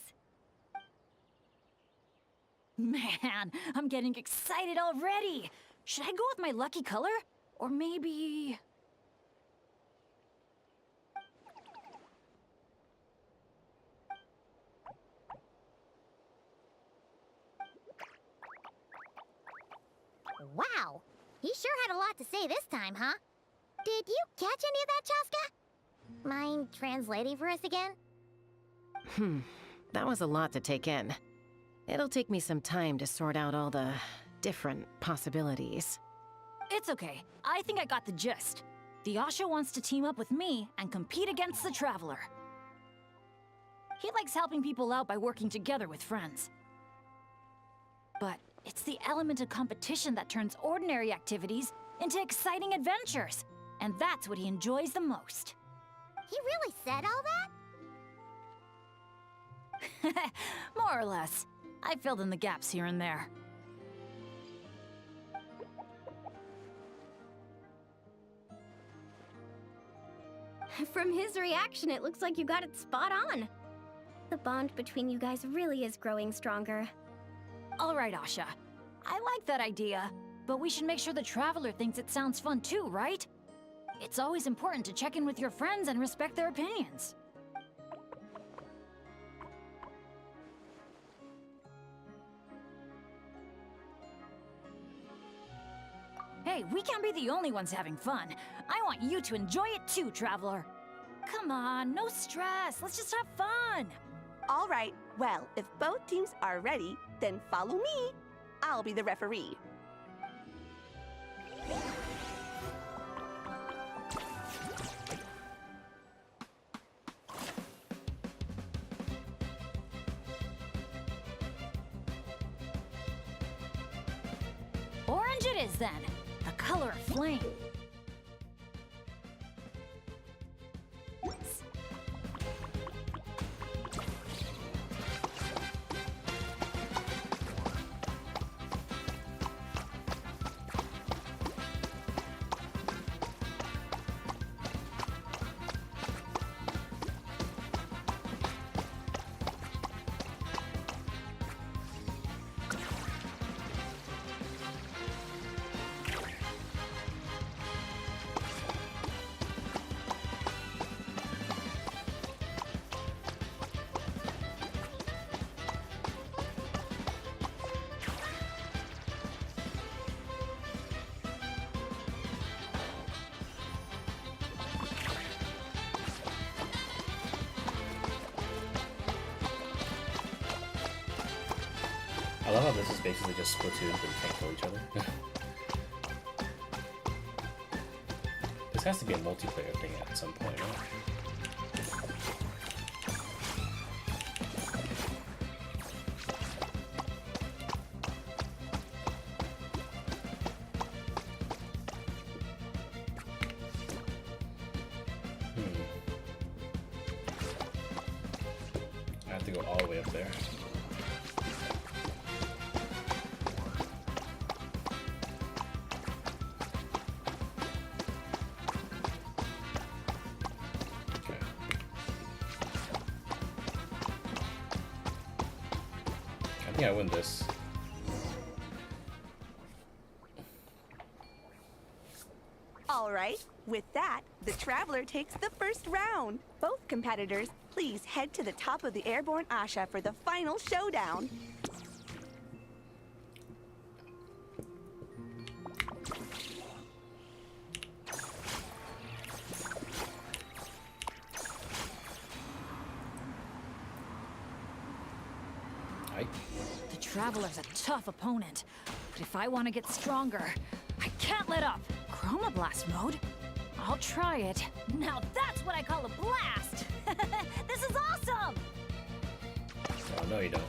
Man, I'm getting excited already! Should I go with my lucky color? Or maybe... Wow! He sure had a lot to say this time, huh? Did you catch any of that, Chaska? Mind translating for us again? That was a lot to take in. It'll take me some time to sort out all the different possibilities. It's okay. I think I got the gist. The Asha wants to team up with me and compete against the Traveler. He likes helping people out by working together with friends. But it's the element of competition that turns ordinary activities into exciting adventures. And that's what he enjoys the most. He really said all that? More or less. I filled in the gaps here and there. From his reaction, it looks like you got it spot on. The bond between you guys really is growing stronger. All right, Asha. I like that idea, but we should make sure the Traveler thinks it sounds fun too, right? It's always important to check in with your friends and respect their opinions. Hey, we can't be the only ones having fun. I want you to enjoy it too, Traveler. Come on, no stress. Let's just have fun. All right, well, if both teams are ready, then follow me. I'll be the referee. Orange it is then. The color of flame. I love how this is basically just Splatoon, but you can't kill each other. This has to be a multiplayer thing at some point, right? I have to go all the way up there. I think I win this. All right, with that, the Traveler takes the first round. Both competitors, please head to the top of the airborne Asha for the final showdown. The Traveler's a tough opponent, but if I want to get stronger, I can't let up. Chroma Blast mode? I'll try it. Now that's what I call a blast! This is awesome! Oh, no you don't.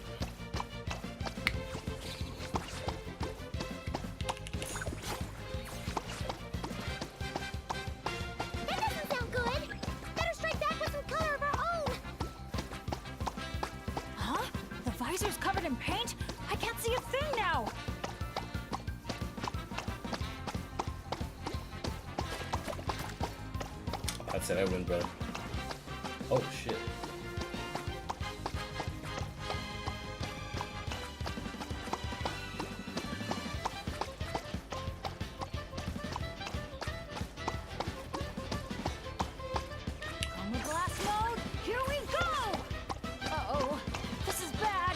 That doesn't sound good. Better strike back with some color of our own. Huh? The visor's covered in paint? I can't see a thing now! That's it, I win, bro. Oh, shit. Chroma Blast mode? Here we go! Uh-oh. This is bad.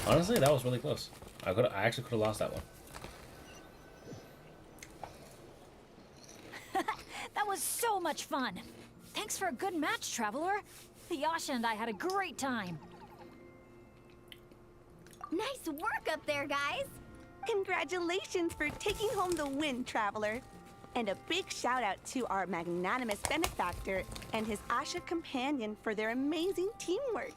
Honestly, that was really close. I actually could have lost that one. That was so much fun. Thanks for a good match, Traveler. The Yasha and I had a great time. Nice work up there, guys. Congratulations for taking home the win, Traveler. And a big shout out to our magnanimous benefactor and his Asha companion for their amazing teamwork.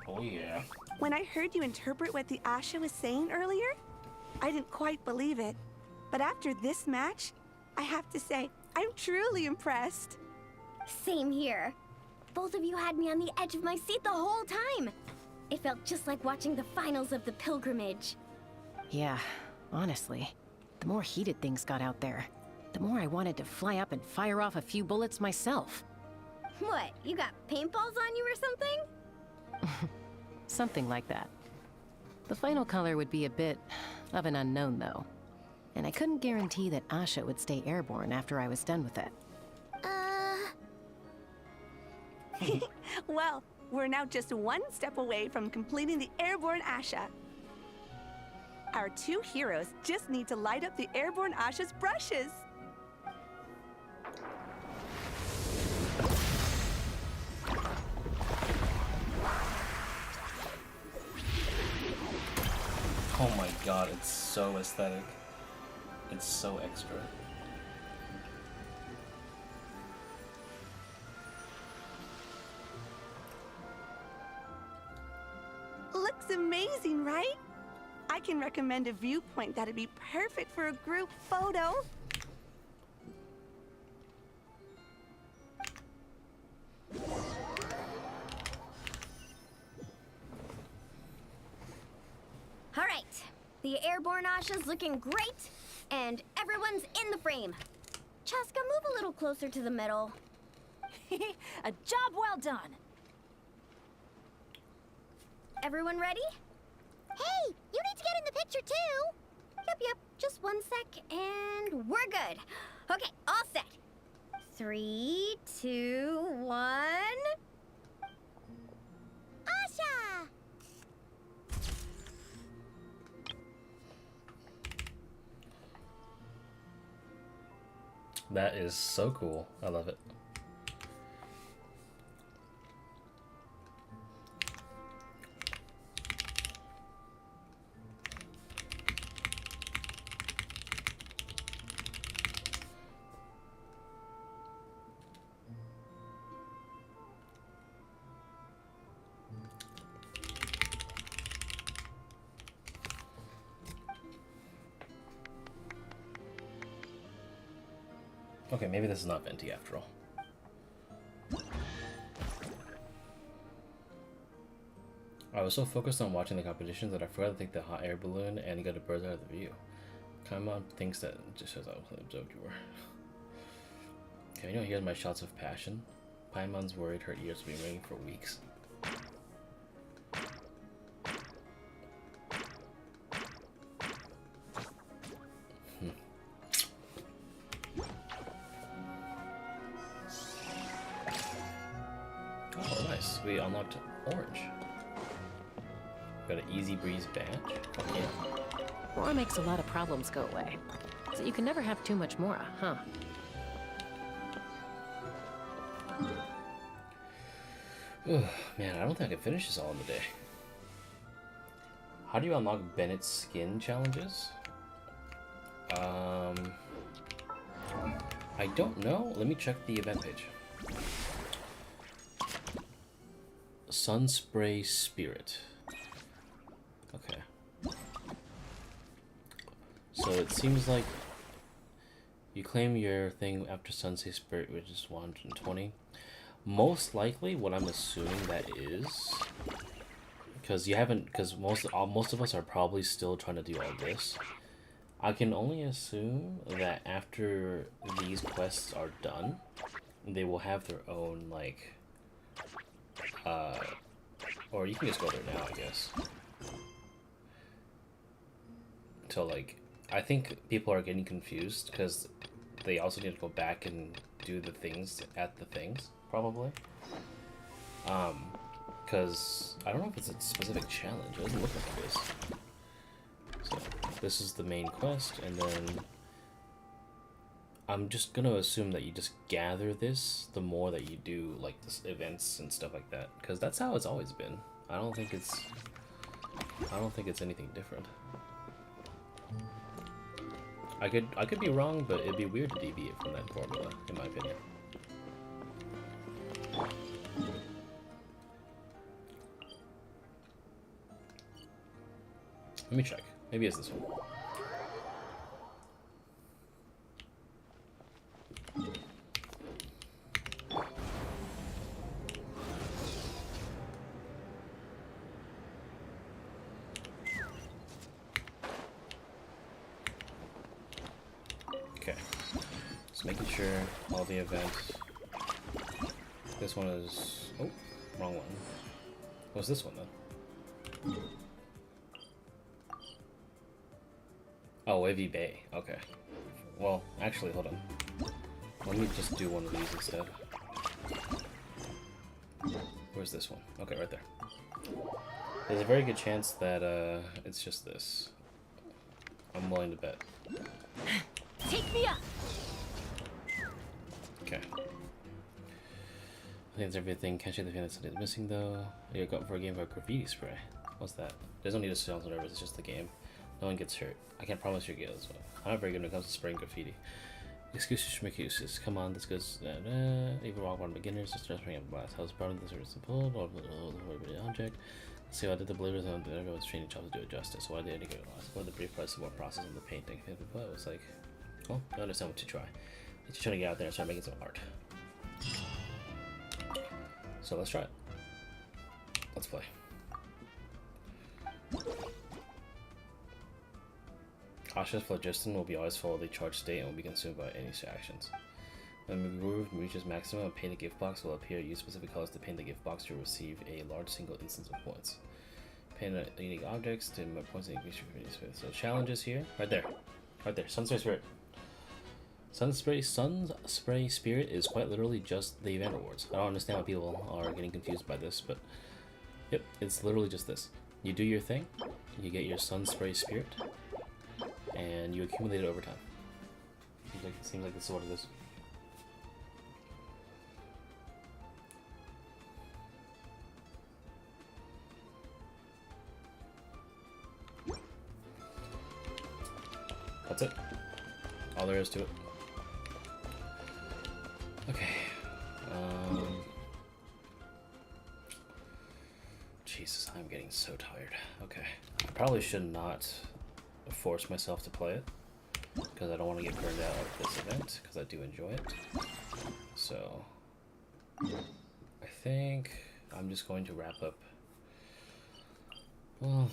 Oh yeah. When I heard you interpret what the Asha was saying earlier, I didn't quite believe it. But after this match, I have to say, I'm truly impressed. Same here. Both of you had me on the edge of my seat the whole time. It felt just like watching the finals of the pilgrimage. Yeah, honestly, the more heated things got out there, the more I wanted to fly up and fire off a few bullets myself. What, you got paintballs on you or something? Something like that. The final color would be a bit of an unknown, though. And I couldn't guarantee that Asha would stay airborne after I was done with it. Well, we're now just one step away from completing the airborne Asha. Our two heroes just need to light up the airborne Asha's brushes. Oh my god, it's so aesthetic. It's so extra. Looks amazing, right? I can recommend a viewpoint that'd be perfect for a group photo. All right, the airborne Asha's looking great, and everyone's in the frame. Chaska, move a little closer to the middle. A job well done. Everyone ready? Hey, you need to get in the picture too. Yep, just one sec, and we're good. Okay, all set. 3, 2, 1... Asha! That is so cool. I love it. Okay, maybe this is not venti after all. I was so focused on watching the competitions that I forgot to take the hot air balloon and get a bird's eye of the view. Kaimon thinks that just shows how observed you were. Okay, you know, here's my shots of passion. Paimon's worried her ears will be ringing for weeks. Oh, nice. We unlocked orange. Got an easy breeze badge. Fuck yeah. Mora makes a lot of problems go away. So you can never have too much Mora, huh? Man, I don't think I can finish this all in the day. How do you unlock Bennett's skin challenges? I don't know. Let me check the event page. Sunspray Spirit. Okay. So it seems like you claim your thing after Sunspray Spirit, which is 120. Most likely, what I'm assuming that is, because most of us are probably still trying to do all this. I can only assume that after these quests are done, they will have their own, like, or you can just go there now, I guess. So, like, I think people are getting confused because they also need to go back and do the things at the things, probably. Because I don't know if it's a specific challenge. It doesn't look like it is. So, this is the main quest, and then I'm just gonna assume that you just gather this the more that you do, like, this events and stuff like that, because that's how it's always been. I don't think it's anything different. I could be wrong, but it'd be weird to deviate from that formula, in my opinion. Let me check. Maybe it's this one. Okay. Just making sure all the events. This one is... Oh, wrong one. What's this one then? Oh, Ivy Bay. Okay. Well, actually, hold on. Let me just do one of these instead. Where's this one? Okay, right there. There's a very good chance that it's just this. I'm willing to bet. Take me up. Okay. I think it's everything. Can't shake the feeling that something's missing though. You're going for a game of graffiti spray. What's that? There's no need to sound so nervous. It's just the game. No one gets hurt. I can't promise you get this one. I'm not very good when it comes to spraying graffiti. Excuses should make excuses. Come on, this goes. Even walk on beginners. Just spraying up blast. How's part of this or simple? Or the object. Let's see, I did the believers on the other was training jobs to do it justice. Why did I get lost? What the brief price of what process of the painting? It was like, well, I understand what to try. You're trying to get out there and start making some art. So let's try it. Let's play. Asha's phlogiston will be always fully charged state and will be consumed by any actions. When the groove reaches maximum, a painted gift box will appear. Use specific colors to paint the gift box to receive a large single instance of points. Paint unique objects to points and increase your space. So challenges here, right there, Sunspray Spirit. Sunspray Spirit is quite literally just the event rewards. I don't understand why people are getting confused by this, but yep, it's literally just this. You do your thing, you get your Sunspray Spirit, and you accumulate it over time. Seems like this is what it is. That's it. All there is to it. Okay. Jesus, I'm getting so tired. Okay. I probably should not force myself to play it, because I don't want to get burned out at this event, because I do enjoy it. So, I think I'm just going to wrap up. Well,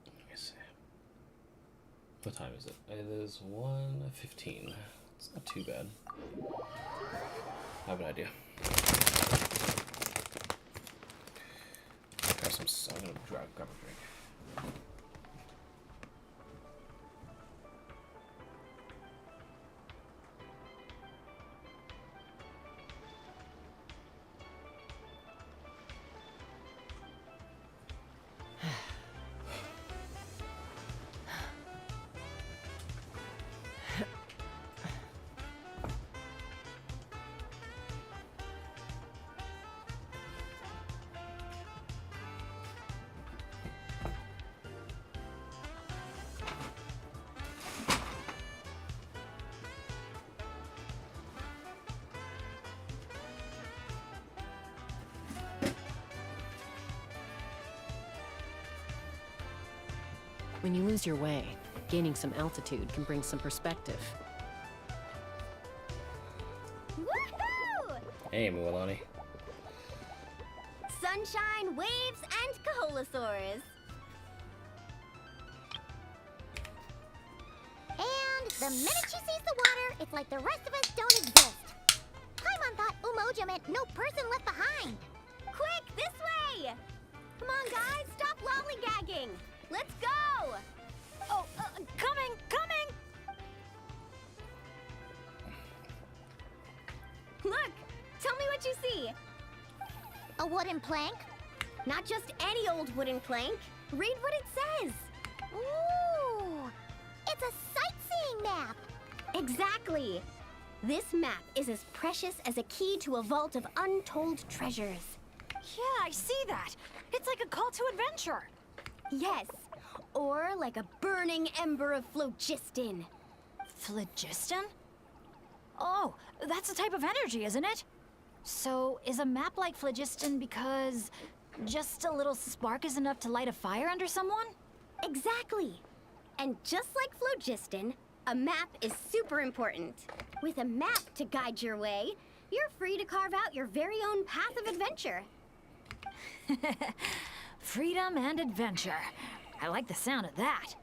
let me see. What time is it? It is 1:15. It's not too bad. I have an idea. I'm gonna grab a drink. When you lose your way, gaining some altitude can bring some perspective. Woohoo! Hey, Mualani. Sunshine, waves, and Kaholosaurs. And the minute she sees the water, it's like the rest of us don't exist. Paimon thought Umoja meant no person left behind. Quick, this way! Come on, guys, stop lollygagging. Let's go! Oh, coming! Look, tell me what you see. A wooden plank? Not just any old wooden plank. Read what it says. Ooh! It's a sightseeing map! Exactly. This map is as precious as a key to a vault of untold treasures. Yeah, I see that. It's like a call to adventure. Yes, or like a burning ember of phlogiston. Phlogiston? Oh, that's a type of energy, isn't it? So, is a map like phlogiston because just a little spark is enough to light a fire under someone? Exactly. And just like phlogiston, a map is super important. With a map to guide your way, you're free to carve out your very own path of adventure. Freedom and adventure. I like the sound of that.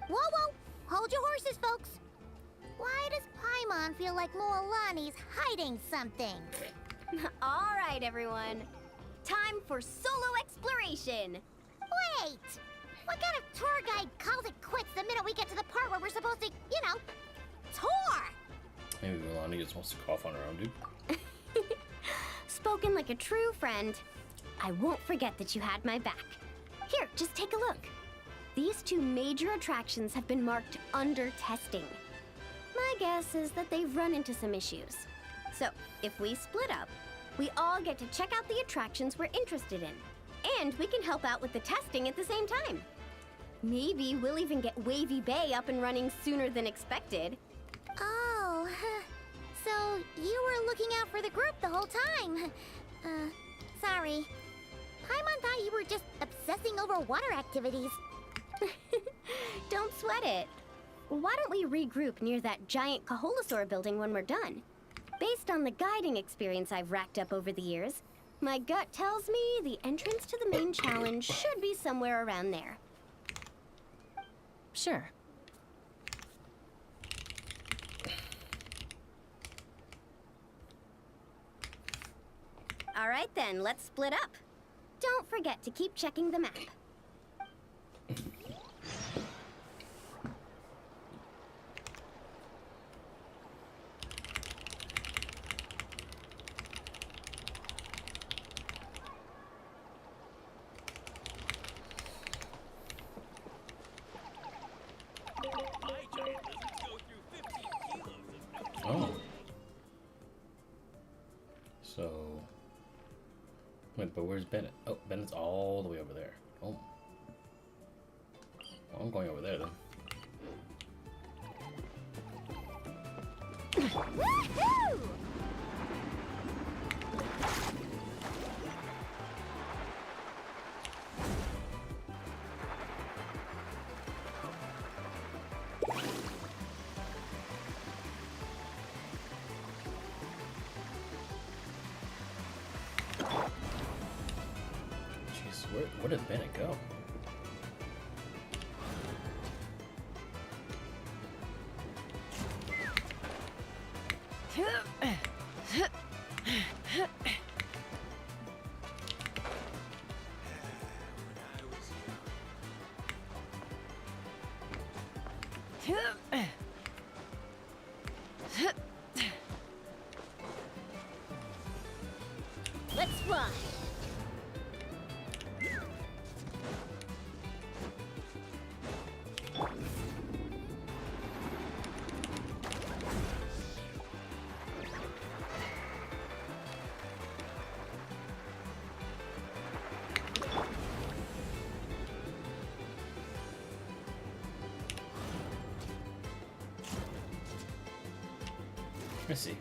Whoa, whoa! Hold your horses, folks! Why does Paimon feel like Mualani's hiding something? All right, everyone. Time for solo exploration. Wait! What kind of tour guide calls it quits the minute we get to the part where we're supposed to, you know, tour? Maybe Mualani just wants to cough on her own, dude. Spoken like a true friend. I won't forget that you had my back. Here, just take a look. These two major attractions have been marked under testing. My guess is that they've run into some issues. So, if we split up, we all get to check out the attractions we're interested in. And we can help out with the testing at the same time. Maybe we'll even get Wavy Bay up and running sooner than expected. Oh, so you were looking out for the group the whole time. Sorry. Paimon thought you were just obsessing over water activities. Don't sweat it. Why don't we regroup near that giant Kaholosaur building when we're done? Based on the guiding experience I've racked up over the years, my gut tells me the entrance to the main challenge should be somewhere around there. Sure. All right then, let's split up. Don't forget to keep checking the map. Oh. So... Wait, but where's Bennett? Oh, Bennett's all the way over there. Oh. Well, I'm going over there then. Woohoo! Jeez, where did Bennett go? Let's fly. I see.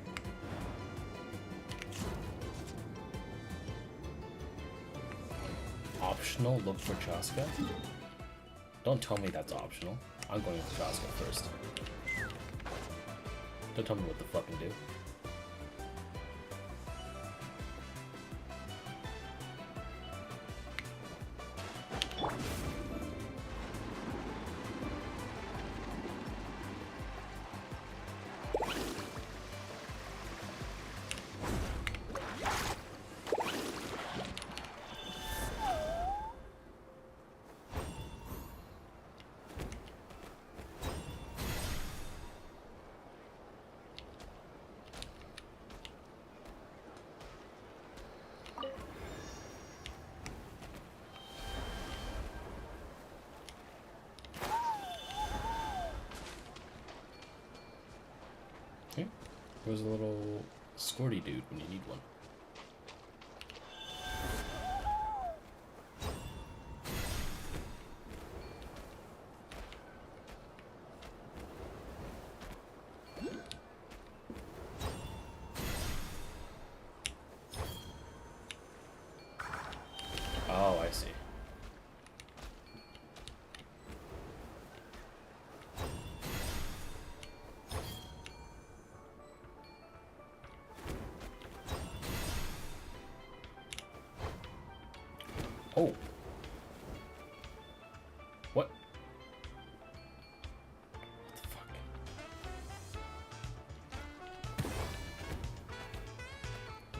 Optional, look for Chaska? Don't tell me that's optional. I'm going with Chaska first. Don't tell me what to fucking do. Okay. There's a little squirty dude when you need one. Oh, I see. Oh. What? What the fuck?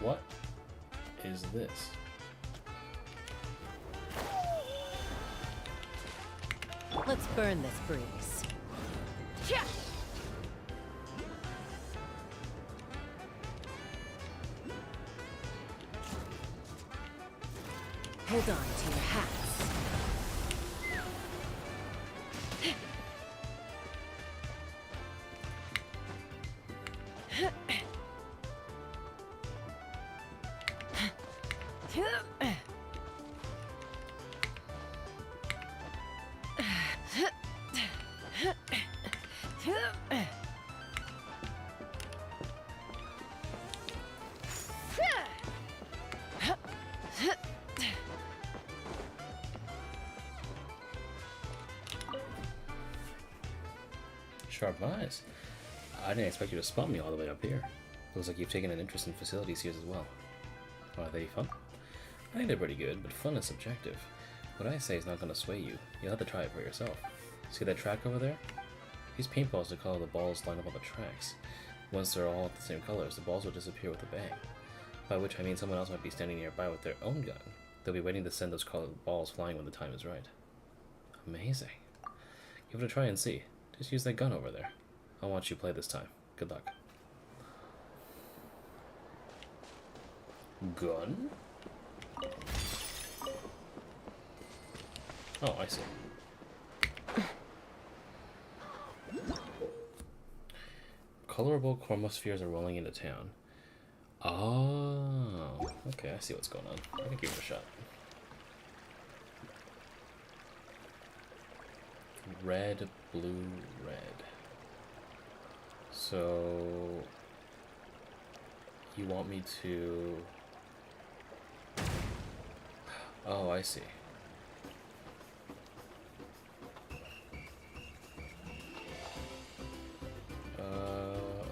What is this? Let's burn this breeze. Yeah. Hold on to your hats. Sharp eyes. I didn't expect you to spot me all the way up here. Looks like you've taken an interest in facilities here as well. Are they fun? I think they're pretty good, but fun is subjective. What I say is not going to sway you. You'll have to try it for yourself. See that track over there? Use paintballs to color the balls lined up on the tracks. Once they're all the same colors, the balls will disappear with a bang. By which I mean someone else might be standing nearby with their own gun. They'll be waiting to send those colored balls flying when the time is right. Amazing. Give it a try and see. Just use that gun over there. I'll watch you play this time. Good luck. Gun? Oh, I see. Colorable chromospheres are rolling into town. Oh, okay, I see what's going on. I can give it a shot. Red, blue, red. So you want me to... Oh, I see.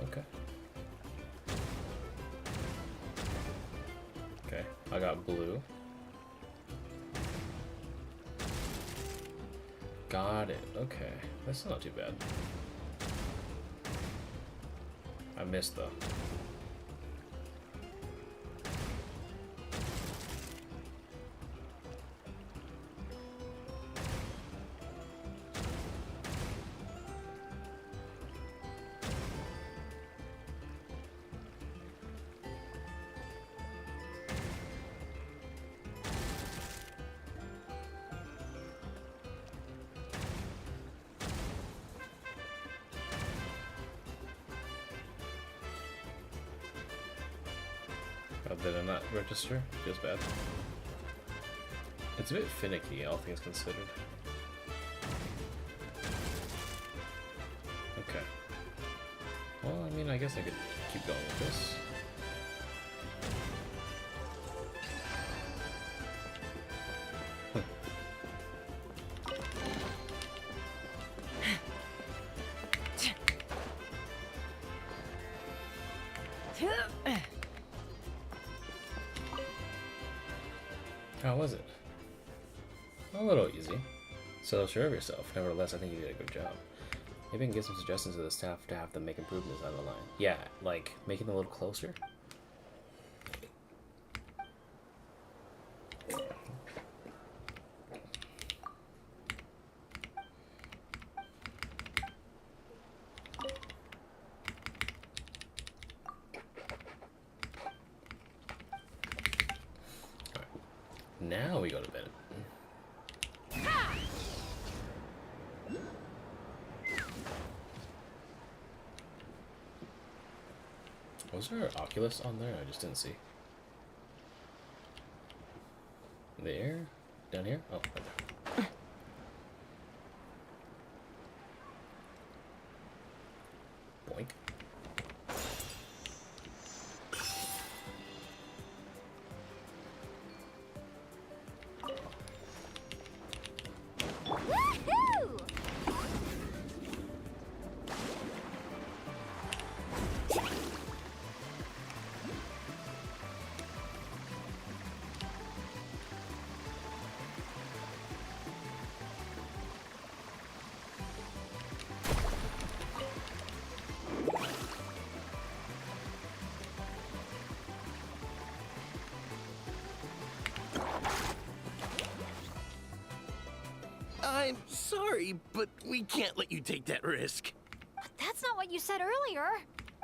Okay. Okay, I got blue. Got it. Okay, that's not too bad. I missed though. Did I not register? Feels bad. It's a bit finicky, all things considered. Okay. Well, I mean, I guess I could keep going with this. How was it? A little easy. So sure of yourself. Nevertheless, I think you did a good job. Maybe I can give some suggestions to the staff to have them make improvements down the line. Yeah, like making them a little closer. Now we go to bed. Was there an Oculus on there? I just didn't see. There? Down here? Oh, right there. Boink. I'm sorry, but we can't let you take that risk. But that's not what you said earlier.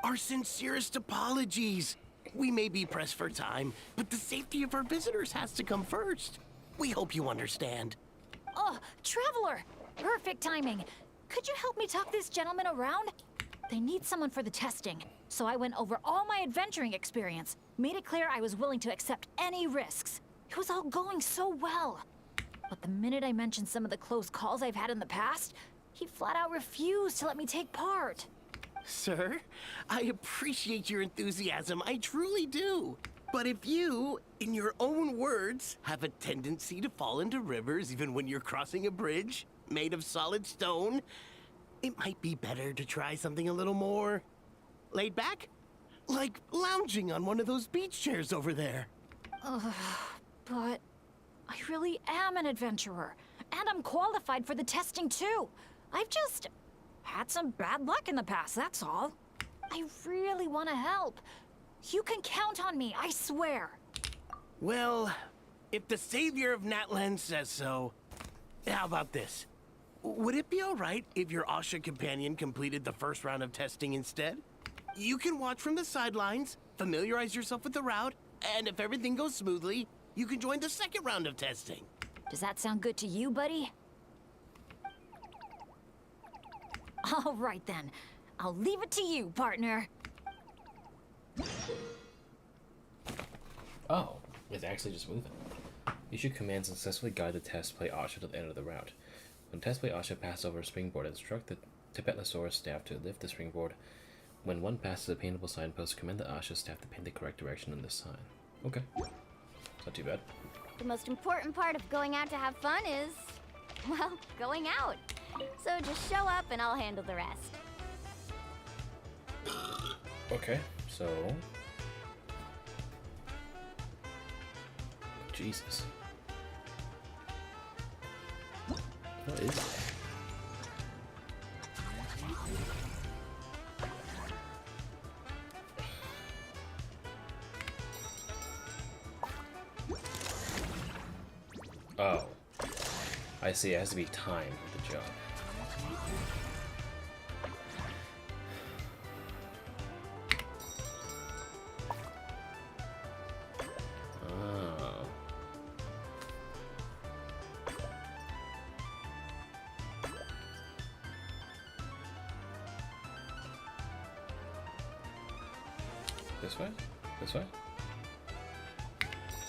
Our sincerest apologies. We may be pressed for time, but the safety of our visitors has to come first. We hope you understand. Oh, Traveler! Perfect timing. Could you help me talk this gentleman around? They need someone for the testing, so I went over all my adventuring experience, made it clear I was willing to accept any risks. It was all going so well. But the minute I mentioned some of the close calls I've had in the past, he flat out refused to let me take part. Sir, I appreciate your enthusiasm, I truly do. But if you, in your own words, have a tendency to fall into rivers even when you're crossing a bridge made of solid stone, it might be better to try something a little more laid back? Like lounging on one of those beach chairs over there. But I really am an adventurer, and I'm qualified for the testing too. I've just had some bad luck in the past, that's all. I really want to help, You can count on me, I swear. Well, if the savior of Natlan says so, how about this? Would it be alright if your Asha companion completed the first round of testing instead? You can watch from the sidelines, familiarize yourself with the route, and if everything goes smoothly, you can join the second round of testing. Does that sound good to you, buddy? All right then. I'll leave it to you, partner. Oh, it's actually just moving. You should command successfully guide the test play Asha to the end of the route. When test play Asha passes over a springboard, instruct the Tibetlosaurus staff to lift the springboard. When one passes a paintable signpost, command the Asha staff to paint the correct direction on this sign. Okay. Not too bad. The most important part of going out to have fun is, well, going out. So just show up and I'll handle the rest. Okay, so... Jesus. What is that? Oh. I see, it has to be time with the job. Oh. This way? This way?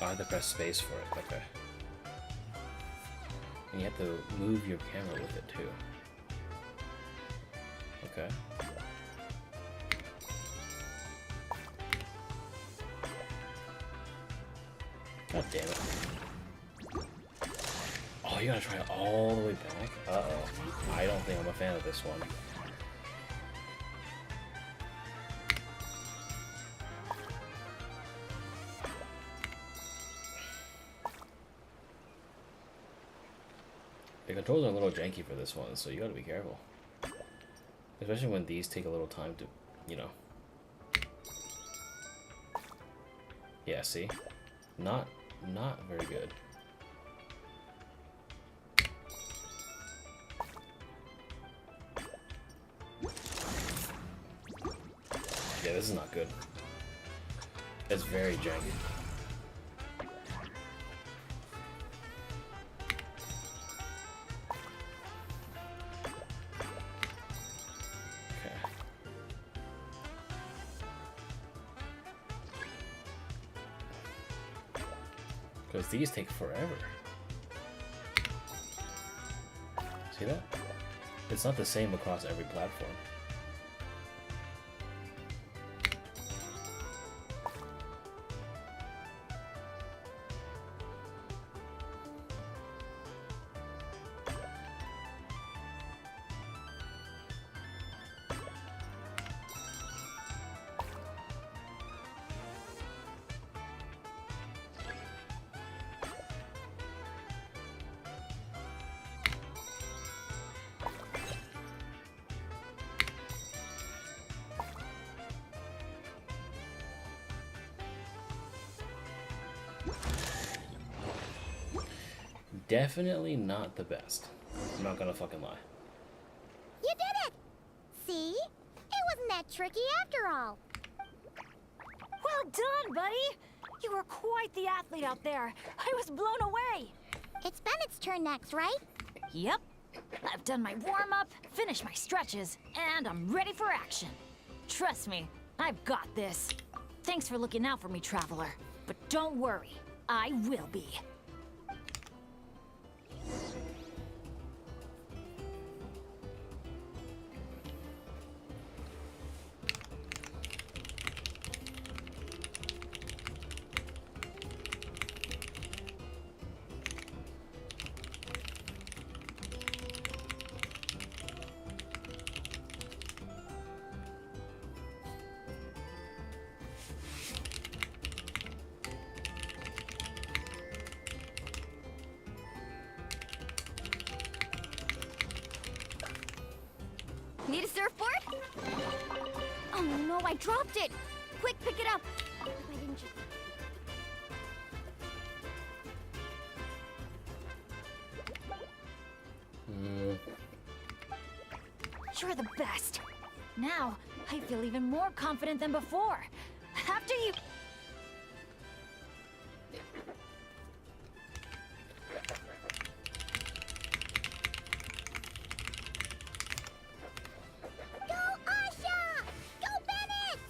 Oh, I have to press space for it, okay. And you have to move your camera with it too. Okay. God damn it. Oh, you gotta try it all the way back? Uh-oh. I don't think I'm a fan of this one. The controls are a little janky for this one, so you gotta be careful. Especially when these take a little time to, you know. Yeah, see? Not very good. Yeah, this is not good. It's very janky. Because these take forever. See that? It's not the same across every platform. Definitely not the best. I'm not gonna fucking lie. You did it! See? It wasn't that tricky after all. Well done, buddy! You were quite the athlete out there. I was blown away. It's Bennett's turn next, right? Yep. I've done my warm-up, finished my stretches, and I'm ready for action. Trust me, I've got this. Thanks for looking out for me, Traveler. But don't worry, I will be. Need a surfboard? Oh no, I dropped it. Quick, pick it up! Why didn't you... You're the best. Now, I feel even more confident than before. After you... Go, Asha! Go, Bennett!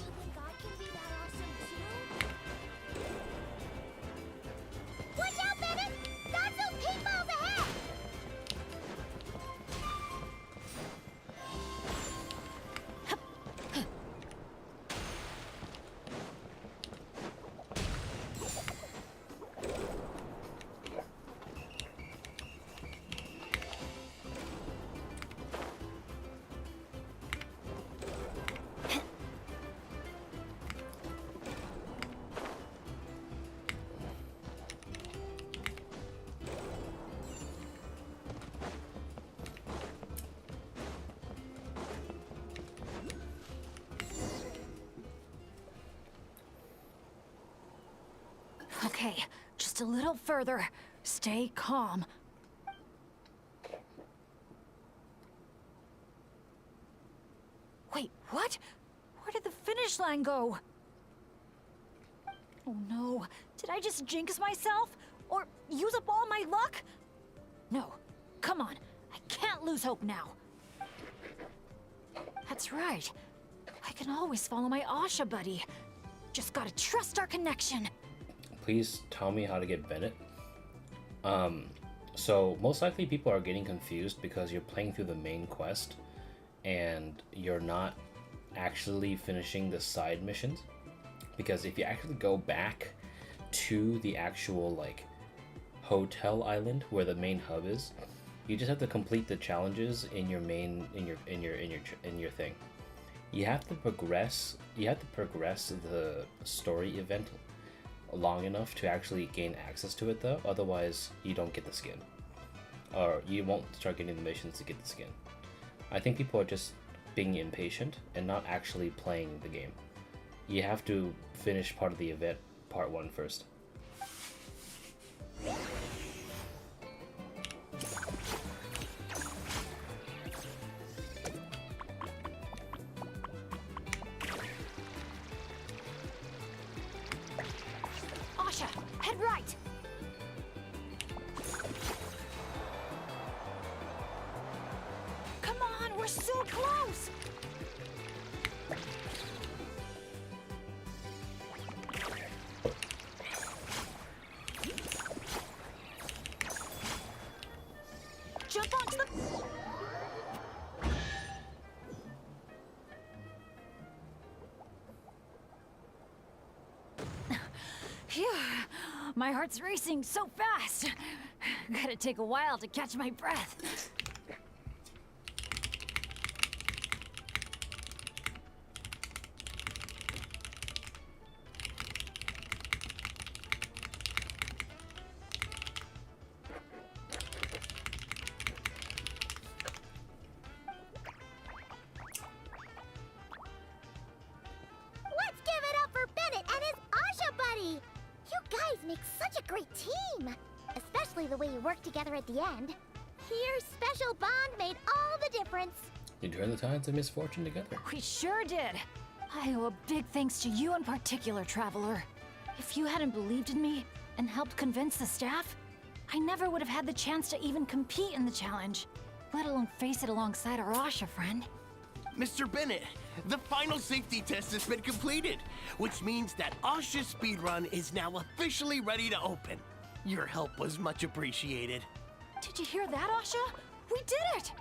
You think I can be that awesome too? Watch out, Bennett! Dodge those paintballs ahead! Okay, just a little further. Stay calm. Wait, what? Where did the finish line go? Oh no, did I just jinx myself? Or use up all my luck? No, come on, I can't lose hope now. That's right. I can always follow my Asha buddy. Just gotta trust our connection. Please tell me how to get Bennett. So most likely people are getting confused because you're playing through the main quest and you're not actually finishing the side missions. Because if you actually go back to the actual like hotel island where the main hub is, you just have to complete the challenges in your main in your thing. You have to progress the story event long enough to actually gain access to it though, otherwise you don't get the skin. Or you won't start getting the missions to get the skin. I think people are just being impatient and not actually playing the game. You have to finish part of the event, part 1 first. Asha, head right! Come on, we're so close! Jump onto the... Phew, my heart's racing so fast. Gotta take a while to catch my breath. Let's give it up for Bennett and his Asha buddy! You guys make such a great team! Especially the way you work together at the end. Your special bond made all the difference. You turned the tides of misfortune together. We sure did. I owe a big thanks to you in particular, Traveler. If you hadn't believed in me and helped convince the staff, I never would have had the chance to even compete in the challenge, let alone face it alongside our Asha friend. Mr. Bennett, the final safety test has been completed, which means that Asha's speedrun is now officially ready to open. Your help was much appreciated. Did you hear that, Asha? We did it!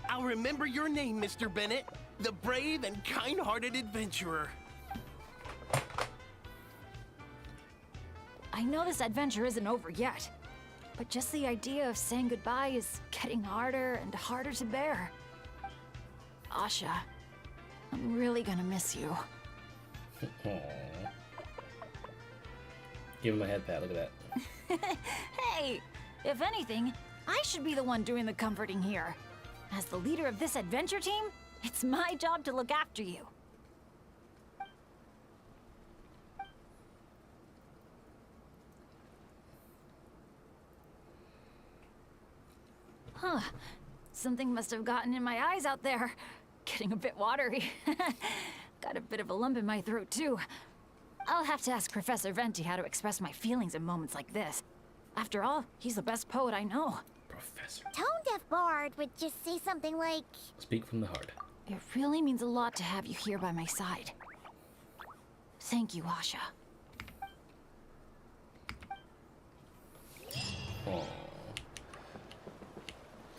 I'll remember your name, Mr. Bennett, the brave and kind-hearted adventurer. I know this adventure isn't over yet, but just the idea of saying goodbye is getting harder and harder to bear. Asha, I'm really gonna miss you. Aww. Give him a head pat, look at that. Hey, if anything, I should be the one doing the comforting here. As the leader of this adventure team, It's my job to look after you. Huh. Something must have gotten in my eyes out there. Getting a bit watery. Got a bit of a lump in my throat, too. I'll have to ask Professor Venti how to express my feelings in moments like this. After all, he's the best poet I know. Professor. Tone-deaf Bard would just say something like... Speak from the heart. It really means a lot to have you here by my side. Thank you, Asha. Oh.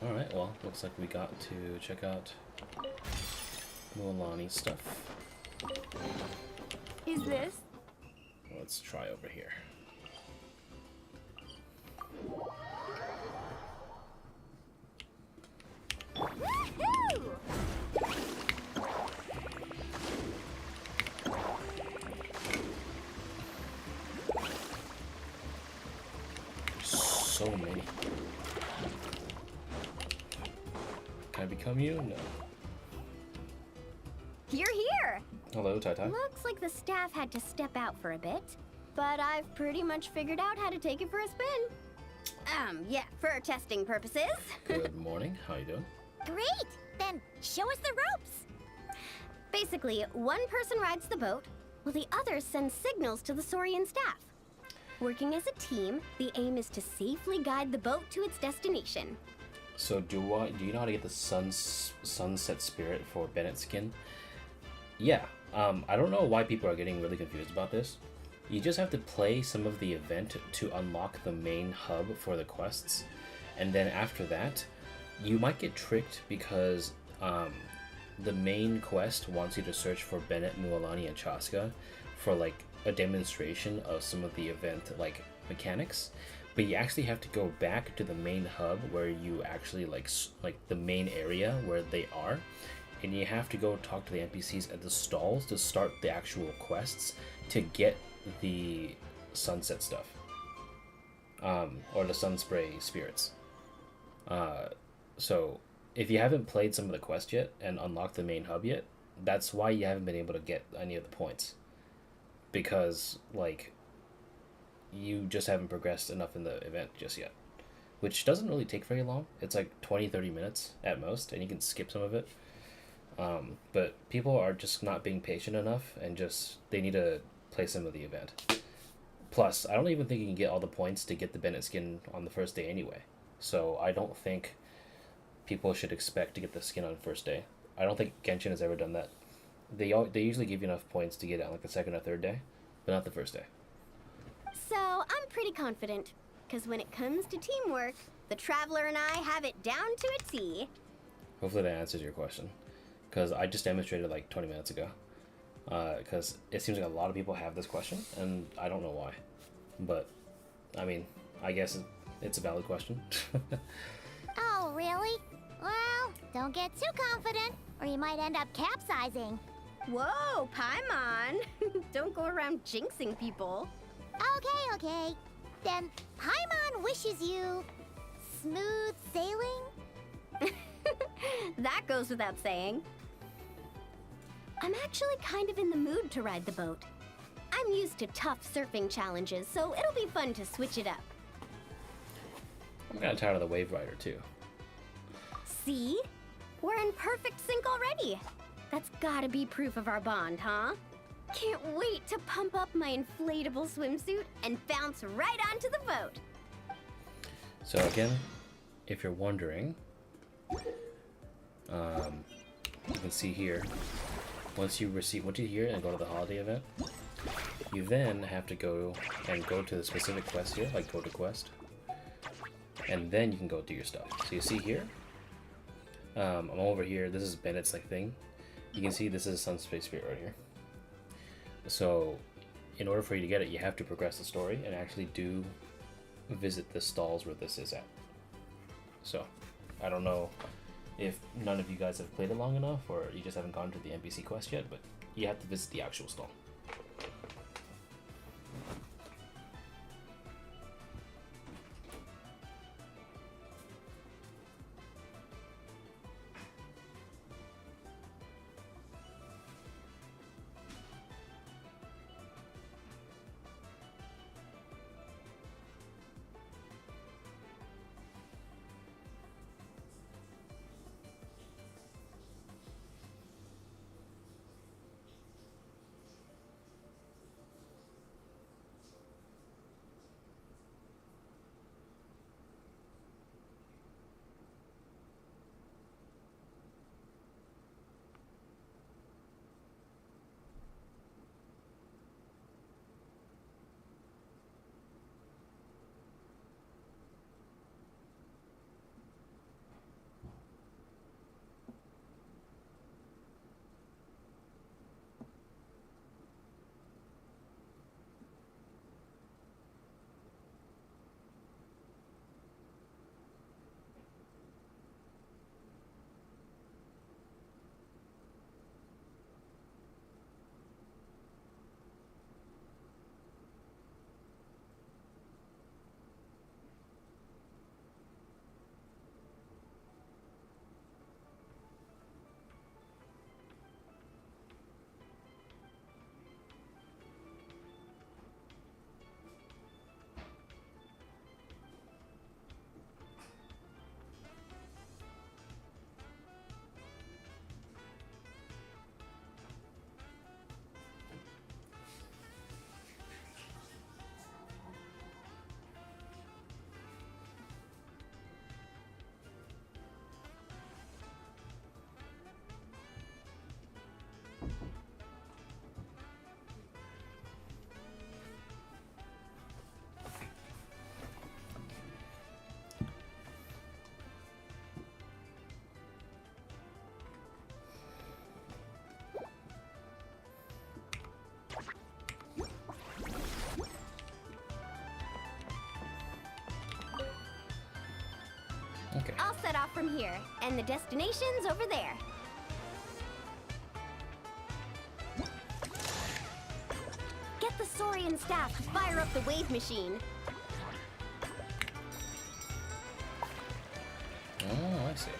Alright, well, looks like we got to check out Mualani's stuff. Is this? Let's try over here. So many. Can I become you? No. You're here! Hello, Tai-Tai. Looks like the staff had to step out for a bit, but I've pretty much figured out how to take it for a spin. Yeah, for testing purposes. Good morning. How you doing? Great! Then show us the ropes! Basically, one person rides the boat, while the others send signals to the Saurian staff. Working as a team, the aim is to safely guide the boat to its destination. So do you know how to get the sunset spirit for Bennett's skin? Yeah. I don't know why people are getting really confused about this. You just have to play some of the event to unlock the main hub for the quests, and then after that, you might get tricked because the main quest wants you to search for Bennett, Mualani, and Chaska for like a demonstration of some of the event like mechanics, but you actually have to go back to the main hub where you actually like the main area where they are, and you have to go talk to the NPCs at the stalls to start the actual quests to get the sunset stuff, or the Sunspray spirits. So if you haven't played some of the quests yet and unlocked the main hub yet, that's why you haven't been able to get any of the points. Because, like, you just haven't progressed enough in the event just yet. Which doesn't really take very long. It's like 20-30 minutes at most, and you can skip some of it. But people are just not being patient enough, and they need to play some of the event. Plus, I don't even think you can get all the points to get the Bennett skin on the first day anyway. So I don't think people should expect to get the skin on the first day. I don't think Genshin has ever done that. They usually give you enough points to get it on like the second or third day, but not the first day. So I'm pretty confident, because when it comes to teamwork, the Traveler and I have it down to a T. Hopefully that answers your question, because I just demonstrated like 20 minutes ago. Because it seems like a lot of people have this question, and I don't know why. But, I mean, I guess it's a valid question. Oh, really? Well, don't get too confident, or you might end up capsizing. Whoa, Paimon! Don't go around jinxing people. Okay. Then Paimon wishes you smooth sailing? That goes without saying. I'm actually kind of in the mood to ride the boat. I'm used to tough surfing challenges, so it'll be fun to switch it up. I'm kind of tired of the Wave Rider, too. See? We're in perfect sync already. That's gotta be proof of our bond, huh? Can't wait to pump up my inflatable swimsuit and bounce right onto the boat. So again, if you're wondering, you can see here, once you hear and go to the holiday event, you then have to go to the specific quest here, like go to quest, and then you can go do your stuff. So you see here, I'm over here, this is Bennett's like thing. You can see this is a Sunspray spirit right here. So in order for you to get it, you have to progress the story and actually do visit the stalls where this is at. So I don't know if none of you guys have played it long enough, or you just haven't gone to the NPC quest yet, but you have to visit the actual stall. Okay. I'll set off from here, and the destination's over there. Get the Saurian staff to fire up the wave machine. Oh, I see.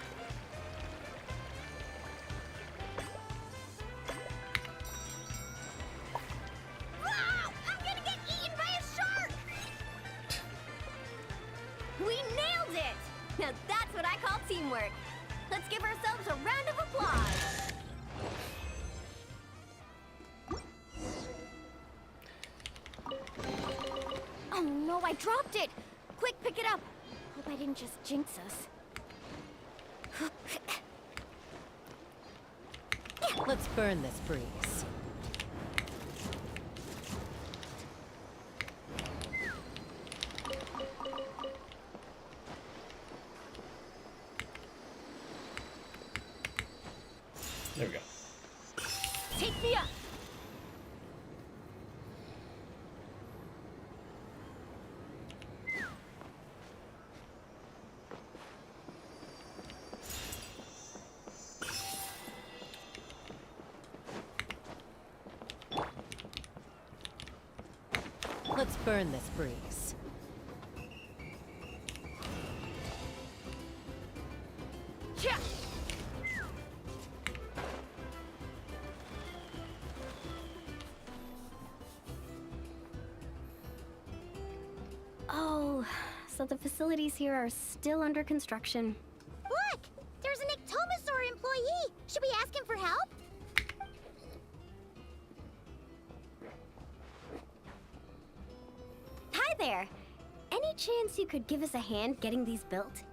Wow! I'm gonna get eaten by a shark! We nailed it! Now that's what I call teamwork. Let's give ourselves a round of applause. Oh no, I dropped it! Quick, pick it up. Hope I didn't just jinx us. Let's burn this breeze. There we go. Take me up! Let's burn this breeze. Yeah. Oh, so the facilities here are still under construction. Look! There's an Ectomosaur employee! Should we ask him for help? Hi there! Any chance you could give us a hand getting these built?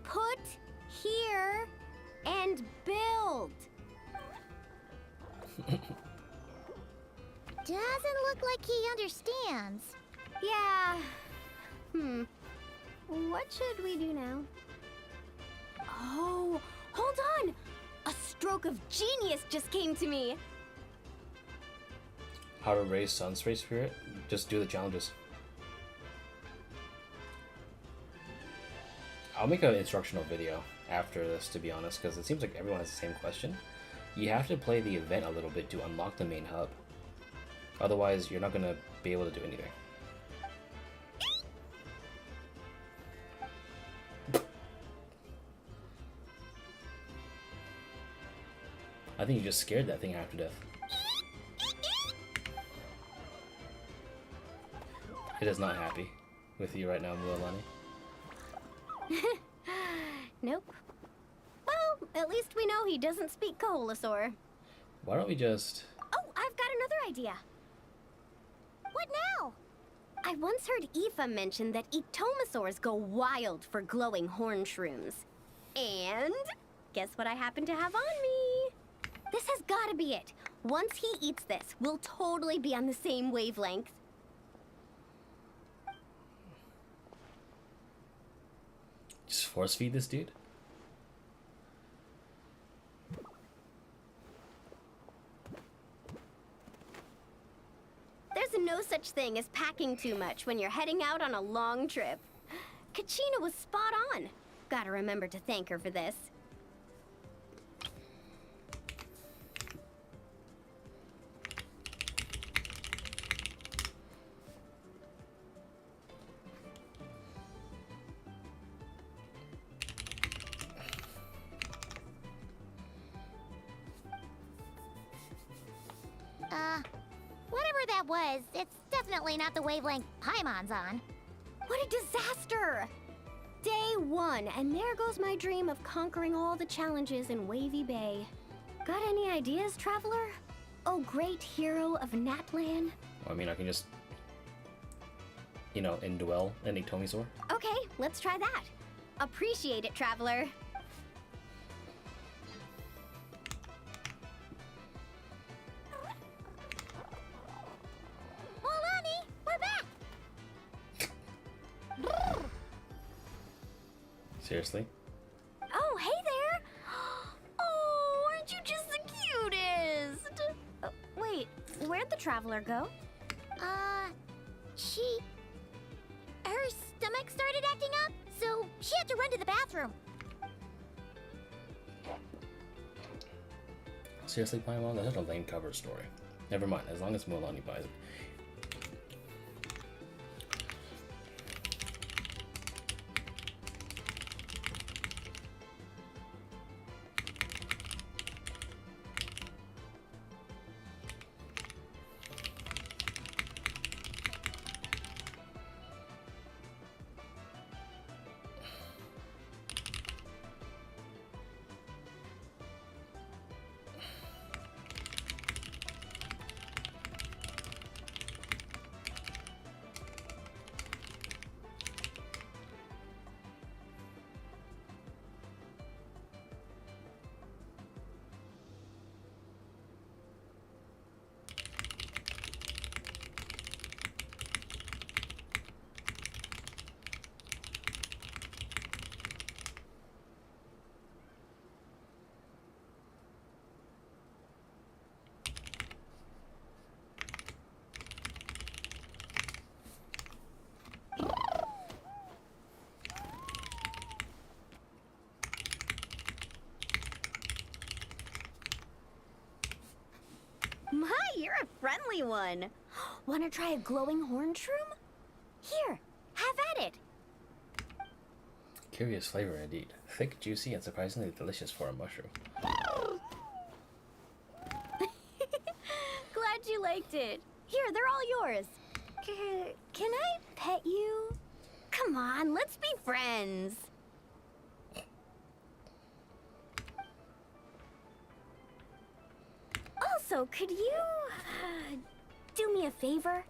Put here and build. Doesn't look like he understands. Yeah. What should we do now? Oh, hold on! A stroke of genius just came to me. How to raise Sunspray spirit? Just do the challenges. I'll make an instructional video after this, to be honest, because it seems like everyone has the same question. You have to play the event a little bit to unlock the main hub. Otherwise, you're not going to be able to do anything. I think you just scared that thing half to death. It is not happy with you right now, Mualani. Nope. Well, at least we know he doesn't speak Koholosaur. Why don't we just... Oh, I've got another idea. What now? I once heard Ineffa mention that Ectomosaurs go wild for glowing horn shrooms. And guess what I happen to have on me? This has gotta be it. Once he eats this, we'll totally be on the same wavelength. Just force feed this dude? There's no such thing as packing too much when you're heading out on a long trip. Kachina was spot on. Gotta remember to thank her for this. Whatever that was, it's definitely not the wavelength Paimon's on. What a disaster! Day 1, and there goes my dream of conquering all the challenges in Wavy Bay. Got any ideas, traveler? Oh, great hero of Natlan? I mean, I can just, you know, indwell an Ectomosaur. Okay, let's try that. Appreciate it, traveler. Mualani, we're back! Seriously? Oh, hey there! Oh, aren't you just the cutest? Wait, where'd the traveler go? She... stomach started acting up, so she had to run to the bathroom. Seriously, Paimon? That's such a lame cover story. Never mind, as long as Mulan buys it. My, you're a friendly one. Want to try a glowing horn shroom? Here, have at it. Curious flavor indeed. Thick, juicy, and surprisingly delicious for a mushroom. Glad you liked it. Here, they're all yours. Can I pet you? Come on, let's be friends. Also, could you do me a favor?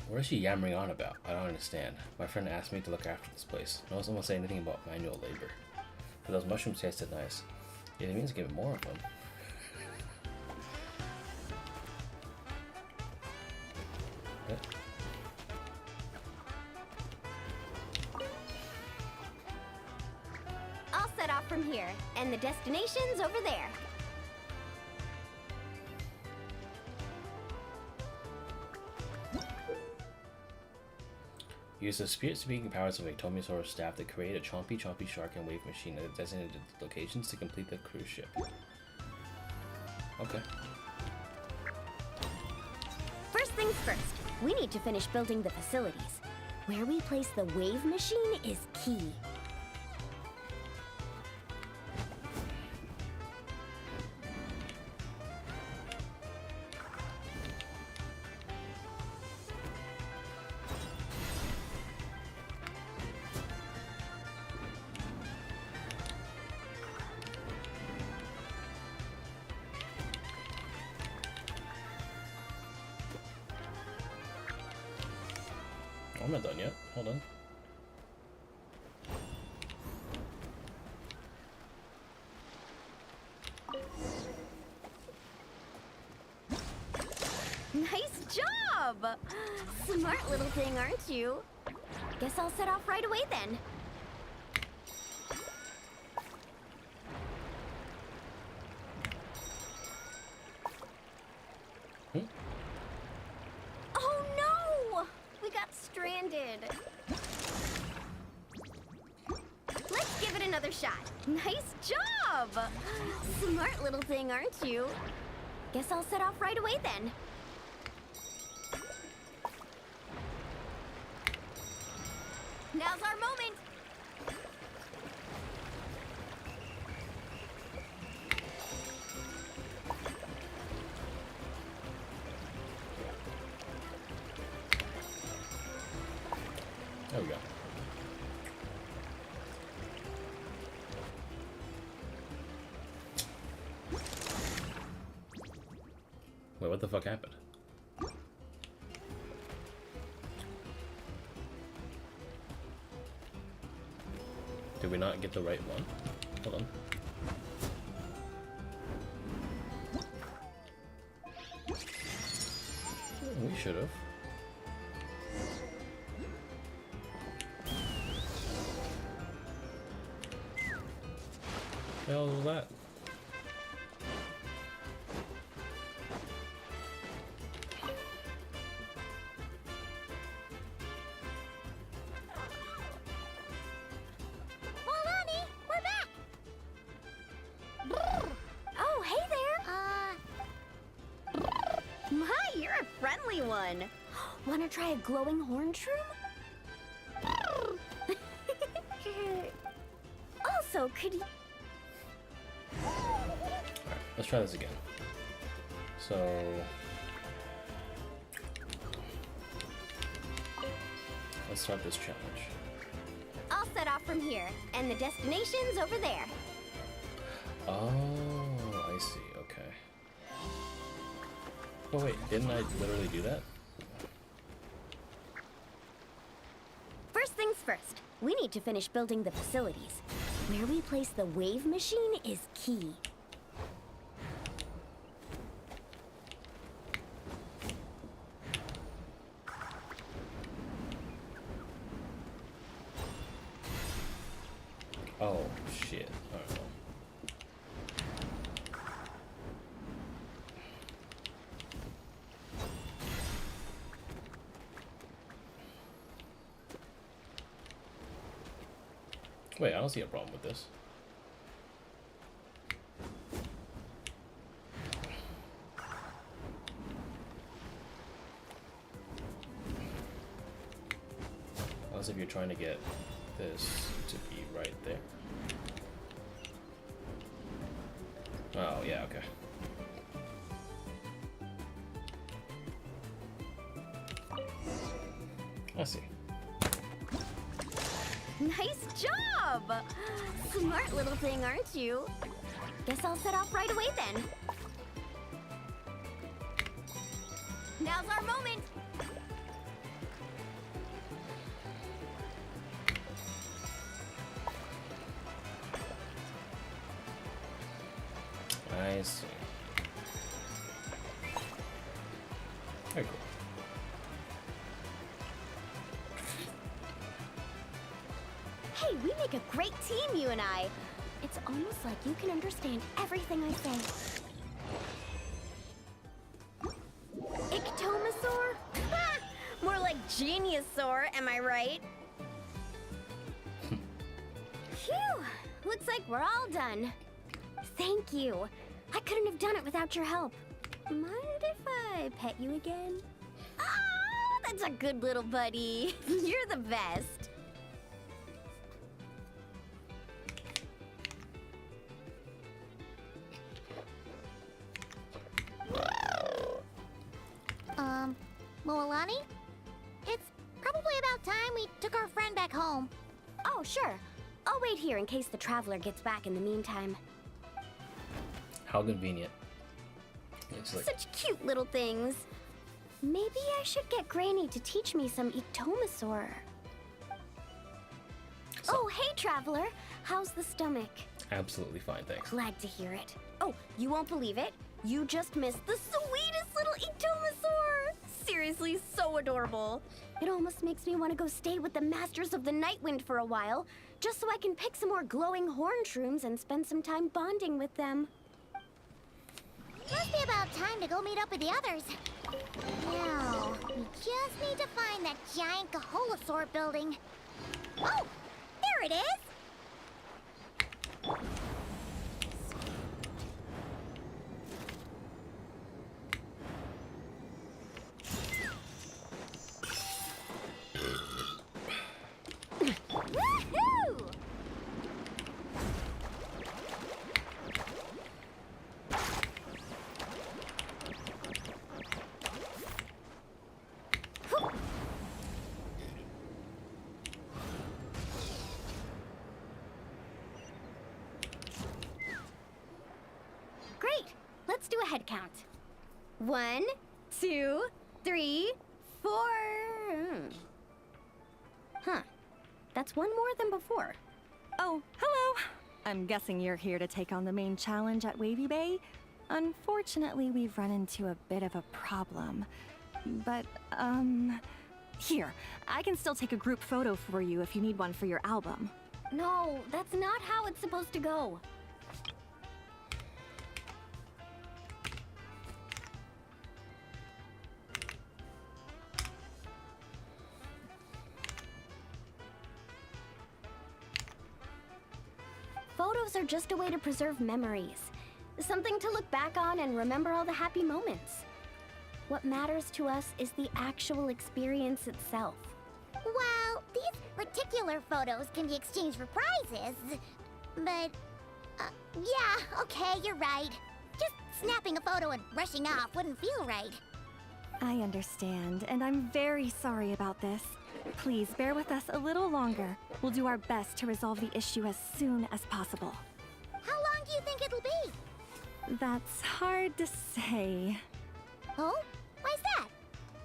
What is she yammering on about? I don't understand. My friend asked me to look after this place. No one say anything about manual labor. But those mushrooms tasted nice. It means give me more of them. Okay. I'll set off from here, and the destination's over there. Use the spirit-speaking powers of a Tomisaurus staff to create a chompy shark and wave machine at designated locations to complete the cruise ship. Okay. First things first, we need to finish building the facilities. Where we place the wave machine is key. I'm not done yet. Hold on. Nice job! Smart little thing, aren't you? Guess I'll set off right away then. Oh no! We got stranded. Let's give it another shot. Nice job! Smart little thing, aren't you? Guess I'll set off right away then. Now's our moment! There we go. Wait, what the fuck happened? Did we not get the right one? Hold on. We should have. The hell was that? Molani, we're back! Oh, hey there! My, you're a friendly one. Wanna try a glowing horn shroom? Also, could you... Alright, let's try this again. So... let's start this challenge. I'll set off from here, and the destination's over there. Oh, I see, okay. Oh wait, didn't I literally do that? First things first, we need to finish building the facilities. Where we place the wave machine is key. Oh, shit. Alright. Wait, I don't see a problem with this. Unless if you're trying to get this to be right there. Oh, yeah, okay. I see. Nice job! Smart little thing, aren't you? Guess I'll set off right away then. Now's our moment! I see. Very cool. Hey, we make a great team, you and I. It's almost like you can understand everything I say. Ictomasaur? Ha! More like Geniusaur, am I right? Phew! Looks like we're all done. Thank you. I couldn't have done it without your help. Mind if I pet you again? Oh, that's a good little buddy. You're the best. Moalani? It's probably about time we took our friend back home. Oh, sure. I'll wait here in case the traveler gets back in the meantime. How convenient. It's like... Such cute little things. Maybe I should get Granny to teach me some Ictomasaur. Oh, hey, traveler. How's the stomach? Absolutely fine, thanks. Glad to hear it. Oh, you won't believe it. You just missed the sweetest little Ictomasaur. Seriously, so adorable. It almost makes me want to go stay with the Masters of the Nightwind for a while, just so I can pick some more glowing horn shrooms and spend some time bonding with them. Must be about time to go meet up with the others. Now, we just need to find that giant Kaholosaur building. Oh, there it is! Woohoo! Great. Let's do a head count. 1, 2, 3, 4. Huh. That's one more than before. Oh, hello. I'm guessing you're here to take on the main challenge at Wavy Bay. Unfortunately, we've run into a bit of a problem. But, here. I can still take a group photo for you if you need one for your album. No, that's not how it's supposed to go. Photos are just a way to preserve memories. Something to look back on and remember all the happy moments. What matters to us is the actual experience itself. Well, these particular photos can be exchanged for prizes. But, yeah, okay, you're right. Just snapping a photo and rushing off wouldn't feel right. I understand, and I'm very sorry about this. Please bear with us a little longer. We'll do our best to resolve the issue as soon as possible. How long do you think it'll be? That's hard to say. Oh? Why's that?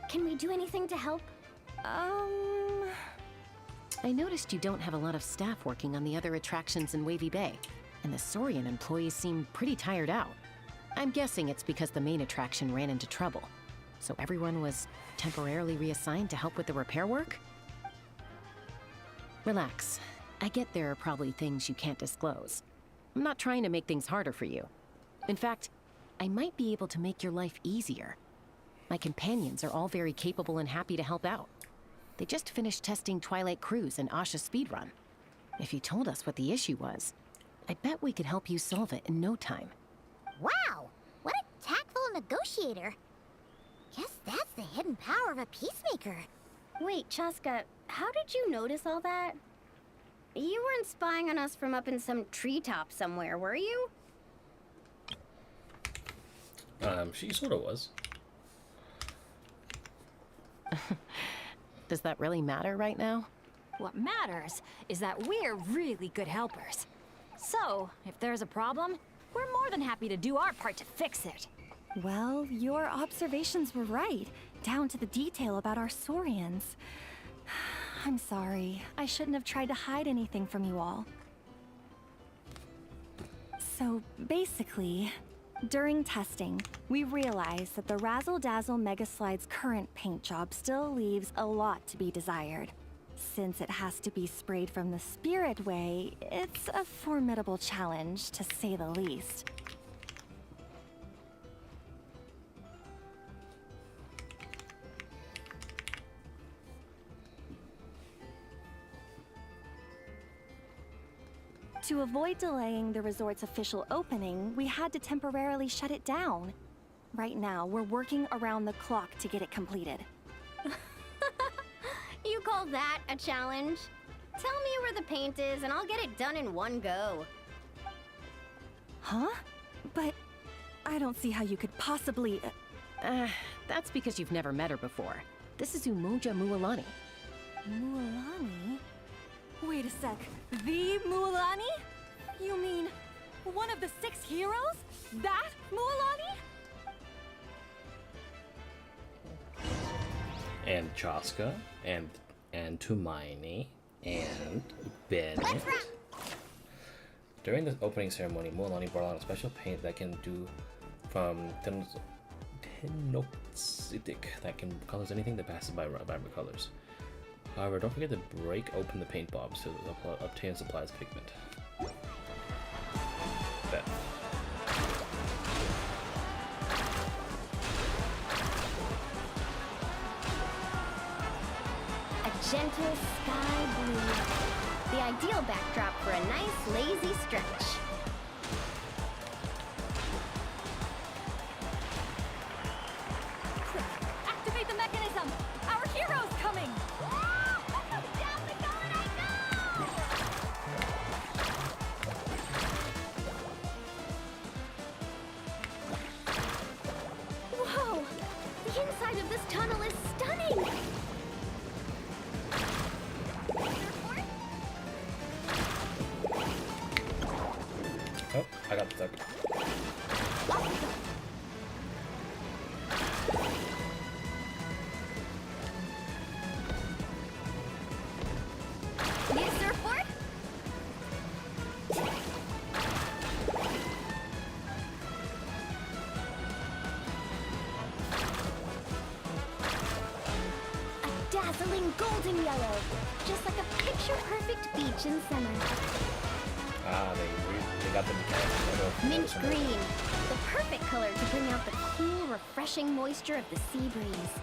Can we do anything to help? I noticed you don't have a lot of staff working on the other attractions in Wavy Bay, and the Saurian employees seem pretty tired out. I'm guessing it's because the main attraction ran into trouble. So everyone was temporarily reassigned to help with the repair work? Relax. I get there are probably things you can't disclose. I'm not trying to make things harder for you. In fact, I might be able to make your life easier. My companions are all very capable and happy to help out. They just finished testing Twilight Cruise and Asha Speedrun. If you told us what the issue was, I bet we could help you solve it in no time. Wow! What a tactful negotiator. Guess that's the hidden power of a peacemaker. Wait, Chaska, how did you notice all that? You weren't spying on us from up in some treetop somewhere, were you? She sort of was. Does that really matter right now? What matters is that we're really good helpers. So, if there's a problem, we're more than happy to do our part to fix it. Well, your observations were right, down to the detail about our Saurians. I'm sorry. I shouldn't have tried to hide anything from you all. So, basically, during testing, we realized that the Razzle Dazzle Mega Slide's current paint job still leaves a lot to be desired. Since it has to be sprayed from the Spirit Way, it's a formidable challenge, to say the least. To avoid delaying the resort's official opening, we had to temporarily shut it down. Right now, we're working around the clock to get it completed. You call that a challenge? Tell me where the paint is and I'll get it done in one go. Huh? But I don't see how you could possibly... That's because you've never met her before. This is Umoja Mualani. Mualani? Wait a sec. The Mualani? You mean one of the 6 heroes? That Mualani? And Chaska, and Tumaini, and Bennett. During the opening ceremony, Mualani brought on a special paint that can do from Tenoxitic that can colors anything that passes by vibrant colors. However, don't forget to break open the paint bobs to obtain supplies pigment. Bet. A gentle sky blue. The ideal backdrop for a nice, lazy stretch. Activate the mechanism! Our hero's coming! Whoa! The inside of this tunnel is stunning! Oh, I got stuck. Need a surfboard? A dazzling golden yellow, just like a picture-perfect beach in summer. Ah, they got the mechanics. Mint green, the perfect color to bring out the cool, refreshing moisture of the sea breeze.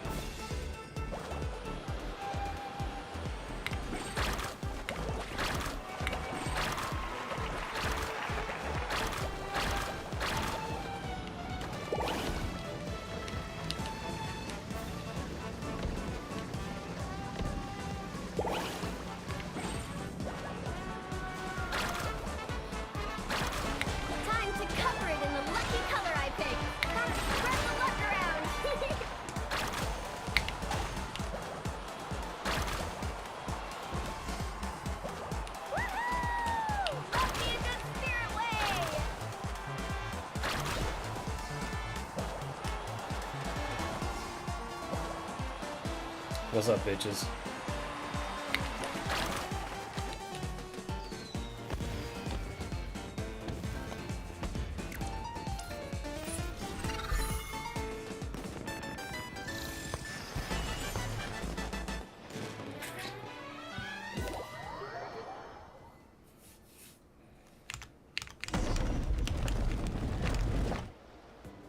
What's up, bitches?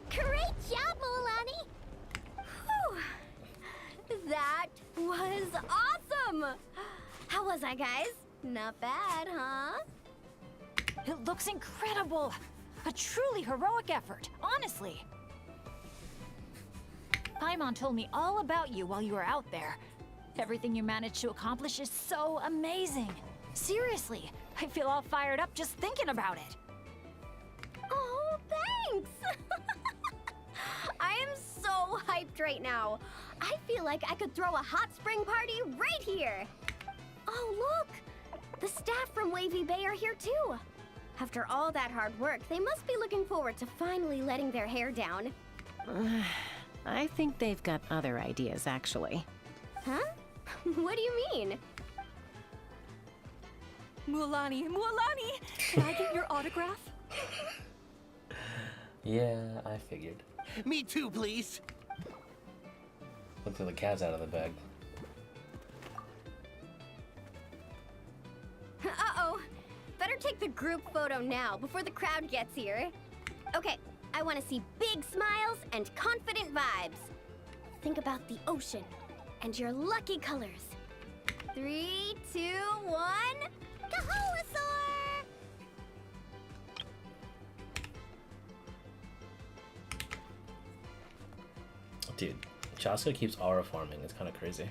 Great job, Mulani! Whew. That was awesome! How was I, guys? Not bad, huh? It looks incredible! A truly heroic effort, honestly. Paimon told me all about you while you were out there. Everything you managed to accomplish is so amazing. Seriously, I feel all fired up just thinking about it. Oh, thanks! I am so hyped right now. I feel like I could throw a hot spring party right here. Oh, look! The staff from Wavy Bay are here too. After all that hard work, they must be looking forward to finally letting their hair down. I think they've got other ideas, actually. Huh? What do you mean? Mulani, can I get your autograph? Yeah, I figured. Me too, please. Looks like the cat's out of the bag. Uh-oh. Better take the group photo now before the crowd gets here. Okay, I want to see big smiles and confident vibes. Think about the ocean and your lucky colors. 3, 2, 1... Kaholasaur! Dude, Chaska keeps aura farming. It's kind of crazy.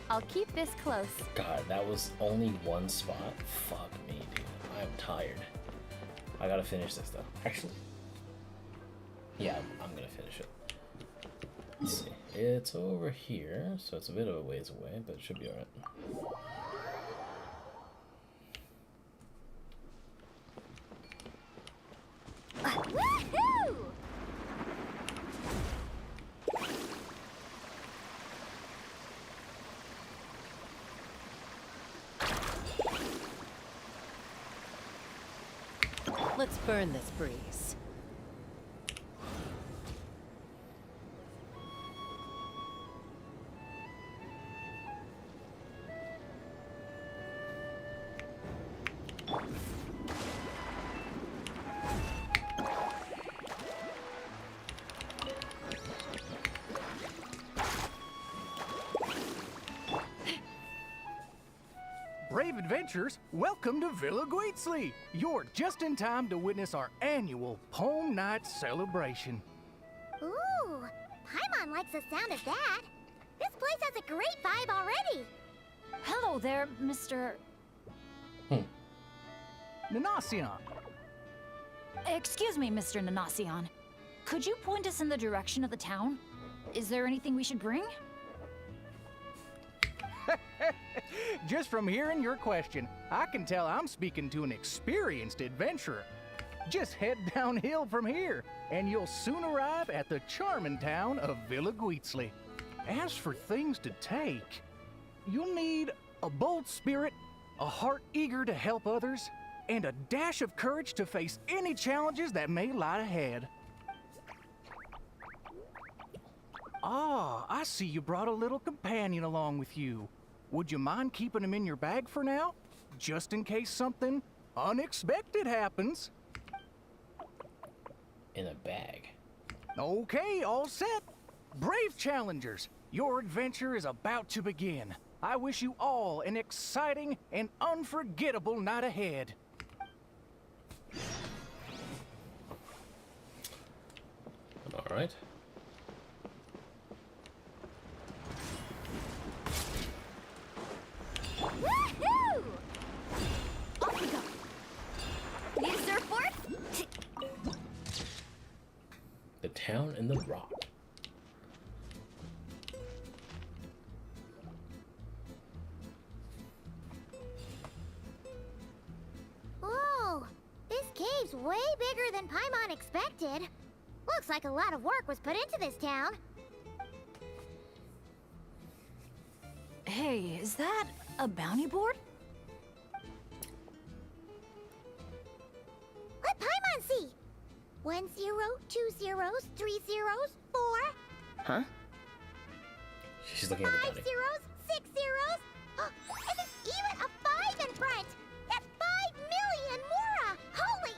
I'll keep this close. God, that was only one spot? Fuck me, dude. I'm tired. I gotta finish this though. Actually. Yeah, I'm gonna finish it. Let's see. It's over here, so it's a bit of a ways away, but it should be alright. Woohoo! Let's burn this breeze. Brave adventurers, welcome to Villa Guitzley. You're just in time to witness our annual Poem Night celebration. Ooh, Paimon likes the sound of that. This place has a great vibe already. Hello there, Mr. Nanasion. Excuse me, Mr. Nanasion. Could you point us in the direction of the town? Is there anything we should bring? Just from hearing your question, I can tell I'm speaking to an experienced adventurer. Just head downhill from here, and you'll soon arrive at the charming town of Villa Guitzley. As for things to take, you'll need a bold spirit, a heart eager to help others, and a dash of courage to face any challenges that may lie ahead. Ah, I see you brought a little companion along with you. Would you mind keeping him in your bag for now? Just in case something unexpected happens. In a bag. Okay, all set. Brave challengers, your adventure is about to begin. I wish you all an exciting and unforgettable night ahead. All right. Woohoo! Off we go. Need a surfboard? The town in the rock. Whoa! This cave's way bigger than Paimon expected. Looks like a lot of work was put into this town. Hey, is that a bounty board? Let Paimon see! 1 0, 2 zeros, 3 zeros, 4. Huh? She's looking at the 5 bounty. zeros, 6 zeros. And there's even a 5 in front. That's 5 million Mora! Holy!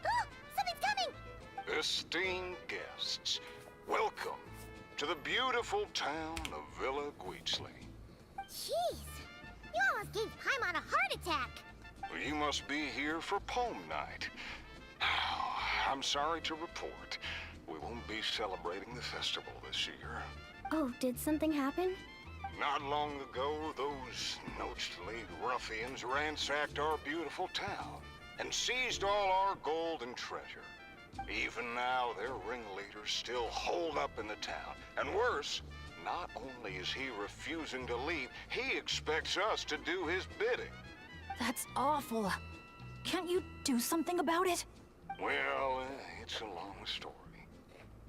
Oh, something's coming! Esteemed guests, welcome to the beautiful town of Villa Guichli. Jeez, you almost gave Paimon a heart attack. You must be here for Poem Night. I'm sorry to report, we won't be celebrating the festival this year. Oh, did something happen? Not long ago, those Nocht League ruffians ransacked our beautiful town and seized all our gold and treasure. Even now, their ringleaders still holed up in the town. And worse, not only is he refusing to leave, he expects us to do his bidding. That's awful. Can't you do something about it? Well, it's a long story.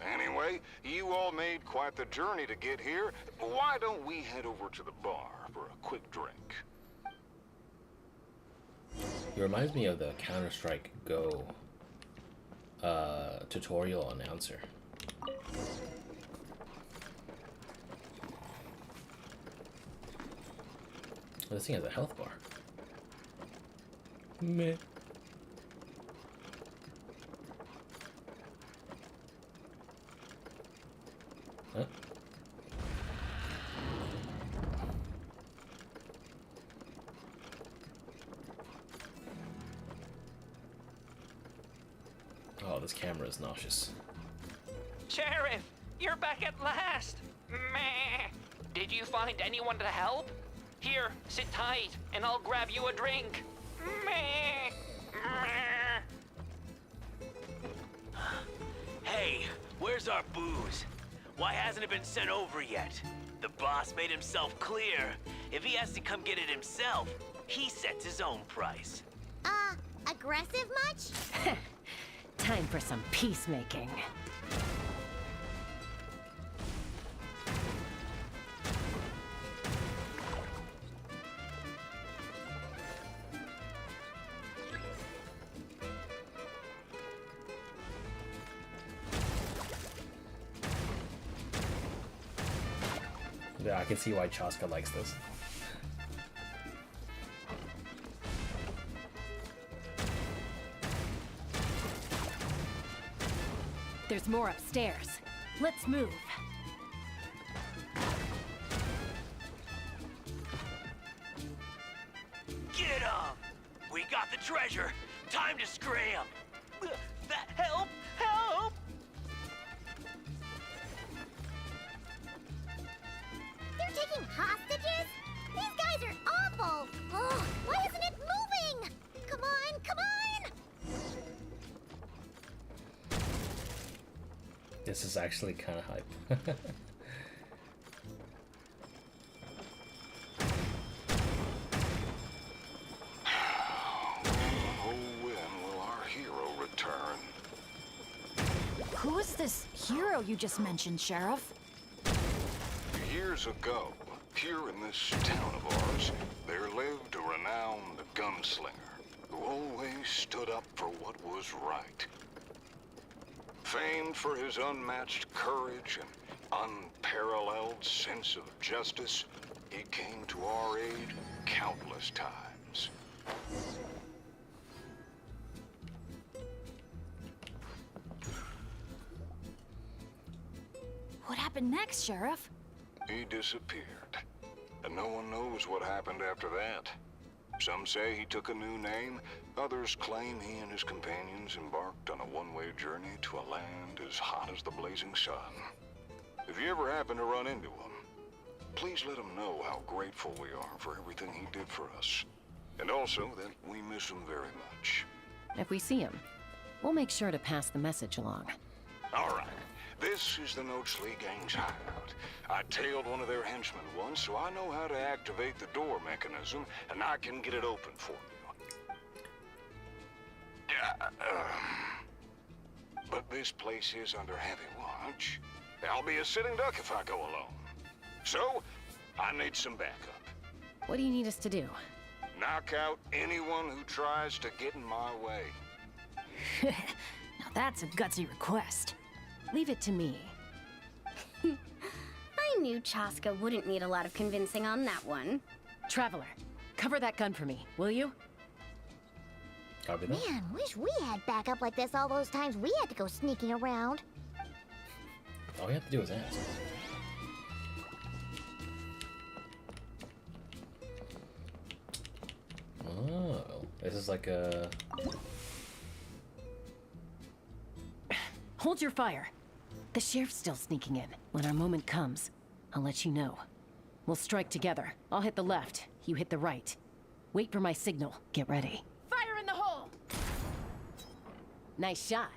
Anyway, you all made quite the journey to get here. Why don't we head over to the bar for a quick drink? It reminds me of the Counter-Strike Go tutorial announcer. This thing has a health bar. Meh. Huh? Oh, this camera is nauseous. Sheriff, you're back at last. Meh. Did you find anyone to help? Here, sit tight, and I'll grab you a drink. Meh. Meh. Hey, where's our booze? Why hasn't it been sent over yet? The boss made himself clear. If he has to come get it himself, he sets his own price. Aggressive much? Time for some peacemaking. Yeah, I can see why Chaska likes this. There's more upstairs. Let's move. Get 'em! We got the treasure. Time to scram. Help! Help! They're taking hostages? These guys are awful! Oh, why isn't it moving? Come on, come on! This is actually kind of hype. Oh, when will our hero return? Who is this hero you just mentioned, Sheriff? Years ago, here in this town of ours, there lived a renowned gunslinger who always stood up for what was right. Famed for his unmatched courage and unparalleled sense of justice, he came to our aid countless times. What happened next, Sheriff? He disappeared, and no one knows what happened after that. Some say he took a new name, others claim he and his companions embarked on a one-way journey to a land as hot as the blazing sun. If you ever happen to run into him, please let him know how grateful we are for everything he did for us, and also that we miss him very much. If we see him, we'll make sure to pass the message along. All right, This is the No Sleep Gang's hideout. I tailed one of their henchmen once, so I know how to activate the door mechanism, and I can get it open for you. But this place is under heavy watch. I'll be a sitting duck if I go alone. So, I need some backup. What do you need us to do? Knock out anyone who tries to get in my way. Now that's a gutsy request. Leave it to me. I knew Chaska wouldn't need a lot of convincing on that one. Traveler, cover that gun for me, will you? Copy that. Man, wish we had backup like this all those times we had to go sneaking around. All you have to do is ask. Oh, this is like a... Hold your fire. The sheriff's still sneaking in. When our moment comes, I'll let you know. We'll strike together. I'll hit the left, you hit the right. Wait for my signal. Get ready. Fire in the hole! Nice shot.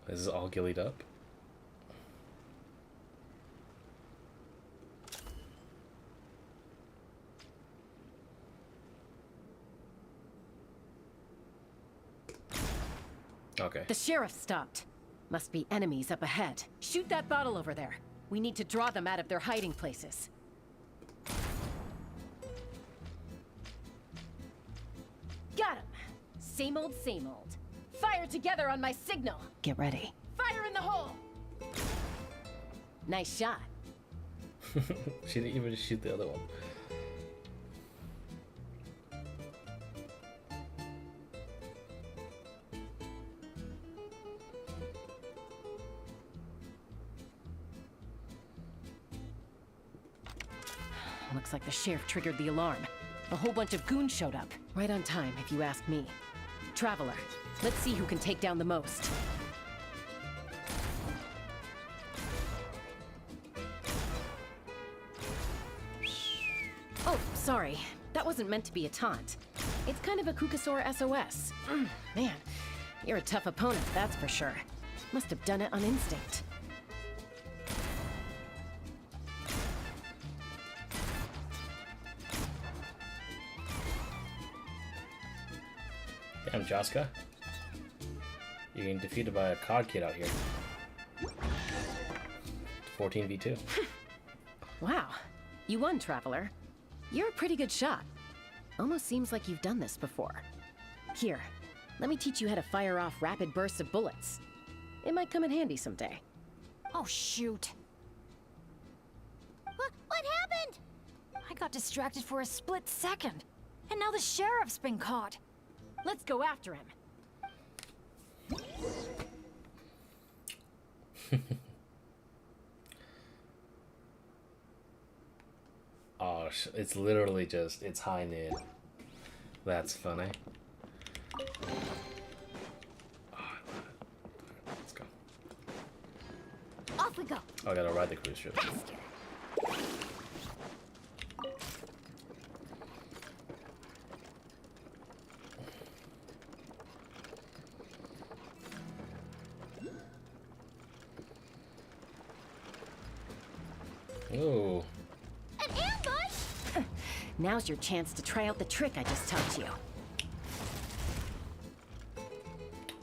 This is all gillied up. Okay. The sheriff stopped. Must be enemies up ahead. Shoot that bottle over there. We need to draw them out of their hiding places. Got him. Same old, same old. Fire together on my signal. Get ready. Fire in the hole! Nice shot. She didn't even shoot the other one. Looks like the sheriff triggered the alarm. A whole bunch of goons showed up. Right on time, if you ask me. Traveler, let's see who can take down the most. Oh, sorry. That wasn't meant to be a taunt. It's kind of a Kukasaur SOS. Man, you're a tough opponent, that's for sure. Must have done it on instinct. Damn, Jaska. You're getting defeated by a COD kid out here. 14v2. Wow. You won, Traveler. You're a pretty good shot. Almost seems like you've done this before. Here, let me teach you how to fire off rapid bursts of bullets. It might come in handy someday. Oh, shoot. What happened? I got distracted for a split second. And now the sheriff's been caught. Let's go after him. Oh, it's literally just, it's high mid. That's funny. Oh, I love it. Let's go. Off we go. Oh, I gotta ride the cruise ship. Faster. Ooh. An ambush! Now's your chance to try out the trick I just taught you.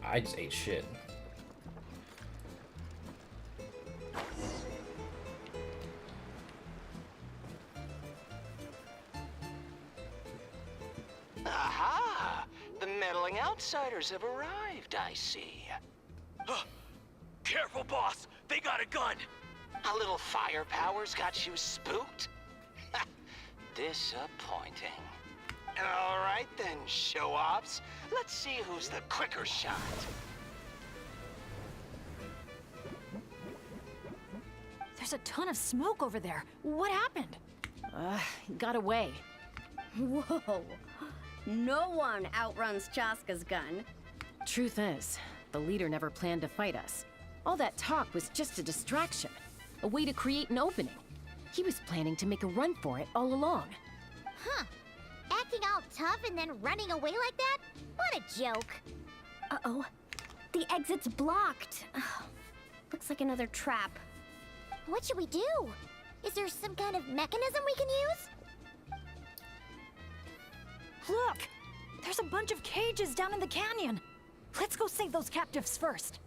I just ate shit. Aha! The meddling outsiders have arrived, I see. Careful, boss! They got a gun! A little firepower's got you spooked? Disappointing. All right then, show-offs. Let's see who's the quicker shot. There's a ton of smoke over there. What happened? Got away. Whoa. No one outruns Chaska's gun. Truth is, the leader never planned to fight us. All that talk was just a distraction. A way to create an opening. He was planning to make a run for it all along. Huh. Acting all tough and then running away like that? What a joke. Uh-oh. the exit's blocked. Looks like another trap. What should we do? Is there some kind of mechanism we can use? Look! There's a bunch of cages down in the canyon. Let's go save those captives first.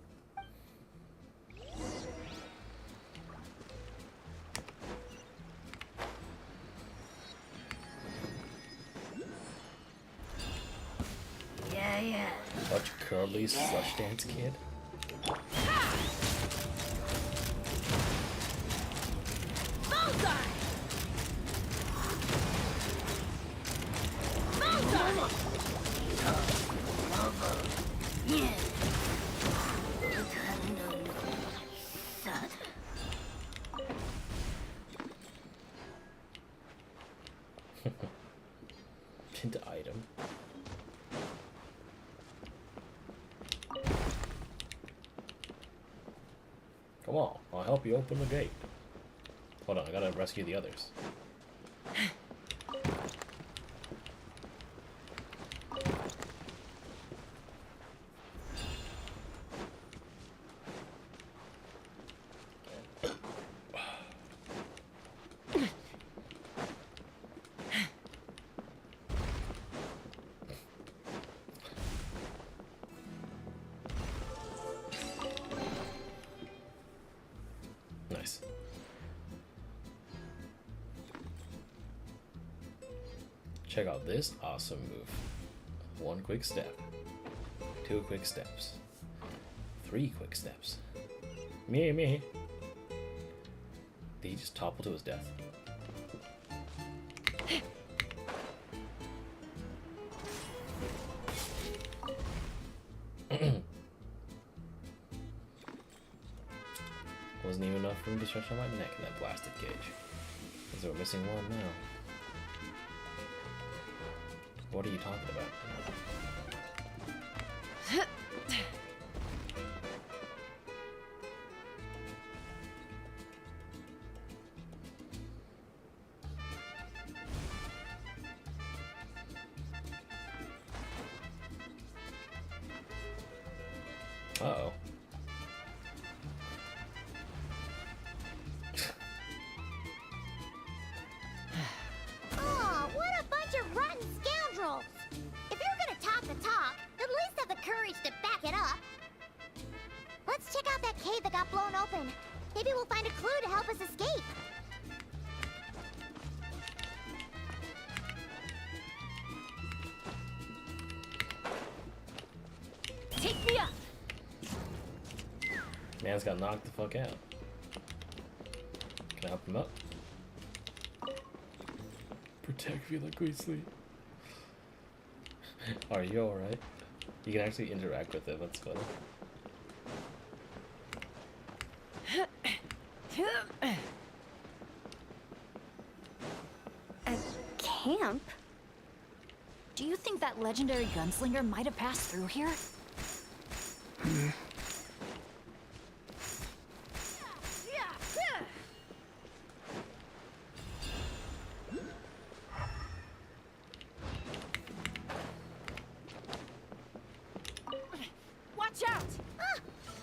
Yeah. Watch Curly's slush dance kid. Bullseye! Yeah. Pinned item. Come on, I'll help you open the gate. Hold on, I gotta rescue the others. Nice. Check out this awesome move. 1 quick step. 2 quick steps. 3 quick steps. Me. Did he just topple to his death? Wasn't even enough room to stretch on my neck in that blasted cage. Because we're missing one now. What are you talking about? Uh-oh. Oh, what a bunch of rotten scoundrels! If you're gonna talk the talk, at least have the courage to back it up. Let's check out that cave that got blown open. Maybe we'll find a clue to help us escape. Take me up! Man's got knocked the fuck out. Can I help him up? Protect me like we sleep. Are you alright? You can actually interact with it, that's funny. A camp? Do you think that legendary gunslinger might have passed through here? Watch out!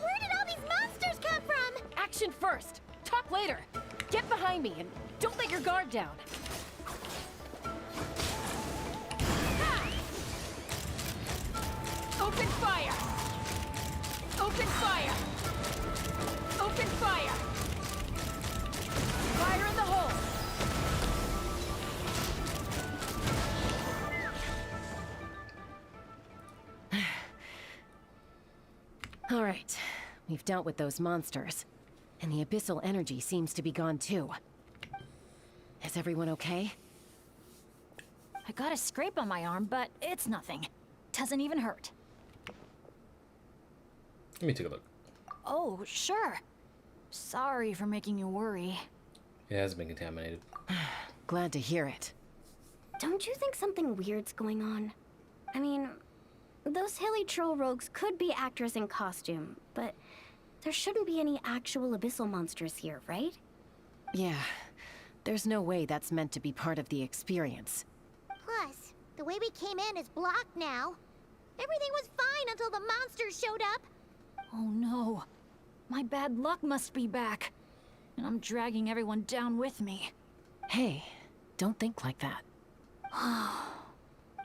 Where did all these monsters come from? Action first! Talk later! Get behind me and don't let your guard down! Open fire! Open fire! Open fire! Fire in the hole! All right, we've dealt with those monsters, and the abyssal energy seems to be gone too. Is everyone okay? I got a scrape on my arm, but it's nothing. Doesn't even hurt. Let me take a look. Oh, sure. Sorry for making you worry. It has been contaminated. Glad to hear it. Don't you think something weird's going on? I mean, those hilly troll rogues could be actors in costume, but there shouldn't be any actual abyssal monsters here, right? Yeah, there's no way that's meant to be part of the experience. Plus, the way we came in is blocked now. Everything was fine until the monsters showed up. Oh no. My bad luck must be back. And I'm dragging everyone down with me. Hey, don't think like that.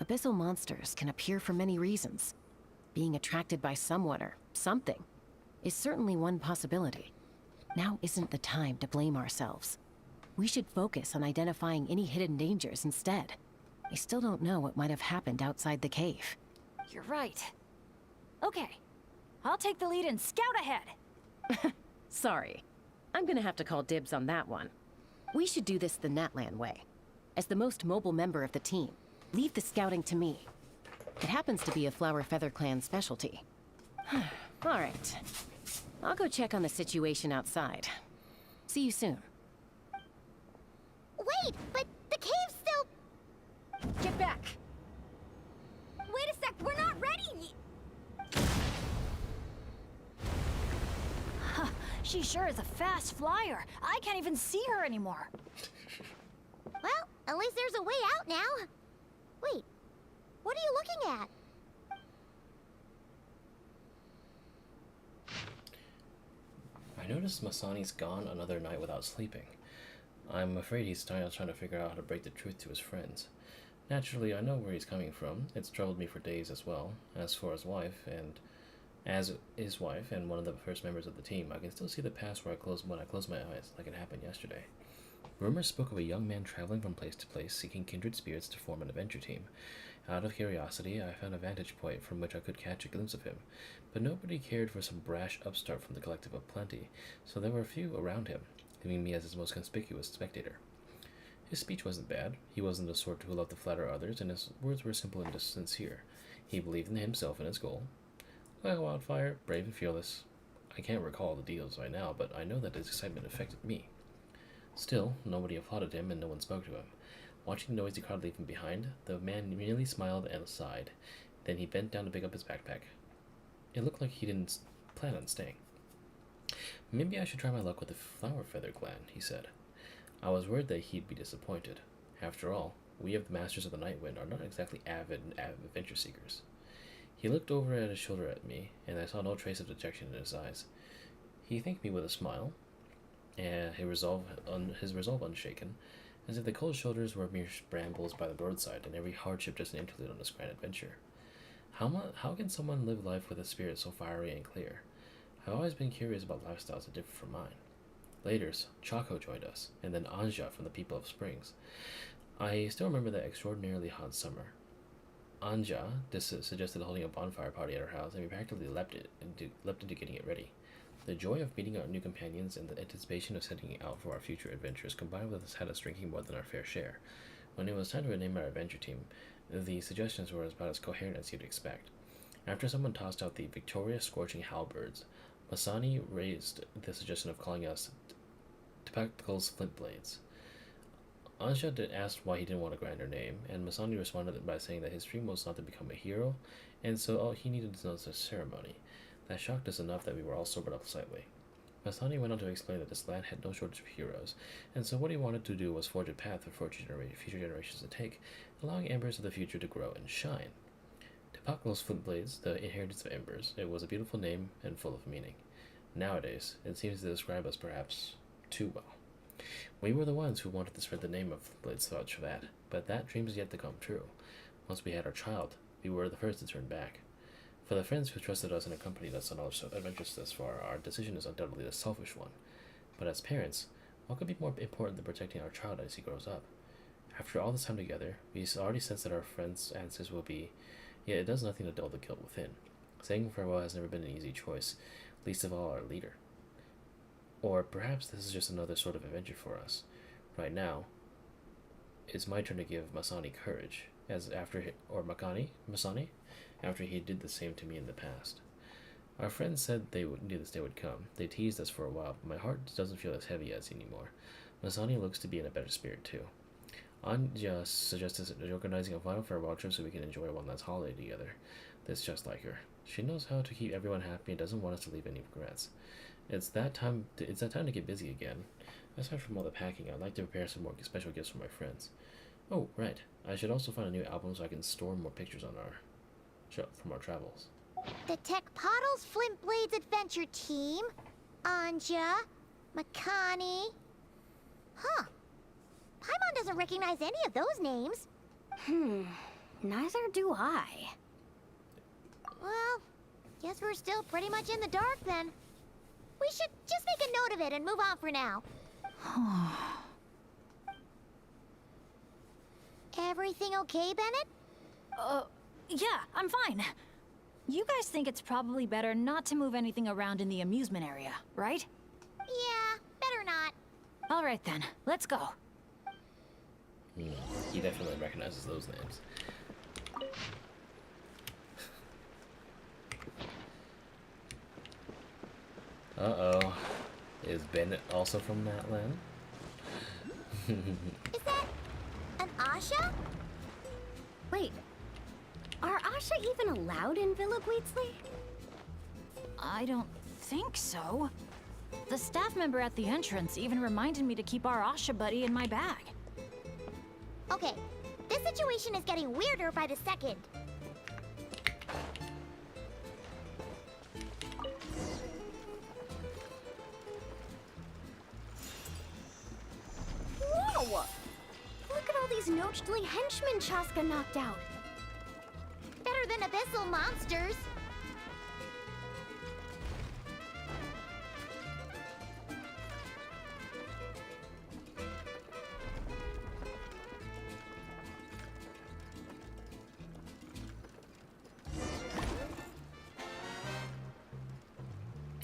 Abyssal monsters can appear for many reasons. Being attracted by someone or something is certainly one possibility. Now isn't the time to blame ourselves. We should focus on identifying any hidden dangers instead. I still don't know what might have happened outside the cave. You're right. Okay. I'll take the lead and scout ahead. Sorry. I'm gonna have to call dibs on that one. We should do this the Natlan way. As the most mobile member of the team, leave the scouting to me. It happens to be a Flower Feather Clan specialty. Alright. I'll go check on the situation outside. See you soon. Wait, but the cave's still... Get back! Wait a sec, we're not ready! Huh, she sure is a fast flyer. I can't even see her anymore. Well, at least there's a way out now. Wait, what are you looking at? I noticed Masani's gone another night without sleeping. I'm afraid he's trying to figure out how to break the truth to his friends. Naturally, I know where he's coming from. It's troubled me for days as well. As for his wife, and one of the first members of the team, I can still see the past when I close my eyes, like it happened yesterday. Rumors spoke of a young man traveling from place to place, seeking kindred spirits to form an adventure team. Out of curiosity, I found a vantage point from which I could catch a glimpse of him, but nobody cared for some brash upstart from the collective of plenty, so there were few around him, leaving me as his most conspicuous spectator. His speech wasn't bad. He wasn't the sort who loved to flatter others, and his words were simple and sincere. He believed in himself and his goal. Like a wildfire, brave and fearless. I can't recall the details right now, but I know that his excitement affected me. Still, nobody applauded him and no one spoke to him. Watching the noisy crowd leave him behind, the man merely smiled and sighed. Then he bent down to pick up his backpack. It looked like he didn't plan on staying. Maybe I should try my luck with the Flower Feather Clan, he said. I was worried that he'd be disappointed. After all, we of the Masters of the Night Wind are not exactly avid adventure seekers. He looked over at his shoulder at me, and I saw no trace of dejection in his eyes. He thanked me with a smile, and his resolve unshaken, as if the cold shoulders were mere brambles by the roadside, and every hardship just an interlude on this grand adventure. How can someone live life with a spirit so fiery and clear? I've always been curious about lifestyles that differ from mine. Later, Chaco joined us, and then Anja from the People of Springs. I still remember that extraordinarily hot summer. Anja suggested holding a bonfire party at her house, and we practically leapt into getting it ready. The joy of meeting our new companions and the anticipation of setting out for our future adventures combined with us had us drinking more than our fair share. When it was time to rename our adventure team, the suggestions were about as coherent as you'd expect. After someone tossed out the victorious scorching halberds, Masani raised the suggestion of calling us Tepactacle's Flint Blades. Anja asked why he didn't want a grander name, and Masani responded by saying that his dream was not to become a hero, and so all he needed to know was a ceremony. That shocked us enough that we were all sobered up slightly. Masani went on to explain that this land had no shortage of heroes, and so what he wanted to do was forge a path for future generations to take, allowing embers of the future to grow and shine. Tepactacle's Flint Blades, the inheritance of embers, it was a beautiful name and full of meaning. Nowadays, it seems to describe us perhaps too well. We were the ones who wanted to spread the name of Blades throughout Shavad, but that dream is yet to come true. Once we had our child, we were the first to turn back. For the friends who trusted us and accompanied us on our adventures thus far, our decision is undoubtedly the selfish one. But as parents, what could be more important than protecting our child as he grows up? After all this time together, we already sense that our friends' answers will be, yet it does nothing to dull the guilt within. Saying farewell has never been an easy choice, least of all our leader. Or perhaps this is just another sort of adventure for us. Right now, it's my turn to give Masani courage, Masani, after he did the same to me in the past. Our friends said knew this day would come. They teased us for a while, but my heart doesn't feel as heavy as anymore. Masani looks to be in a better spirit too. Anja suggested organizing a final farewell trip so we can enjoy one last holiday together. That's just like her. She knows how to keep everyone happy and doesn't want us to leave any regrets. It's that time to get busy again. Aside from all the packing, I'd like to prepare some more special gifts for my friends. Oh, right. I should also find a new album so I can store more pictures from our travels. The Tech Pottles Flint Blades Adventure Team. Anja. Makani. Huh. Paimon doesn't recognize any of those names. Neither do I. Well, guess we're still pretty much in the dark then. We should just make a note of it and move on for now. Everything okay, Bennett? Yeah, I'm fine. You guys think it's probably better not to move anything around in the amusement area, right? Yeah, better not. All right then, let's go. He definitely recognizes those names. Uh-oh. Is Bennett also from Natlan? Is that an Asha? Wait, are Asha even allowed in Villa Gweetsley? I don't think so. The staff member at the entrance even reminded me to keep our Asha buddy in my bag. Okay, this situation is getting weirder by the second. Whoa! Look at all these Nochtli henchmen Chaska knocked out. Better than abyssal monsters.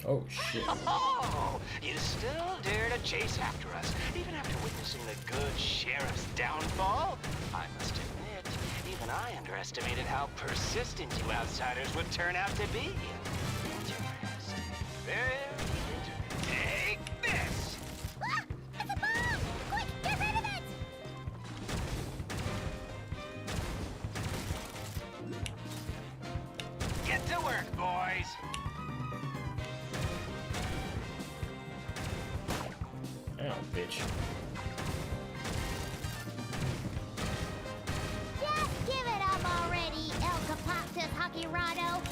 Oh shit. Oh, you still dare to chase after us, even after witnessing the good sheriff's downfall? I must admit, even I underestimated how persistent you outsiders would turn out to be. Interesting. Very interesting. Take this! Ah! It's a bomb! Quick, get rid of it! Get to work, boys! Ow, bitch. Just give it up already, El Capactus Hakirado.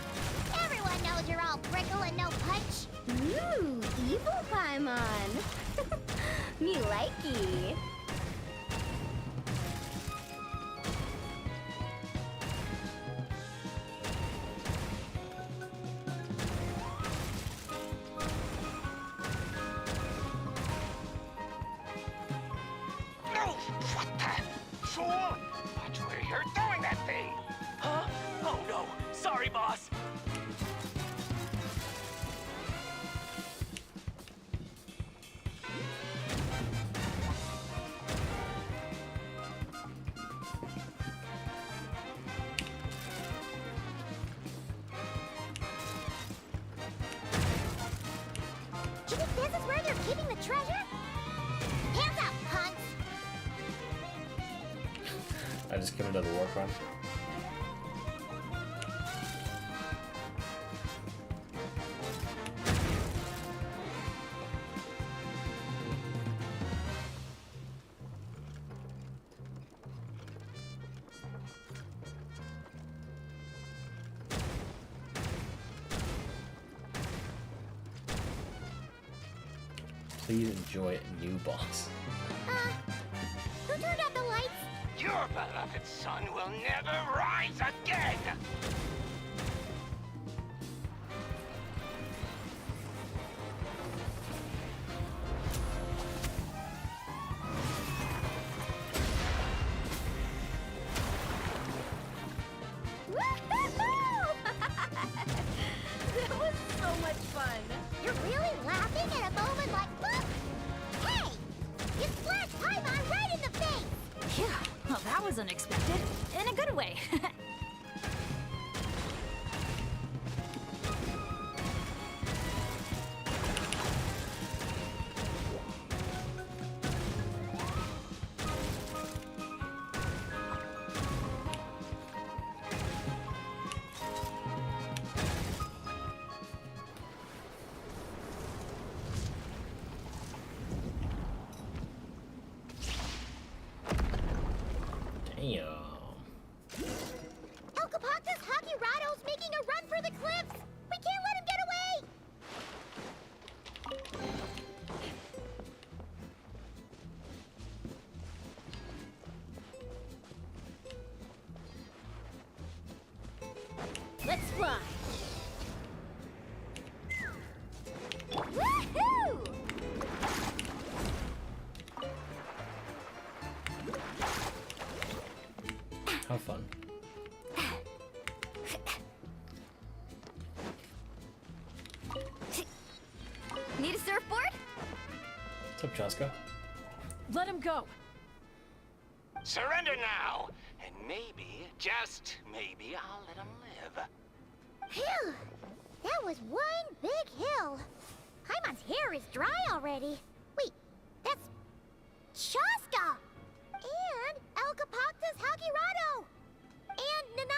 Everyone knows you're all prickle and no punch. Ooh, evil Paimon. Me likey. What the? Fool! Watch where you're throwing that thing! Huh? Oh no! Sorry, boss! Do you think this is where they're keeping the treasure? Hands up, punks! I just committed a war crime. Please enjoy new boss. Who turned out the lights? Your beloved son will never rise again! Woo-hoo-hoo! That was so much fun. You're really laughing at a moment like, look! Hey! You splashed Paimon right in the face! Yeah, well, that was unexpected. In a good way. Damn. Hakirado's making a run for the cliffs! We can't let him get away! Let's fly. Woohoo! How fun. Need a surfboard? What's up, Chaska? Let him go. Surrender now, and maybe, just maybe, I'll let him live. Phew! That was one big hill. Paimon's hair is dry already. Wait, that's Chaska! And Elkapoctus Hakirado! And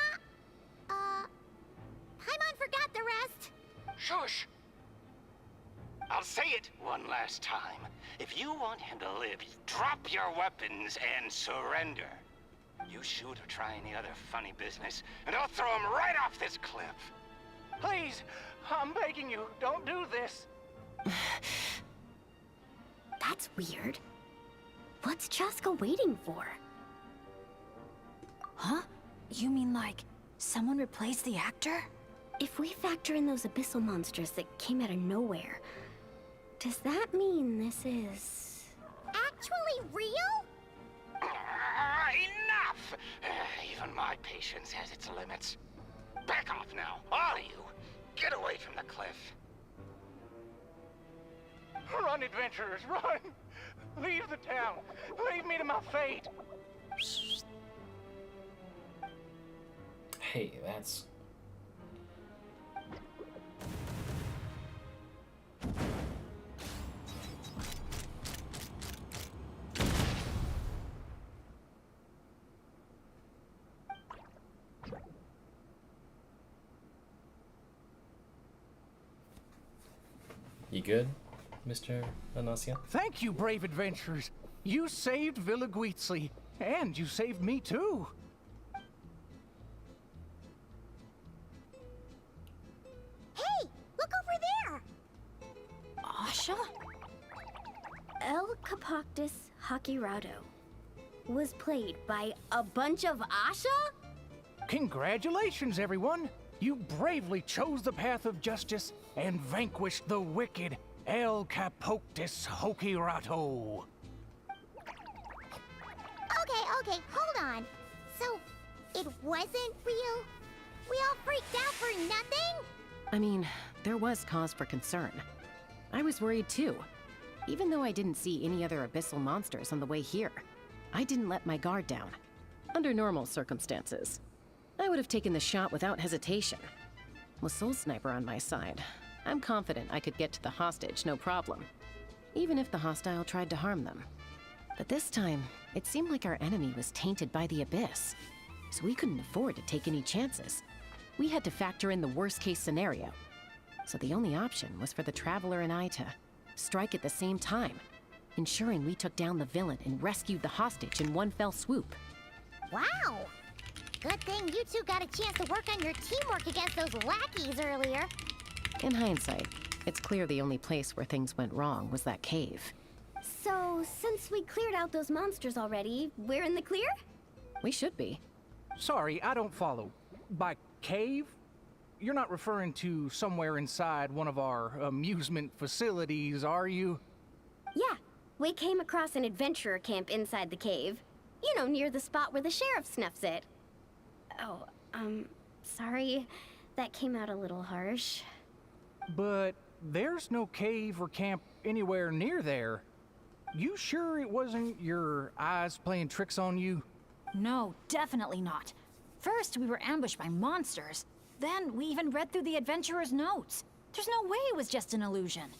Paimon forgot the rest. Shush! I'll say it one last time. If you want him to live, drop your weapons and surrender. You shoot or try any other funny business, and I'll throw him right off this cliff. Please, I'm begging you, don't do this. That's weird. What's Chaska waiting for? Huh? You mean like someone replaced the actor? If we factor in those abyssal monsters that came out of nowhere, does that mean this is... Actually real? Enough! Even my patience has its limits. Back off now, all of you. Get away from the cliff. Run, adventurers, run! Leave the town. Leave me to my fate. Hey, that's... You good, Mr. Anasia? Thank you, brave adventurers. You saved Villa Guizli, and you saved me too. Hey, look over there! Asha? Elkapoctus Hakirado was played by a bunch of Asha? Congratulations, everyone! You bravely chose the path of justice and vanquished the wicked Elkapoctus Hakirado. Okay, hold on. So, it wasn't real? We all freaked out for nothing? I mean, there was cause for concern. I was worried too. Even though I didn't see any other abyssal monsters on the way here, I didn't let my guard down. Under normal circumstances, I would have taken the shot without hesitation. With Soul Sniper on my side, I'm confident I could get to the hostage no problem, even if the hostile tried to harm them. But this time, it seemed like our enemy was tainted by the Abyss, so we couldn't afford to take any chances. We had to factor in the worst-case scenario. So the only option was for the Traveler and I to strike at the same time, ensuring we took down the villain and rescued the hostage in one fell swoop. Wow! Good thing you two got a chance to work on your teamwork against those lackeys earlier. In hindsight, it's clear the only place where things went wrong was that cave. So, since we cleared out those monsters already, we're in the clear? We should be. Sorry, I don't follow. By cave? You're not referring to somewhere inside one of our amusement facilities, are you? Yeah, we came across an adventurer camp inside the cave. You know, near the spot where the sheriff snuffs it. Oh, sorry. That came out a little harsh. But there's no cave or camp anywhere near there. You sure it wasn't your eyes playing tricks on you? No, definitely not. First, we were ambushed by monsters. Then, we even read through the adventurer's notes. There's no way it was just an illusion.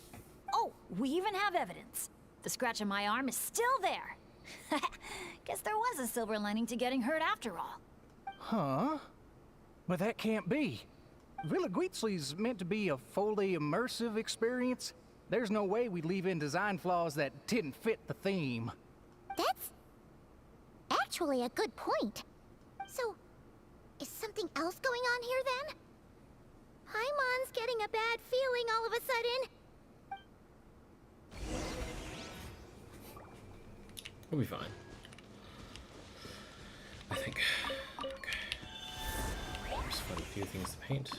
Oh, we even have evidence. The scratch on my arm is still there. Guess there was a silver lining to getting hurt after all. Huh? But that can't be. Villa Guizli's meant to be a fully immersive experience. There's no way we'd leave in design flaws that didn't fit the theme. That's actually a good point. So, is something something else going on here then? Paimon's getting a bad feeling all of a sudden. We'll be fine. I think. Okay. Just find a few things to paint.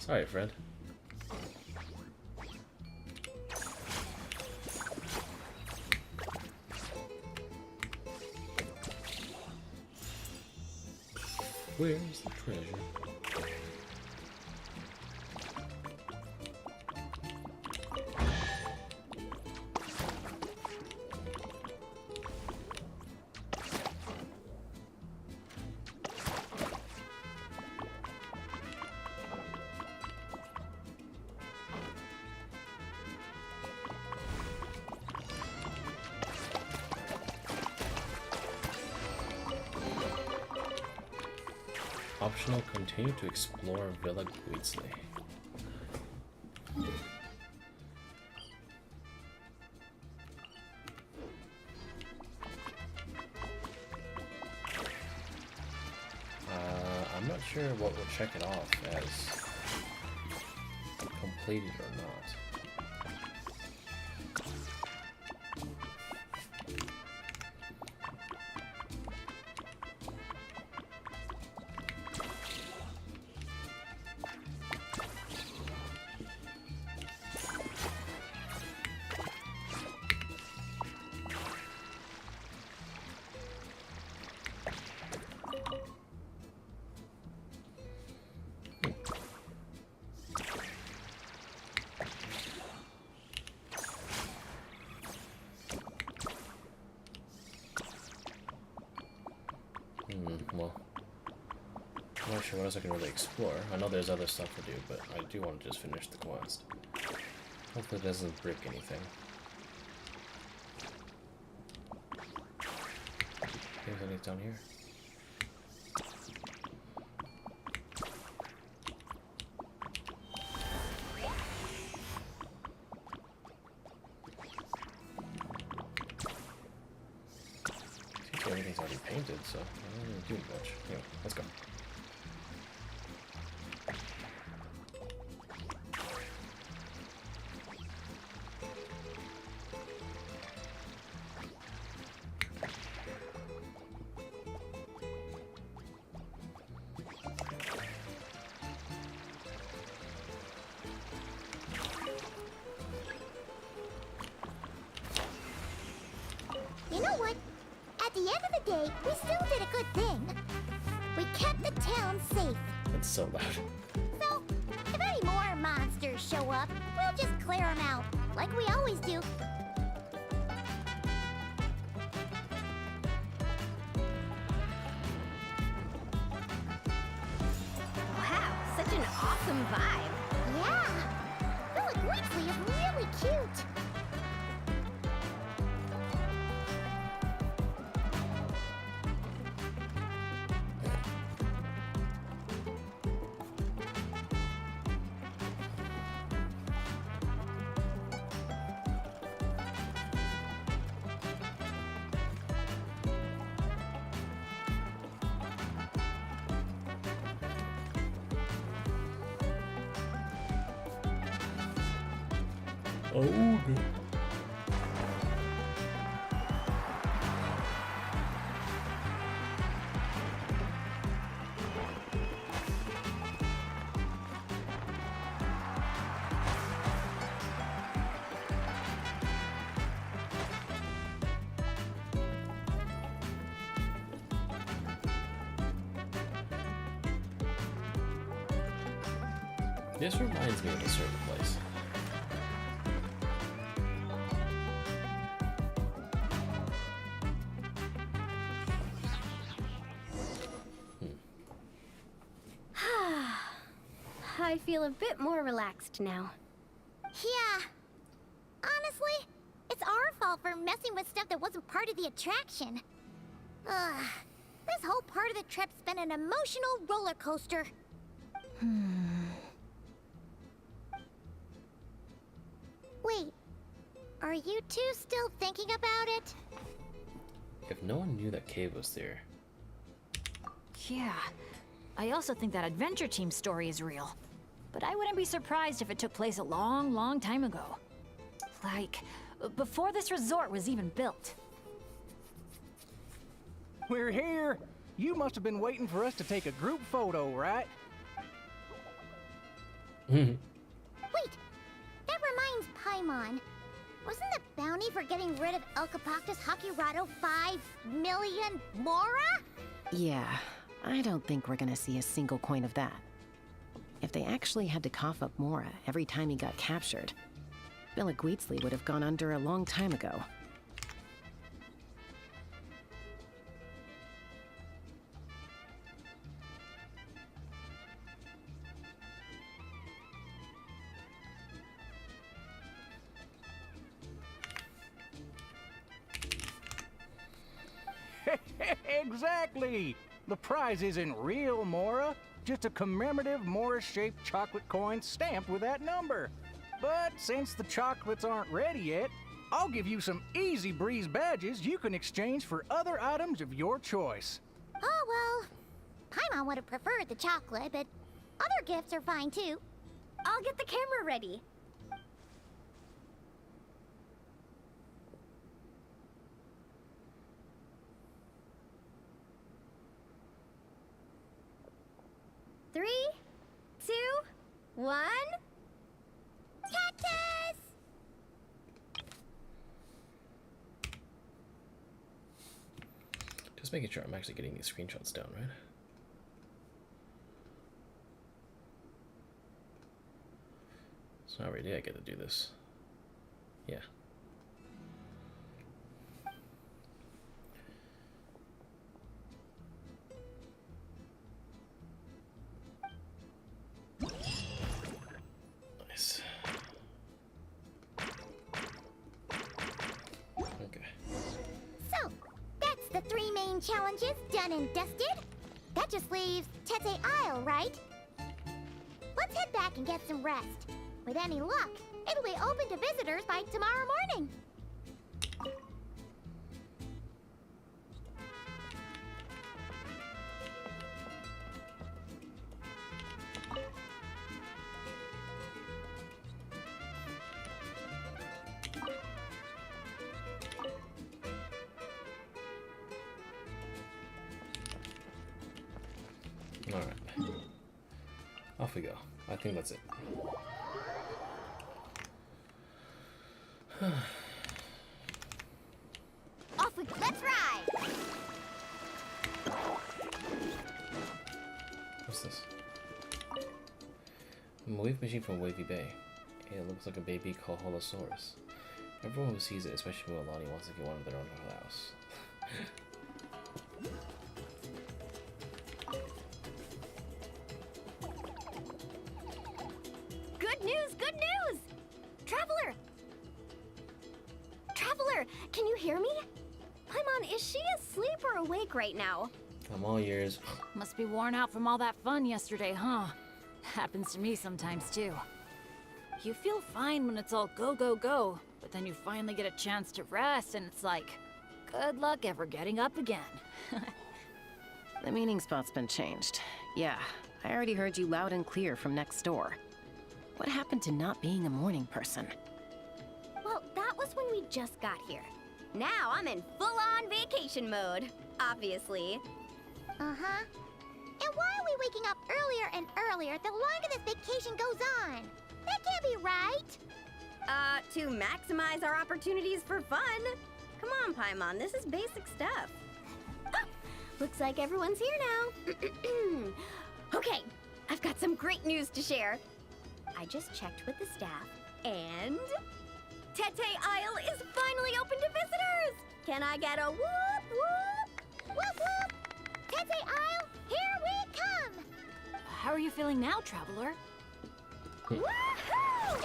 Sorry, Fred. Where's the treasure? Optional, continue to explore Villa Guitzley. I'm not sure what will check it off as completed or not. Well, I'm not sure what else I can really explore. I know there's other stuff to do, but I do want to just finish the quest. Hopefully it doesn't break anything. There's anything down here. Everything's already painted, so I don't really do much. Anyway, let's go. You know what? At the end of the day, we still did a good thing. We kept the town safe. It's so loud. So, if any more monsters show up, we'll just clear them out, like we always do. Wow, such an awesome vibe. Yeah! Villa Guitzley is really cute. Oh, good. This reminds me of a certain place. I feel a bit more relaxed now. Yeah. Honestly, it's our fault for messing with stuff that wasn't part of the attraction. Ugh. This whole part of the trip's been an emotional roller coaster. Wait, Are you two still thinking about it? If no one knew that cave was there. Yeah. I also think that adventure team story is real. But I wouldn't be surprised if it took place a long, long time ago. Like, before this resort was even built. We're here! You must have been waiting for us to take a group photo, right? Wait! That reminds Paimon. Wasn't the bounty for getting rid of Elcapactus Hakirado 5 million Mora? Yeah, I don't think we're gonna see a single coin of that. If they actually had to cough up Mora every time he got captured, Villaguitzli would have gone under a long time ago. Exactly! The prize isn't real Mora, just a commemorative Mora-shaped chocolate coin stamped with that number. But since the chocolates aren't ready yet, I'll give you some easy breeze badges you can exchange for other items of your choice. Oh, well, Paimon would have preferred the chocolate, but other gifts are fine too. I'll get the camera ready. Three, 2, 1. Cactus! Just making sure I'm actually getting these screenshots down, right? So every day I get to do this. Yeah. Nice. Okay. So, that's the 3 main challenges done and dusted. That just leaves Tete Isle, right? Let's head back and get some rest. With any luck, it'll be open to visitors by tomorrow morning. Alright. Off we go. I think that's it. Off we go. Let's ride! What's this? A wave machine from Wavy Bay. It looks like a baby called Holosaurus. Everyone who sees it, especially Milani, wants to get one of their own house. Good news, good news! Traveler! Traveler, can you hear me? Paimon, is she asleep or awake right now? I'm all ears. Must be worn out from all that fun yesterday, huh? Happens to me sometimes too. You feel fine when it's all go, go, go, but then you finally get a chance to rest and it's like, good luck ever getting up again. The meeting spot's been changed. Yeah, I already heard you loud and clear from next door. What happened to not being a morning person? Well, that was when we just got here. Now I'm in full-on vacation mode, obviously. Uh-huh. And why are we waking up earlier and earlier the longer this vacation goes on? That can't be right. To maximize our opportunities for fun. Come on, Paimon, this is basic stuff. Ah, looks like everyone's here now. Okay, I've got some great news to share. I just checked with the staff, and Tete Isle is finally open to visitors! Can I get a whoop whoop? Whoop whoop! Tete Isle, here we come! How are you feeling now, Traveler? Woohoo!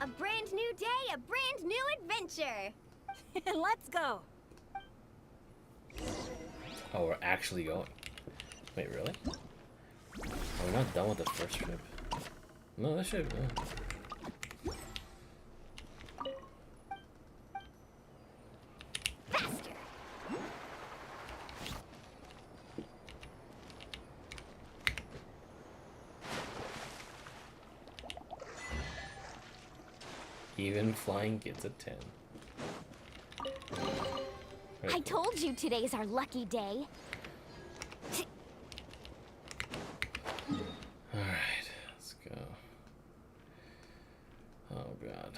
A brand new day, a brand new adventure! Let's go! Oh, we're actually going. Wait, really? Are we not done with the first trip? No, that should. Even flying gets a 10. I told you today's our lucky day. Alright, let's go. Oh god,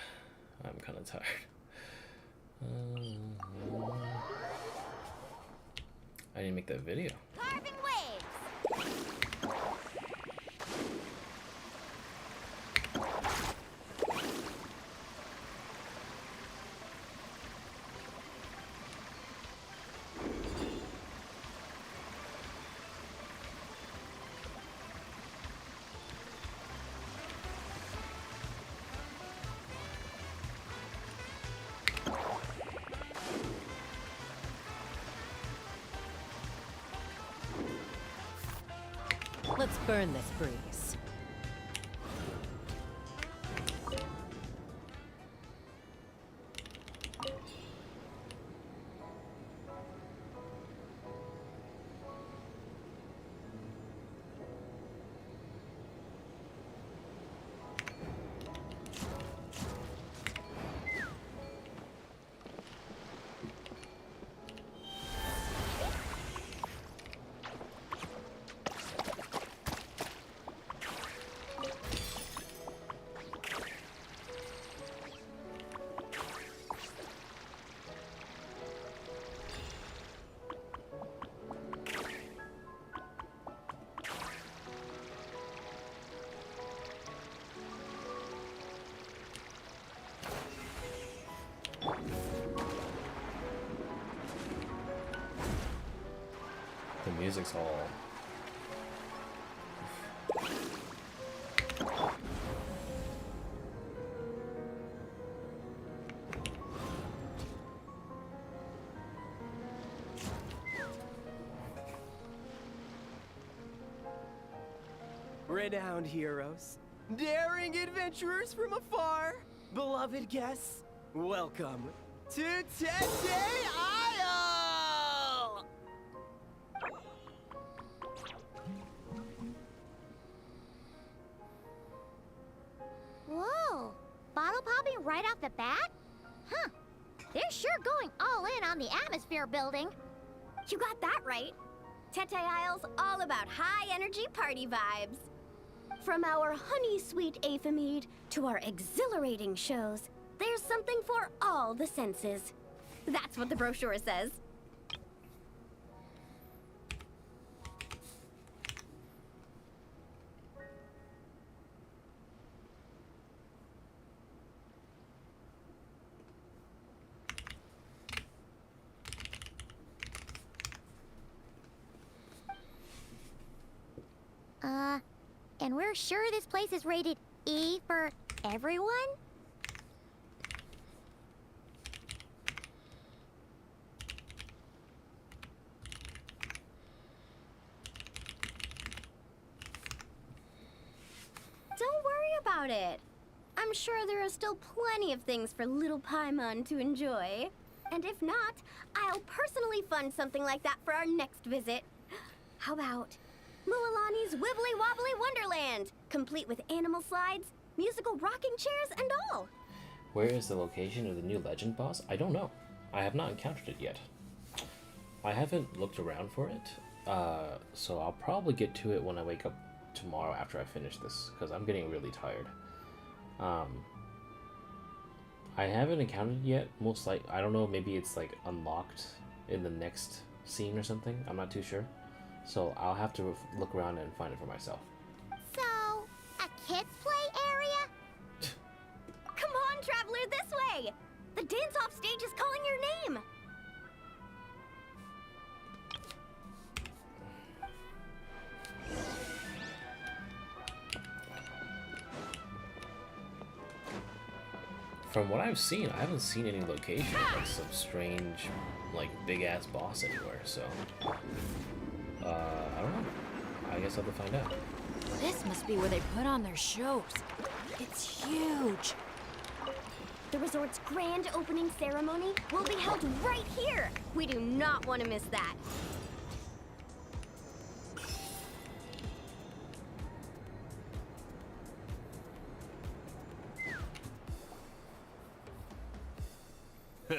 I'm kind of tired. I didn't make that video. Carving waves. Let's burn this breeze. The music's all... Renowned heroes, daring adventurers from afar, beloved guests, welcome to Tete Isle! Whoa! Bottle popping right off the bat? Huh. They're sure going all in on the atmosphere building. You got that right. Tete Isle's all about high-energy party vibes. From our honey-sweet aphemide to our exhilarating shows, there's something for all the senses. That's what the brochure says. And we're sure this place is rated E for everyone? Don't worry about it. I'm sure there are still plenty of things for little Paimon to enjoy. And if not, I'll personally fund something like that for our next visit. How about Mualani's Wibbly Wobbly Wonderland, complete with animal slides, musical rocking chairs, and all. Where is the location of the new legend boss? I don't know. I have not encountered it yet. I haven't looked around for it, so I'll probably get to it when I wake up tomorrow after I finish this, because I'm getting really tired. I haven't encountered it yet. Most likely, I don't know, maybe it's like unlocked in the next scene or something. I'm not too sure. So I'll have to look around and find it for myself. So, a kids' play area? Come on, traveler, this way! The dance-off stage is calling your name! From what I've seen, I haven't seen any location of like some strange, like big-ass boss anywhere, so... I don't know. I guess I'll have to find out. This must be where they put on their shows. It's huge. The resort's grand opening ceremony will be held right here. We do not want to miss that.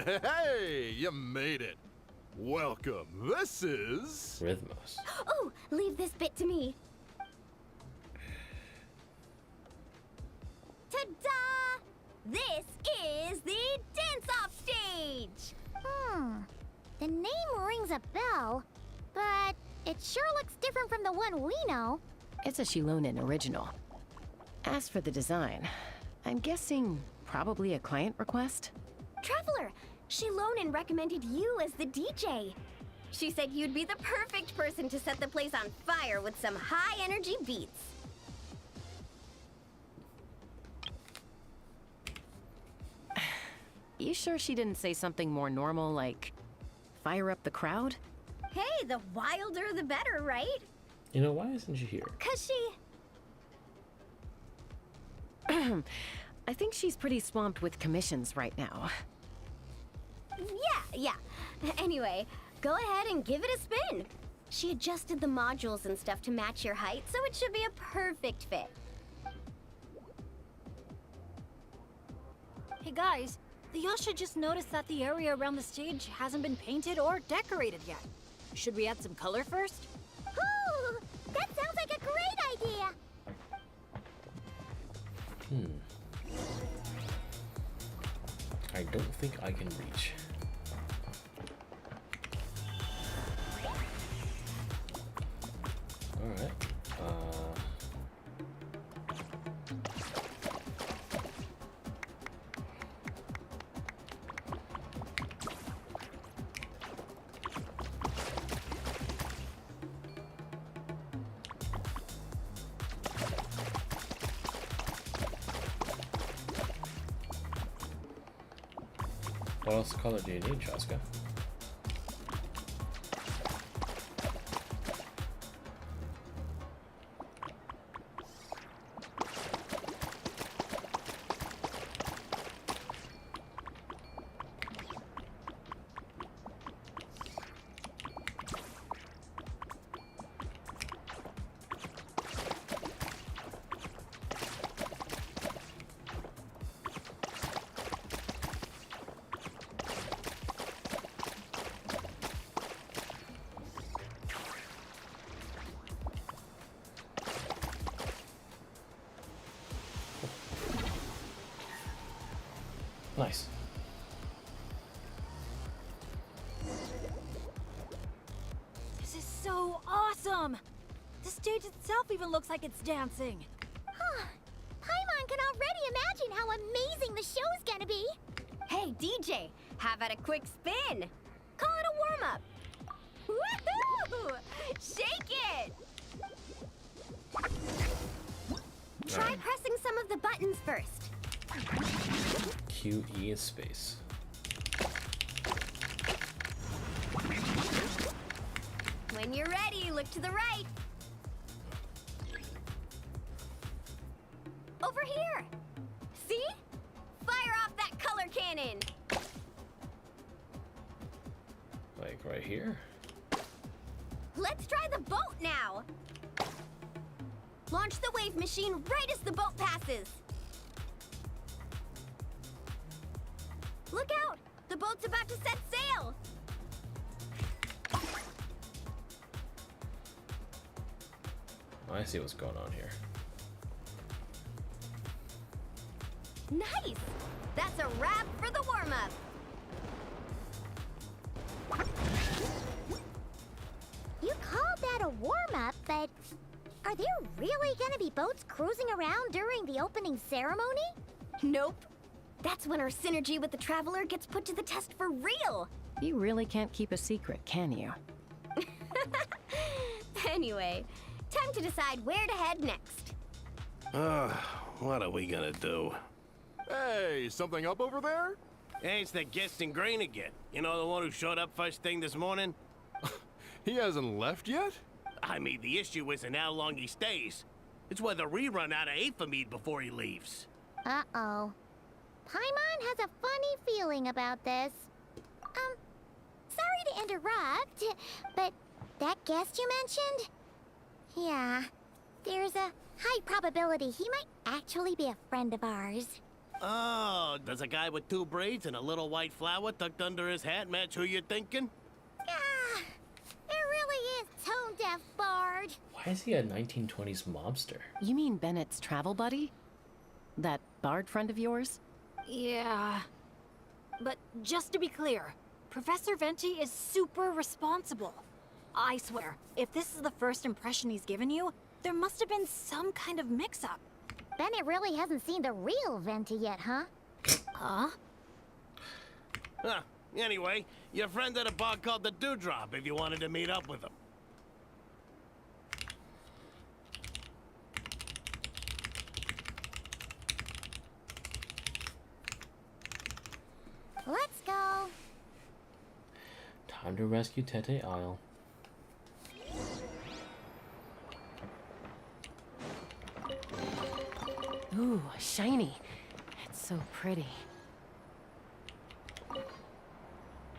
Hey, you made it. Welcome. This is... Rhythmos. Oh, leave this bit to me. Ta-da! This is the dance-off stage! The name rings a bell, but it sure looks different from the one we know. It's a Shilonen original. As for the design, I'm guessing probably a client request? Traveler, Shilonen recommended you as the DJ. She said you'd be the perfect person to set the place on fire with some high-energy beats. You sure she didn't say something more normal, like fire up the crowd? Hey, the wilder the better, right? You know, why isn't she here? 'Cause she... I think she's pretty swamped with commissions right now. Yeah. Anyway, go ahead and give it a spin. She adjusted the modules and stuff to match your height, so it should be a perfect fit. Hey guys, the Yasha just noticed that the area around the stage hasn't been painted or decorated yet. Should we add some color first? Ooh, that sounds like a great idea. I don't think I can reach. Alright. What else color do you need, Chaska? Nice. This is so awesome! The stage itself even looks like it's dancing. Paimon can already imagine how amazing the show's gonna be. Hey, DJ, how about a quick spin? Call it a warm-up. Woohoo! Shake it! Try pressing some of the buttons first. QE is space. When you're ready, look to the right. Over here. See? Fire off that color cannon. Like right here? Let's try the boat now. Launch the wave machine right as the boat passes. Look out! The boat's about to set sail! I see what's going on here. Nice! That's a wrap for the warm-up. You called that a warm-up, but are there really gonna be boats cruising around during the opening ceremony? Nope. That's when our synergy with the Traveler gets put to the test for real. You really can't keep a secret, can you? Anyway, time to decide where to head next. What are we gonna do? Hey, something up over there? Hey, it's that guest in grain again. You know, the one who showed up first thing this morning? He hasn't left yet? I mean, the issue isn't how long he stays. It's whether we run out of aphamide before he leaves. Uh-oh. Paimon has a funny feeling about this. Sorry to interrupt, but that guest you mentioned? Yeah, there's a high probability he might actually be a friend of ours. Oh, does a guy with 2 braids and a little white flower tucked under his hat match who you're thinking? Ah, it really is tone deaf, Bard. Why is he a 1920s mobster? You mean Bennett's travel buddy? That Bard friend of yours? Yeah. But just to be clear, Professor Venti is super responsible. I swear, if this is the first impression he's given you, there must have been some kind of mix-up. Bennett really hasn't seen the real Venti yet, huh? Huh? Huh. Anyway, your friend at a bar called the Dewdrop if you wanted to meet up with him. Let's go. Time to rescue Tete Isle. Ooh, shiny. It's so pretty.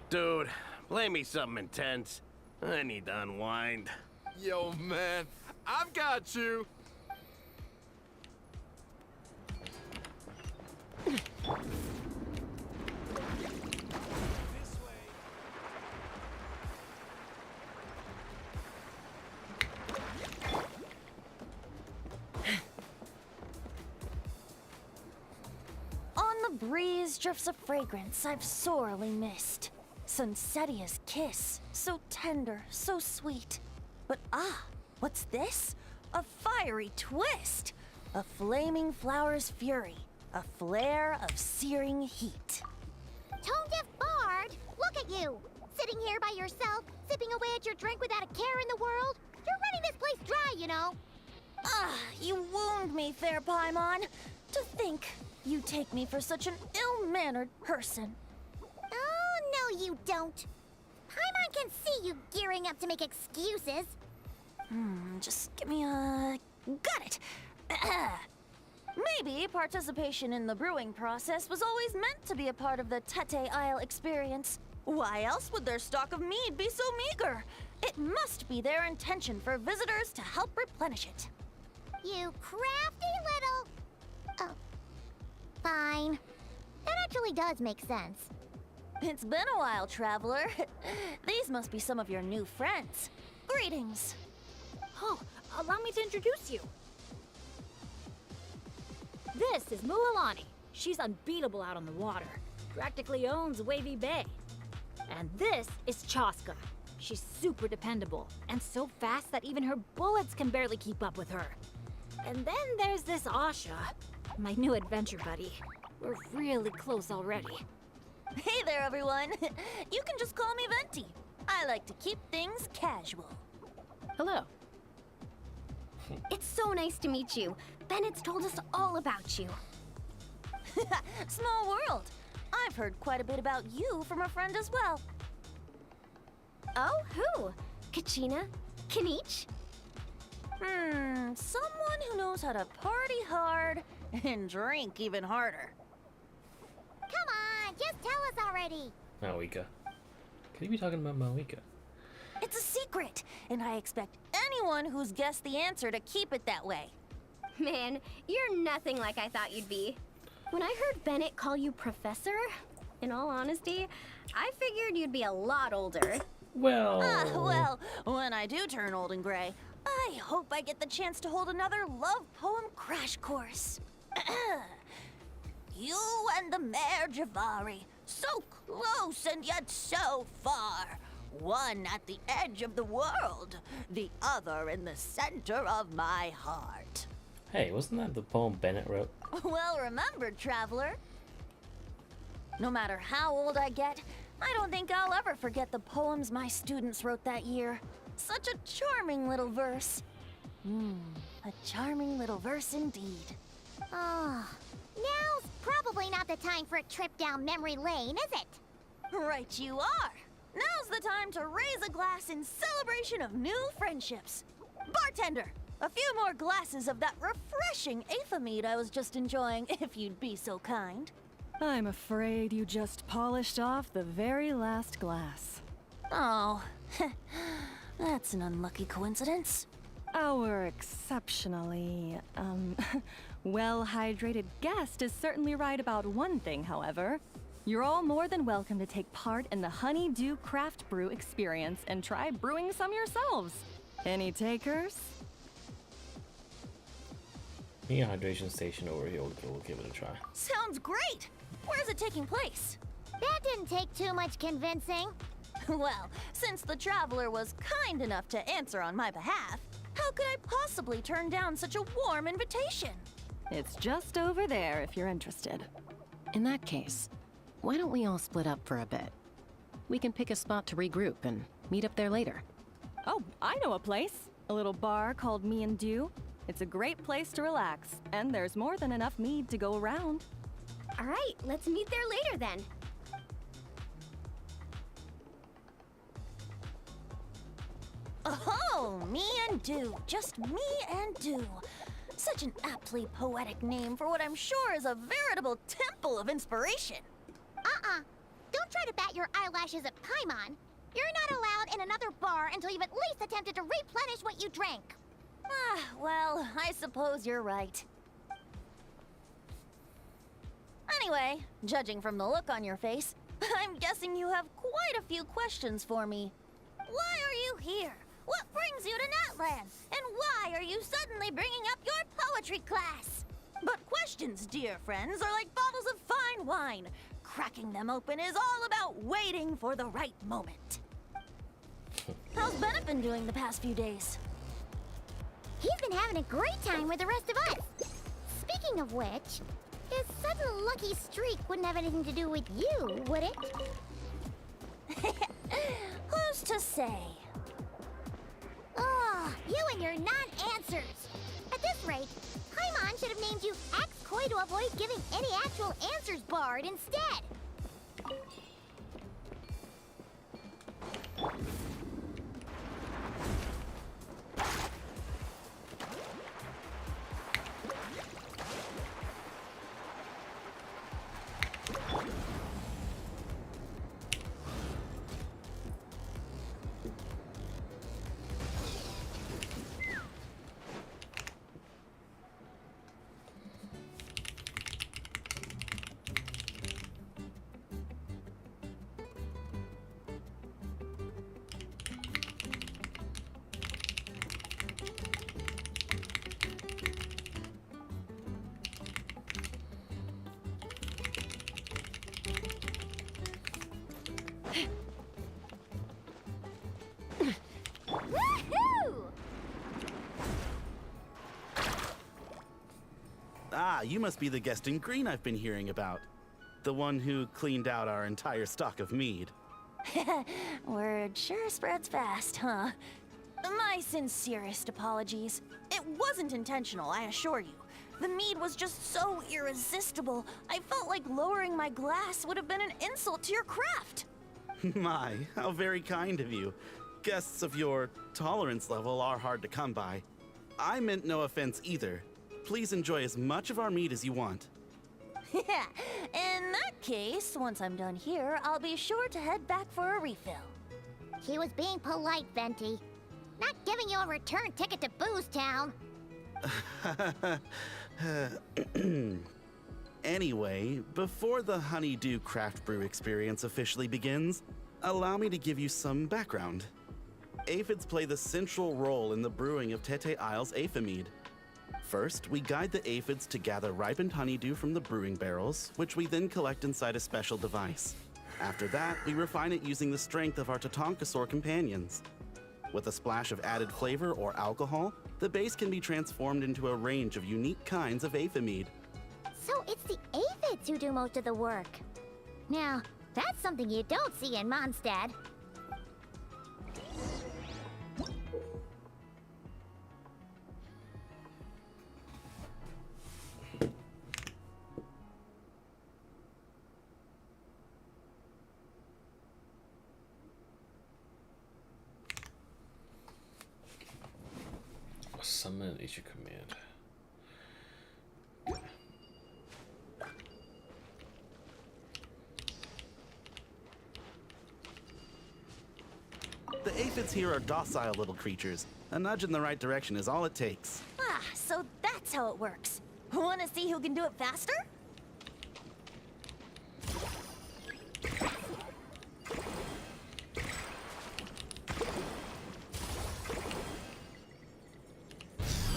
Dude, play me something intense. I need to unwind. Yo, man, I've got you. On the breeze drifts a fragrance I've sorely missed. Sunsetia's kiss, so tender, so sweet. But what's this? A fiery twist! A flaming flower's fury, a flare of searing heat. Tone deaf Bard, look at you. Sitting here by yourself, sipping away at your drink without a care in the world. You're running this place dry, you know. You wound me, fair Paimon. To think you take me for such an ill-mannered person. Oh, no you don't. Paimon can see you gearing up to make excuses. Just give me a... Got it! Maybe participation in the brewing process was always meant to be a part of the Tete Isle experience. Why else would their stock of mead be so meager? It must be their intention for visitors to help replenish it. You crafty little... Oh. Fine. That actually does make sense. It's been a while, traveler. These must be some of your new friends. Greetings. Oh, allow me to introduce you. This is Mualani. She's unbeatable out on the water. Practically owns Wavy Bay. And this is Chaska. She's super dependable and so fast that even her bullets can barely keep up with her. And then there's this Asha, my new adventure buddy. We're really close already. Hey there, everyone. You can just call me Venti. I like to keep things casual. Hello. It's so nice to meet you. Bennett's told us all about you. Small world. I've heard quite a bit about you from a friend as well. Oh, who? Kachina? Kanich? Someone who knows how to party hard and drink even harder. Come on, just tell us already. Mawika. Could you be talking about Mawika? It's a secret, and I expect anyone who's guessed the answer to keep it that way. Man, you're nothing like I thought you'd be. When I heard Bennett call you Professor, in all honesty, I figured you'd be a lot older. Well... well, when I do turn old and gray, I hope I get the chance to hold another love poem crash course. You and the Mare Javari, so close and yet so far. One at the edge of the world, the other in the center of my heart. Hey, wasn't that the poem Bennett wrote? Well remembered, traveler. No matter how old I get, I don't think I'll ever forget the poems my students wrote that year. Such a charming little verse. A charming little verse indeed. Now's probably not the time for a trip down memory lane, is it? Right you are. Now's the time to raise a glass in celebration of new friendships. Bartender, a few more glasses of that refreshing Aether mead I was just enjoying, if you'd be so kind. I'm afraid you just polished off the very last glass. Oh, that's an unlucky coincidence. Our exceptionally, Well-hydrated guest is certainly right about one thing, however. You're all more than welcome to take part in the Honeydew Craft Brew experience and try brewing some yourselves. Any takers? The hydration station over here, we'll give it a try. Sounds great! Where's it taking place? That didn't take too much convincing. Well, since the traveler was kind enough to answer on my behalf, how could I possibly turn down such a warm invitation? It's just over there if you're interested. In that case, why don't we all split up for a bit? We can pick a spot to regroup and meet up there later. Oh, I know a place. A little bar called Me and Dew. It's a great place to relax, and there's more than enough mead to go around. All right, let's meet there later then. Oh, Me and Dew. Just Me and Dew. Such an aptly poetic name for what I'm sure is a veritable temple of inspiration. Don't try to bat your eyelashes at Paimon. You're not allowed in another bar until you've at least attempted to replenish what you drank. Well, I suppose you're right. Anyway, judging from the look on your face, I'm guessing you have quite a few questions for me. Why are you here? What brings you to Natlan? And why are you suddenly bringing up your poetry class? But questions, dear friends, are like bottles of fine wine. Cracking them open is all about waiting for the right moment. How's Bennett been doing the past few days? He's been having a great time with the rest of us. Speaking of which, his sudden lucky streak wouldn't have anything to do with you, would it? Who's to say? Oh, you and your non-answers. At this rate, Paimon should have named you Axe Koi to avoid giving any actual answers barred instead. Ah, you must be the guest in green I've been hearing about. The one who cleaned out our entire stock of mead. Word sure spreads fast, huh? My sincerest apologies. It wasn't intentional, I assure you. The mead was just so irresistible, I felt like lowering my glass would have been an insult to your craft. My, how very kind of you. Guests of your tolerance level are hard to come by. I meant no offense either. Please enjoy as much of our mead as you want. In that case, once I'm done here, I'll be sure to head back for a refill. He was being polite, Venti. Not giving you a return ticket to Booze Town. Anyway, before the Honeydew Craft Brew experience officially begins, allow me to give you some background. Aphids play the central role in the brewing of Tete Isle's Aphid. First, we guide the aphids to gather ripened honeydew from the brewing barrels, which we then collect inside a special device. After that, we refine it using the strength of our Tatankasaur companions. With a splash of added flavor or alcohol, the base can be transformed into a range of unique kinds of aphid. So it's the aphids who do most of the work. Now, that's something you don't see in Mondstadt. Summon issue command. The aphids here are docile little creatures. A nudge in the right direction is all it takes. Ah, so that's how it works. Wanna see who can do it faster?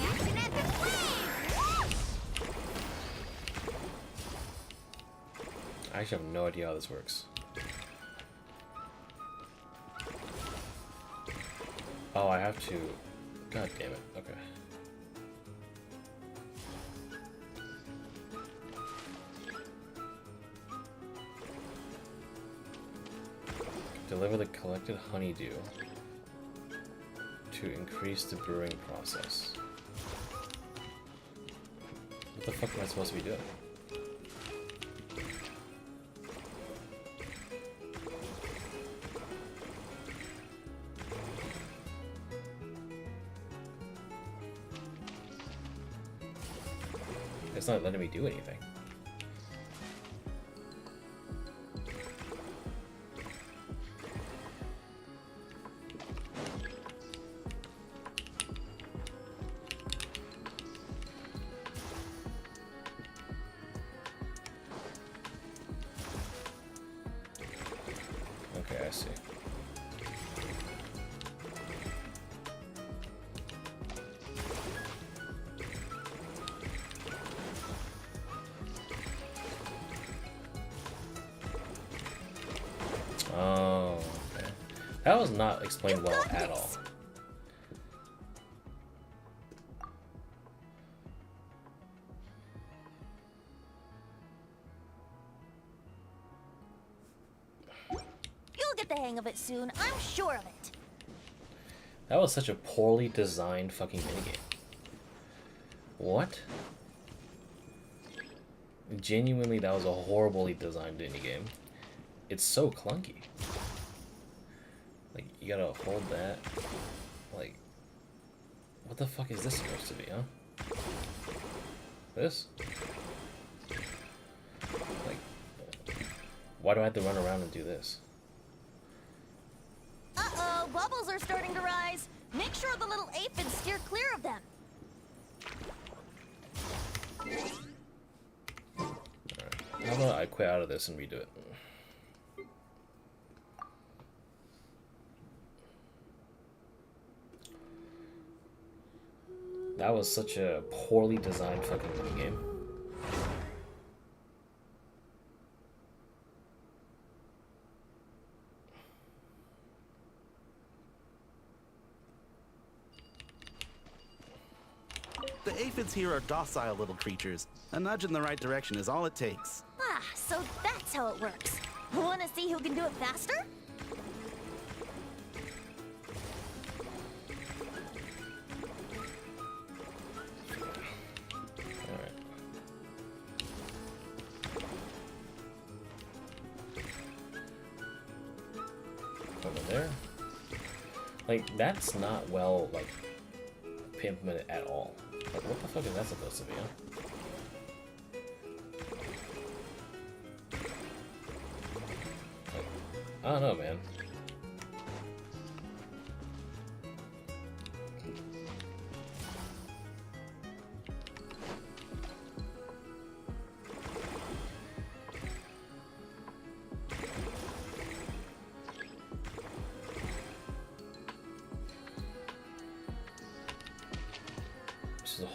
Action at the flame! I actually have no idea how this works. Oh, I have to. God damn it. Okay. Deliver the collected honeydew to increase the brewing process. What the fuck am I supposed to be doing? It's not letting me do anything. Okay, I see. Oh, okay. That was not explained well at all. You'll get the hang of it soon, I'm sure of it. That was such a poorly designed fucking minigame. What? Genuinely, that was a horribly designed minigame. It's so clunky. Like, you gotta hold that. Like, what the fuck is this supposed to be, huh? This? Like, why do I have to run around and do this? Uh-oh, bubbles are starting to rise. Make sure the little aphids steer clear of them. Alright, how about I quit out of this and redo it? That was such a poorly designed fucking minigame. The aphids here are docile little creatures. A nudge in the right direction is all it takes. Ah, so that's how it works. Wanna see who can do it faster? Over there. Like, that's not well, like, implemented at all. Like, what the fuck is that supposed to be, huh? Like, I don't know, man.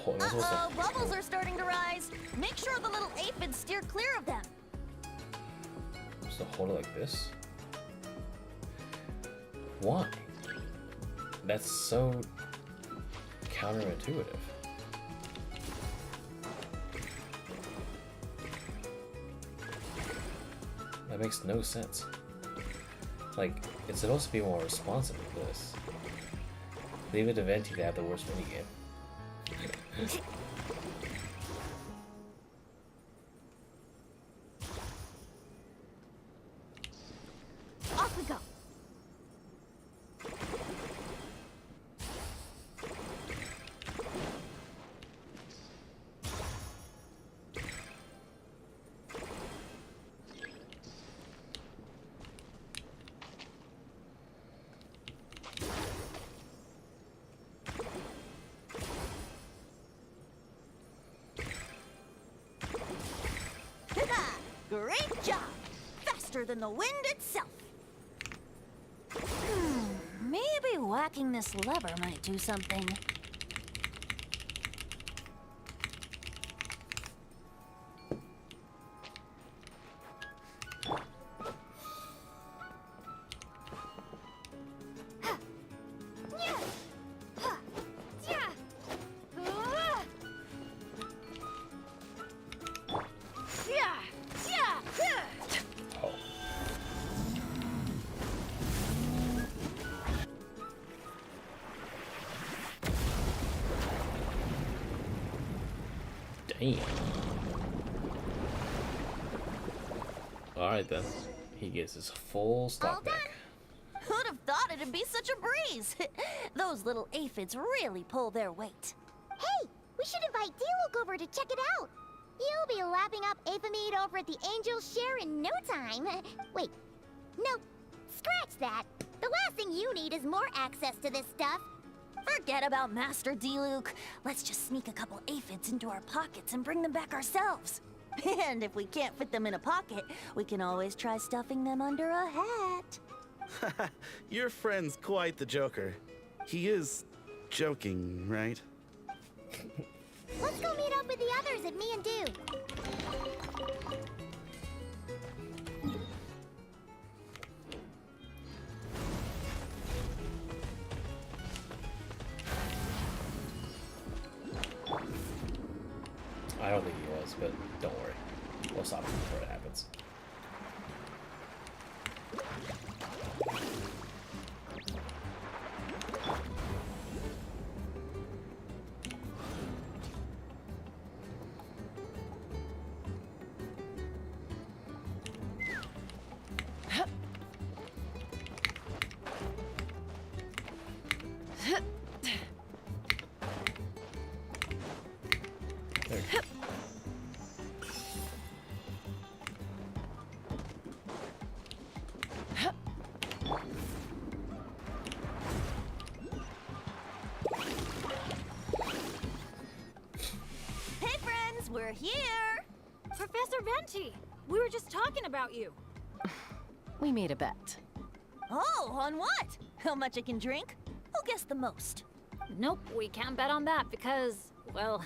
Uh-oh, bubbles are starting to rise. Make sure the little aphids steer clear of them. Just to hold it like this? Why? That's so counterintuitive. That makes no sense. Like, it's supposed to be more responsive to this. Leave it to Venti to have the worst minigame. Off we go. Great job! Faster than the wind itself. Maybe whacking this lever might do something. Damn. Alright then. He gets his full stock back. Who'd have thought it'd be such a breeze? Those little aphids really pull their weight. Hey, we should invite D-Luke over to check it out. He'll be lapping up aphid over at the Angel's Share in no time. Wait, no, scratch that. The last thing you need is more access to this stuff. Forget about Master D-Luke. Let's just sneak a couple aphids into our pockets and bring them back ourselves. And if we can't fit them in a pocket, we can always try stuffing them under a hat. Your friend's quite the joker. He is joking, right? Let's go meet up with the others at Me and Do. I don't think he was, but don't worry. We'll stop him before it happens. Hey friends, we're here! Professor Venti, we were just talking about you. We made a bet. Oh, on what? How much I can drink? Who guessed the most? Nope, we can't bet on that because, well,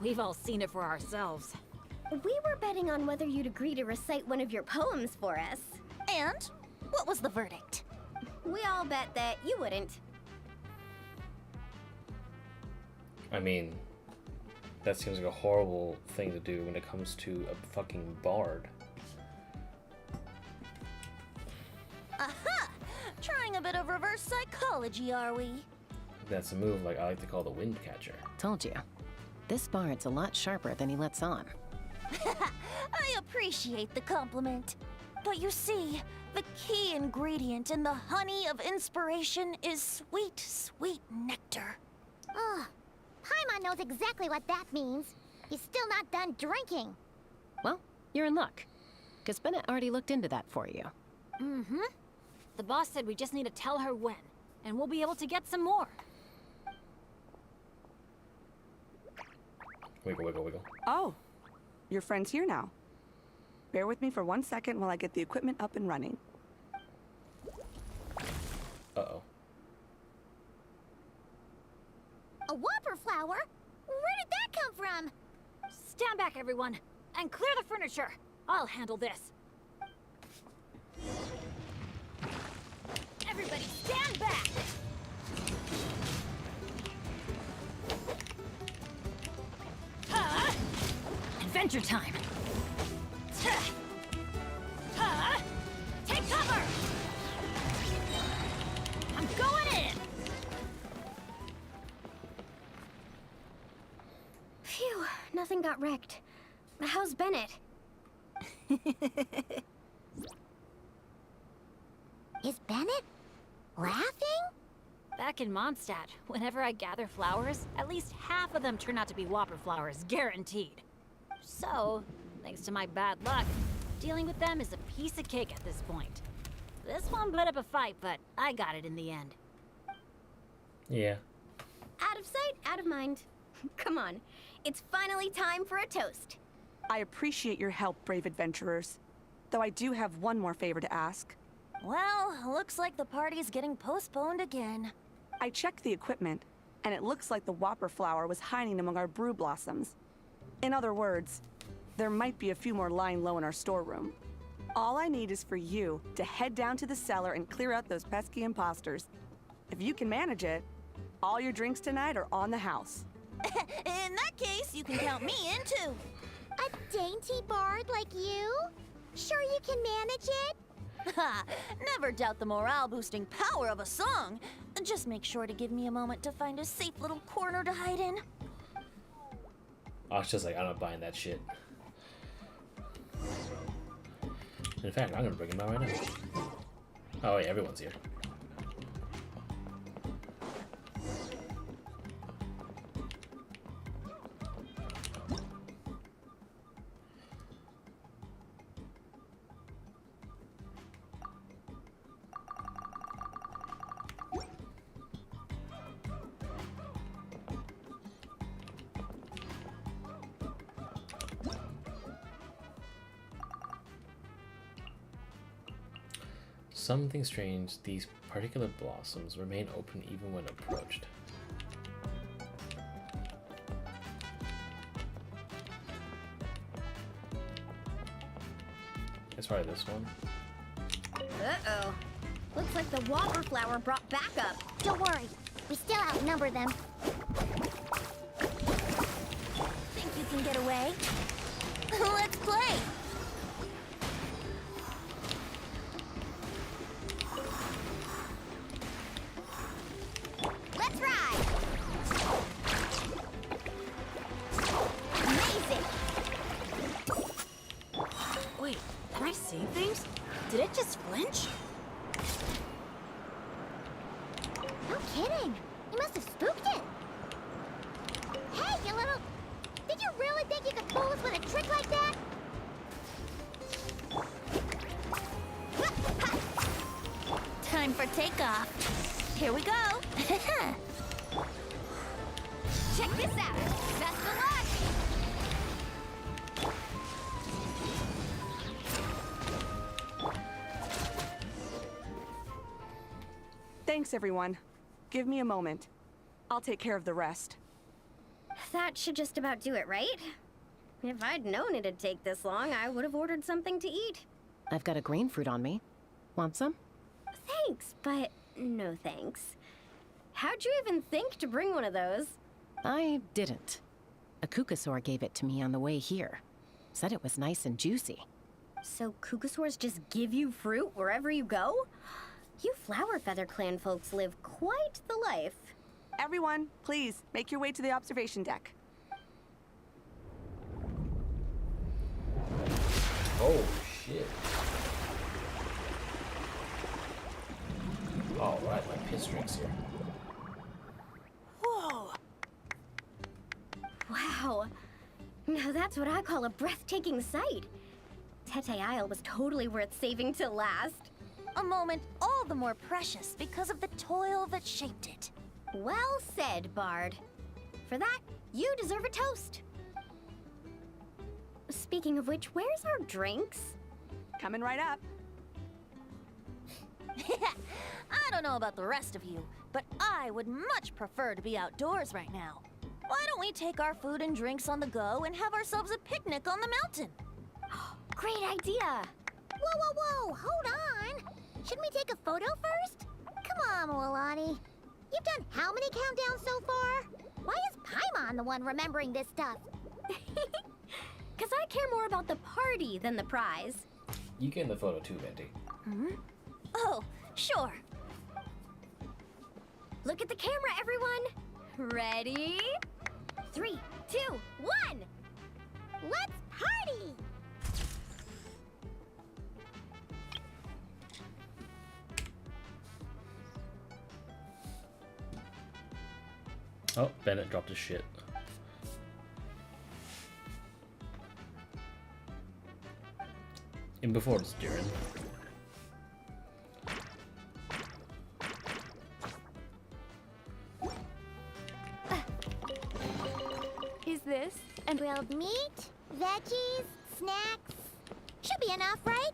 we've all seen it for ourselves. We were betting on whether you'd agree to recite one of your poems for us. And? What was the verdict? We all bet that you wouldn't. I mean, that seems like a horrible thing to do when it comes to a fucking bard. Aha! Trying a bit of reverse psychology, are we? That's a move like I like to call the wind catcher. Told you. This bard's a lot sharper than he lets on. I appreciate the compliment. But you see, the key ingredient in the honey of inspiration is sweet, sweet nectar. Ugh. Paimon knows exactly what that means. He's still not done drinking. Well, you're in luck. Because Bennett already looked into that for you. Mm-hmm. The boss said we just need to tell her when, and we'll be able to get some more. Wiggle, wiggle, wiggle. Oh, your friend's here now. Bear with me for 1 second while I get the equipment up and running. Uh-oh. A whopper flower? Where did that come from? Stand back, everyone, and clear the furniture. I'll handle this. Everybody stand back! Adventure time! Take cover! I'm going in! Phew, nothing got wrecked. How's Bennett? Is Bennett laughing? Back in Mondstadt, whenever I gather flowers, at least half of them turn out to be whopper flowers, guaranteed. So, thanks to my bad luck, dealing with them is a piece of cake at this point. This one put up a fight, but I got it in the end. Yeah. Out of sight, out of mind. Come on, it's finally time for a toast. I appreciate your help, brave adventurers. Though I do have one more favor to ask. Well, looks like the party's getting postponed again. I checked the equipment, and it looks like the whopper flower was hiding among our brew blossoms. In other words, there might be a few more lying low in our storeroom. All I need is for you to head down to the cellar and clear out those pesky imposters. If you can manage it, all your drinks tonight are on the house. In that case, you can count me in too. A dainty bard like you? Sure you can manage it? Ha! Never doubt the morale-boosting power of a song. Just make sure to give me a moment to find a safe little corner to hide in. I was just like, I'm not buying that shit. In fact, I'm gonna bring him out right now. Oh wait, everyone's here. Something strange, these particular blossoms remain open even when approached. It's probably this one. Uh-oh. Looks like the whopper flower brought backup. Don't worry, we still outnumber them. Think you can get away? Let's play! Let's ride! Amazing! Wait, am I seeing things? Did it just flinch? No kidding! You must have spooked it! Hey, you little... Did you really think you could fool us with a trick like that? Time for takeoff. Here we go. Check this out! Best of luck! Thanks, everyone. Give me a moment. I'll take care of the rest. That should just about do it, right? If I'd known it'd take this long, I would have ordered something to eat. I've got a green fruit on me. Want some? Thanks, but no thanks. How'd you even think to bring one of those? I didn't. A Kukasaur gave it to me on the way here. Said it was nice and juicy. So Kukasaurs just give you fruit wherever you go? You Flower Feather Clan folks live quite the life. Everyone, please, make your way to the observation deck. Oh shit. Alright, my piss drink's here. Whoa! Wow. Now that's what I call a breathtaking sight. Tete Isle was totally worth saving till last. A moment all the more precious because of the toil that shaped it. Well said, Bard. For that, you deserve a toast. Speaking of which, where's our drinks? Coming right up. I don't know about the rest of you, but I would much prefer to be outdoors right now. Why don't we take our food and drinks on the go and have ourselves a picnic on the mountain? Great idea! Whoa, whoa, whoa! Hold on! Shouldn't we take a photo first? Come on, Milani. You've done how many countdowns so far? Why is Paimon the one remembering this stuff? Because I care more about the party than the prize. You get in the photo too, Venti. Oh, sure. Look at the camera, everyone! Ready? 3, 2, 1! Let's party! Oh, Bennett dropped his shit. In before it's Jiren. Is this grilled meat, Veggies, snacks. Should be enough, right?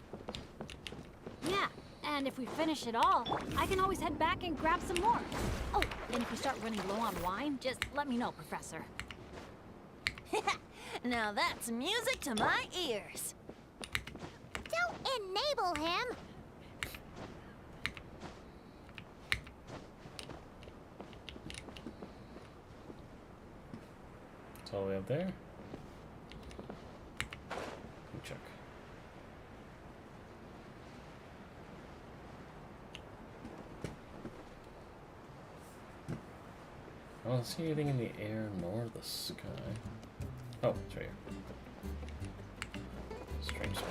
Yeah, and if we finish it all, I can always head back and grab some more. Oh, and if we start running low on wine, just let me know, Professor. Now that's music to my ears. Don't enable him. It's all the way up there. Let me check. I don't see anything in the air nor the sky. Oh, it's right here. Strange spot.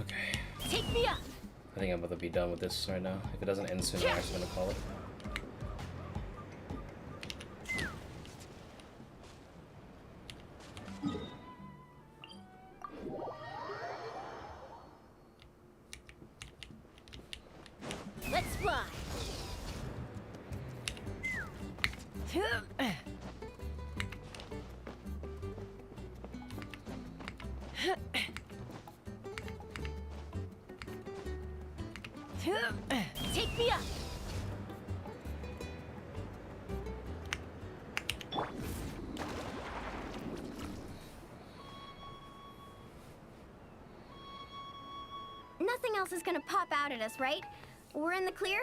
Okay. Take me up. I think I'm about to be done with this right now. If it doesn't end soon, I'm actually gonna call it. Let's fly. Take me up. Nothing else is gonna pop out at us, right? We're in the clear?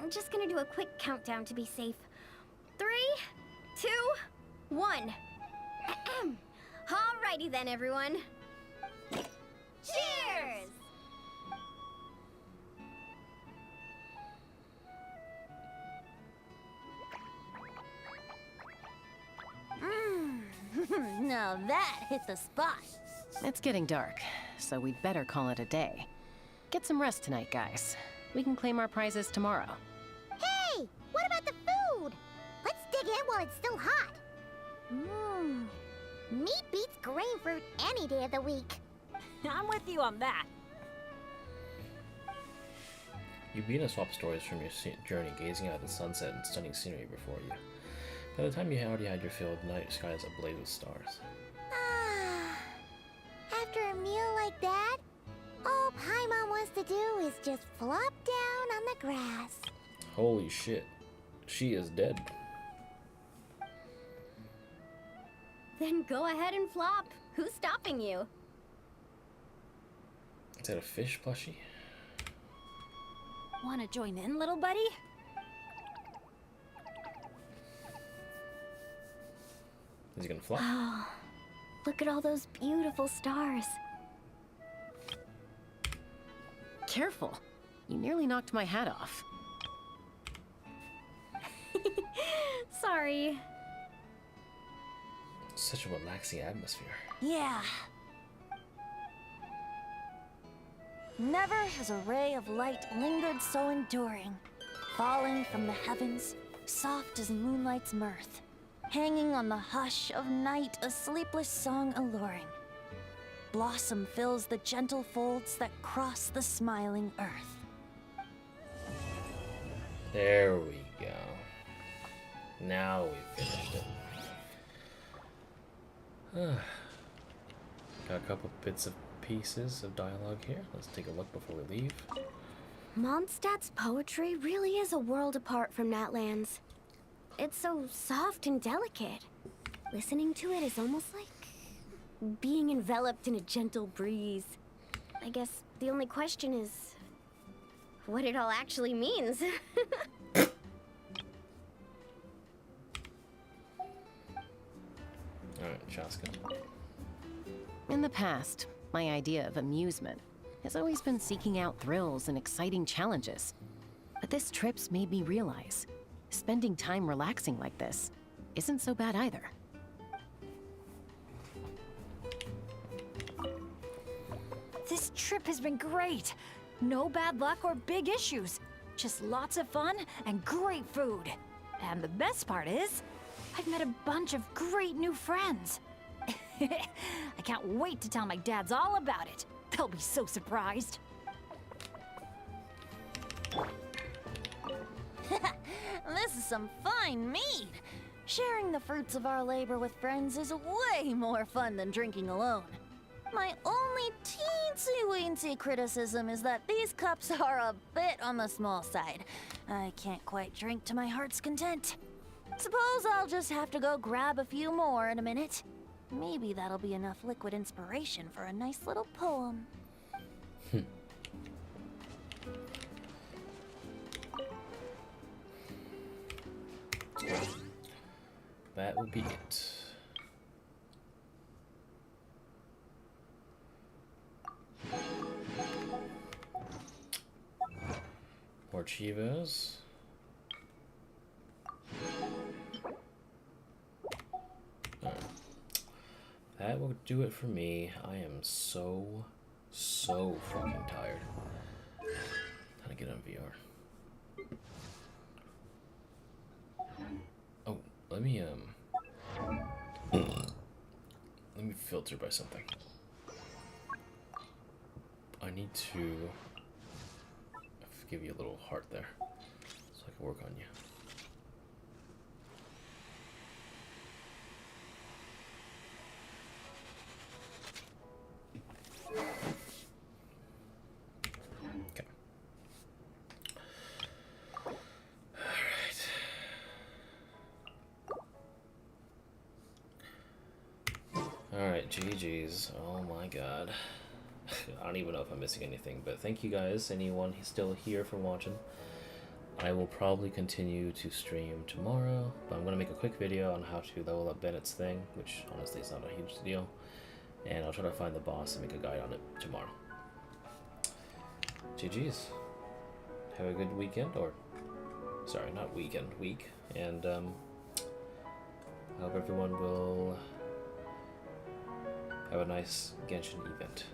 I'm just gonna do a quick countdown to be safe. 3, 2, 1. Alrighty then, everyone. Cheers! Now that hit the spot. It's getting dark, so we'd better call it a day. Get some rest tonight, guys. We can claim our prizes tomorrow. Hey, what about the food? Let's dig in while it's still hot. Meat beats grain fruit any day of the week. I'm with you on that. You begin to swap stories from your journey, gazing out at the sunset and stunning scenery before you. By the time you already had your fill, the night sky is ablaze with stars. After a meal like that, all Paimon wants to do is just flop down on the grass. Holy shit. She is dead. Then go ahead and flop. Who's stopping you? Is that a fish plushie? Wanna join in, little buddy? Is he gonna flop? Oh, look at all those beautiful stars. Careful. You nearly knocked my hat off. Sorry. Such a relaxing atmosphere. Yeah. Never has a ray of light lingered so enduring, falling from the heavens, soft as moonlight's mirth, hanging on the hush of night, a sleepless song alluring. Blossom fills the gentle folds that cross the smiling earth. There we go. Now we finished it. Got a couple bits of pieces of dialogue here. Let's take a look before we leave. Mondstadt's poetry really is a world apart from Natlan's. It's so soft and delicate. Listening to it is almost like being enveloped in a gentle breeze. I guess the only question is what it all actually means. Alright, Shaska. In the past, my idea of amusement has always been seeking out thrills and exciting challenges. But this trip's made me realize spending time relaxing like this isn't so bad either. This trip has been great. No bad luck or big issues. Just lots of fun and great food. And the best part is, I've met a bunch of great new friends. I can't wait to tell my dads all about it. They'll be so surprised. This is some fine mead. Sharing the fruits of our labor with friends is way more fun than drinking alone. My only teensy-weensy criticism is that these cups are a bit on the small side. I can't quite drink to my heart's content. Suppose I'll just have to go grab a few more in a minute. Maybe that'll be enough liquid inspiration for a nice little poem. That will be it. More Chivas. That will do it for me. I am so fucking tired. How to get on VR? Oh, let me filter by something. I need to give you a little heart there, so I can work on you. Okay. Alright, GG's. Oh my god. I don't even know if I'm missing anything, but thank you guys, anyone who's still here, for watching. I will probably continue to stream tomorrow, but I'm going to make a quick video on how to level up Bennett's thing, which honestly is not a huge deal. And I'll try to find the boss and make a guide on it tomorrow. GG's. Have a good weekend, or sorry, not weekend, week. And I hope everyone will have a nice Genshin event.